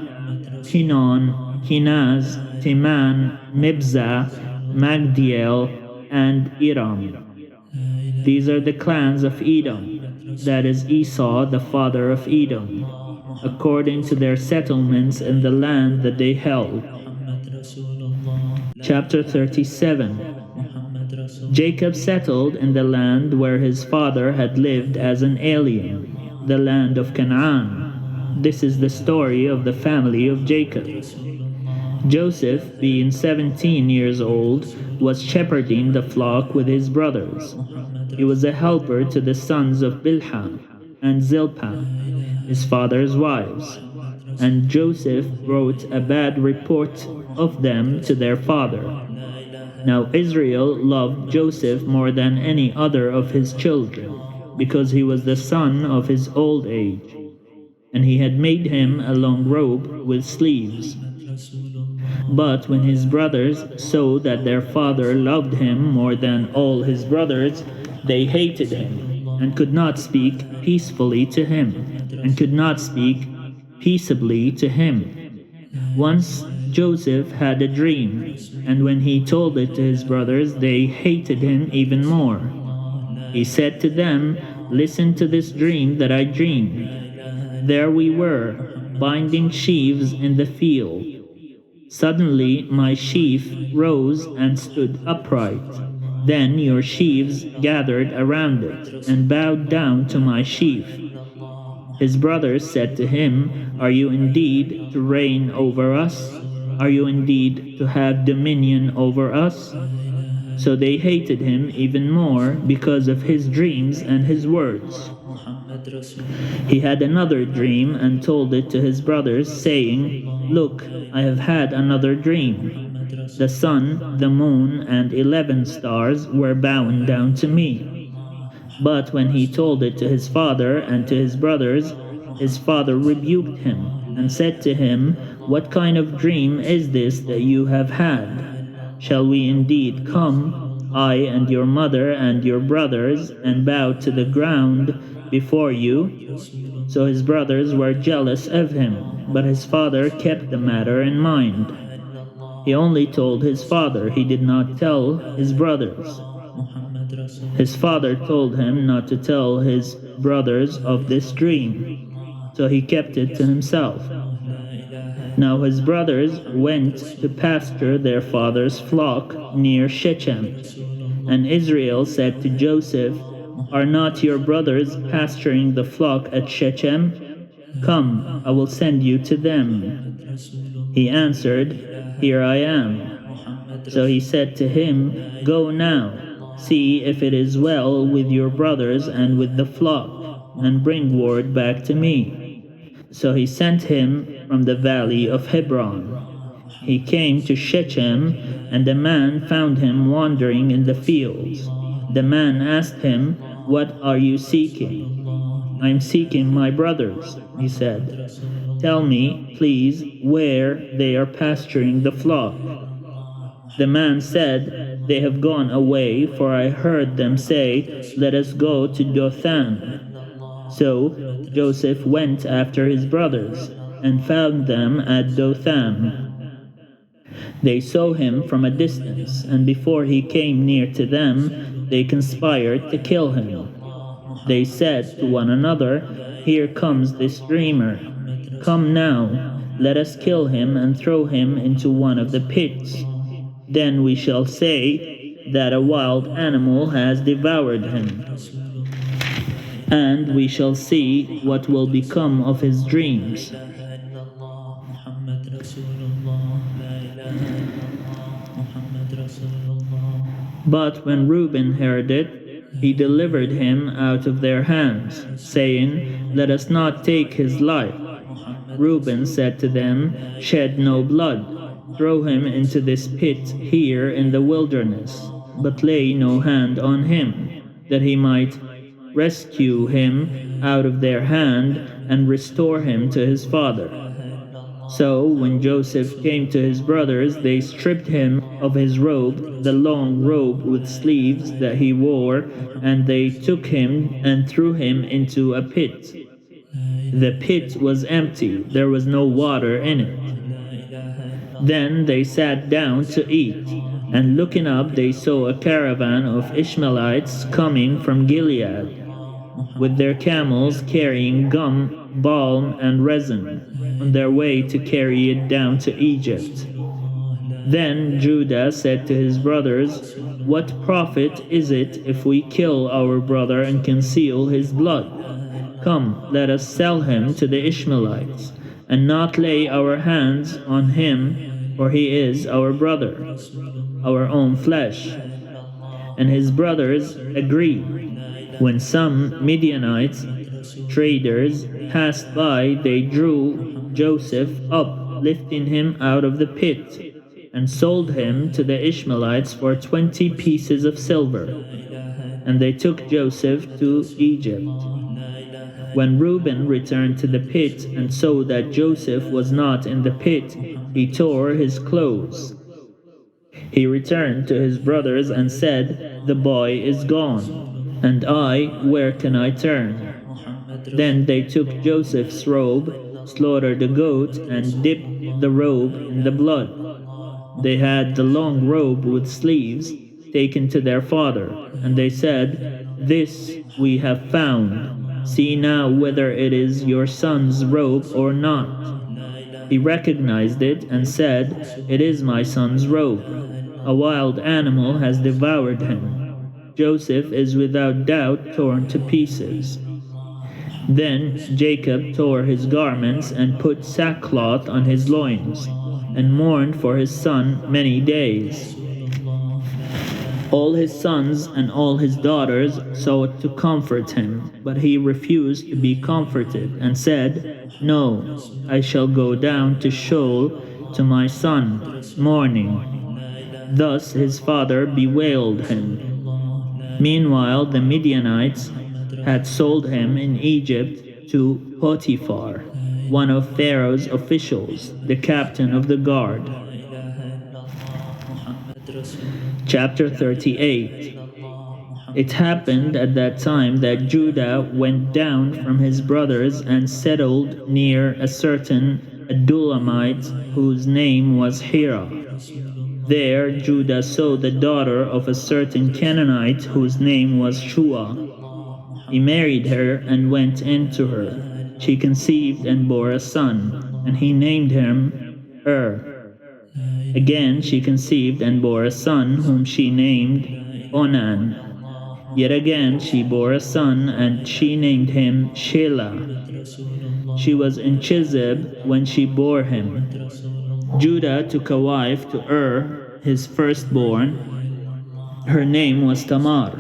Pinon, Kenaz, Teman, Mibzah, Magdiel, and Iram. These are the clans of Edom, that is Esau, the father of Edom, according to their settlements in the land that they held. Chapter 37. Jacob settled in the land where his father had lived as an alien, the land of Canaan. This is the story of the family of Jacob. Joseph, being 17 years old, was shepherding the flock with his brothers. He was a helper to the sons of Bilhah and Zilpah, his father's wives, and Joseph wrote a bad report of them to their father. Now Israel loved Joseph more than any other of his children, because he was the son of his old age, and he had made him a long robe with sleeves. But when his brothers saw that their father loved him more than all his brothers, they hated him, and could not speak peacefully to him, and could not speak peaceably to him. Once Joseph had a dream, and when he told it to his brothers, they hated him even more. He said to them, "Listen to this dream that I dreamed. There we were, binding sheaves in the field. Suddenly my sheaf rose and stood upright. Then your sheaves gathered around it and bowed down to my sheaf. His brothers said to him, Are you indeed to reign over us? Are you indeed to have dominion over us? So they hated him even more because of his dreams and his words. He had another dream and told it to his brothers, saying, Look, I have had another dream. The sun, the moon, and 11 stars were bowing down to me. But when he told it to his father and to his brothers, his father rebuked him and said to him, What kind of dream is this that you have had? Shall we indeed come, I and your mother and your brothers, and bow to the ground before you? So his brothers were jealous of him, but his father kept the matter in mind. He only told his father, he did not tell his brothers. His father told him not to tell his brothers of this dream, so he kept it to himself. Now his brothers went to pasture their father's flock near Shechem. And Israel said to Joseph, Are not your brothers pasturing the flock at Shechem? Come, I will send you to them. He answered, Here I am. So he said to him, Go now, see if it is well with your brothers and with the flock, and bring word back to me. So he sent him from the valley of Hebron. He came to Shechem, and a man found him wandering in the fields. The man asked him, What are you seeking? I am seeking my brothers, he said. Tell me, please, where they are pasturing the flock. The man said, They have gone away, for I heard them say, Let us go to Dothan. So Joseph went after his brothers, and found them at Dothan. They saw him from a distance, and before he came near to them, they conspired to kill him. They said to one another, Here comes this dreamer. Come now, let us kill him and throw him into one of the pits. Then we shall say that a wild animal has devoured him. And we shall see what will become of his dreams. But when Reuben heard it, he delivered him out of their hands, saying, Let us not take his life. Reuben said to them, Shed no blood. Throw him into this pit here in the wilderness, but lay no hand on him, that he might rescue him out of their hand and restore him to his father. So when Joseph came to his brothers, they stripped him of his robe, the long robe with sleeves that he wore, and they took him and threw him into a pit. The pit was empty, there was no water in it. Then they sat down to eat, and looking up they saw a caravan of Ishmaelites coming from Gilead, with their camels carrying gum, balm, and resin, on their way to carry it down to Egypt. Then Judah said to his brothers, What profit is it if we kill our brother and conceal his blood? Come, let us sell him to the Ishmaelites, and not lay our hands on him, for he is our brother, our own flesh. And his brothers agreed. When some Midianites, traders, passed by, they drew Joseph up, lifting him out of the pit, and sold him to the Ishmaelites for 20 pieces of silver. And they took Joseph to Egypt. When Reuben returned to the pit and saw that Joseph was not in the pit, he tore his clothes. He returned to his brothers and said, The boy is gone, and I, where can I turn? Then they took Joseph's robe, slaughtered a goat, and dipped the robe in the blood. They had the long robe with sleeves taken to their father, and they said, This we have found. See now whether it is your son's robe or not." He recognized it and said, "It is my son's robe. A wild animal has devoured him. Joseph is without doubt torn to pieces." Then Jacob tore his garments and put sackcloth on his loins, and mourned for his son many days. All his sons and all his daughters sought to comfort him, but he refused to be comforted, and said, "No, I shall go down to Sheol to my son, mourning." Thus his father bewailed him. Meanwhile the Midianites had sold him in Egypt to Potiphar, one of Pharaoh's officials, the captain of the guard. Chapter 38. It happened at that time that Judah went down from his brothers and settled near a certain Adullamite whose name was Hira. There Judah saw the daughter of a certain Canaanite whose name was Shua. He married her and went in to her. She conceived and bore a son, and he named him Again she conceived and bore a son, whom she named Onan. Yet again she bore a son, and she named him Shelah. She was in Chizib when she bore him. Judah took a wife to his firstborn. Her name was Tamar.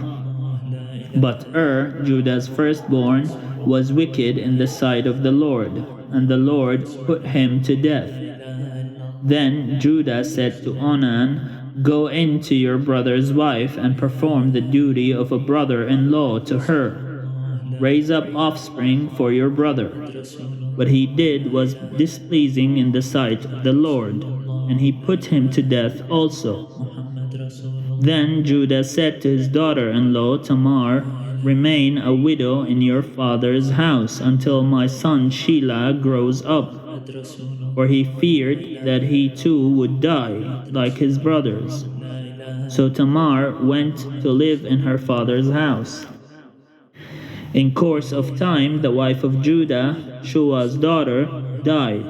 But Judah's firstborn, was wicked in the sight of the Lord, and the Lord put him to death. Then Judah said to Onan, "Go in to your brother's wife and perform the duty of a brother-in-law to her. Raise up offspring for your brother." What he did was displeasing in the sight of the Lord, and he put him to death also. Then Judah said to his daughter-in-law Tamar, "Remain a widow in your father's house until my son Shelah grows up," for he feared that he too would die, like his brothers. So Tamar went to live in her father's house. In course of time, the wife of Judah, Shua's daughter, died.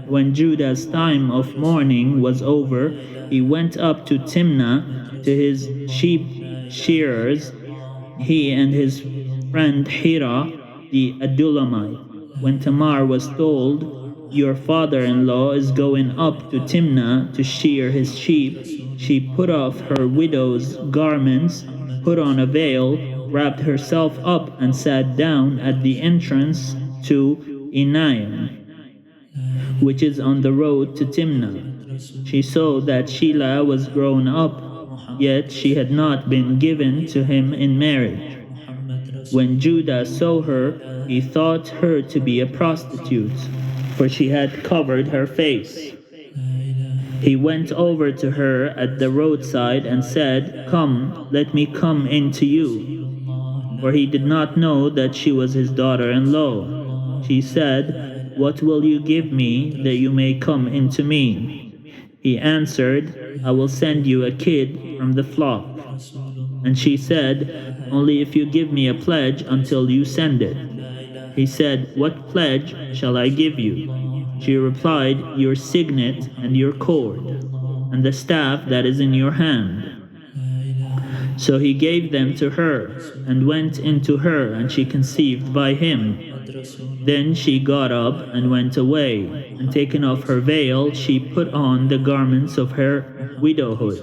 When Judah's time of mourning was over, he went up to Timnah to his sheep shearers, he and his friend Hira the Adullamite. When Tamar was told, "Your father-in-law is going up to Timnah to shear his sheep," she put off her widow's garments, put on a veil, wrapped herself up, and sat down at the entrance to Enaim, which is on the road to Timnah. She saw that Shelah was grown up, yet she had not been given to him in marriage. When Judah saw her, he thought her to be a prostitute, for she had covered her face. He went over to her at the roadside and said, "Come, let me come in to you," for he did not know that she was his daughter-in-law. She said, "What will you give me that you may come in to me?" He answered, "I will send you a kid from the flock." And she said, "Only if you give me a pledge until you send it." He said, "What pledge shall I give you?" She replied, "Your signet and your cord, and the staff that is in your hand." So he gave them to her, and went into her, and she conceived by him. Then she got up and went away, and taking off her veil, she put on the garments of her widowhood.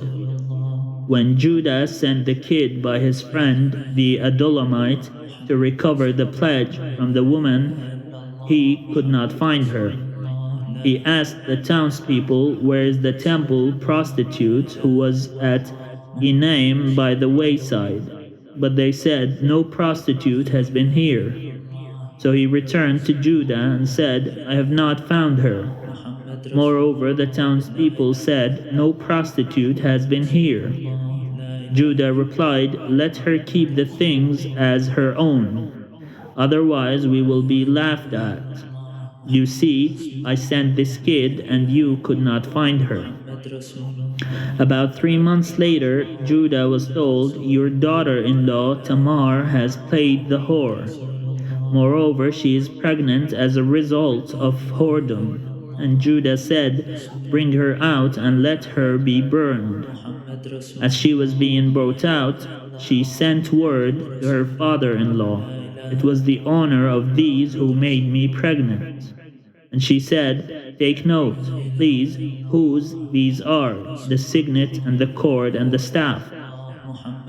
When Judah sent the kid by his friend the Adullamite to recover the pledge from the woman, he could not find her. He asked the townspeople, "Where is the temple prostitute who was at Enaim by the wayside?" But they said, "No prostitute has been here." So he returned to Judah and said, "I have not found her." Moreover, the townspeople said, "No prostitute has been here." Judah replied, "Let her keep the things as her own. Otherwise we will be laughed at. You see, I sent this kid and you could not find her." About 3 months later, Judah was told, "Your daughter-in-law Tamar has played the whore." Moreover, she is pregnant as a result of whoredom. And Judah said, "Bring her out and let her be burned." As she was being brought out, she sent word to her father-in-law, "It was the honor of these who made me pregnant." And she said, "Take note, please, whose these are, the signet and the cord and the staff."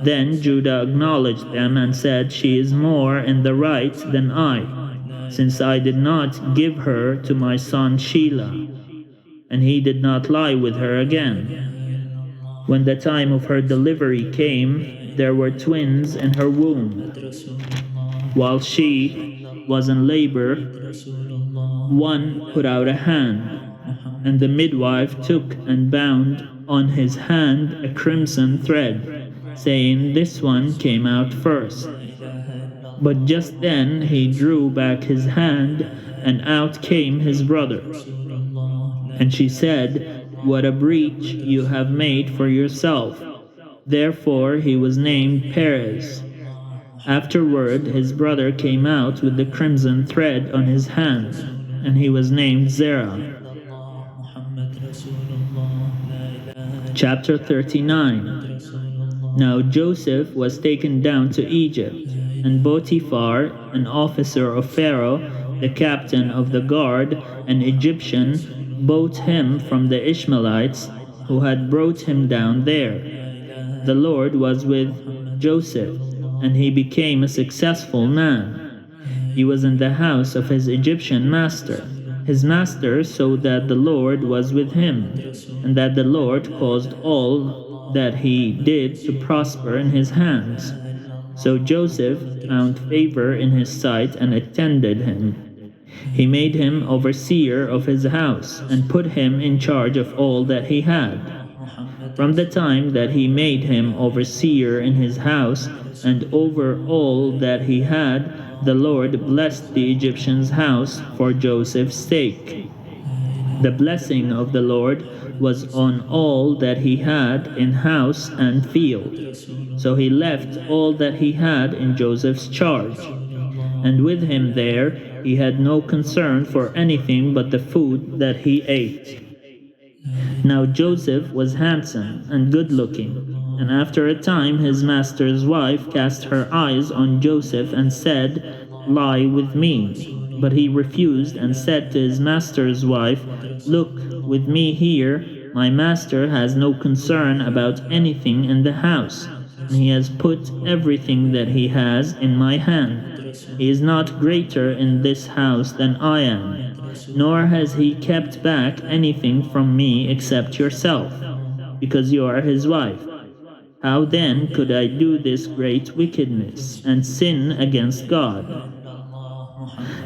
Then Judah acknowledged them and said, "She is more in the right than I, since I did not give her to my son Shelah." And he did not lie with her again. When the time of her delivery came, there were twins in her womb. While she was in labor, one put out a hand, and the midwife took and bound on his hand a crimson thread, saying, "This one came out first." But just then he drew back his hand, and out came his brother. And she said, "What a breach you have made for yourself." Therefore he was named Perez. Afterward his brother came out with the crimson thread on his hand, and he was named Zerah. Chapter 39. Now Joseph was taken down to Egypt, and Potiphar, an officer of Pharaoh, the captain of the guard, an Egyptian, bought him from the Ishmaelites who had brought him down there. The Lord was with Joseph, and he became a successful man. He was in the house of his Egyptian master. His master saw that the Lord was with him, and that the Lord caused all that he did to prosper in his hands. So Joseph found favor in his sight and attended him. He made him overseer of his house, and put him in charge of all that he had. From the time that he made him overseer in his house and over all that he had, the Lord blessed the Egyptian's house for Joseph's sake. The blessing of the Lord was on all that he had in house and field. So he left all that he had in Joseph's charge. And with him there he had no concern for anything but the food that he ate. Now Joseph was handsome and good-looking, and after a time his master's wife cast her eyes on Joseph and said, "Lie with me." But he refused and said to his master's wife, "Look with me here, my master has no concern about anything in the house, and he has put everything that he has in my hand. He is not greater in this house than I am, nor has he kept back anything from me except yourself, because you are his wife. How then could I do this great wickedness and sin against God?"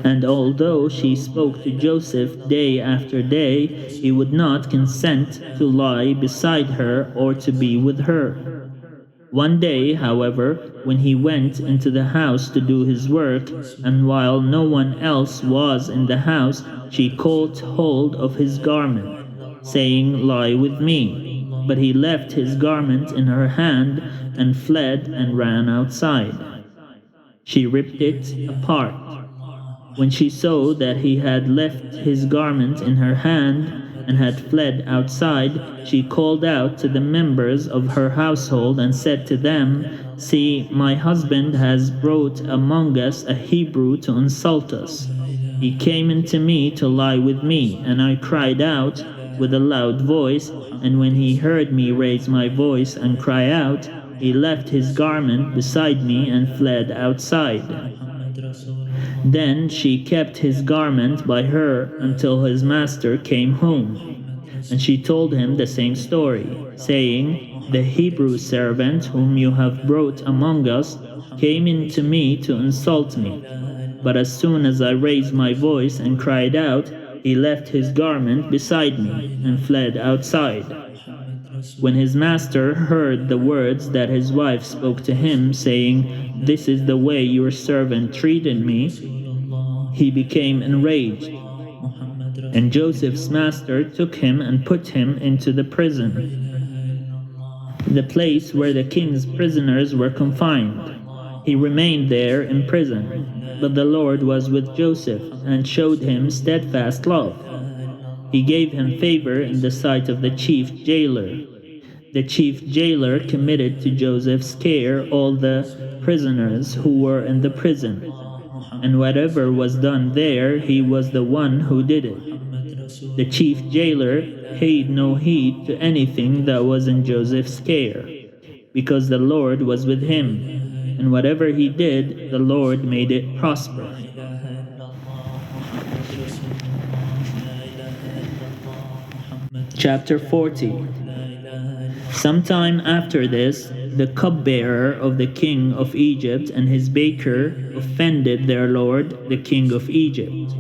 And although she spoke to Joseph day after day, he would not consent to lie beside her or to be with her. One day, however, when he went into the house to do his work, and while no one else was in the house, she caught hold of his garment, saying, "Lie with me." But he left his garment in her hand and fled and ran outside. She ripped it apart. When she saw that he had left his garment in her hand and had fled outside, she called out to the members of her household and said to them, "See, my husband has brought among us a Hebrew to insult us. He came into me to lie with me, and I cried out with a loud voice, and when he heard me raise my voice and cry out, he left his garment beside me and fled outside." Then she kept his garment by her until his master came home. And she told him the same story, saying, "The Hebrew servant whom you have brought among us came in to me to insult me. But as soon as I raised my voice and cried out, he left his garment beside me and fled outside." When his master heard the words that his wife spoke to him, saying, "This is the way your servant treated me," he became enraged. And Joseph's master took him and put him into the prison, the place where the king's prisoners were confined. he remained there in prison. But the Lord was with Joseph and showed him steadfast love. He gave him favor in the sight of the chief jailer. The chief jailer committed to Joseph's care all the prisoners who were in the prison, and whatever was done there, he was the one who did it. The chief jailer paid no heed to anything that was in Joseph's care, because the Lord was with him, and whatever he did, the Lord made it prosper. Chapter 40. Sometime after this, the cupbearer of the king of Egypt and his baker offended their lord, the king of Egypt.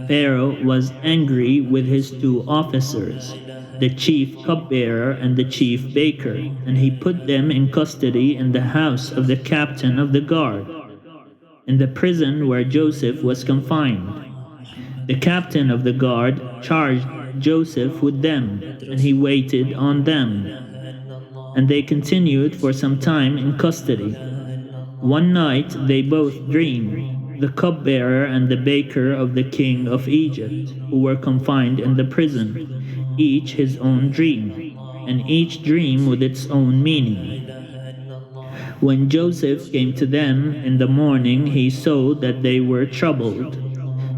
Pharaoh was angry with his two officers, the chief cupbearer and the chief baker, and he put them in custody in the house of the captain of the guard, in the prison where Joseph was confined. The captain of the guard charged Joseph with them, and he waited on them. And they continued for some time in custody. One night they both dreamed, the cupbearer and the baker of the king of Egypt, who were confined in the prison, each his own dream, and each dream with its own meaning. When Joseph came to them in the morning, he saw that they were troubled.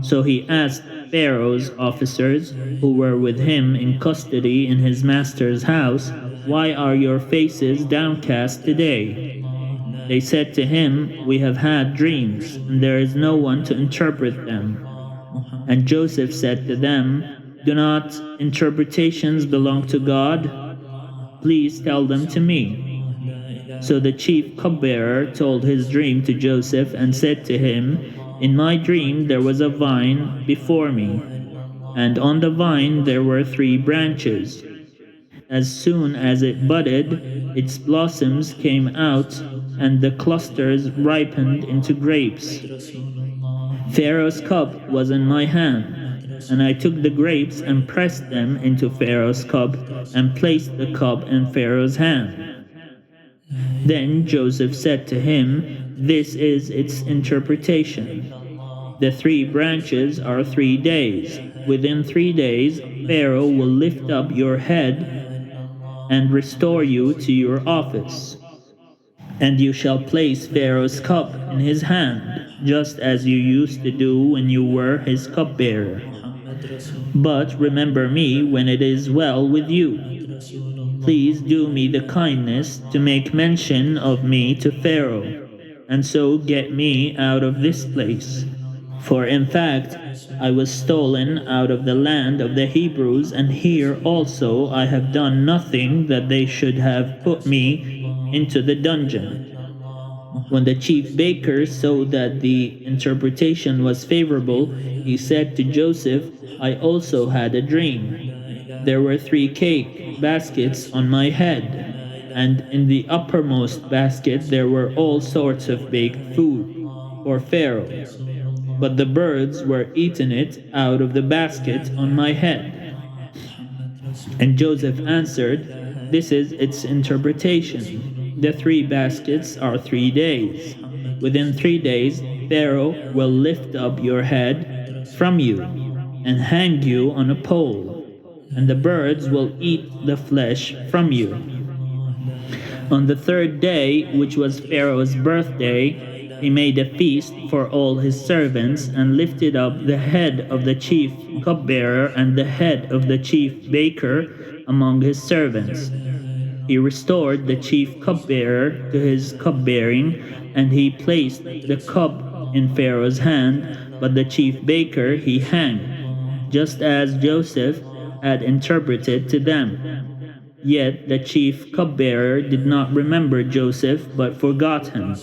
So he asked Pharaoh's officers, who were with him in custody in his master's house, "Why are your faces downcast today?" They said to him, "We have had dreams, and there is no one to interpret them." And Joseph said to them, "Do not interpretations belong to God? Please tell them to me." So the chief cupbearer told his dream to Joseph and said to him, "In my dream there was a vine before me, and on the vine there were 3 branches. As soon as it budded, its blossoms came out, and the clusters ripened into grapes. Pharaoh's cup was in my hand, and I took the grapes and pressed them into Pharaoh's cup and placed the cup in Pharaoh's hand." Then Joseph said to him, "This is its interpretation. The 3 branches are 3 days. Within 3 days, Pharaoh will lift up your head and restore you to your office. And you shall place Pharaoh's cup in his hand, just as you used to do when you were his cupbearer. But remember me when it is well with you. Please do me the kindness to make mention of me to Pharaoh, and so get me out of this place. For in fact, I was stolen out of the land of the Hebrews, and here also I have done nothing that they should have put me into the dungeon." When the chief baker saw that the interpretation was favorable, he said to Joseph, "I also had a dream. There were 3 cake baskets on my head, and in the uppermost basket there were all sorts of baked food for Pharaoh. But the birds were eating it out of the basket on my head." And Joseph answered, "This is its interpretation. The 3 baskets are 3 days. Within 3 days, Pharaoh will lift up your head from you and hang you on a pole, and the birds will eat the flesh from you. On the 3rd day, which was Pharaoh's birthday, he made a feast for all his servants and lifted up the head of the chief cupbearer and the head of the chief baker among his servants. He restored the chief cupbearer to his cupbearing, and he placed the cup in Pharaoh's hand, but the chief baker he hanged, just as Joseph had interpreted to them. Yet the chief cupbearer did not remember Joseph, but forgot him.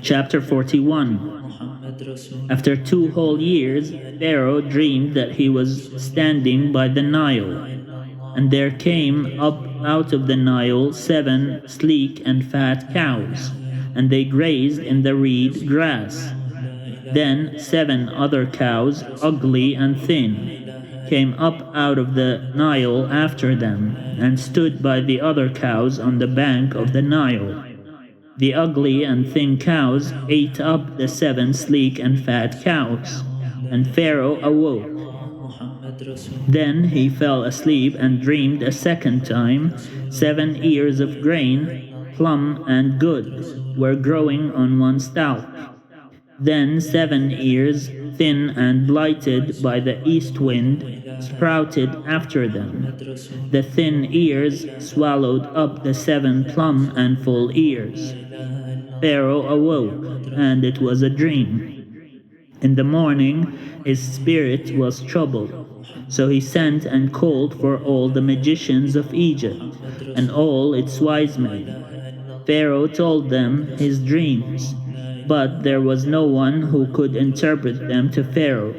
Chapter 41. After 2 whole years, Pharaoh dreamed that he was standing by the Nile, and there came up out of the Nile 7 sleek and fat cows, and they grazed in the reed grass. Then 7 other cows, ugly and thin, came up out of the Nile after them, and stood by the other cows on the bank of the Nile. The ugly and thin cows ate up the 7 sleek and fat cows, and Pharaoh awoke. Then he fell asleep and dreamed a second time. 7 ears of grain, plump and good, were growing on one stalk. Then 7 ears, thin and blighted by the east wind, sprouted after them. The thin ears swallowed up the 7 plump and full ears. Pharaoh awoke, and it was a dream. In the morning his spirit was troubled. So he sent and called for all the magicians of Egypt and all its wise men. Pharaoh told them his dreams, but there was no one who could interpret them to Pharaoh.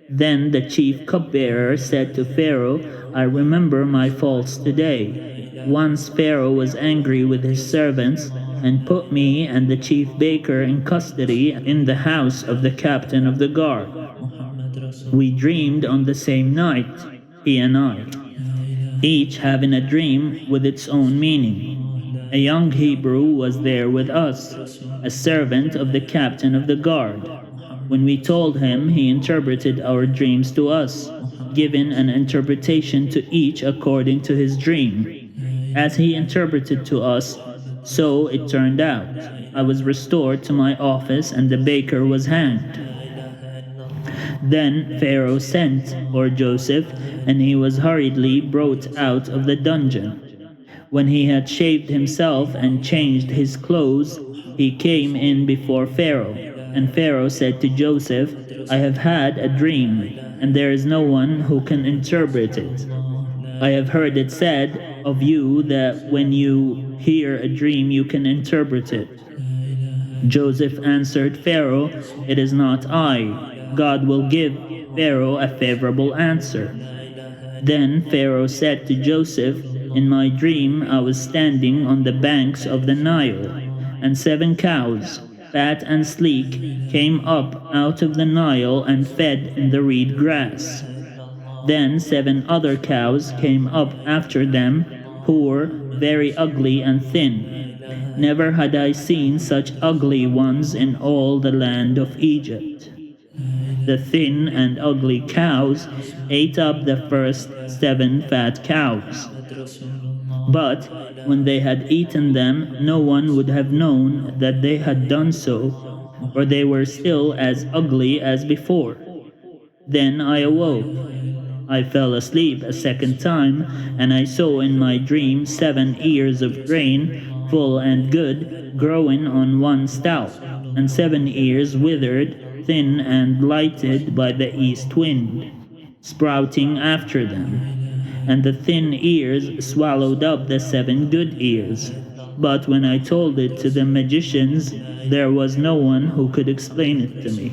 Then the chief cupbearer said to Pharaoh, I remember my faults today. Once Pharaoh was angry with his servants and put me and the chief baker in custody in the house of the captain of the guard. We dreamed on the same night, he and I, each having a dream with its own meaning. A young Hebrew was there with us, a servant of the captain of the guard. When we told him, he interpreted our dreams to us, giving an interpretation to each according to his dream. As he interpreted to us, so it turned out. I was restored to my office and the baker was hanged. Then Pharaoh sent for Joseph, and he was hurriedly brought out of the dungeon. When he had shaved himself and changed his clothes, he came in before Pharaoh. And Pharaoh said to Joseph, I have had a dream, and there is no one who can interpret it. I have heard it said of you that when you hear a dream you can interpret it. Joseph answered Pharaoh, It is not I. God will give Pharaoh a favorable answer. Then Pharaoh said to Joseph, In my dream I was standing on the banks of the Nile, and 7 cows, fat and sleek, came up out of the Nile and fed in the reed grass. Then 7 other cows came up after them, poor, very ugly and thin. Never had I seen such ugly ones in all the land of Egypt. The thin and ugly cows ate up the first 7 fat cows. But when they had eaten them, no one would have known that they had done so, for they were still as ugly as before. Then I awoke. I fell asleep a second time, and I saw in my dream 7 ears of grain, full and good, growing on one stalk, and 7 ears withered, thin and blighted by the east wind, sprouting after them. And the thin ears swallowed up the 7 good ears. But when I told it to the magicians, there was no one who could explain it to me.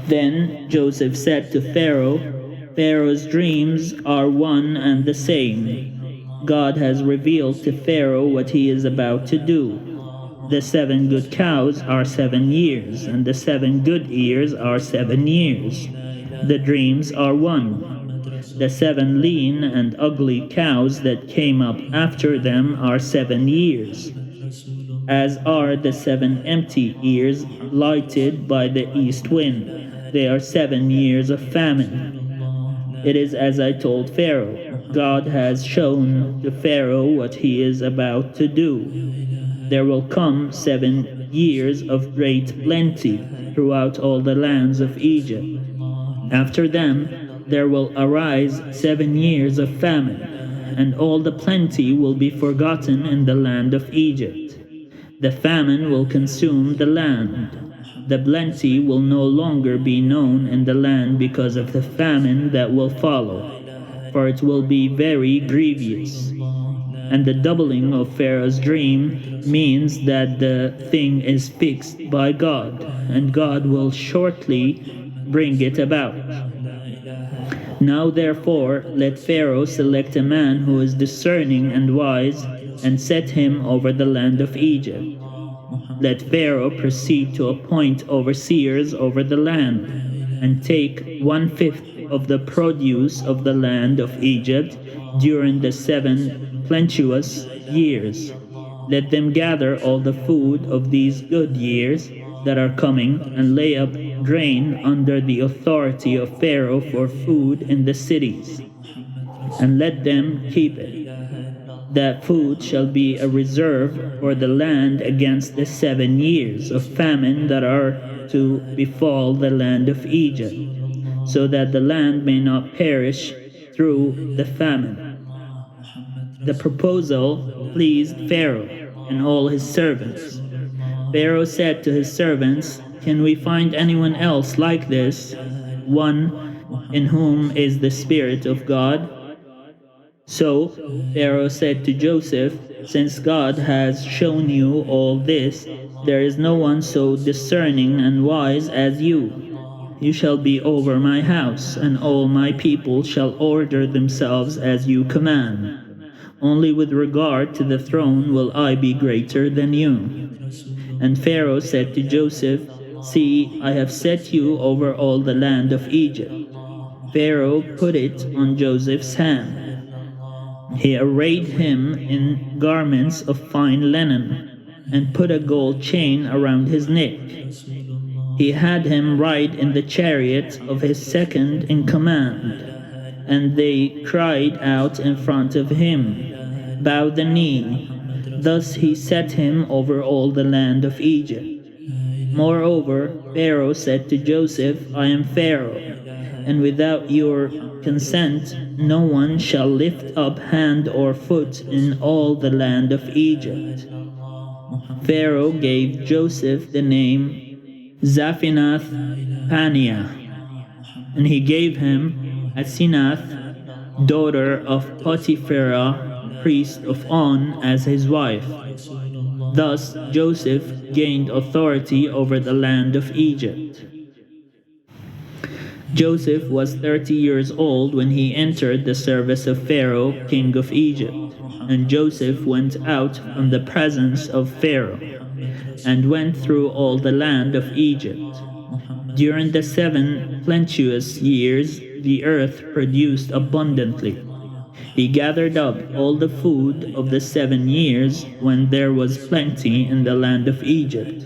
Then Joseph said to Pharaoh, Pharaoh's dreams are one and the same. God has revealed to Pharaoh what he is about to do. The 7 good cows are 7 years, and the 7 good ears are 7 years. The dreams are one. The 7 lean and ugly cows that came up after them are 7 years, as are the 7 empty ears lighted by the east wind. They are 7 years of famine. It is as I told Pharaoh. God has shown to Pharaoh what he is about to do. There will come 7 years of great plenty throughout all the lands of Egypt. After them, there will arise 7 years of famine, and all the plenty will be forgotten in the land of Egypt. The famine will consume the land. The plenty will no longer be known in the land because of the famine that will follow, for it will be very grievous. And the doubling of Pharaoh's dream means that the thing is fixed by God, and God will shortly bring it about. Now therefore let Pharaoh select a man who is discerning and wise, and set him over the land of Egypt. Let Pharaoh proceed to appoint overseers over the land, and take 1/5 of the produce of the land of Egypt during the 7 plenteous years. Let them gather all the food of these good years that are coming, and lay up grain under the authority of Pharaoh for food in the cities, and let them keep it. That food shall be a reserve for the land against the 7 years of famine that are to befall the land of Egypt, so that the land may not perish through the famine. The proposal pleased Pharaoh and all his servants. Pharaoh said to his servants, "Can we find anyone else like this, one in whom is the Spirit of God?" So Pharaoh said to Joseph, "Since God has shown you all this, there is no one so discerning and wise as you. You shall be over my house, and all my people shall order themselves as you command. Only with regard to the throne will I be greater than you." And Pharaoh said to Joseph, "See, I have set you over all the land of Egypt." Pharaoh put it on Joseph's hand. He arrayed him in garments of fine linen, and put a gold chain around his neck. He had him ride in the chariot of his second in command, and they cried out in front of him, "Bow the knee." Thus he set him over all the land of Egypt. Moreover, Pharaoh said to Joseph, "I am Pharaoh, and without your consent no one shall lift up hand or foot in all the land of Egypt." Pharaoh gave Joseph the name Zaphinath Paneah, and he gave him Asenath, daughter of Potiphera, priest of On, as his wife. Thus Joseph gained authority over the land of Egypt. Joseph was 30 years old when he entered the service of Pharaoh, king of Egypt. And Joseph went out from the presence of Pharaoh, and went through all the land of Egypt. During the 7 plenteous years, the earth produced abundantly. He gathered up all the food of the 7 years when there was plenty in the land of Egypt,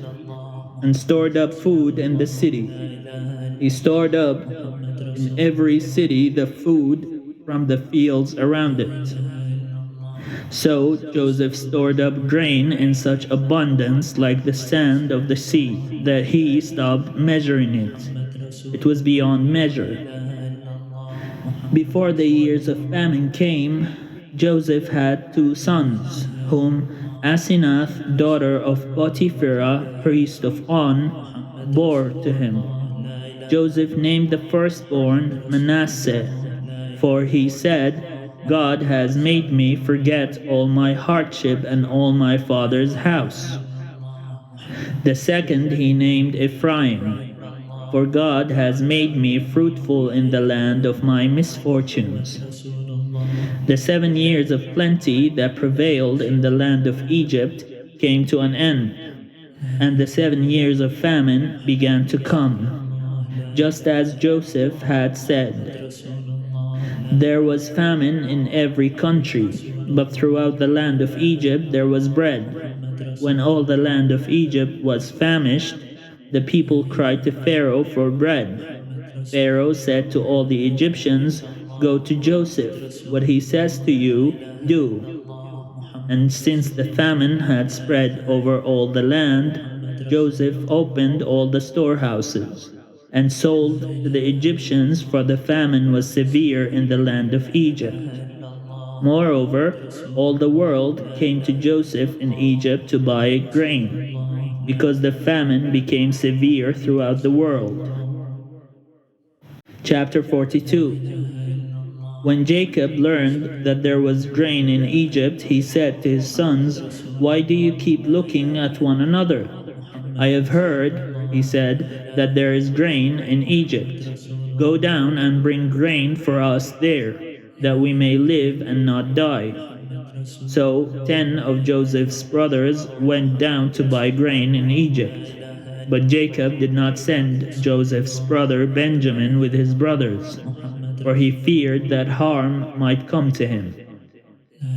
and stored up food in the city. He stored up in every city the food from the fields around it. So Joseph stored up grain in such abundance, like the sand of the sea, that he stopped measuring it. It was beyond measure. Before the years of famine came, Joseph had 2 sons, whom Asenath, daughter of Potiphera, priest of On, bore to him. Joseph named the firstborn Manasseh, for he said, "God has made me forget all my hardship and all my father's house." The second he named Ephraim, for God has made me fruitful in the land of my misfortunes. The 7 years of plenty that prevailed in the land of Egypt came to an end, and the 7 years of famine began to come, just as Joseph had said. There was famine in every country, but throughout the land of Egypt there was bread. When all the land of Egypt was famished, the people cried to Pharaoh for bread. Pharaoh said to all the Egyptians, "Go to Joseph. What he says to you, do." And since the famine had spread over all the land, Joseph opened all the storehouses and sold to the Egyptians, for the famine was severe in the land of Egypt. Moreover, all the world came to Joseph in Egypt to buy grain, because the famine became severe throughout the world. Chapter 42. When Jacob learned that there was grain in Egypt, he said to his sons, "Why do you keep looking at one another? I have heard," he said, "that there is grain in Egypt. Go down and bring grain for us there, that we may live and not die." So 10 of Joseph's brothers went down to buy grain in Egypt. But Jacob did not send Joseph's brother Benjamin with his brothers, for he feared that harm might come to him.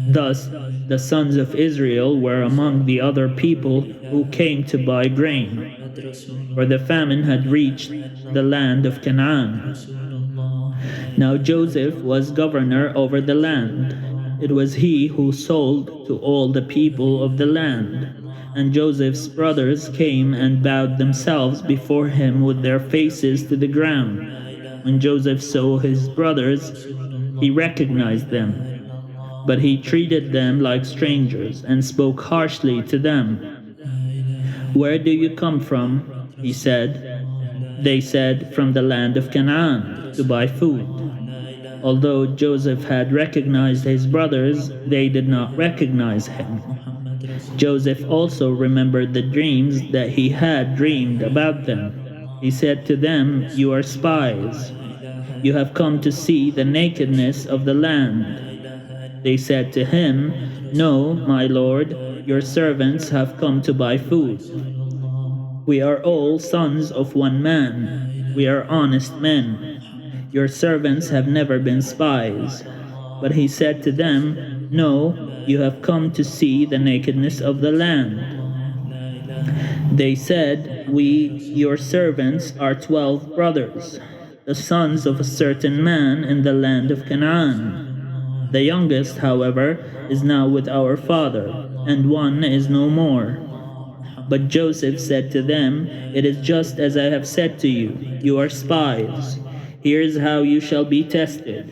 Thus, the sons of Israel were among the other people who came to buy grain, for the famine had reached the land of Canaan. Now Joseph was governor over the land. It was he who sold to all the people of the land. And Joseph's brothers came and bowed themselves before him with their faces to the ground. When Joseph saw his brothers, he recognized them. But he treated them like strangers and spoke harshly to them. "Where do you come from?" he said. They said, "From the land of Canaan, to buy food." Although Joseph had recognized his brothers, they did not recognize him. Joseph also remembered the dreams that he had dreamed about them. He said to them, "You are spies. You have come to see the nakedness of the land." They said to him, "No, my lord, your servants have come to buy food. We are all sons of one man. We are honest men. Your servants have never been spies." But he said to them, "No, you have come to see the nakedness of the land." They said, "We, your servants, are 12 brothers, the sons of a certain man in the land of Canaan. The youngest, however, is now with our father, and one is no more." But Joseph said to them, "It is just as I have said to you. You are spies. Here is how you shall be tested.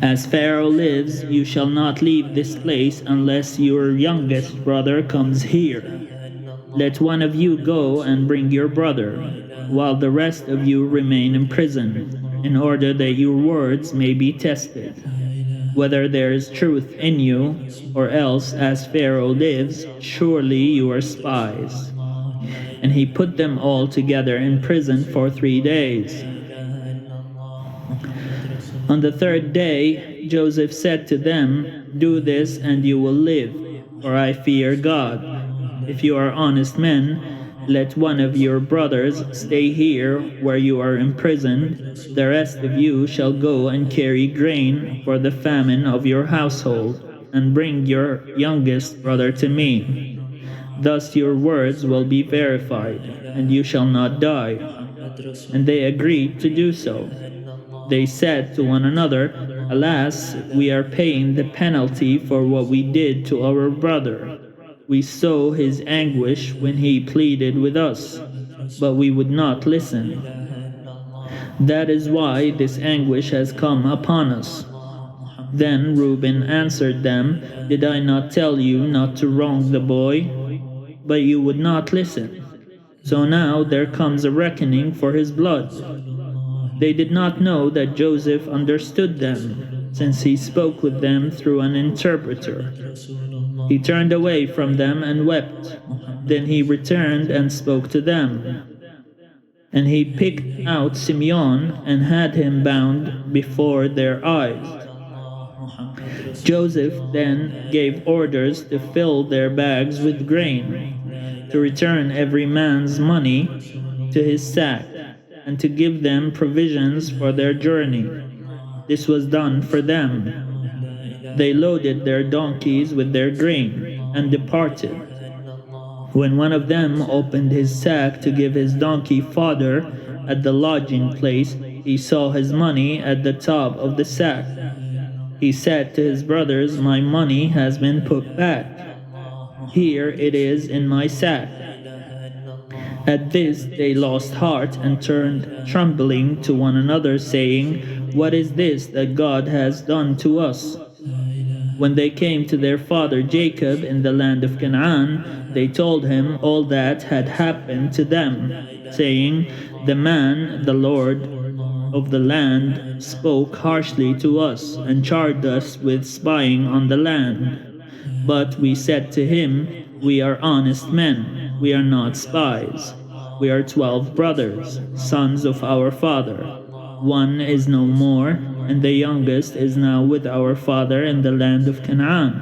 As Pharaoh lives, you shall not leave this place unless your youngest brother comes here. Let one of you go and bring your brother, while the rest of you remain in prison, in order that your words may be tested, whether there is truth in you, or else, as Pharaoh lives, surely you are spies." And he put them all together in prison for 3 days. On the 3rd day, Joseph said to them, "Do this and you will live, for I fear God. If you are honest men, let one of your brothers stay here where you are imprisoned. The rest of you shall go and carry grain for the famine of your household, and bring your youngest brother to me. Thus your words will be verified, and you shall not die." And they agreed to do so. They said to one another, "Alas, we are paying the penalty for what we did to our brother. We saw his anguish when he pleaded with us, but we would not listen. That is why this anguish has come upon us." Then Reuben answered them, "Did I not tell you not to wrong the boy? But you would not listen. So now there comes a reckoning for his blood." They did not know that Joseph understood them, since he spoke with them through an interpreter. He turned away from them and wept. Then he returned and spoke to them. And he picked out Simeon and had him bound before their eyes. Joseph then gave orders to fill their bags with grain, to return every man's money to his sack, and to give them provisions for their journey. This was done for them. They loaded their donkeys with their grain and departed. When one of them opened his sack to give his donkey fodder at the lodging place, he saw his money at the top of the sack. He said to his brothers, "My money has been put back. Here it is in my sack." At this they lost heart and turned trembling to one another, saying, "What is this that God has done to us?" When they came to their father Jacob in the land of Canaan, they told him all that had happened to them, saying, "The man, the Lord of the land, spoke harshly to us and charged us with spying on the land. But we said to him, 'We are honest men. We are not spies. We are 12 brothers, sons of our father. One is no more, and the youngest is now with our father in the land of Canaan.'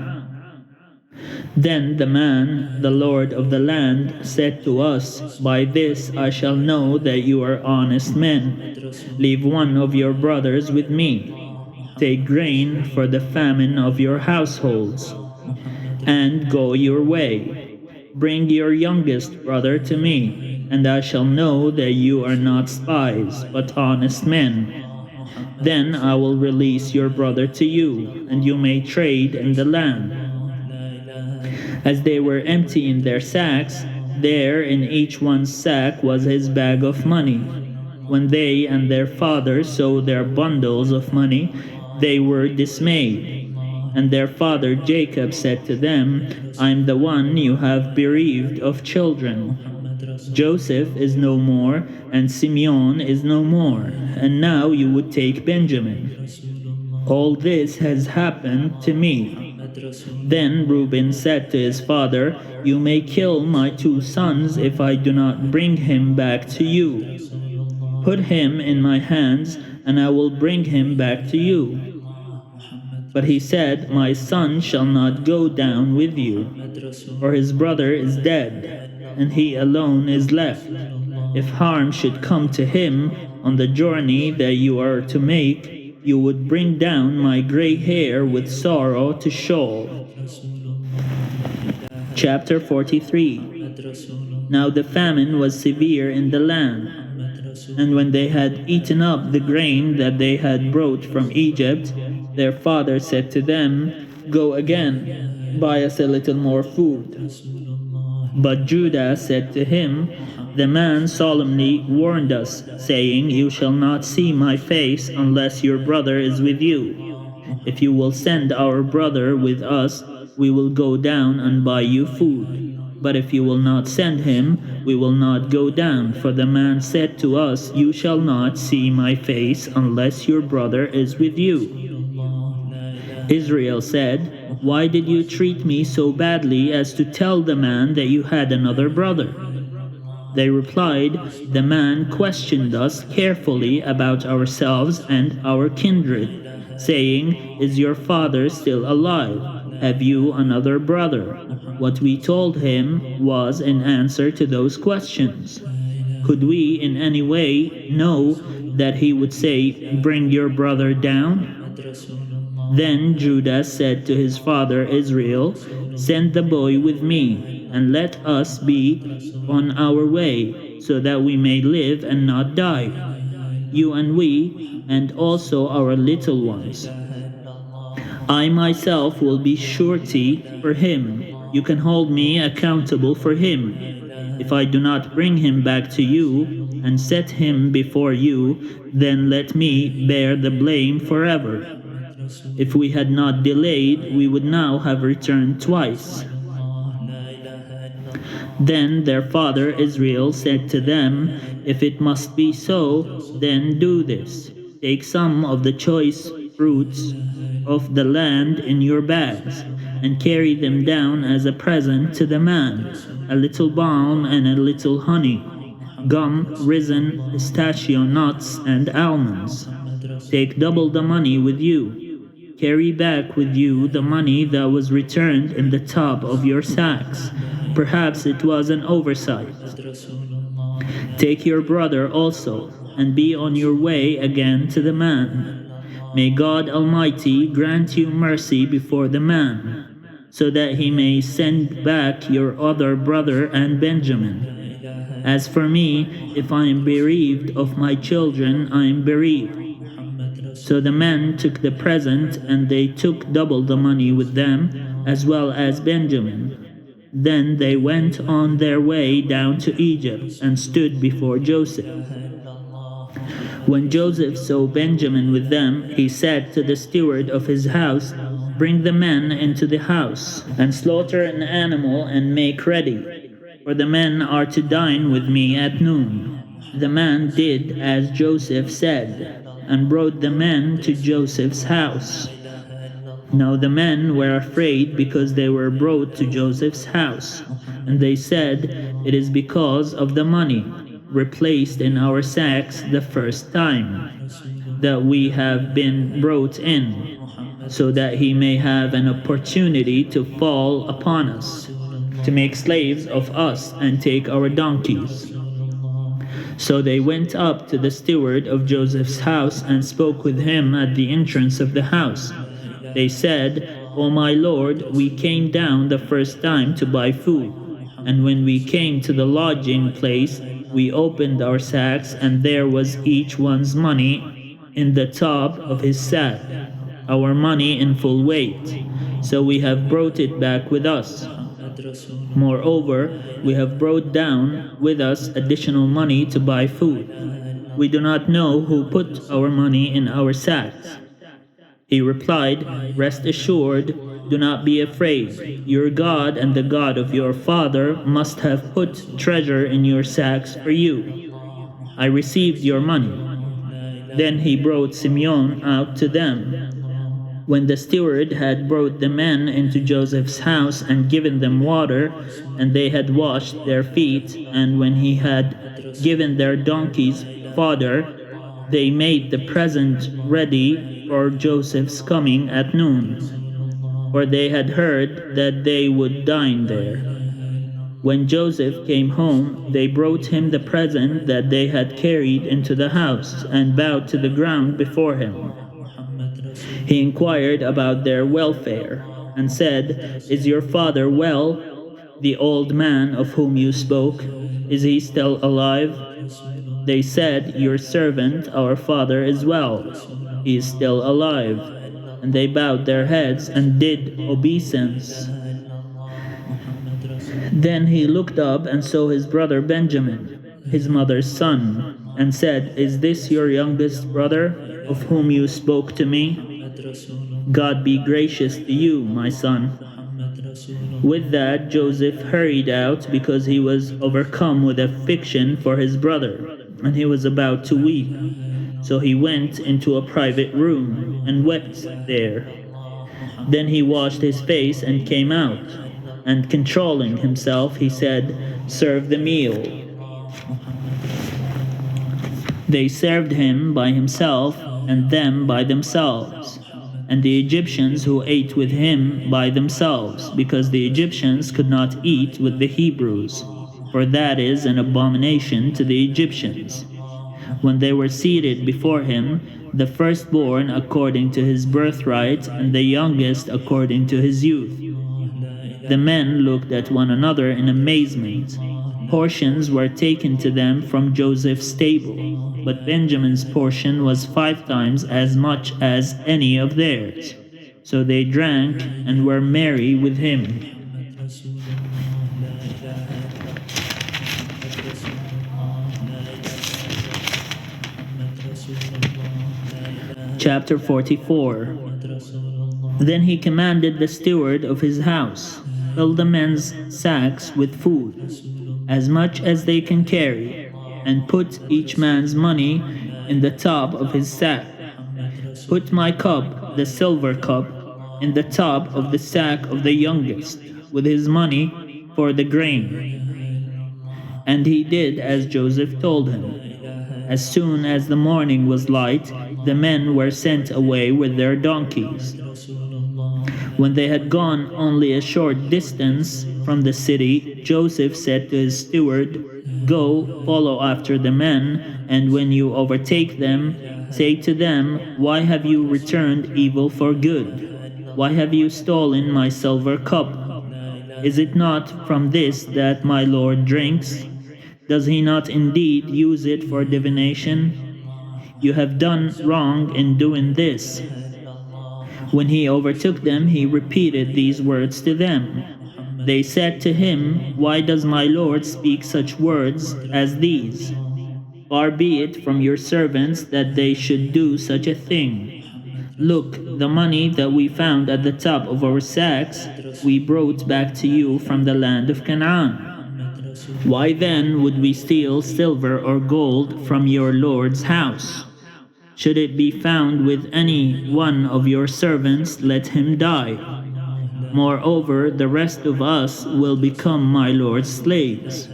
Then the man, the Lord of the land, said to us, 'By this I shall know that you are honest men. Leave one of your brothers with me.' take grain for the famine of your households, and go your way. Bring your youngest brother to me, and I shall know that you are not spies, but honest men. Then I will release your brother to you, and you may trade in the land. As they were emptying their sacks, there in each one's sack was his bag of money. When they and their father saw their bundles of money, they were dismayed. And their father Jacob said to them, I am the one you have bereaved of children. Joseph is no more, and Simeon is no more, and now you would take Benjamin. All this has happened to me. Then Reuben said to his father, You may kill my 2 sons if I do not bring him back to you. Put him in my hands, and I will bring him back to you. But he said, My son shall not go down with you, for his brother is dead, and he alone is left. If harm should come to him on the journey that you are to make, you would bring down my gray hair with sorrow to Sheol. Chapter 43. Now the famine was severe in the land, and when they had eaten up the grain that they had brought from Egypt, their father said to them, Go again, buy us a little more food. But Judah said to him, The man solemnly warned us, saying, You shall not see my face unless your brother is with you. If you will send our brother with us, we will go down and buy you food. But if you will not send him, we will not go down. For the man said to us, You shall not see my face unless your brother is with you. Israel said, Why did you treat me so badly as to tell the man that you had another brother? They replied, The man questioned us carefully about ourselves and our kindred, saying, Is your father still alive? Have you another brother? What we told him was in answer to those questions. Could we in any way know that he would say, Bring your brother down? Then Judah said to his father Israel, Send the boy with me, and let us be on our way, so that we may live and not die, you and we, and also our little ones. I myself will be surety for him. You can hold me accountable for him. If I do not bring him back to you and set him before you, then let me bear the blame forever. If we had not delayed, we would now have returned twice. Then their father Israel said to them, If it must be so, then do this. Take some of the choice fruits of the land in your bags, and carry them down as a present to the man, a little balm and a little honey, gum, resin, pistachio nuts, and almonds. Take double the money with you. Carry back with you the money that was returned in the top of your sacks. Perhaps it was an oversight. Take your brother also, and be on your way again to the man. May God Almighty grant you mercy before the man, so that he may send back your other brother and Benjamin. As for me, if I am bereaved of my children, I am bereaved. So the men took the present, and they took double the money with them, as well as Benjamin. Then they went on their way down to Egypt, and stood before Joseph. When Joseph saw Benjamin with them, he said to the steward of his house, Bring the men into the house, and slaughter an animal and make ready, for the men are to dine with me at noon. The man did as Joseph said, and brought the men to Joseph's house. Now the men were afraid because they were brought to Joseph's house, and they said, It is because of the money replaced in our sacks the first time that we have been brought in, so that he may have an opportunity to fall upon us, to make slaves of us and take our donkeys. So they went up to the steward of Joseph's house and spoke with him at the entrance of the house. They said, "O my lord, we came down the first time to buy food, and when we came to the lodging place, we opened our sacks, and there was each one's money in the top of his sack, our money in full weight. So we have brought it back with us. Moreover, we have brought down with us additional money to buy food. We do not know who put our money in our sacks." He replied, "Rest assured, do not be afraid. Your God and the God of your father must have put treasure in your sacks for you. I received your money." Then he brought Simeon out to them. When the steward had brought the men into Joseph's house and given them water, and they had washed their feet, and when he had given their donkeys fodder, they made the present ready for Joseph's coming at noon, for they had heard that they would dine there. When Joseph came home, they brought him the present that they had carried into the house, and bowed to the ground before him. He inquired about their welfare, and said, "Is your father well? The old man of whom you spoke, is he still alive?" They said, "Your servant, our father, is well. He is still alive." And they bowed their heads and did obeisance. Then he looked up and saw his brother Benjamin, his mother's son, and said, "Is this your youngest brother, of whom you spoke to me? God be gracious to you, my son." With that, Joseph hurried out because he was overcome with affliction for his brother, and he was about to weep. So he went into a private room and wept there. Then he washed his face and came out, and controlling himself, he said, "Serve the meal." They served him by himself, and them by themselves, and the Egyptians who ate with him by themselves, because the Egyptians could not eat with the Hebrews, for that is an abomination to the Egyptians. When they were seated before him, the firstborn according to his birthright, and the youngest according to his youth. The men looked at one another in amazement. Portions were taken to them from Joseph's table, but Benjamin's portion was 5 times as much as any of theirs. So they drank and were merry with him. Chapter 44. Then he commanded the steward of his house, "Fill the men's sacks with food, as much as they can carry, and put each man's money in the top of his sack. Put my cup, the silver cup, in the top of the sack of the youngest, with his money for the grain." And he did as Joseph told him. As soon as the morning was light, the men were sent away with their donkeys. When they had gone only a short distance from the city, Joseph said to his steward, "Go, follow after the men, and when you overtake them, say to them, 'Why have you returned evil for good? Why have you stolen my silver cup? Is it not from this that my Lord drinks? Does he not indeed use it for divination? You have done wrong in doing this." When he overtook them, he repeated these words to them. They said to him, "Why does my Lord speak such words as these? Far be it from your servants that they should do such a thing. Look, the money that we found at the top of our sacks, we brought back to you from the land of Canaan. Why then would we steal silver or gold from your Lord's house? Should it be found with any one of your servants, let him die. Moreover, the rest of us will become my Lord's slaves."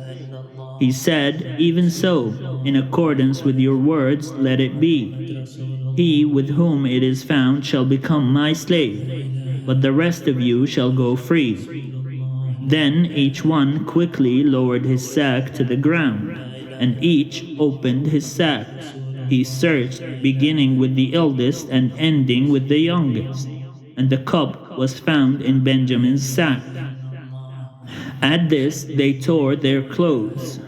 He said, "Even so, in accordance with your words, let it be. He with whom it is found shall become my slave, but the rest of you shall go free." Then each one quickly lowered his sack to the ground, and each opened his sack. He searched, beginning with the eldest and ending with the youngest, and the cup was found in Benjamin's sack. At this they tore their clothes.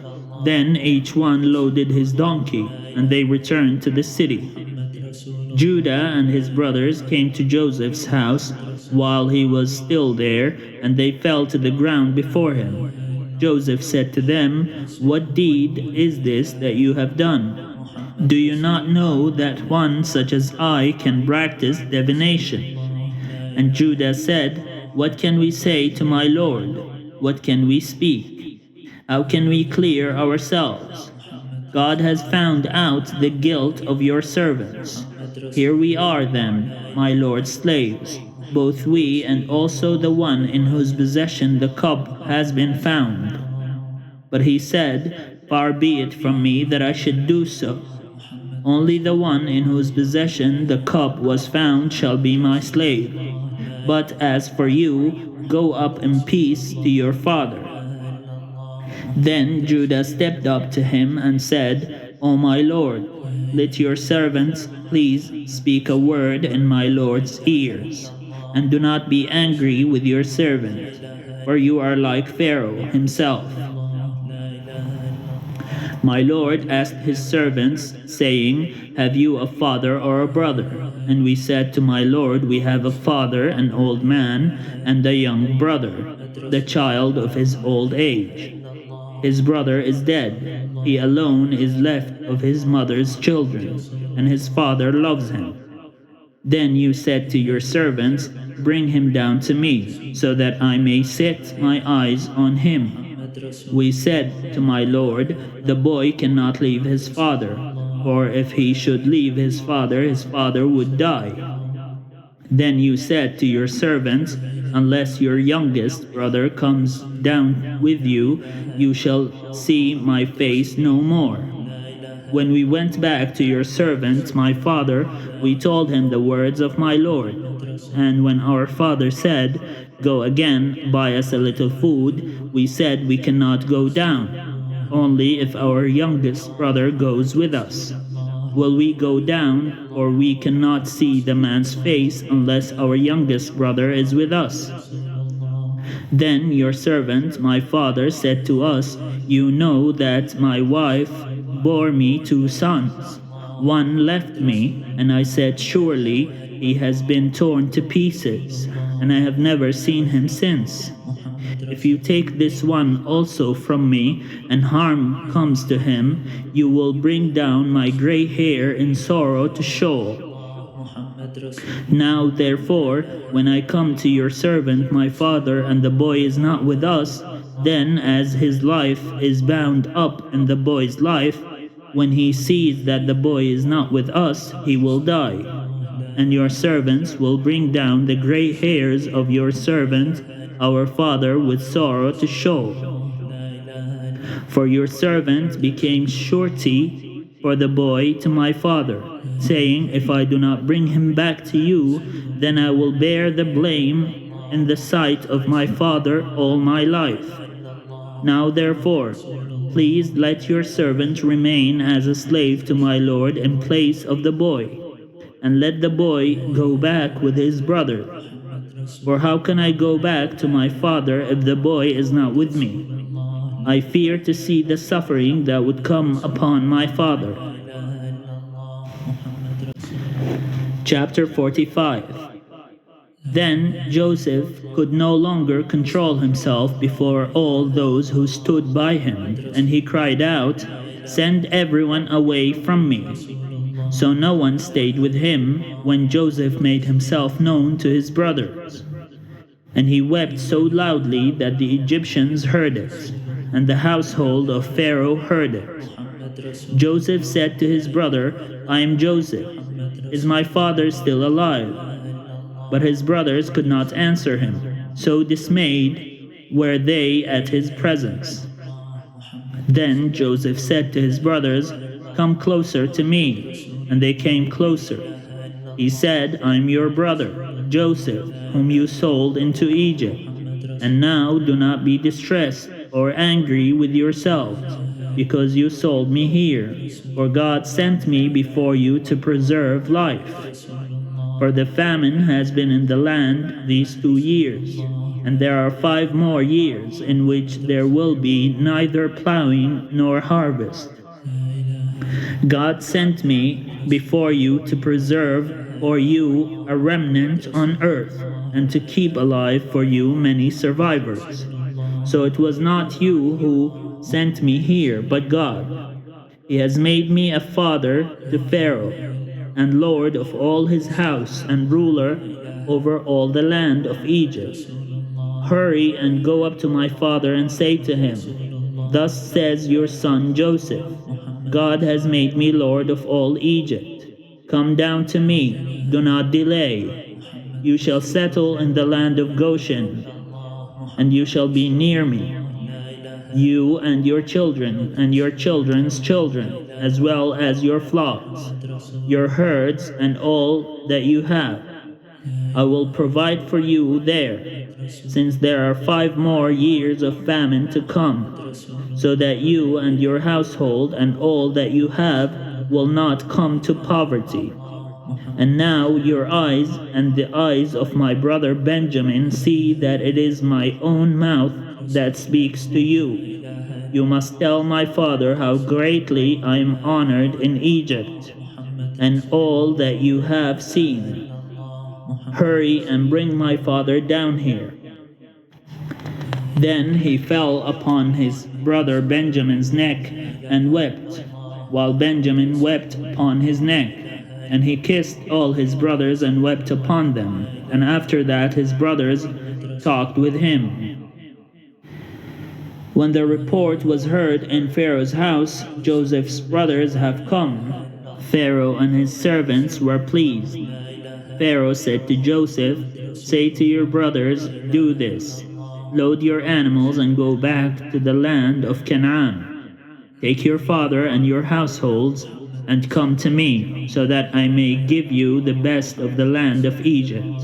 Then each one loaded his donkey, and they returned to the city. Judah and his brothers came to Joseph's house while he was still there, and they fell to the ground before him. Joseph said to them, "What deed is this that you have done? Do you not know that one such as I can practice divination?" And Judah said, "What can we say to my lord? What can we speak? How can we clear ourselves? God has found out the guilt of your servants. Here we are then, my lord's slaves, both we and also the one in whose possession the cup has been found." But he said, "Far be it from me that I should do so. Only the one in whose possession the cup was found shall be my slave. But as for you, go up in peace to your father." Then Judah stepped up to him and said, "O my lord, let your servants please speak a word in my lord's ears, and do not be angry with your servant, for you are like Pharaoh himself. My lord asked his servants, saying, 'Have you a father or a brother?' And we said to my lord, 'We have a father, an old man, and a young brother, the child of his old age. His brother is dead. He alone is left of his mother's children, and his father loves him.' Then you said to your servants, 'Bring him down to me, so that I may set my eyes on him.' We said to my lord, 'The boy cannot leave his father, for if he should leave his father would die.' Then you said to your servants, 'Unless your youngest brother comes down with you, you shall see my face no more.' When we went back to your servant, my father, we told him the words of my lord. And when our father said, 'Go again, buy us a little food,' we said, 'We cannot go down. Only if our youngest brother goes with us. Will we go down, or we cannot see the man's face unless our youngest brother is with us?' Then your servant, my father, said to us, 'You know that my wife bore me 2 sons. One left me, and I said, surely he has been torn to pieces, and I have never seen him since. If you take this one also from me, and harm comes to him, you will bring down my gray hair in sorrow to Sheol. Now therefore, when I come to your servant my father, and the boy is not with us, then as his life is bound up in the boy's life, when he sees that the boy is not with us, he will die. And your servants will bring down the gray hairs of your servant, our father, with sorrow to Sheol. For your servant became surety for the boy to my father, saying, If I do not bring him back to you, then I will bear the blame in the sight of my father all my life. Now therefore, please let your servant remain as a slave to my lord in place of the boy, and let the boy go back with his brother. For how can I go back to my father if the boy is not with me? I fear to see the suffering that would come upon my father. Chapter 45. Then Joseph could no longer control himself before all those who stood by him, and he cried out, Send everyone away from me. So no one stayed with him when Joseph made himself known to his brothers. And he wept so loudly that the Egyptians heard it, and the household of Pharaoh heard it. Joseph said to his brother, I am Joseph. Is my father still alive? But his brothers could not answer him, so dismayed were they at his presence. Then Joseph said to his brothers, Come closer to me. And they came closer. He said, I am your brother, Joseph, whom you sold into Egypt. And now do not be distressed or angry with yourselves, because you sold me here. For God sent me before you to preserve life. For the famine has been in the land these 2 years, and there are 5 more years in which there will be neither plowing nor harvest. God sent me before you to preserve for you a remnant on earth, and to keep alive for you many survivors. So it was not you who sent me here, but God. He has made me a father to Pharaoh, and lord of all his house, and ruler over all the land of Egypt. Hurry and go up to my father and say to him, Thus says your son Joseph, God has made me lord of all Egypt. Come down to me, do not delay. You shall settle in the land of Goshen, and you shall be near me, you and your children and your children's children, as well as your flocks, your herds, and all that you have. I will provide for you there, since there are 5 more years of famine to come, so that you and your household and all that you have will not come to poverty. And now your eyes and the eyes of my brother Benjamin see that it is my own mouth that speaks to you. You must tell my father how greatly I am honored in Egypt, and all that you have seen. Hurry and bring my father down here. Then he fell upon his brother Benjamin's neck and wept, while Benjamin wept upon his neck. And he kissed all his brothers and wept upon them. And after that his brothers talked with him. When the report was heard in Pharaoh's house, Joseph's brothers have come. Pharaoh and his servants were pleased. Pharaoh said to Joseph, Say to your brothers, do this. Load your animals and go back to the land of Canaan. Take your father and your households and come to me, so that I may give you the best of the land of Egypt,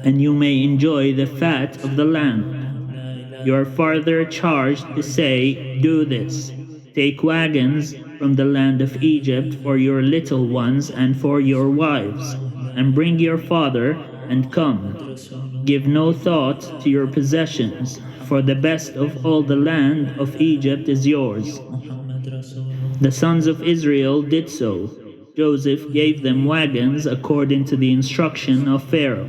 and you may enjoy the fat of the land. You are further charged to say, Do this. Take wagons from the land of Egypt for your little ones and for your wives, and bring your father and come. Give no thought to your possessions, for the best of all the land of Egypt is yours. The sons of Israel did so. Joseph gave them wagons according to the instruction of Pharaoh,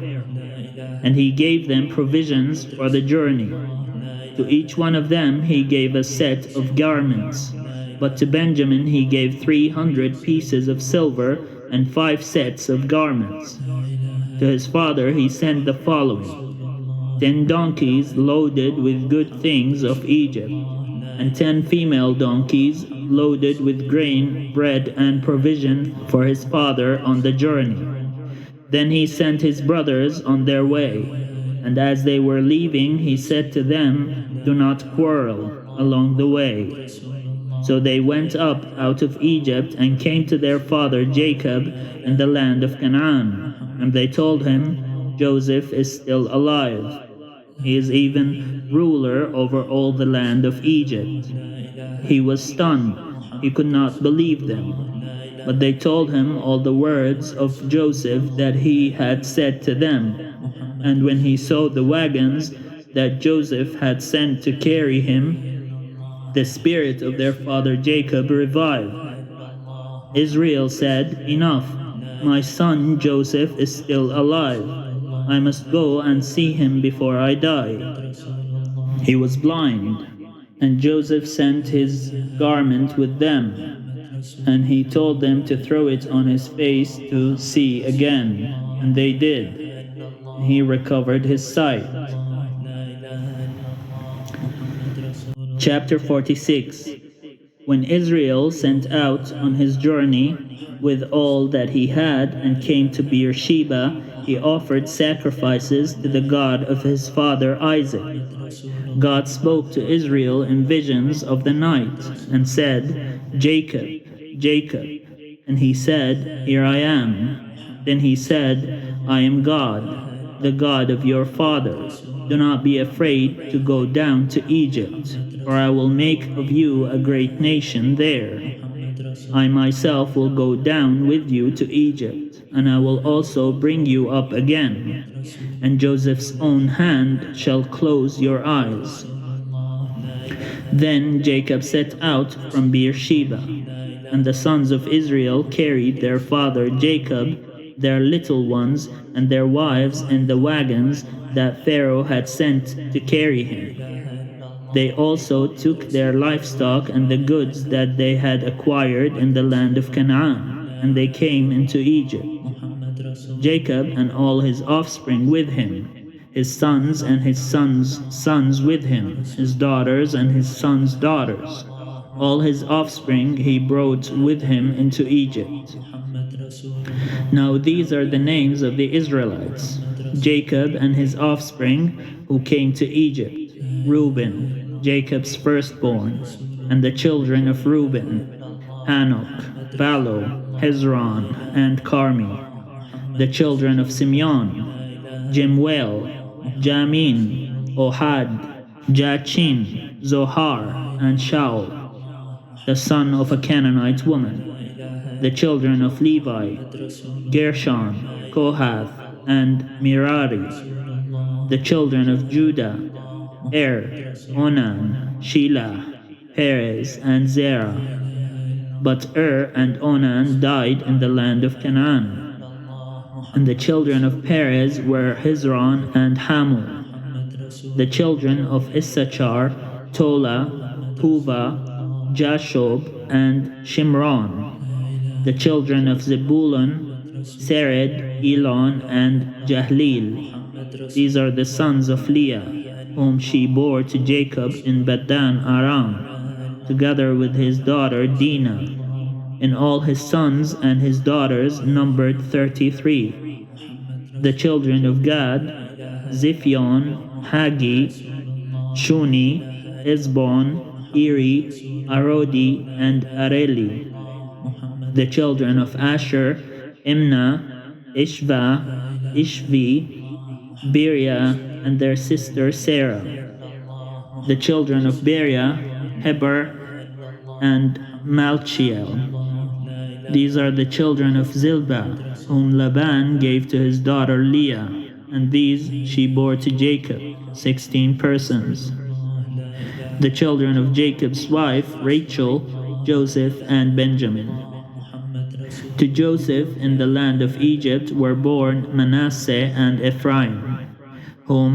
and he gave them provisions for the journey. To each one of them he gave a set of garments, but to Benjamin he gave 300 pieces of silver and 5 sets of garments. To his father he sent the following: 10 donkeys loaded with good things of Egypt, and 10 female donkeys loaded with grain, bread, and provision for his father on the journey. Then he sent his brothers on their way, and as they were leaving, he said to them, Do not quarrel along the way. So they went up out of Egypt and came to their father Jacob in the land of Canaan. And they told him, Joseph is still alive. He is even ruler over all the land of Egypt. He was stunned. He could not believe them. But they told him all the words of Joseph that he had said to them. And when he saw the wagons that Joseph had sent to carry him, the spirit of their father Jacob revived. Israel said, Enough, my son Joseph is still alive. I must go and see him before I die. He was blind, and Joseph sent his garment with them, and he told them to throw it on his face to see again, and they did. He recovered his sight. Chapter 46. When Israel sent out on his journey with all that he had and came to Beersheba, he offered sacrifices to the God of his father Isaac. God spoke to Israel in visions of the night and said, Jacob, Jacob. And he said, Here I am. Then he said, I am God. the God of your fathers. Do not be afraid to go down to Egypt, for I will make of you a great nation there. I myself will go down with you to Egypt, and I will also bring you up again, and Joseph's own hand shall close your eyes. Then Jacob set out from Beersheba, and the sons of Israel carried their father Jacob, their little ones, and their wives in the wagons that Pharaoh had sent to carry him. They also took their livestock and the goods that they had acquired in the land of Canaan, and they came into Egypt. Jacob and all his offspring with him, his sons and his sons' sons with him, his daughters and his sons' daughters. All his offspring he brought with him into Egypt. Now these are the names of the Israelites: Jacob and his offspring who came to Egypt: Reuben, Jacob's firstborn, and the children of Reuben: Hanok, Balo, Hezron, and Carmi. The children of Simeon: Jemuel, Jamin, Ohad, Jachin, Zohar, and Shaul, the son of a Canaanite woman. The children of Levi: Gershon, Kohath, and Merari. The children of Judah: Onan, Shelah, Perez, and Zerah. But and Onan died in the land of Canaan. And the children of Perez were Hezron and Hamul. The children of Issachar: Tola, Puva, Jashob, and Shimron. The children of Zebulun: Sered, Elon, and Jahleel. These are the sons of Leah, whom she bore to Jacob in Paddan Aram, together with his daughter Dinah. And all his sons and his daughters numbered 33. The children of Gad: Ziphion, Hagi, Shuni, Esbon, Eri, Arodi, and Areli. The children of Asher: Imnah, Ishva, Ishvi, Beria, and their sister Sarah. The children of Beria: Heber and Malchiel. These are the children of Zilpah, whom Laban gave to his daughter Leah, and these she bore to Jacob, 16 persons. The children of Jacob's wife Rachel: Joseph and Benjamin. To Joseph in the land of Egypt were born Manasseh and Ephraim, whom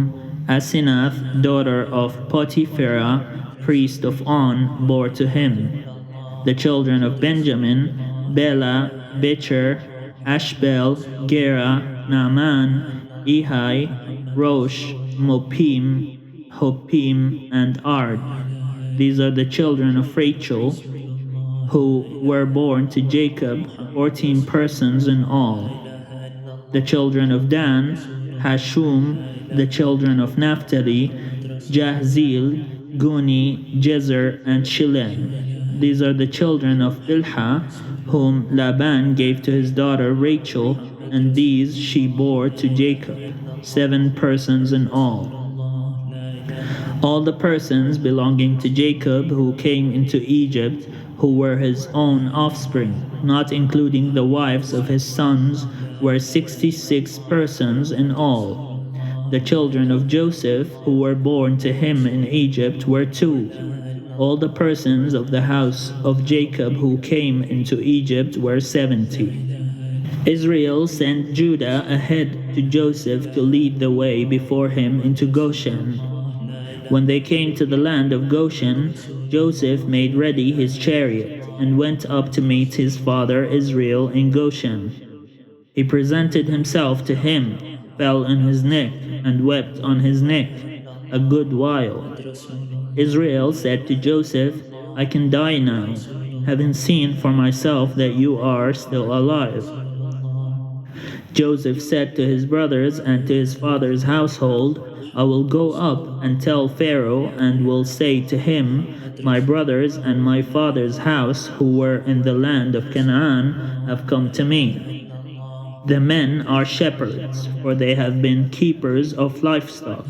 Asenath, daughter of Potipherah, priest of On, bore to him. The children of Benjamin: Bela, Becher, Ashbel, Gera, Naaman, Ehi, Rosh, Mopim, Hopim, and Ard. These are the children of Rachel, who were born to Jacob, 14 persons in all. The children of Dan: Hashum. The children of Naphtali: Jahzeel, Guni, Jezer, and Shilem. These are the children of Bilhah, whom Laban gave to his daughter Rachel, and these she bore to Jacob, 7 persons in all. All the persons belonging to Jacob who came into Egypt, who were his own offspring, not including the wives of his sons, were 66 persons in all. The children of Joseph who were born to him in Egypt were 2. All the persons of the house of Jacob who came into Egypt were 70. Israel sent Judah ahead to Joseph to lead the way before him into Goshen. When they came to the land of Goshen, Joseph made ready his chariot and went up to meet his father Israel in Goshen. He presented himself to him, fell on his neck, and wept on his neck a good while. Israel said to Joseph, "I can die now, having seen for myself that you are still alive." Joseph said to his brothers and to his father's household, "I will go up and tell Pharaoh, and will say to him, my brothers and my father's house who were in the land of Canaan have come to me. The men are shepherds, for they have been keepers of livestock,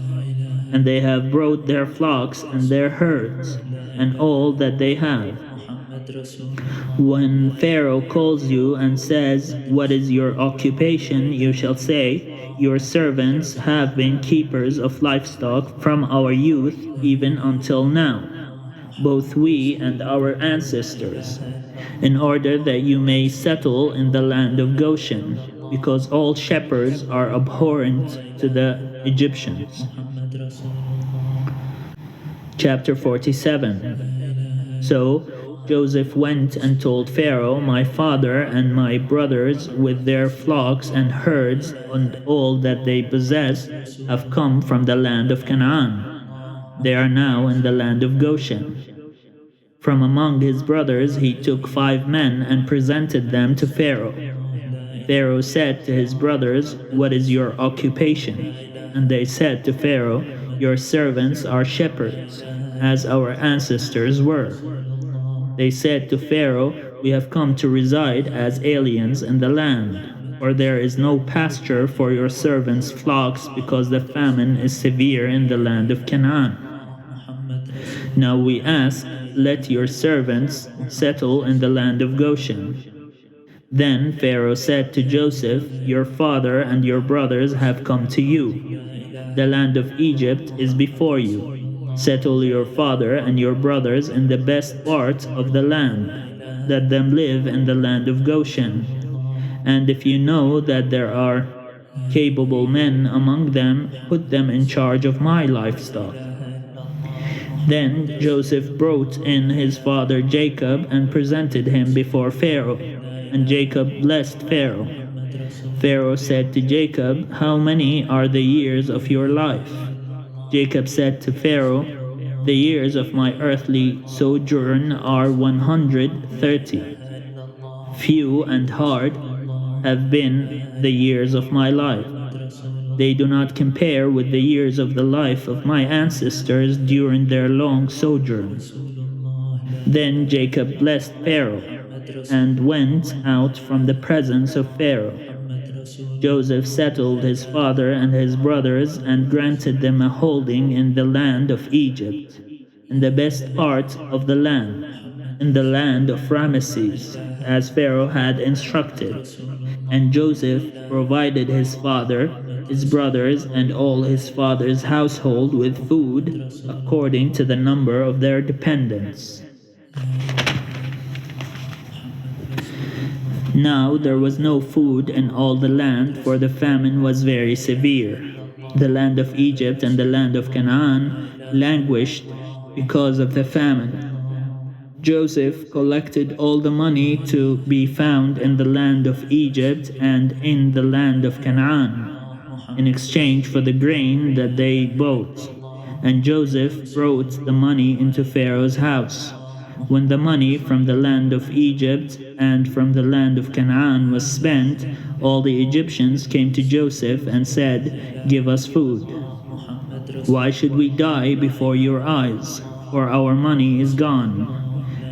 and they have brought their flocks and their herds, and all that they have. When Pharaoh calls you and says, "What is your occupation?" you shall say, "Your servants have been keepers of livestock from our youth even until now, both we and our ancestors, in order that you may settle in the land of Goshen, because all shepherds are abhorrent to the Egyptians." Chapter 47. So Joseph went and told Pharaoh, "My father and my brothers with their flocks and herds and all that they possess have come from the land of Canaan. They are now in the land of Goshen." From among his brothers he took 5 men and presented them to Pharaoh. Pharaoh said to his brothers, "What is your occupation?" And they said to Pharaoh, "Your servants are shepherds, as our ancestors were." They said to Pharaoh, "We have come to reside as aliens in the land, for there is no pasture for your servants' flocks, because the famine is severe in the land of Canaan. Now we ask, let your servants settle in the land of Goshen." Then Pharaoh said to Joseph, "Your father and your brothers have come to you. The land of Egypt is before you. Settle your father and your brothers in the best part of the land. Let them live in the land of Goshen. And if you know that there are capable men among them, put them in charge of my livestock." Then Joseph brought in his father Jacob and presented him before Pharaoh. And Jacob blessed Pharaoh. Pharaoh said to Jacob, "How many are the years of your life?" Jacob said to Pharaoh, "The years of my earthly sojourn are 130. Few and hard have been the years of my life. They do not compare with the years of the life of my ancestors during their long sojourn." Then Jacob blessed Pharaoh and went out from the presence of Pharaoh. Joseph settled his father and his brothers and granted them a holding in the land of Egypt, in the best part of the land, in the land of Ramesses, as Pharaoh had instructed. And Joseph provided his father, his brothers, and all his father's household with food according to the number of their dependents. Now there was no food in all the land, for the famine was very severe. The land of Egypt and the land of Canaan languished because of the famine. Joseph collected all the money to be found in the land of Egypt and in the land of Canaan, in exchange for the grain that they bought. And Joseph brought the money into Pharaoh's house. When the money from the land of Egypt and from the land of Canaan was spent, all the Egyptians came to Joseph and said, "Give us food. Why should we die before your eyes? For our money is gone."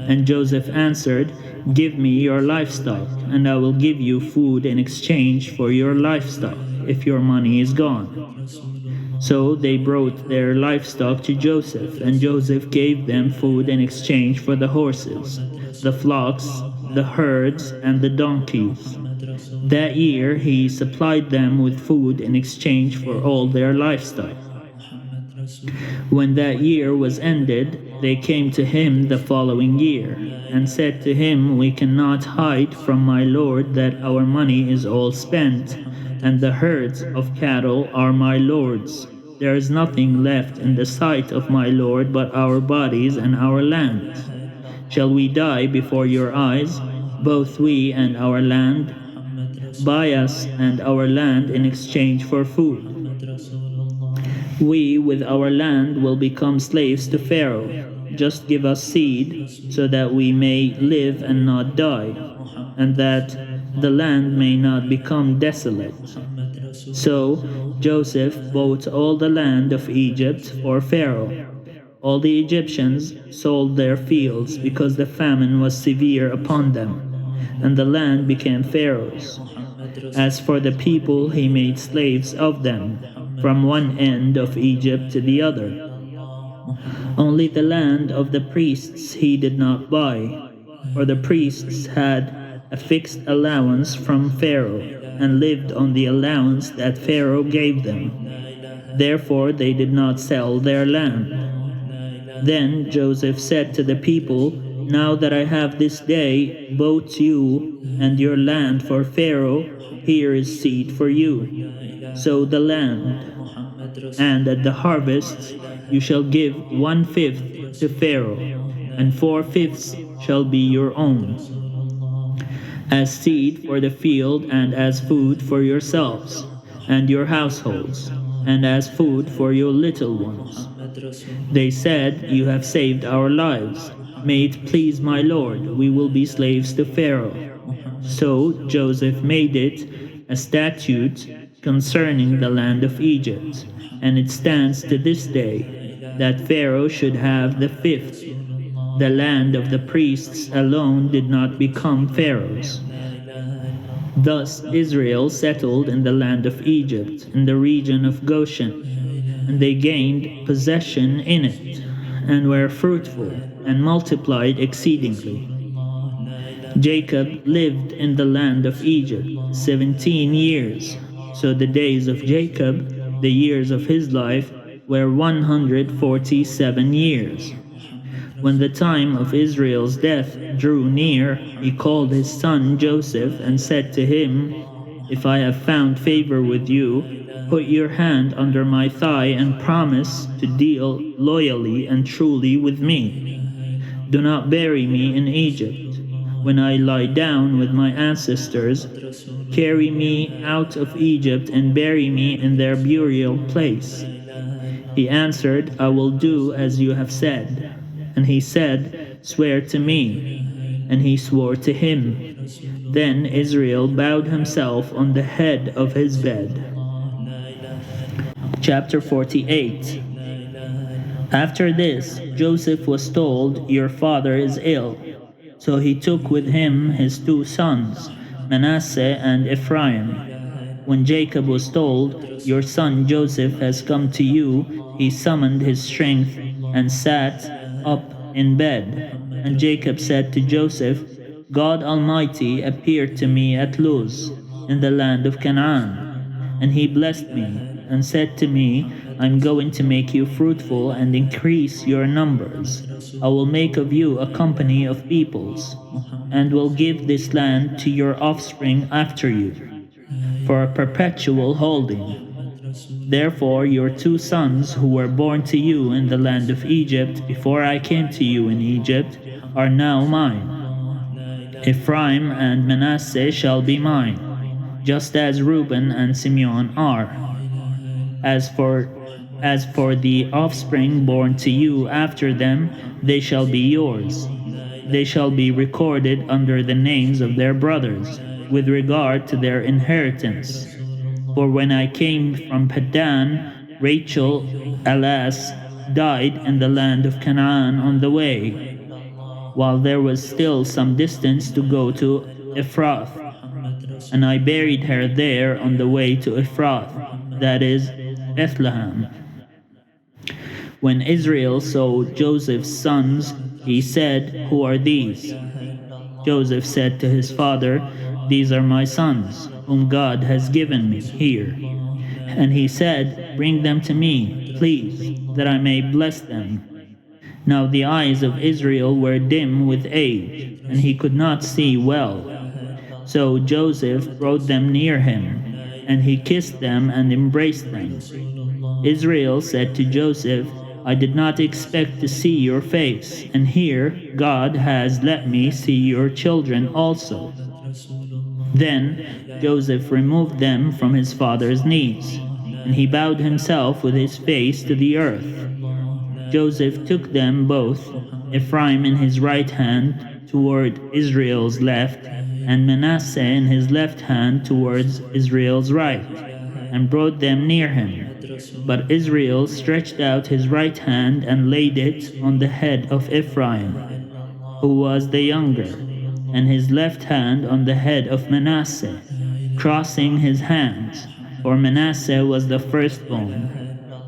And Joseph answered, "Give me your livestock, and I will give you food in exchange for your livestock, if your money is gone." So they brought their livestock to Joseph, and Joseph gave them food in exchange for the horses, the flocks, the herds, and the donkeys. That year he supplied them with food in exchange for all their livestock. When that year was ended, they came to him the following year, and said to him, "We cannot hide from my lord that our money is all spent, and the herds of cattle are my lord's. There is nothing left in the sight of my lord but our bodies and our land. Shall we die before your eyes, both we and our land? Buy us and our land in exchange for food. We with our land will become slaves to Pharaoh. Just give us seed, so that we may live and not die, and that the land may not become desolate." So Joseph bought all the land of Egypt for Pharaoh. All the Egyptians sold their fields because the famine was severe upon them, and the land became Pharaoh's. As for the people, he made slaves of them, from one end of Egypt to the other. Only the land of the priests he did not buy, for the priests had a fixed allowance from Pharaoh, and lived on the allowance that Pharaoh gave them. Therefore they did not sell their land. Then Joseph said to the people, "Now that I have this day both you and your land for Pharaoh, here is seed for you. Sow the land, and at the harvests you shall give 1/5 to Pharaoh, and 4/5 shall be your own, as seed for the field and as food for yourselves and your households, and as food for your little ones." They said, "You have saved our lives. May it please my lord, we will be slaves to Pharaoh." So Joseph made it a statute concerning the land of Egypt, and it stands to this day, that Pharaoh should have the fifth. The land of the priests alone did not become Pharaoh's. Thus Israel settled in the land of Egypt, in the region of Goshen, and they gained possession in it, and were fruitful, and multiplied exceedingly. Jacob lived in the land of Egypt 17 years. So the days of Jacob, the years of his life, were 147 years. When the time of Israel's death drew near, he called his son Joseph and said to him, "If I have found favor with you, put your hand under my thigh and promise to deal loyally and truly with me. Do not bury me in Egypt. When I lie down with my ancestors, carry me out of Egypt and bury me in their burial place." He answered, "I will do as you have said." And he said, "Swear to me." And he swore to him. Then Israel bowed himself on the head of his bed. Chapter 48. After this, Joseph was told, "Your father is ill." So he took with him his 2 sons, Manasseh and Ephraim. When Jacob was told, "Your son Joseph has come to you," he summoned his strength and sat up in bed. And Jacob said to Joseph, "God Almighty appeared to me at Luz, in the land of Canaan, and he blessed me, and said to me, I'm going to make you fruitful and increase your numbers. I will make of you a company of peoples, and will give this land to your offspring after you, for a perpetual holding. Therefore your 2 sons who were born to you in the land of Egypt before I came to you in Egypt are now mine. Ephraim and Manasseh shall be mine, just as Reuben and Simeon are. As for the offspring born to you after them, they shall be yours. They shall be recorded under the names of their brothers, with regard to their inheritance. For when I came from Paddan, Rachel, alas, died in the land of Canaan on the way, while there was still some distance to go to Ephrath. And I buried her there on the way to Ephrath, that is, Bethlehem. When Israel saw Joseph's sons, he said, "Who are these?" Joseph said to his father, "These are my sons, whom God has given me here." And he said, "Bring them to me, please, that I may bless them." Now the eyes of Israel were dim with age, and he could not see well. So Joseph brought them near him, and he kissed them and embraced them. Israel said to Joseph, "I did not expect to see your face, and here God has let me see your children also." Then Joseph removed them from his father's knees, and he bowed himself with his face to the earth. Joseph took them both, Ephraim in his right hand toward Israel's left, and Manasseh in his left hand towards Israel's right, and brought them near him. But Israel stretched out his right hand and laid it on the head of Ephraim, who was the younger, and his left hand on the head of Manasseh. crossing his hands, for Manasseh was the firstborn.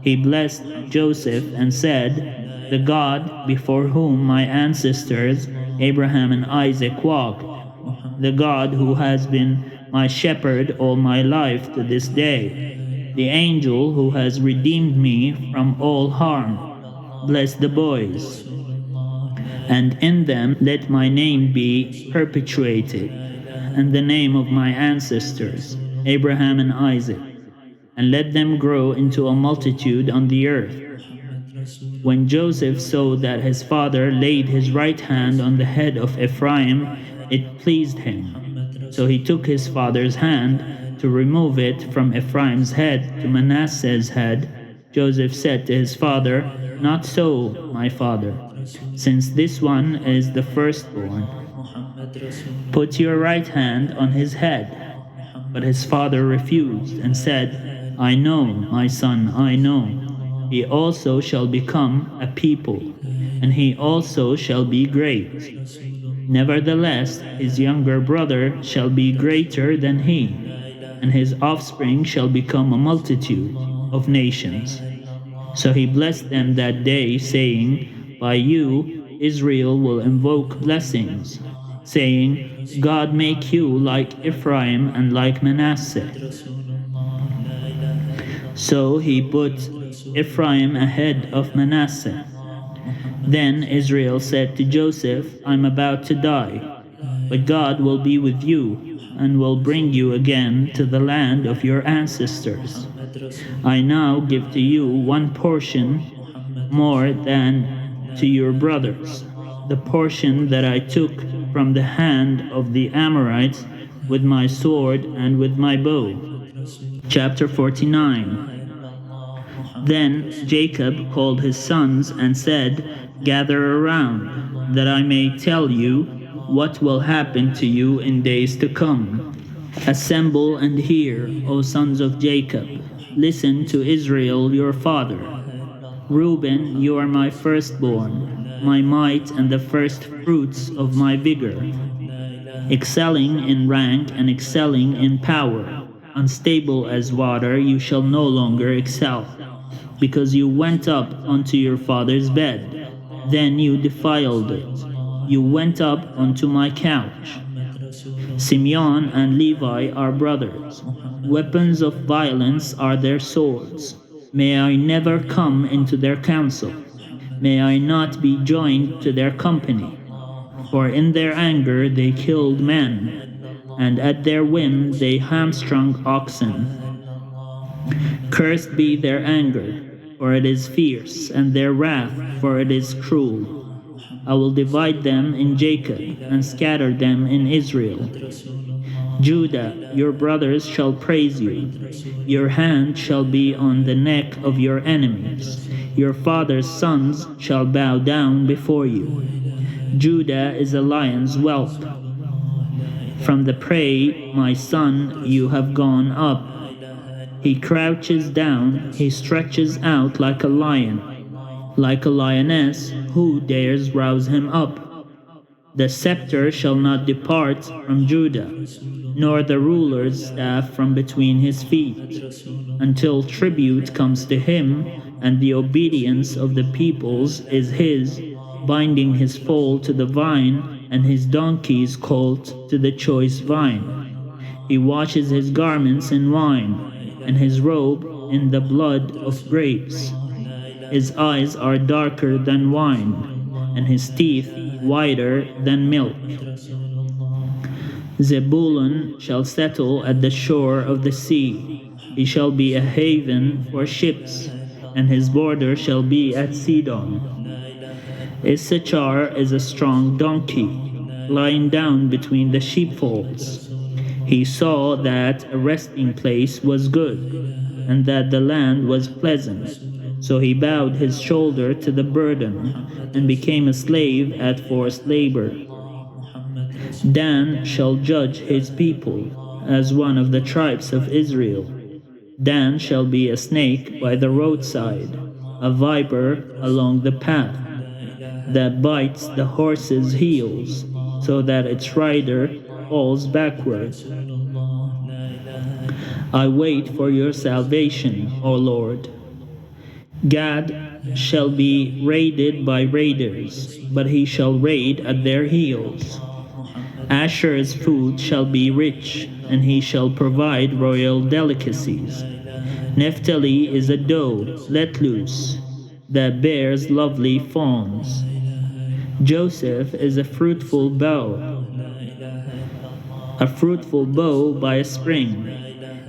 He blessed Joseph and said, "The God before whom my ancestors Abraham and Isaac walked, the God who has been my shepherd all my life to this day, the angel who has redeemed me from all harm, bless the boys, and in them let my name be perpetuated, and the name of my ancestors, Abraham and Isaac, and let them grow into a multitude on the earth." When Joseph saw that his father laid his right hand on the head of Ephraim, it pleased him. So he took his father's hand to remove it from Ephraim's head to Manasseh's head. Joseph said to his father, "Not so, my father, since this one is the firstborn. Put your right hand on his head." But his father refused and said, "I know, my son, I know. He also shall become a people, and he also shall be great. Nevertheless, his younger brother shall be greater than he, and his offspring shall become a multitude of nations." So he blessed them that day, saying, "By you Israel will invoke blessings, saying, God make you like Ephraim and like Manasseh." So he put Ephraim ahead of Manasseh. Then Israel said to Joseph, "I'm about to die, but God will be with you and will bring you again to the land of your ancestors. I now give to you one portion more than to your brothers, the portion that I took from the hand of the Amorites with my sword and with my bow." Chapter 49. Then Jacob called his sons and said, "Gather around, that I may tell you what will happen to you in days to come. Assemble and hear, O sons of Jacob. Listen to Israel your father. Reuben, you are my firstborn, my might and the first fruits of my vigor, excelling in rank and excelling in power. Unstable as water, you shall no longer excel, because you went up unto your father's bed. Then you defiled it. You went up unto my couch. Simeon and Levi are brothers. Weapons of violence are their swords. May I never come into their council. May I not be joined to their company. For in their anger they killed men, and at their whim they hamstrung oxen. Cursed be their anger, for it is fierce, and their wrath, for it is cruel. I will divide them in Jacob, and scatter them in Israel. Judah, your brothers shall praise you. Your hand shall be on the neck of your enemies. Your father's sons shall bow down before you. Judah is a lion's whelp. From the prey, my son, you have gone up. He crouches down, he stretches out like a lion. Like a lioness, who dares rouse him up? The scepter shall not depart from Judah, nor the ruler's staff from between his feet, until tribute comes to him, and the obedience of the peoples is his, binding his foal to the vine, and his donkey's colt to the choice vine. He washes his garments in wine, and his robe in the blood of grapes. His eyes are darker than wine, and his teeth whiter than milk. Zebulun shall settle at the shore of the sea. He shall be a haven for ships, and his border shall be at Sidon. Issachar is a strong donkey, lying down between the sheepfolds. He saw that a resting place was good, and that the land was pleasant. So he bowed his shoulder to the burden, and became a slave at forced labor. Dan shall judge his people, as one of the tribes of Israel. Dan shall be a snake by the roadside, a viper along the path, that bites the horse's heels, so that its rider falls backward. I wait for your salvation, O Lord. Gad shall be raided by raiders, but he shall raid at their heels. Asher's food shall be rich, and he shall provide royal delicacies. Naphtali is a doe let loose, that bears lovely fawns. Joseph is a fruitful bow by a spring.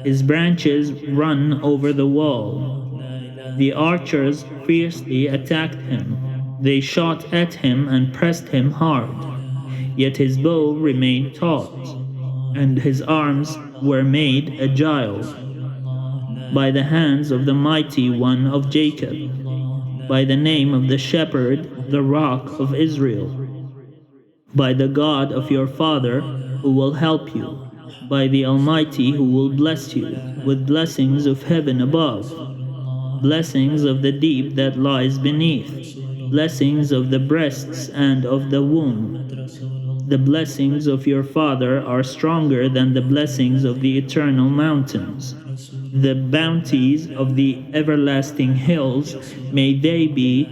His branches run over the wall. The archers fiercely attacked him. They shot at him and pressed him hard. Yet his bow remained taut, and his arms were made agile by the hands of the mighty one of Jacob, by the name of the shepherd, the rock of Israel, by the God of your father who will help you, by the Almighty who will bless you with blessings of heaven above, blessings of the deep that lies beneath, blessings of the breasts and of the womb. The blessings of your father are stronger than the blessings of the eternal mountains. The bounties of the everlasting hills, may they be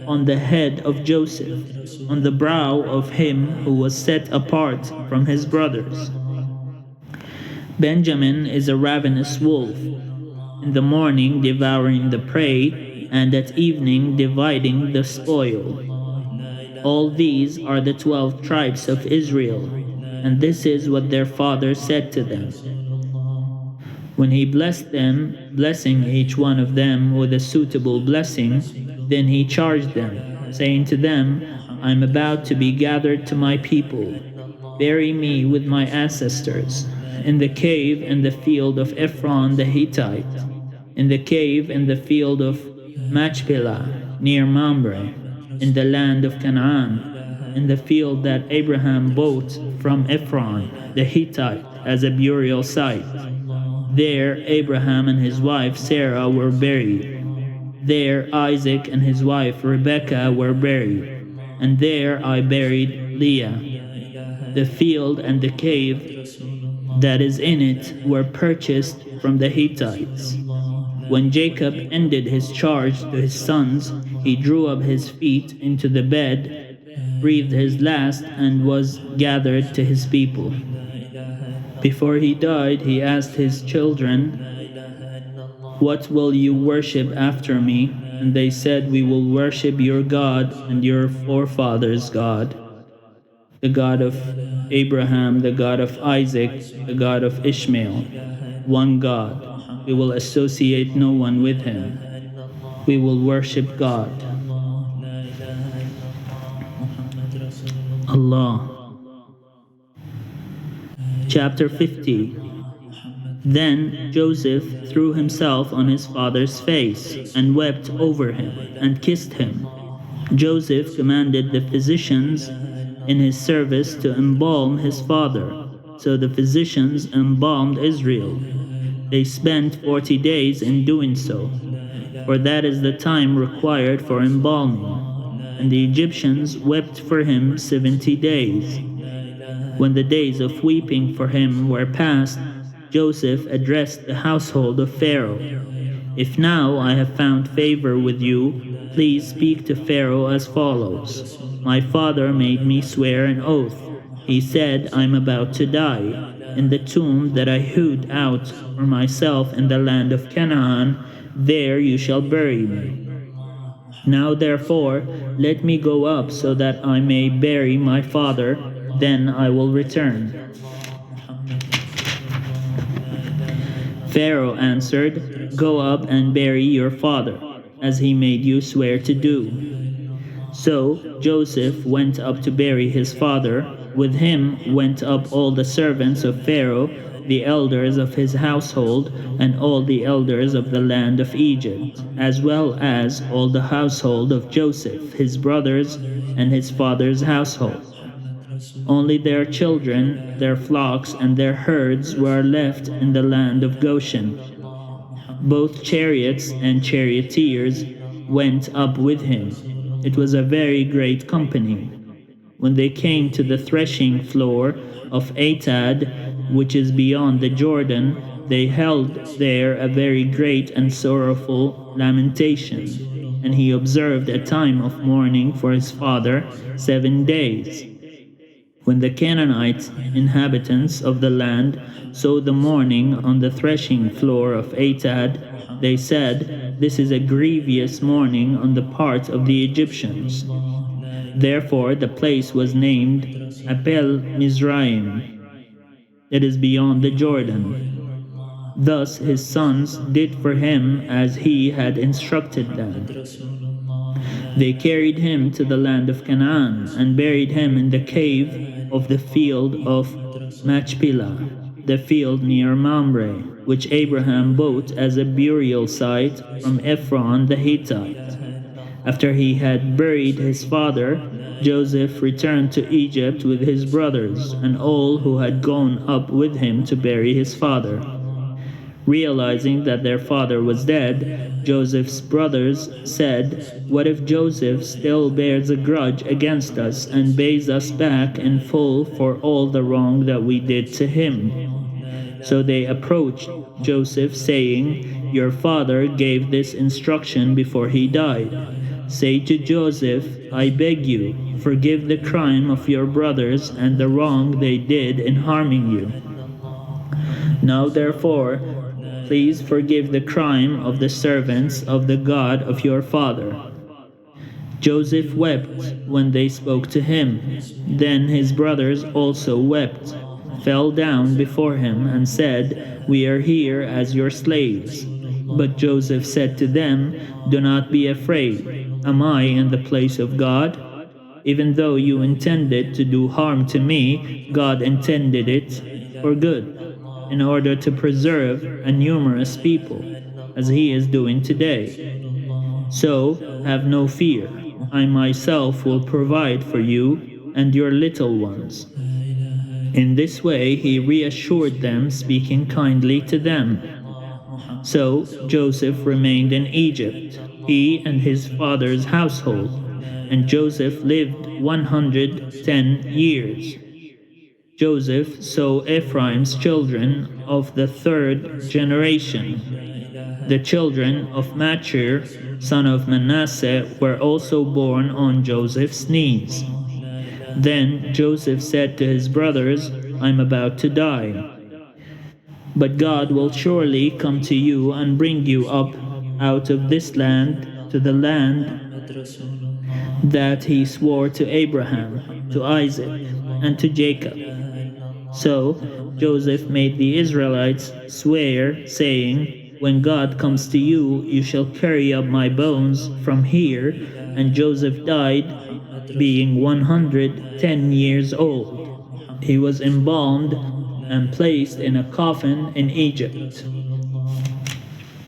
on the head of Joseph, on the brow of him who was set apart from his brothers. Benjamin is a ravenous wolf, in the morning devouring the prey, and at evening dividing the spoil. All these are the 12 tribes of Israel, and this is what their father said to them. When he blessed them, blessing each one of them with a suitable blessing, then he charged them, saying to them, I am about to be gathered to my people. Bury me with my ancestors, in the cave in the field of Ephron the Hittite, in the cave in the field of Machpelah, near Mamre, in the land of Canaan, in the field that Abraham bought from Ephron the Hittite as a burial site. There Abraham and his wife Sarah were buried. There Isaac and his wife Rebekah were buried. And there I buried Leah. The field and the cave that is in it were purchased from the Hittites. When Jacob ended his charge to his sons, he drew up his feet into the bed, breathed his last, and was gathered to his people. Before he died, he asked his children, What will you worship after me? And they said, We will worship your God and your forefathers' God, the God of Abraham, the God of Isaac, the God of Ishmael, one God. We will associate no one with him. We will worship God. Allah. Chapter 50. Then Joseph threw himself on his father's face and wept over him and kissed him. Joseph commanded the physicians in his service to embalm his father. So the physicians embalmed Israel. They spent 40 days in doing so, for that is the time required for embalming. And the Egyptians wept for him 70 days. When the days of weeping for him were past, Joseph addressed the household of Pharaoh. If now I have found favor with you, please speak to Pharaoh as follows. My father made me swear an oath. He said, I am about to die. In the tomb that I hewed out for myself in the land of Canaan, there you shall bury me. Now therefore, let me go up so that I may bury my father, then I will return. Pharaoh answered, Go up and bury your father, as he made you swear to do. So Joseph went up to bury his father. With him went up all the servants of Pharaoh, the elders of his household, and all the elders of the land of Egypt, as well as all the household of Joseph, his brothers, and his father's household. Only their children, their flocks, and their herds were left in the land of Goshen. Both chariots and charioteers went up with him. It was a very great company. When they came to the threshing floor of Atad, which is beyond the Jordan, they held there a very great and sorrowful lamentation. And he observed a time of mourning for his father 7 days. When the Canaanite inhabitants of the land saw the mourning on the threshing floor of Atad, they said, "This is a grievous mourning on the part of the Egyptians." Therefore the place was named Abel Mizraim, that is beyond the Jordan. Thus his sons did for him as he had instructed them. They carried him to the land of Canaan and buried him in the cave of the field of Machpelah, the field near Mamre, which Abraham bought as a burial site from Ephron the Hittite. After he had buried his father, Joseph returned to Egypt with his brothers and all who had gone up with him to bury his father. Realizing that their father was dead, Joseph's brothers said, "What if Joseph still bears a grudge against us and pays us back in full for all the wrong that we did to him?" So they approached Joseph, saying, "Your father gave this instruction before he died. Say to Joseph, 'I beg you, forgive the crime of your brothers and the wrong they did in harming you. Now therefore, please forgive the crime of the servants of the God of your father.'" Joseph wept when they spoke to him. Then his brothers also wept, fell down before him, and said, "We are here as your slaves." But Joseph said to them, "Do not be afraid. Am I in the place of God? Even though you intended to do harm to me, God intended it for good, in order to preserve a numerous people, as he is doing today. So have no fear. I myself will provide for you and your little ones." In this way he reassured them, speaking kindly to them. So Joseph remained in Egypt, he and his father's household, and Joseph lived 110 years. Joseph saw Ephraim's children of the third generation. The children of Machir, son of Manasseh, were also born on Joseph's knees. Then Joseph said to his brothers, "I'm about to die. But God will surely come to you and bring you up out of this land to the land that he swore to Abraham, to Isaac, and to Jacob." So Joseph made the Israelites swear, saying, "When God comes to you, you shall carry up my bones from here." And Joseph died, being 110 years old. He was embalmed and placed in a coffin in Egypt.